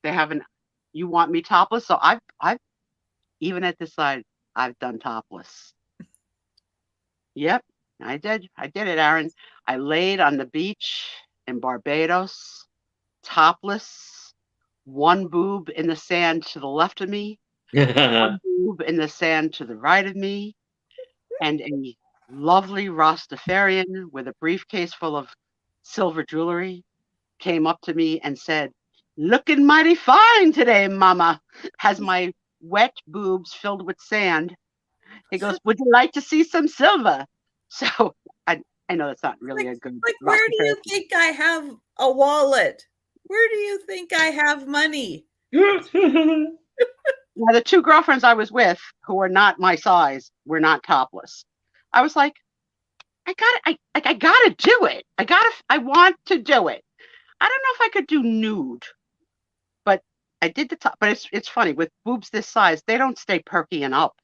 They haven't. You want me topless? So I've even at this side, I've done topless. Yep, I did. I did it, Aaron. I laid on the beach in Barbados, topless, one boob in the sand to the left of me, one boob in the sand to the right of me, and a lovely Rastafarian with a briefcase full of silver jewelry came up to me and said, "Looking mighty fine today, mama." Has my wet boobs filled with sand. He goes, "Would you like to see some silver?" So I know that's not really a good Like, where do you Rastafarian. think I have a wallet? Where do you think I have money? Now, the 2 girlfriends I was with who were not my size were not topless. I was like, I gotta do it. I want to do it. I don't know if I could do nude, but I did the top. But it's funny with boobs this size, they don't stay perky and up.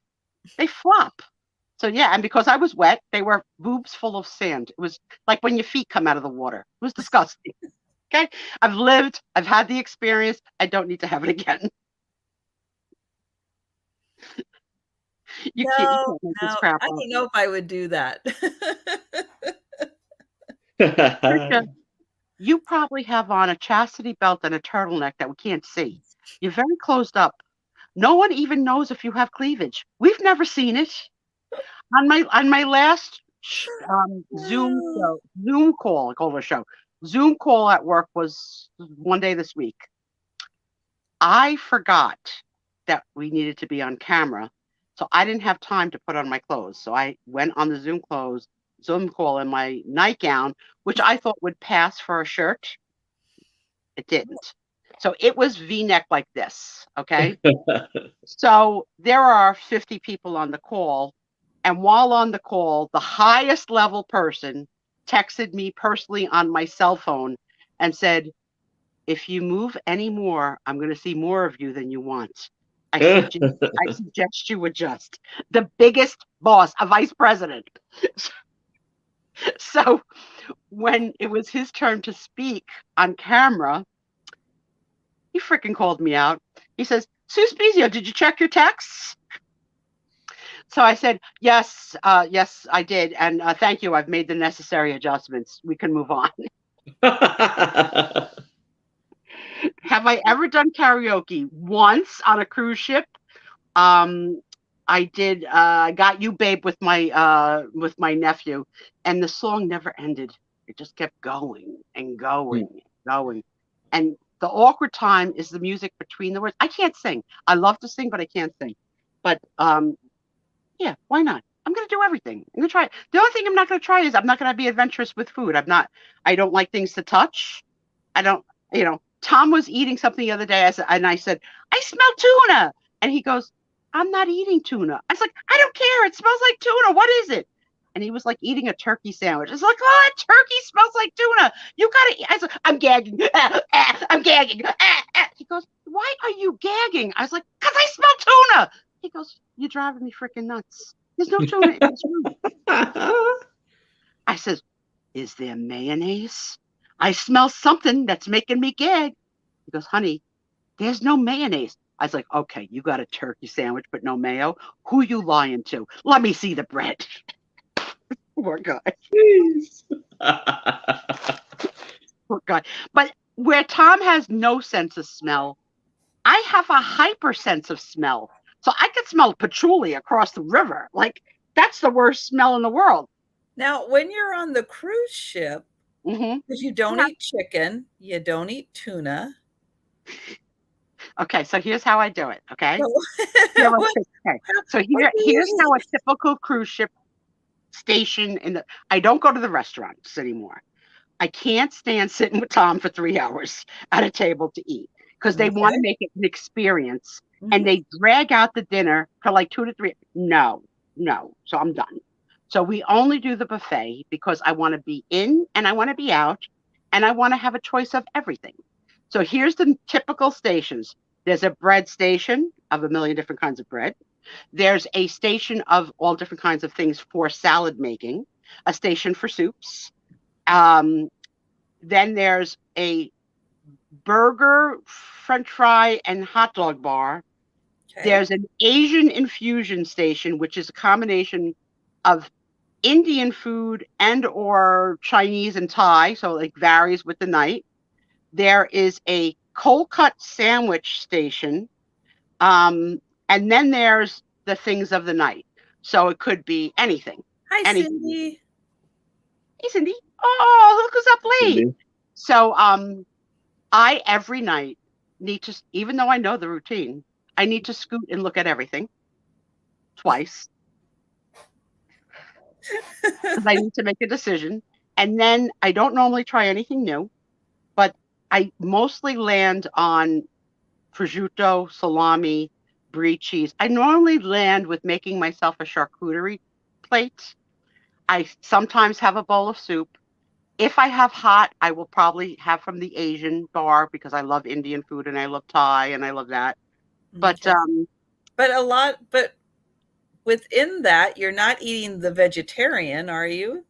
They flop. So yeah, and because I was wet, they were boobs full of sand. It was like when your feet come out of the water. It was disgusting. Okay, I've had the experience. I don't need to have it again. You can't No, make this no, crap I up. don't know if I would do that. Trisha, you probably have on a chastity belt and a turtleneck that we can't see. You're very closed up. No one even knows if you have cleavage. We've never seen it. On my last Zoom call, I call it a show. Zoom call at work was one day this week. I forgot that we needed to be on camera, so I didn't have time to put on my clothes. So I went on the Zoom call in my nightgown, which I thought would pass for a shirt. It didn't. So it was V-neck like this, okay? So there are 50 people on the call, and while on the call, the highest level person texted me personally on my cell phone and said, "If you move any more, I'm going to see more of you than you want. I suggest you adjust." The biggest boss, a vice president. So when it was his turn to speak on camera, he freaking called me out. He says, "Sue Spiezio, did you check your texts?" So I said, "Yes, yes, I did. And thank you. I've made the necessary adjustments. We can move on." Have I ever done karaoke? Once on a cruise ship. I did "Got You Babe" with my nephew, and the song never ended. It just kept going and going and going. And the awkward time is the music between the words. I can't sing. I love to sing, but I can't sing. But yeah, why not? I'm gonna do everything. I'm gonna try it. The only thing I'm not gonna try is I'm not gonna be adventurous with food. I don't like things to touch. I don't, Tom was eating something the other day, and I said, "I smell tuna." And he goes, "I'm not eating tuna." I was like, "I don't care. It smells like tuna. What is it?" And he was like eating a turkey sandwich. It's like, "Oh, that turkey smells like tuna. You gotta eat." I was like, "I'm gagging. I'm gagging." He goes, "Why are you gagging?" I was like, "Because I smell tuna." He goes, "You're driving me freaking nuts. There's no tuna in this room." I says, "Is there mayonnaise? I smell something that's making me gag." He goes, "Honey, there's no mayonnaise." I was like, "Okay, you got a turkey sandwich, but no mayo. Who you lying to? Let me see the bread." Poor guy. Poor guy. But where Tom has no sense of smell, I have a hyper sense of smell. So I could smell patchouli across the river. Like, that's the worst smell in the world. Now, when you're on the cruise ship, Mm-hmm. because you don't eat chicken, you don't eat tuna. Okay, so here's how I do it. Okay. So, Okay. So here's how a typical cruise ship station I don't go to the restaurants anymore. I can't stand sitting with Tom for 3 hours at a table to eat because they want to make it an experience, and they drag out the dinner for like 2 to 3. No. So I'm done. So we only do the buffet because I want to be in and I want to be out, and I want to have a choice of everything. So here's the typical stations. There's a bread station of a million different kinds of bread. There's a station of all different kinds of things for salad making, a station for soups. Then there's a burger, French fry, and hot dog bar. Okay. There's an Asian infusion station, which is a combination of Indian food and or Chinese and Thai, so it varies with the night. There is a cold cut sandwich station, and then there's the things of the night. So it could be anything. Hi, anything. Cindy. Hey, Cindy. Oh, look who's up late. Cindy. So I every night need to, even though I know the routine, I need to scoot and look at everything twice. Because I need to make a decision. And then I don't normally try anything new, but I mostly land on prosciutto, salami, brie cheese. I normally land with making myself a charcuterie plate. I sometimes have a bowl of soup. If I have hot, I will probably have from the Asian bar because I love Indian food and I love Thai and I love that. But but within that, you're not eating the vegetarian, are you?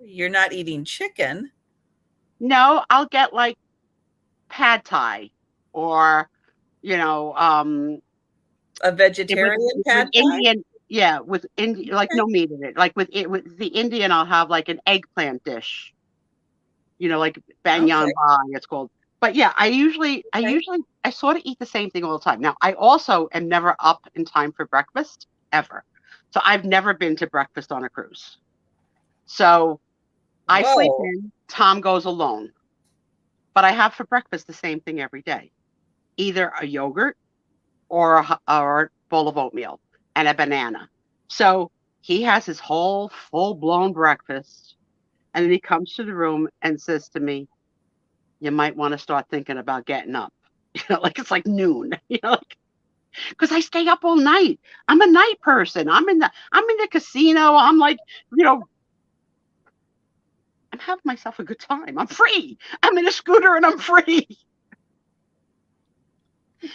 You're not eating chicken. No, I'll get like pad Thai or, a vegetarian pad Thai? Indian. Yeah, with Indian, like no meat in it. Like with the Indian, I'll have like an eggplant dish. Like banyan bhai, it's called. But yeah, I sort of eat the same thing all the time. Now, I also am never up in time for breakfast ever. So I've never been to breakfast on a cruise. So I sleep in, Tom goes alone. But I have for breakfast the same thing every day. Either a yogurt or a bowl of oatmeal and a banana. So he has his whole full-blown breakfast. And then he comes to the room and says to me, you might want to start thinking about getting up. Like it's like noon, because I stay up all night. I'm a night person. I'm in the casino. I'm like, I'm having myself a good time. I'm free. I'm in a scooter and I'm free.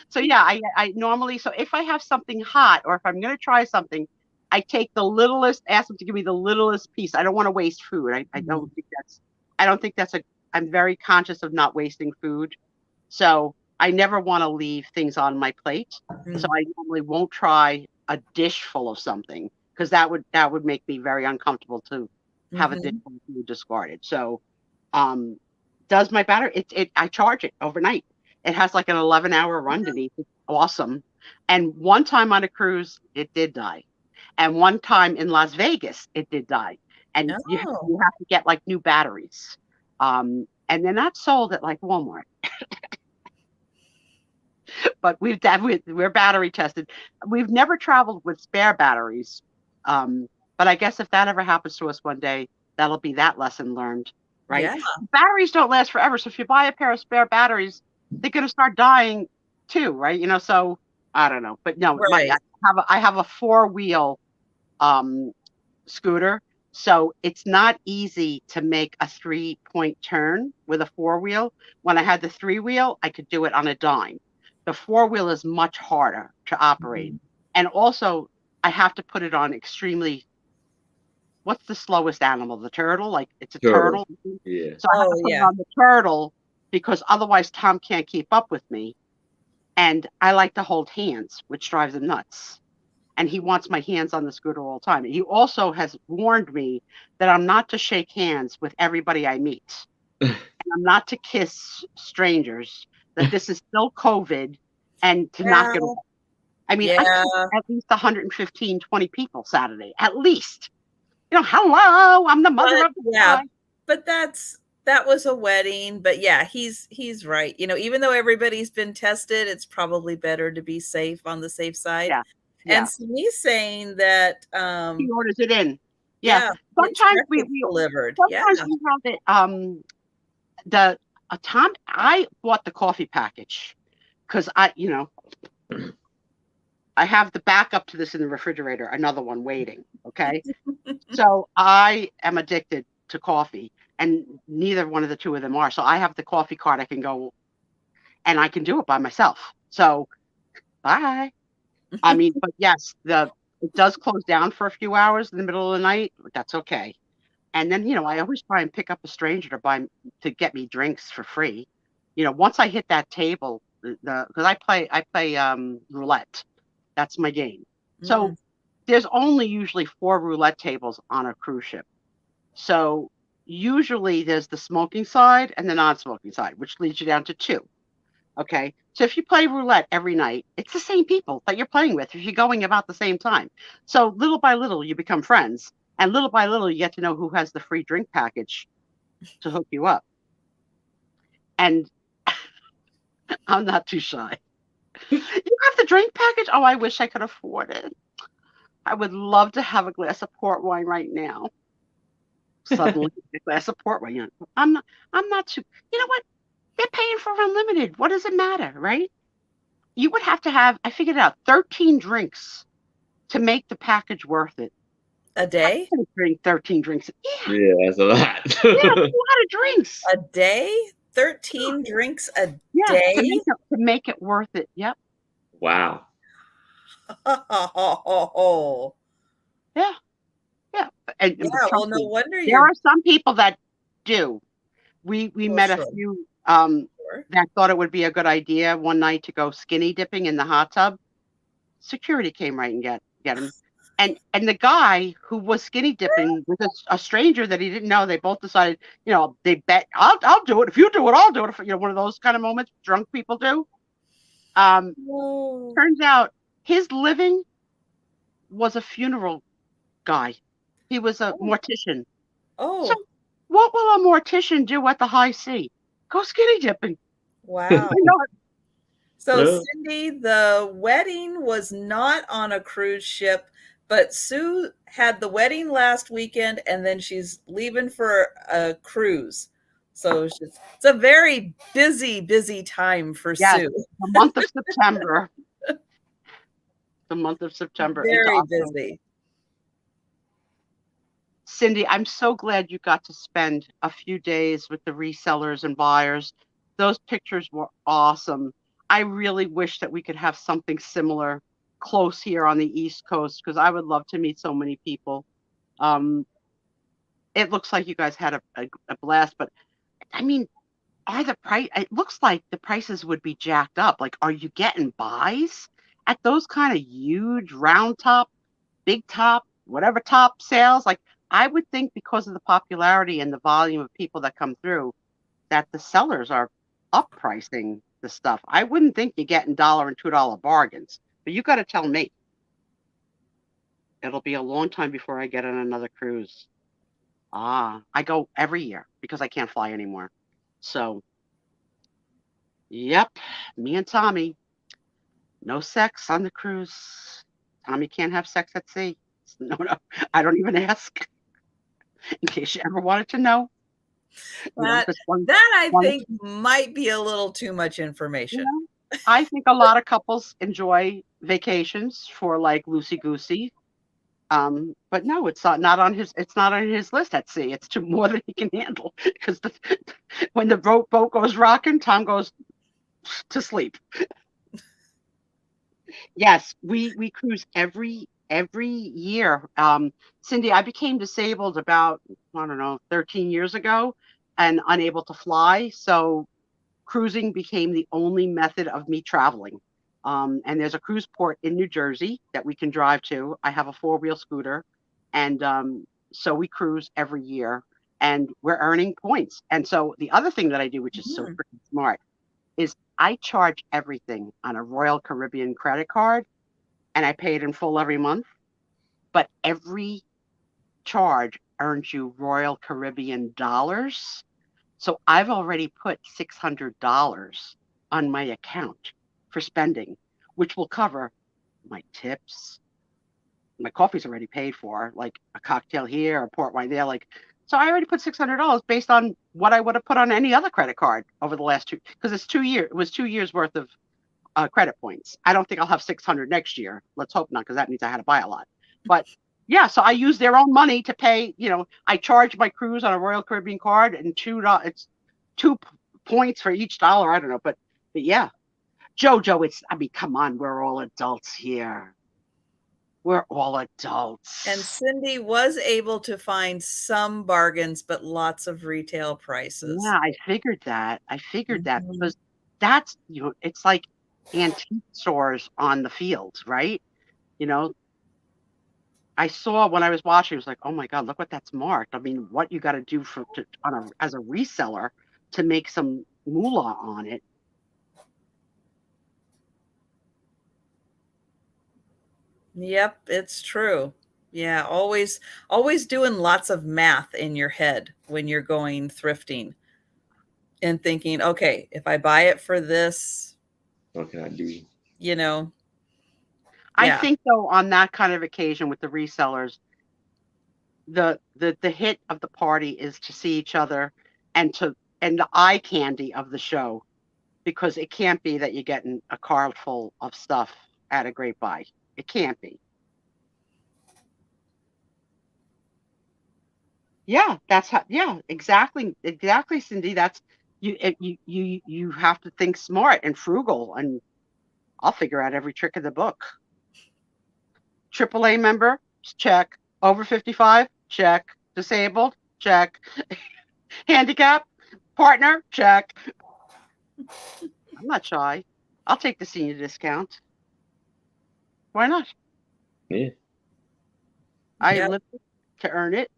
So yeah, I normally, so if I have something hot or if I'm going to try something, I take the littlest, ask them to give me the littlest piece. I don't want to waste food. I don't think that's I'm very conscious of not wasting food. So I never want to leave things on my plate. So I normally won't try a dish full of something because that would make me very uncomfortable to have a dish full of food discarded. So does my battery, I charge it overnight. It has like an 11-hour run to me. It's awesome. And one time on a cruise, it did die. And one time in Las Vegas, it did die. And you have to get like new batteries. And they're not sold at like Walmart. But we're battery tested. We've never traveled with spare batteries. But I guess if that ever happens to us one day, that'll be that lesson learned, right? Yeah. Batteries don't last forever. So if you buy a pair of spare batteries, they're going to start dying too, right? So I don't know. But no, right. I have a 4-wheel scooter. So it's not easy to make a 3-point turn with a 4-wheel. When I had the 3-wheel, I could do it on a dime. The 4-wheel is much harder to operate. And also, I have to put it on extremely, what's the slowest animal? The turtle? Like, it's a turtle. Yeah. So I have to put it on the turtle because otherwise Tom can't keep up with me. And I like to hold hands, which drives him nuts. And he wants my hands on the scooter all the time. He also has warned me that I'm not to shake hands with everybody I meet. And I'm not to kiss strangers, that this is still COVID, and to not get away. I mean, I kissed at least 115, 20 people Saturday, at least. Hello, I'm the mother of the guy. But that was a wedding. But yeah, he's right. Even though everybody's been tested, it's probably better to be safe on the safe side. Yeah. And so he's saying that he orders it in. Yeah. Sometimes we delivered. Sometimes we have it I bought the coffee package because I have the backup to this in the refrigerator, another one waiting. Okay. So I am addicted to coffee, and neither one of the two of them are. So I have the coffee cart. I can go and I can do it by myself. So bye. I mean, but yes, it does close down for a few hours in the middle of the night, but that's okay. And then, I always try and pick up a stranger to get me drinks for free. Once I hit that table, because I play roulette. That's my game. So there's only usually 4 roulette tables on a cruise ship. So usually there's the smoking side and the non-smoking side, which leads you down to 2. Okay. So if you play roulette every night, it's the same people that you're playing with if you're going about the same time. So little by little, you become friends. And little by little, you get to know who has the free drink package to hook you up. And I'm not too shy. You have the drink package? Oh, I wish I could afford it. I would love to have a glass of port wine right now. Suddenly, a glass of port wine. I'm not too. You know what? They're paying for unlimited. What does it matter, right? You would have to have, I figured out, 13 drinks to make the package worth it. A day? I can drink 13 drinks. Yeah. Yeah, that's a lot. Yeah, that's a lot of drinks. A day? 13 drinks a Yeah, day? to make it worth it. Yep. Wow. Oh. Yeah. Yeah. And Well, no wonder there are some people that do. We met sure. a few Sure. that thought it would be a good idea one night to go skinny dipping in the hot tub. Security came right and get him. And the guy who was skinny dipping with a stranger that he didn't know, they both decided, they bet I'll do it. If you do it, I'll do it. One of those kind of moments drunk people do. Turns out his living was a funeral guy. He was a mortician. Oh. So what will a mortician do at the high sea? Go skinny dipping. Wow. know it. So, Cindy, the wedding was not on a cruise ship, but Sue had the wedding last weekend, and then she's leaving for a cruise. So it's a very busy time for Sue. The month of September. The month of September. Very busy. Cindy, I'm so glad you got to spend a few days with the resellers and buyers. Those pictures were awesome. I really wish that we could have something similar close here on the East Coast, because I would love to meet so many people. It looks like you guys had a blast, but I mean, it looks like the prices would be jacked up. Like, are you getting buys at those kind of huge round top, big top, whatever top sales? Like, I would think because of the popularity and the volume of people that come through, that the sellers are up pricing the stuff. I wouldn't think you're getting $1 and $2 bargains, but you got to tell me. It'll be a long time before I get on another cruise. I go every year because I can't fly anymore. So, yep, me and Tommy, no sex on the cruise. Tommy can't have sex at sea. No, I don't even ask. In case you ever wanted to know. That I think might be a little too much information. I think a lot of couples enjoy vacations for like loosey-goosey. But no, it's not on his list at sea. It's too more than he can handle, because when the boat goes rocking, Tom goes to sleep. Yes, we cruise every year. Cindy, I became disabled about, I don't know, 13 years ago and unable to fly. So cruising became the only method of me traveling. And there's a cruise port in New Jersey that we can drive to. I have a 4-wheel scooter. And so we cruise every year and we're earning points. And so the other thing that I do, which is so freaking smart, is I charge everything on a Royal Caribbean credit card, and I pay it in full every month. But every charge earns you Royal Caribbean dollars. So I've already put $600 on my account for spending, which will cover my tips. My coffee's already paid for, like a cocktail here, a port wine there. Like, So I already put $600 based on what I would have put on any other credit card over the last 2, because it's 2 years. It was 2 years worth of credit points. I don't think I'll have 600 next year. Let's hope not, because that means I had to buy a lot. But yeah, so I use their own money to pay. I charge my cruise on a Royal Caribbean card, and $2. It's 2 points for each dollar. I don't know, but yeah, JoJo. Come on, we're all adults here. We're all adults. And Cindy was able to find some bargains, but lots of retail prices. Yeah, I figured that. Because that's, it's like antique stores on the fields, right? I saw when I was watching, it was like, oh my God, look what that's marked. I mean, what you got to do as a reseller to make some moolah on it. Yep, it's true. Yeah, always doing lots of math in your head when you're going thrifting and thinking, okay, if I buy it for this, what can I do? I think though, on that kind of occasion with the resellers, the hit of the party is to see each other and the eye candy of the show, because it can't be that you're getting a car full of stuff at a Great Buy. It can't be. Yeah, exactly, Cindy. That's you have to think smart and frugal, and I'll figure out every trick of the book. AAA member, check. Over 55, check. Disabled, check. Handicap, partner, check. I'm not shy. I'll take the senior discount. Why not? Yeah. I live to earn it.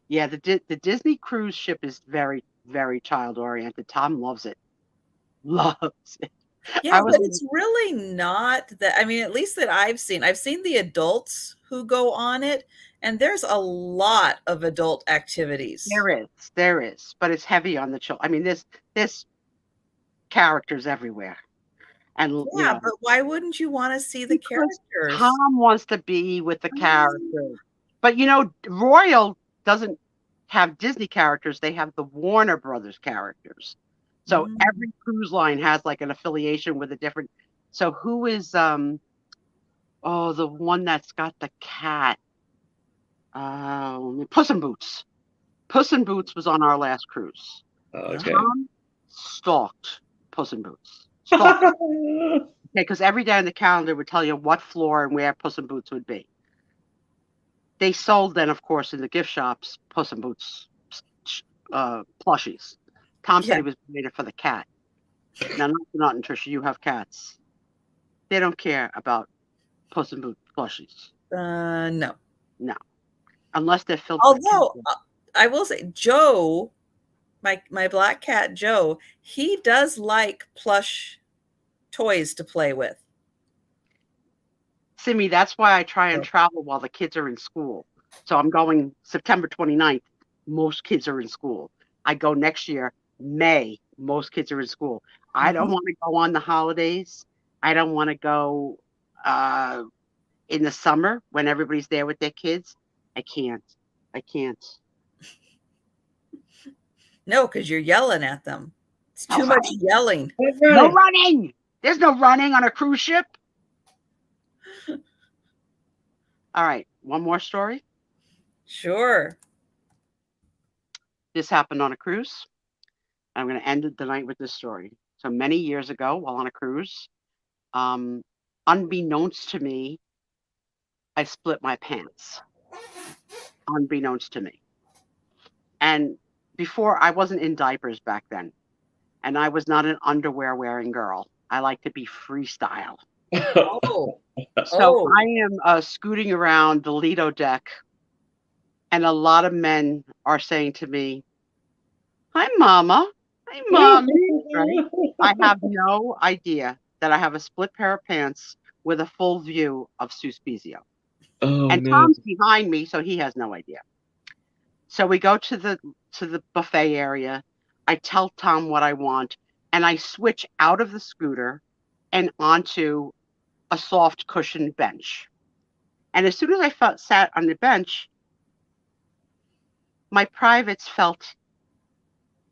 Yeah, the Disney cruise ship is very, very child oriented. Tom loves it. Loves it. Yeah, but it's really not that. I mean, at least that I've seen the adults who go on it, and there's a lot of adult activities. There is, but it's heavy on the children. I mean, there's characters everywhere. And yeah, but why wouldn't you want to see the characters? Tom wants to be with the characters. But Royal doesn't have Disney characters. They have the Warner Brothers characters. So every cruise line has like an affiliation with a different. So who is the one that's got the cat? Puss in Boots. Puss in Boots was on our last cruise. Okay. Tom stalked Puss in Boots. Okay, because every day on the calendar would tell you what floor and where Puss in Boots would be. They sold then, of course, in the gift shops, Puss in Boots plushies. Tom said he was made it for the cat. Now, not Trisha, you have cats. They don't care about Puss in Boots plushies. No. Unless they're filled. Although I will say, Joe, my black cat Joe, he does like plush toys to play with. Simi, that's why I try and travel while the kids are in school. So I'm going September 29th. Most kids are in school. I go next year, May. Most kids are in school. I don't want to go on the holidays. I don't want to go in the summer when everybody's there with their kids. I can't. No, because you're yelling at them. It's too much yelling. No running. There's no running on a cruise ship. All right. One more story. Sure. This happened on a cruise. I'm going to end the night with this story. So many years ago, while on a cruise, unbeknownst to me, I split my pants. Unbeknownst to me. And before, I wasn't in diapers back then. And I was not an underwear wearing girl. I like to be freestyle. So I am scooting around the Lido deck, and a lot of men are saying to me, "Hi, Mama. Hi, Mommy." Right? I have no idea that I have a split pair of pants with a full view of Spiezio. Tom's behind me, so he has no idea. So we go to the buffet area. I tell Tom what I want, and I switch out of the scooter and onto a soft cushioned bench. And as soon as I sat on the bench, my privates felt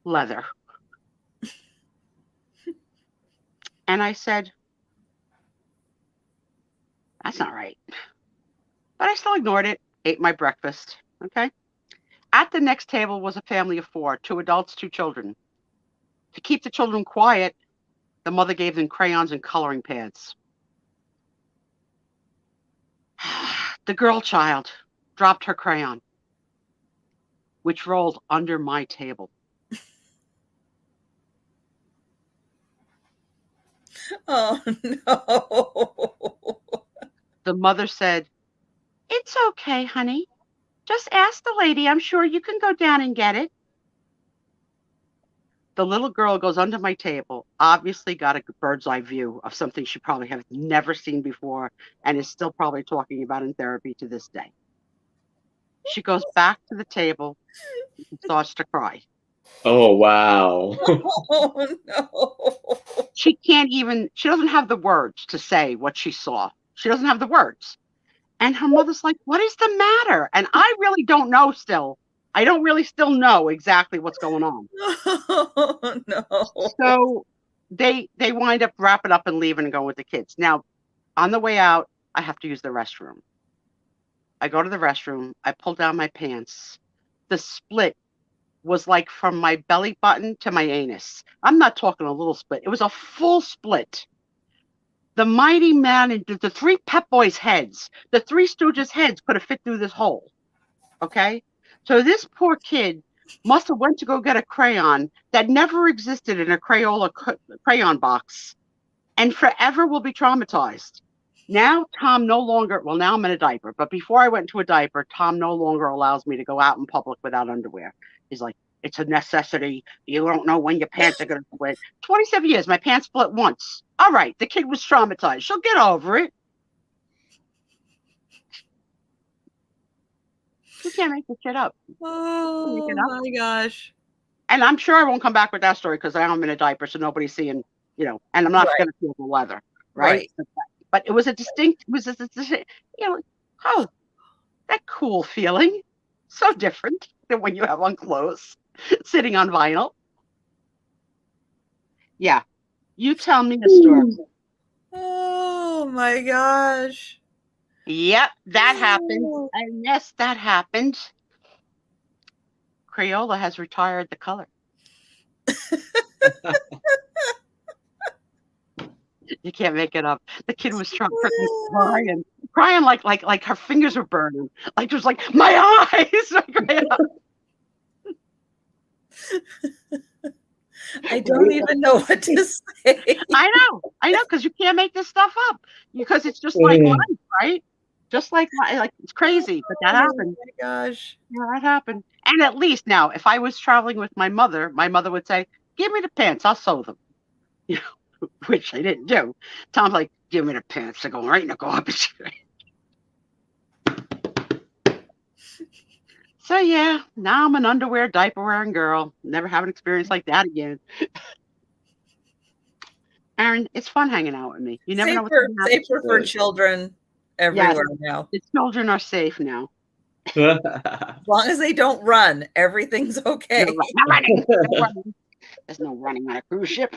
leather. And I said, that's not right. But I still ignored it, ate my breakfast. Okay. At the next table was a family of 4, 2 adults, 2 children. To keep the children quiet, the mother gave them crayons and coloring pads. The girl child dropped her crayon, which rolled under my table. Oh, no. The mother said, it's okay, honey. Just ask the lady. I'm sure you can go down and get it. The little girl goes under my table, obviously got a bird's eye view of something she probably has never seen before and is still probably talking about in therapy to this day. She goes back to the table and starts to cry. Oh, wow. Oh, no. She doesn't have the words to say what she saw. She doesn't have the words. And her mother's like, what is the matter? And I really don't know still. I don't really still know exactly what's going on. Oh, no. So they wind up wrapping up and leaving and going with the kids. Now, on the way out, I have to use the restroom. I go to the restroom. I pull down my pants. The split was like from my belly button to my anus. I'm not talking a little split. It was a full split. The mighty man and the 3 Pep Boys heads, the 3 Stooges heads could have fit through this hole. Okay? So this poor kid must have went to go get a crayon that never existed in a Crayola crayon box and forever will be traumatized. Now Tom now I'm in a diaper, but before I went into a diaper, Tom no longer allows me to go out in public without underwear. He's like, it's a necessity. You don't know when your pants are going to split. 27 years, my pants split once. All right, the kid was traumatized. She'll get over it. You can't make this shit up. Oh, my gosh. And I'm sure I won't come back with that story because I'm in a diaper, so nobody's seeing, and I'm not going to feel the leather, right? But it was a oh, that cool feeling. So different than when you have on clothes, sitting on vinyl. Yeah. You tell me the story. Oh, my gosh. Yep, that happened. And yes, that happened. Crayola has retired the color. You can't make it up. The kid was crying like her fingers were burning. Like it was like my eyes. I don't even know what to say. I know, because you can't make this stuff up. Because it's just like life, right? Just like it's crazy, but that happened. Oh my gosh. Yeah, that happened. And at least now, if I was traveling with my mother would say, give me the pants, I'll sew them. Which I didn't do. Tom's like, give me the pants. They're going right in the garbage. So yeah, now I'm an underwear, diaper wearing girl. Never have an experience like that again. Aaron, it's fun hanging out with me. You never know what's going to happen. Safer for children everywhere now. The children are safe now. As long as they don't run, everything's okay. No running. There's no running on a cruise ship.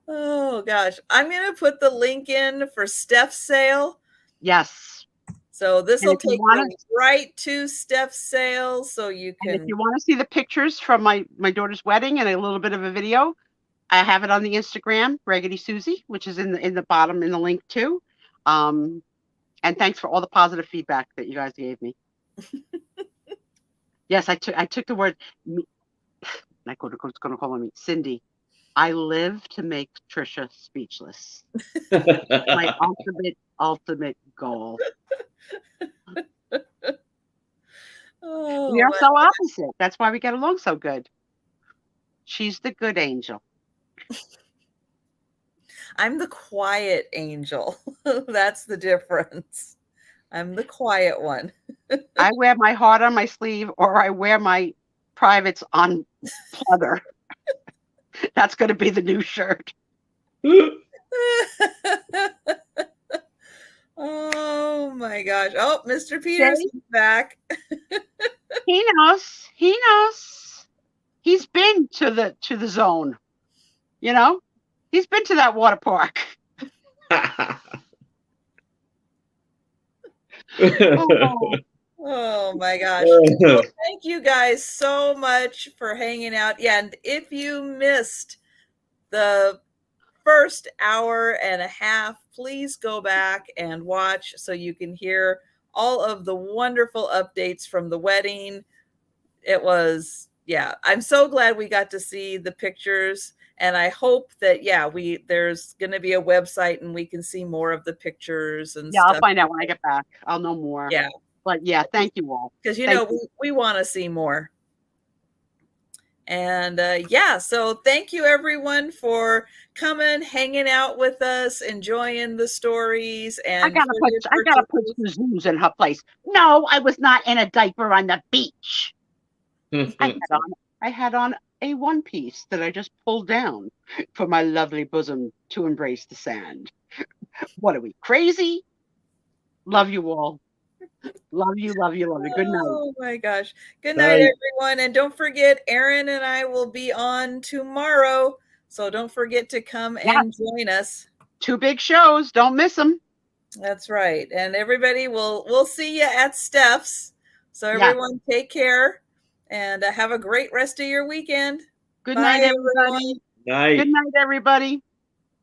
Oh gosh. I'm going to put the link in for Steph's sale. Yes. So this will take you right to Steph's sale. So you can. And if you want to see the pictures from my daughter's wedding and a little bit of a video, I have it on the Instagram, Raggedy Susie, which is in the bottom in the link too. And thanks for all the positive feedback that you guys gave me. Yes, I took the word. My coach is going to call me Cindy. I live to make Trisha speechless. My ultimate goal. We are so opposite. That's why we get along so good. She's the good angel. I'm the quiet angel. That's the difference. I'm the quiet one. I wear my heart on my sleeve, or I wear my privates on pleather. That's going to be the new shirt. Oh my gosh. Oh, Mr. Peterson's back. He He knows. He knows. He's been to the zone. You know, he's been to that water park. Oh, Oh my gosh. Well, thank you guys so much for hanging out. Yeah, and if you missed the first hour and a half, please go back and watch so you can hear all of the wonderful updates from the wedding. It was, yeah, I'm so glad we got to see the pictures, and I hope that, yeah, there's going to be a website and we can see more of the pictures and yeah, stuff. I'll find out when I get back. I'll know more. Yeah. But yeah, thank you all. Because, you Thank know, we want to see more. And yeah, so thank you everyone for coming, hanging out with us, enjoying the stories. And I gotta put Suzu's in her place. No, I was not in a diaper on the beach. I had on a one piece that I just pulled down for my lovely bosom to embrace the sand. What are we, crazy? Love you all. Love you, love you, love you. Good night. Oh my gosh. Good night, everyone. And don't forget, Erin and I will be on tomorrow. So don't forget to come and join us. 2 big shows. Don't miss them. That's right. And everybody, we'll see you at Steph's. So everyone take care and have a great rest of your weekend. Good night, everybody. Night. Good night, everybody.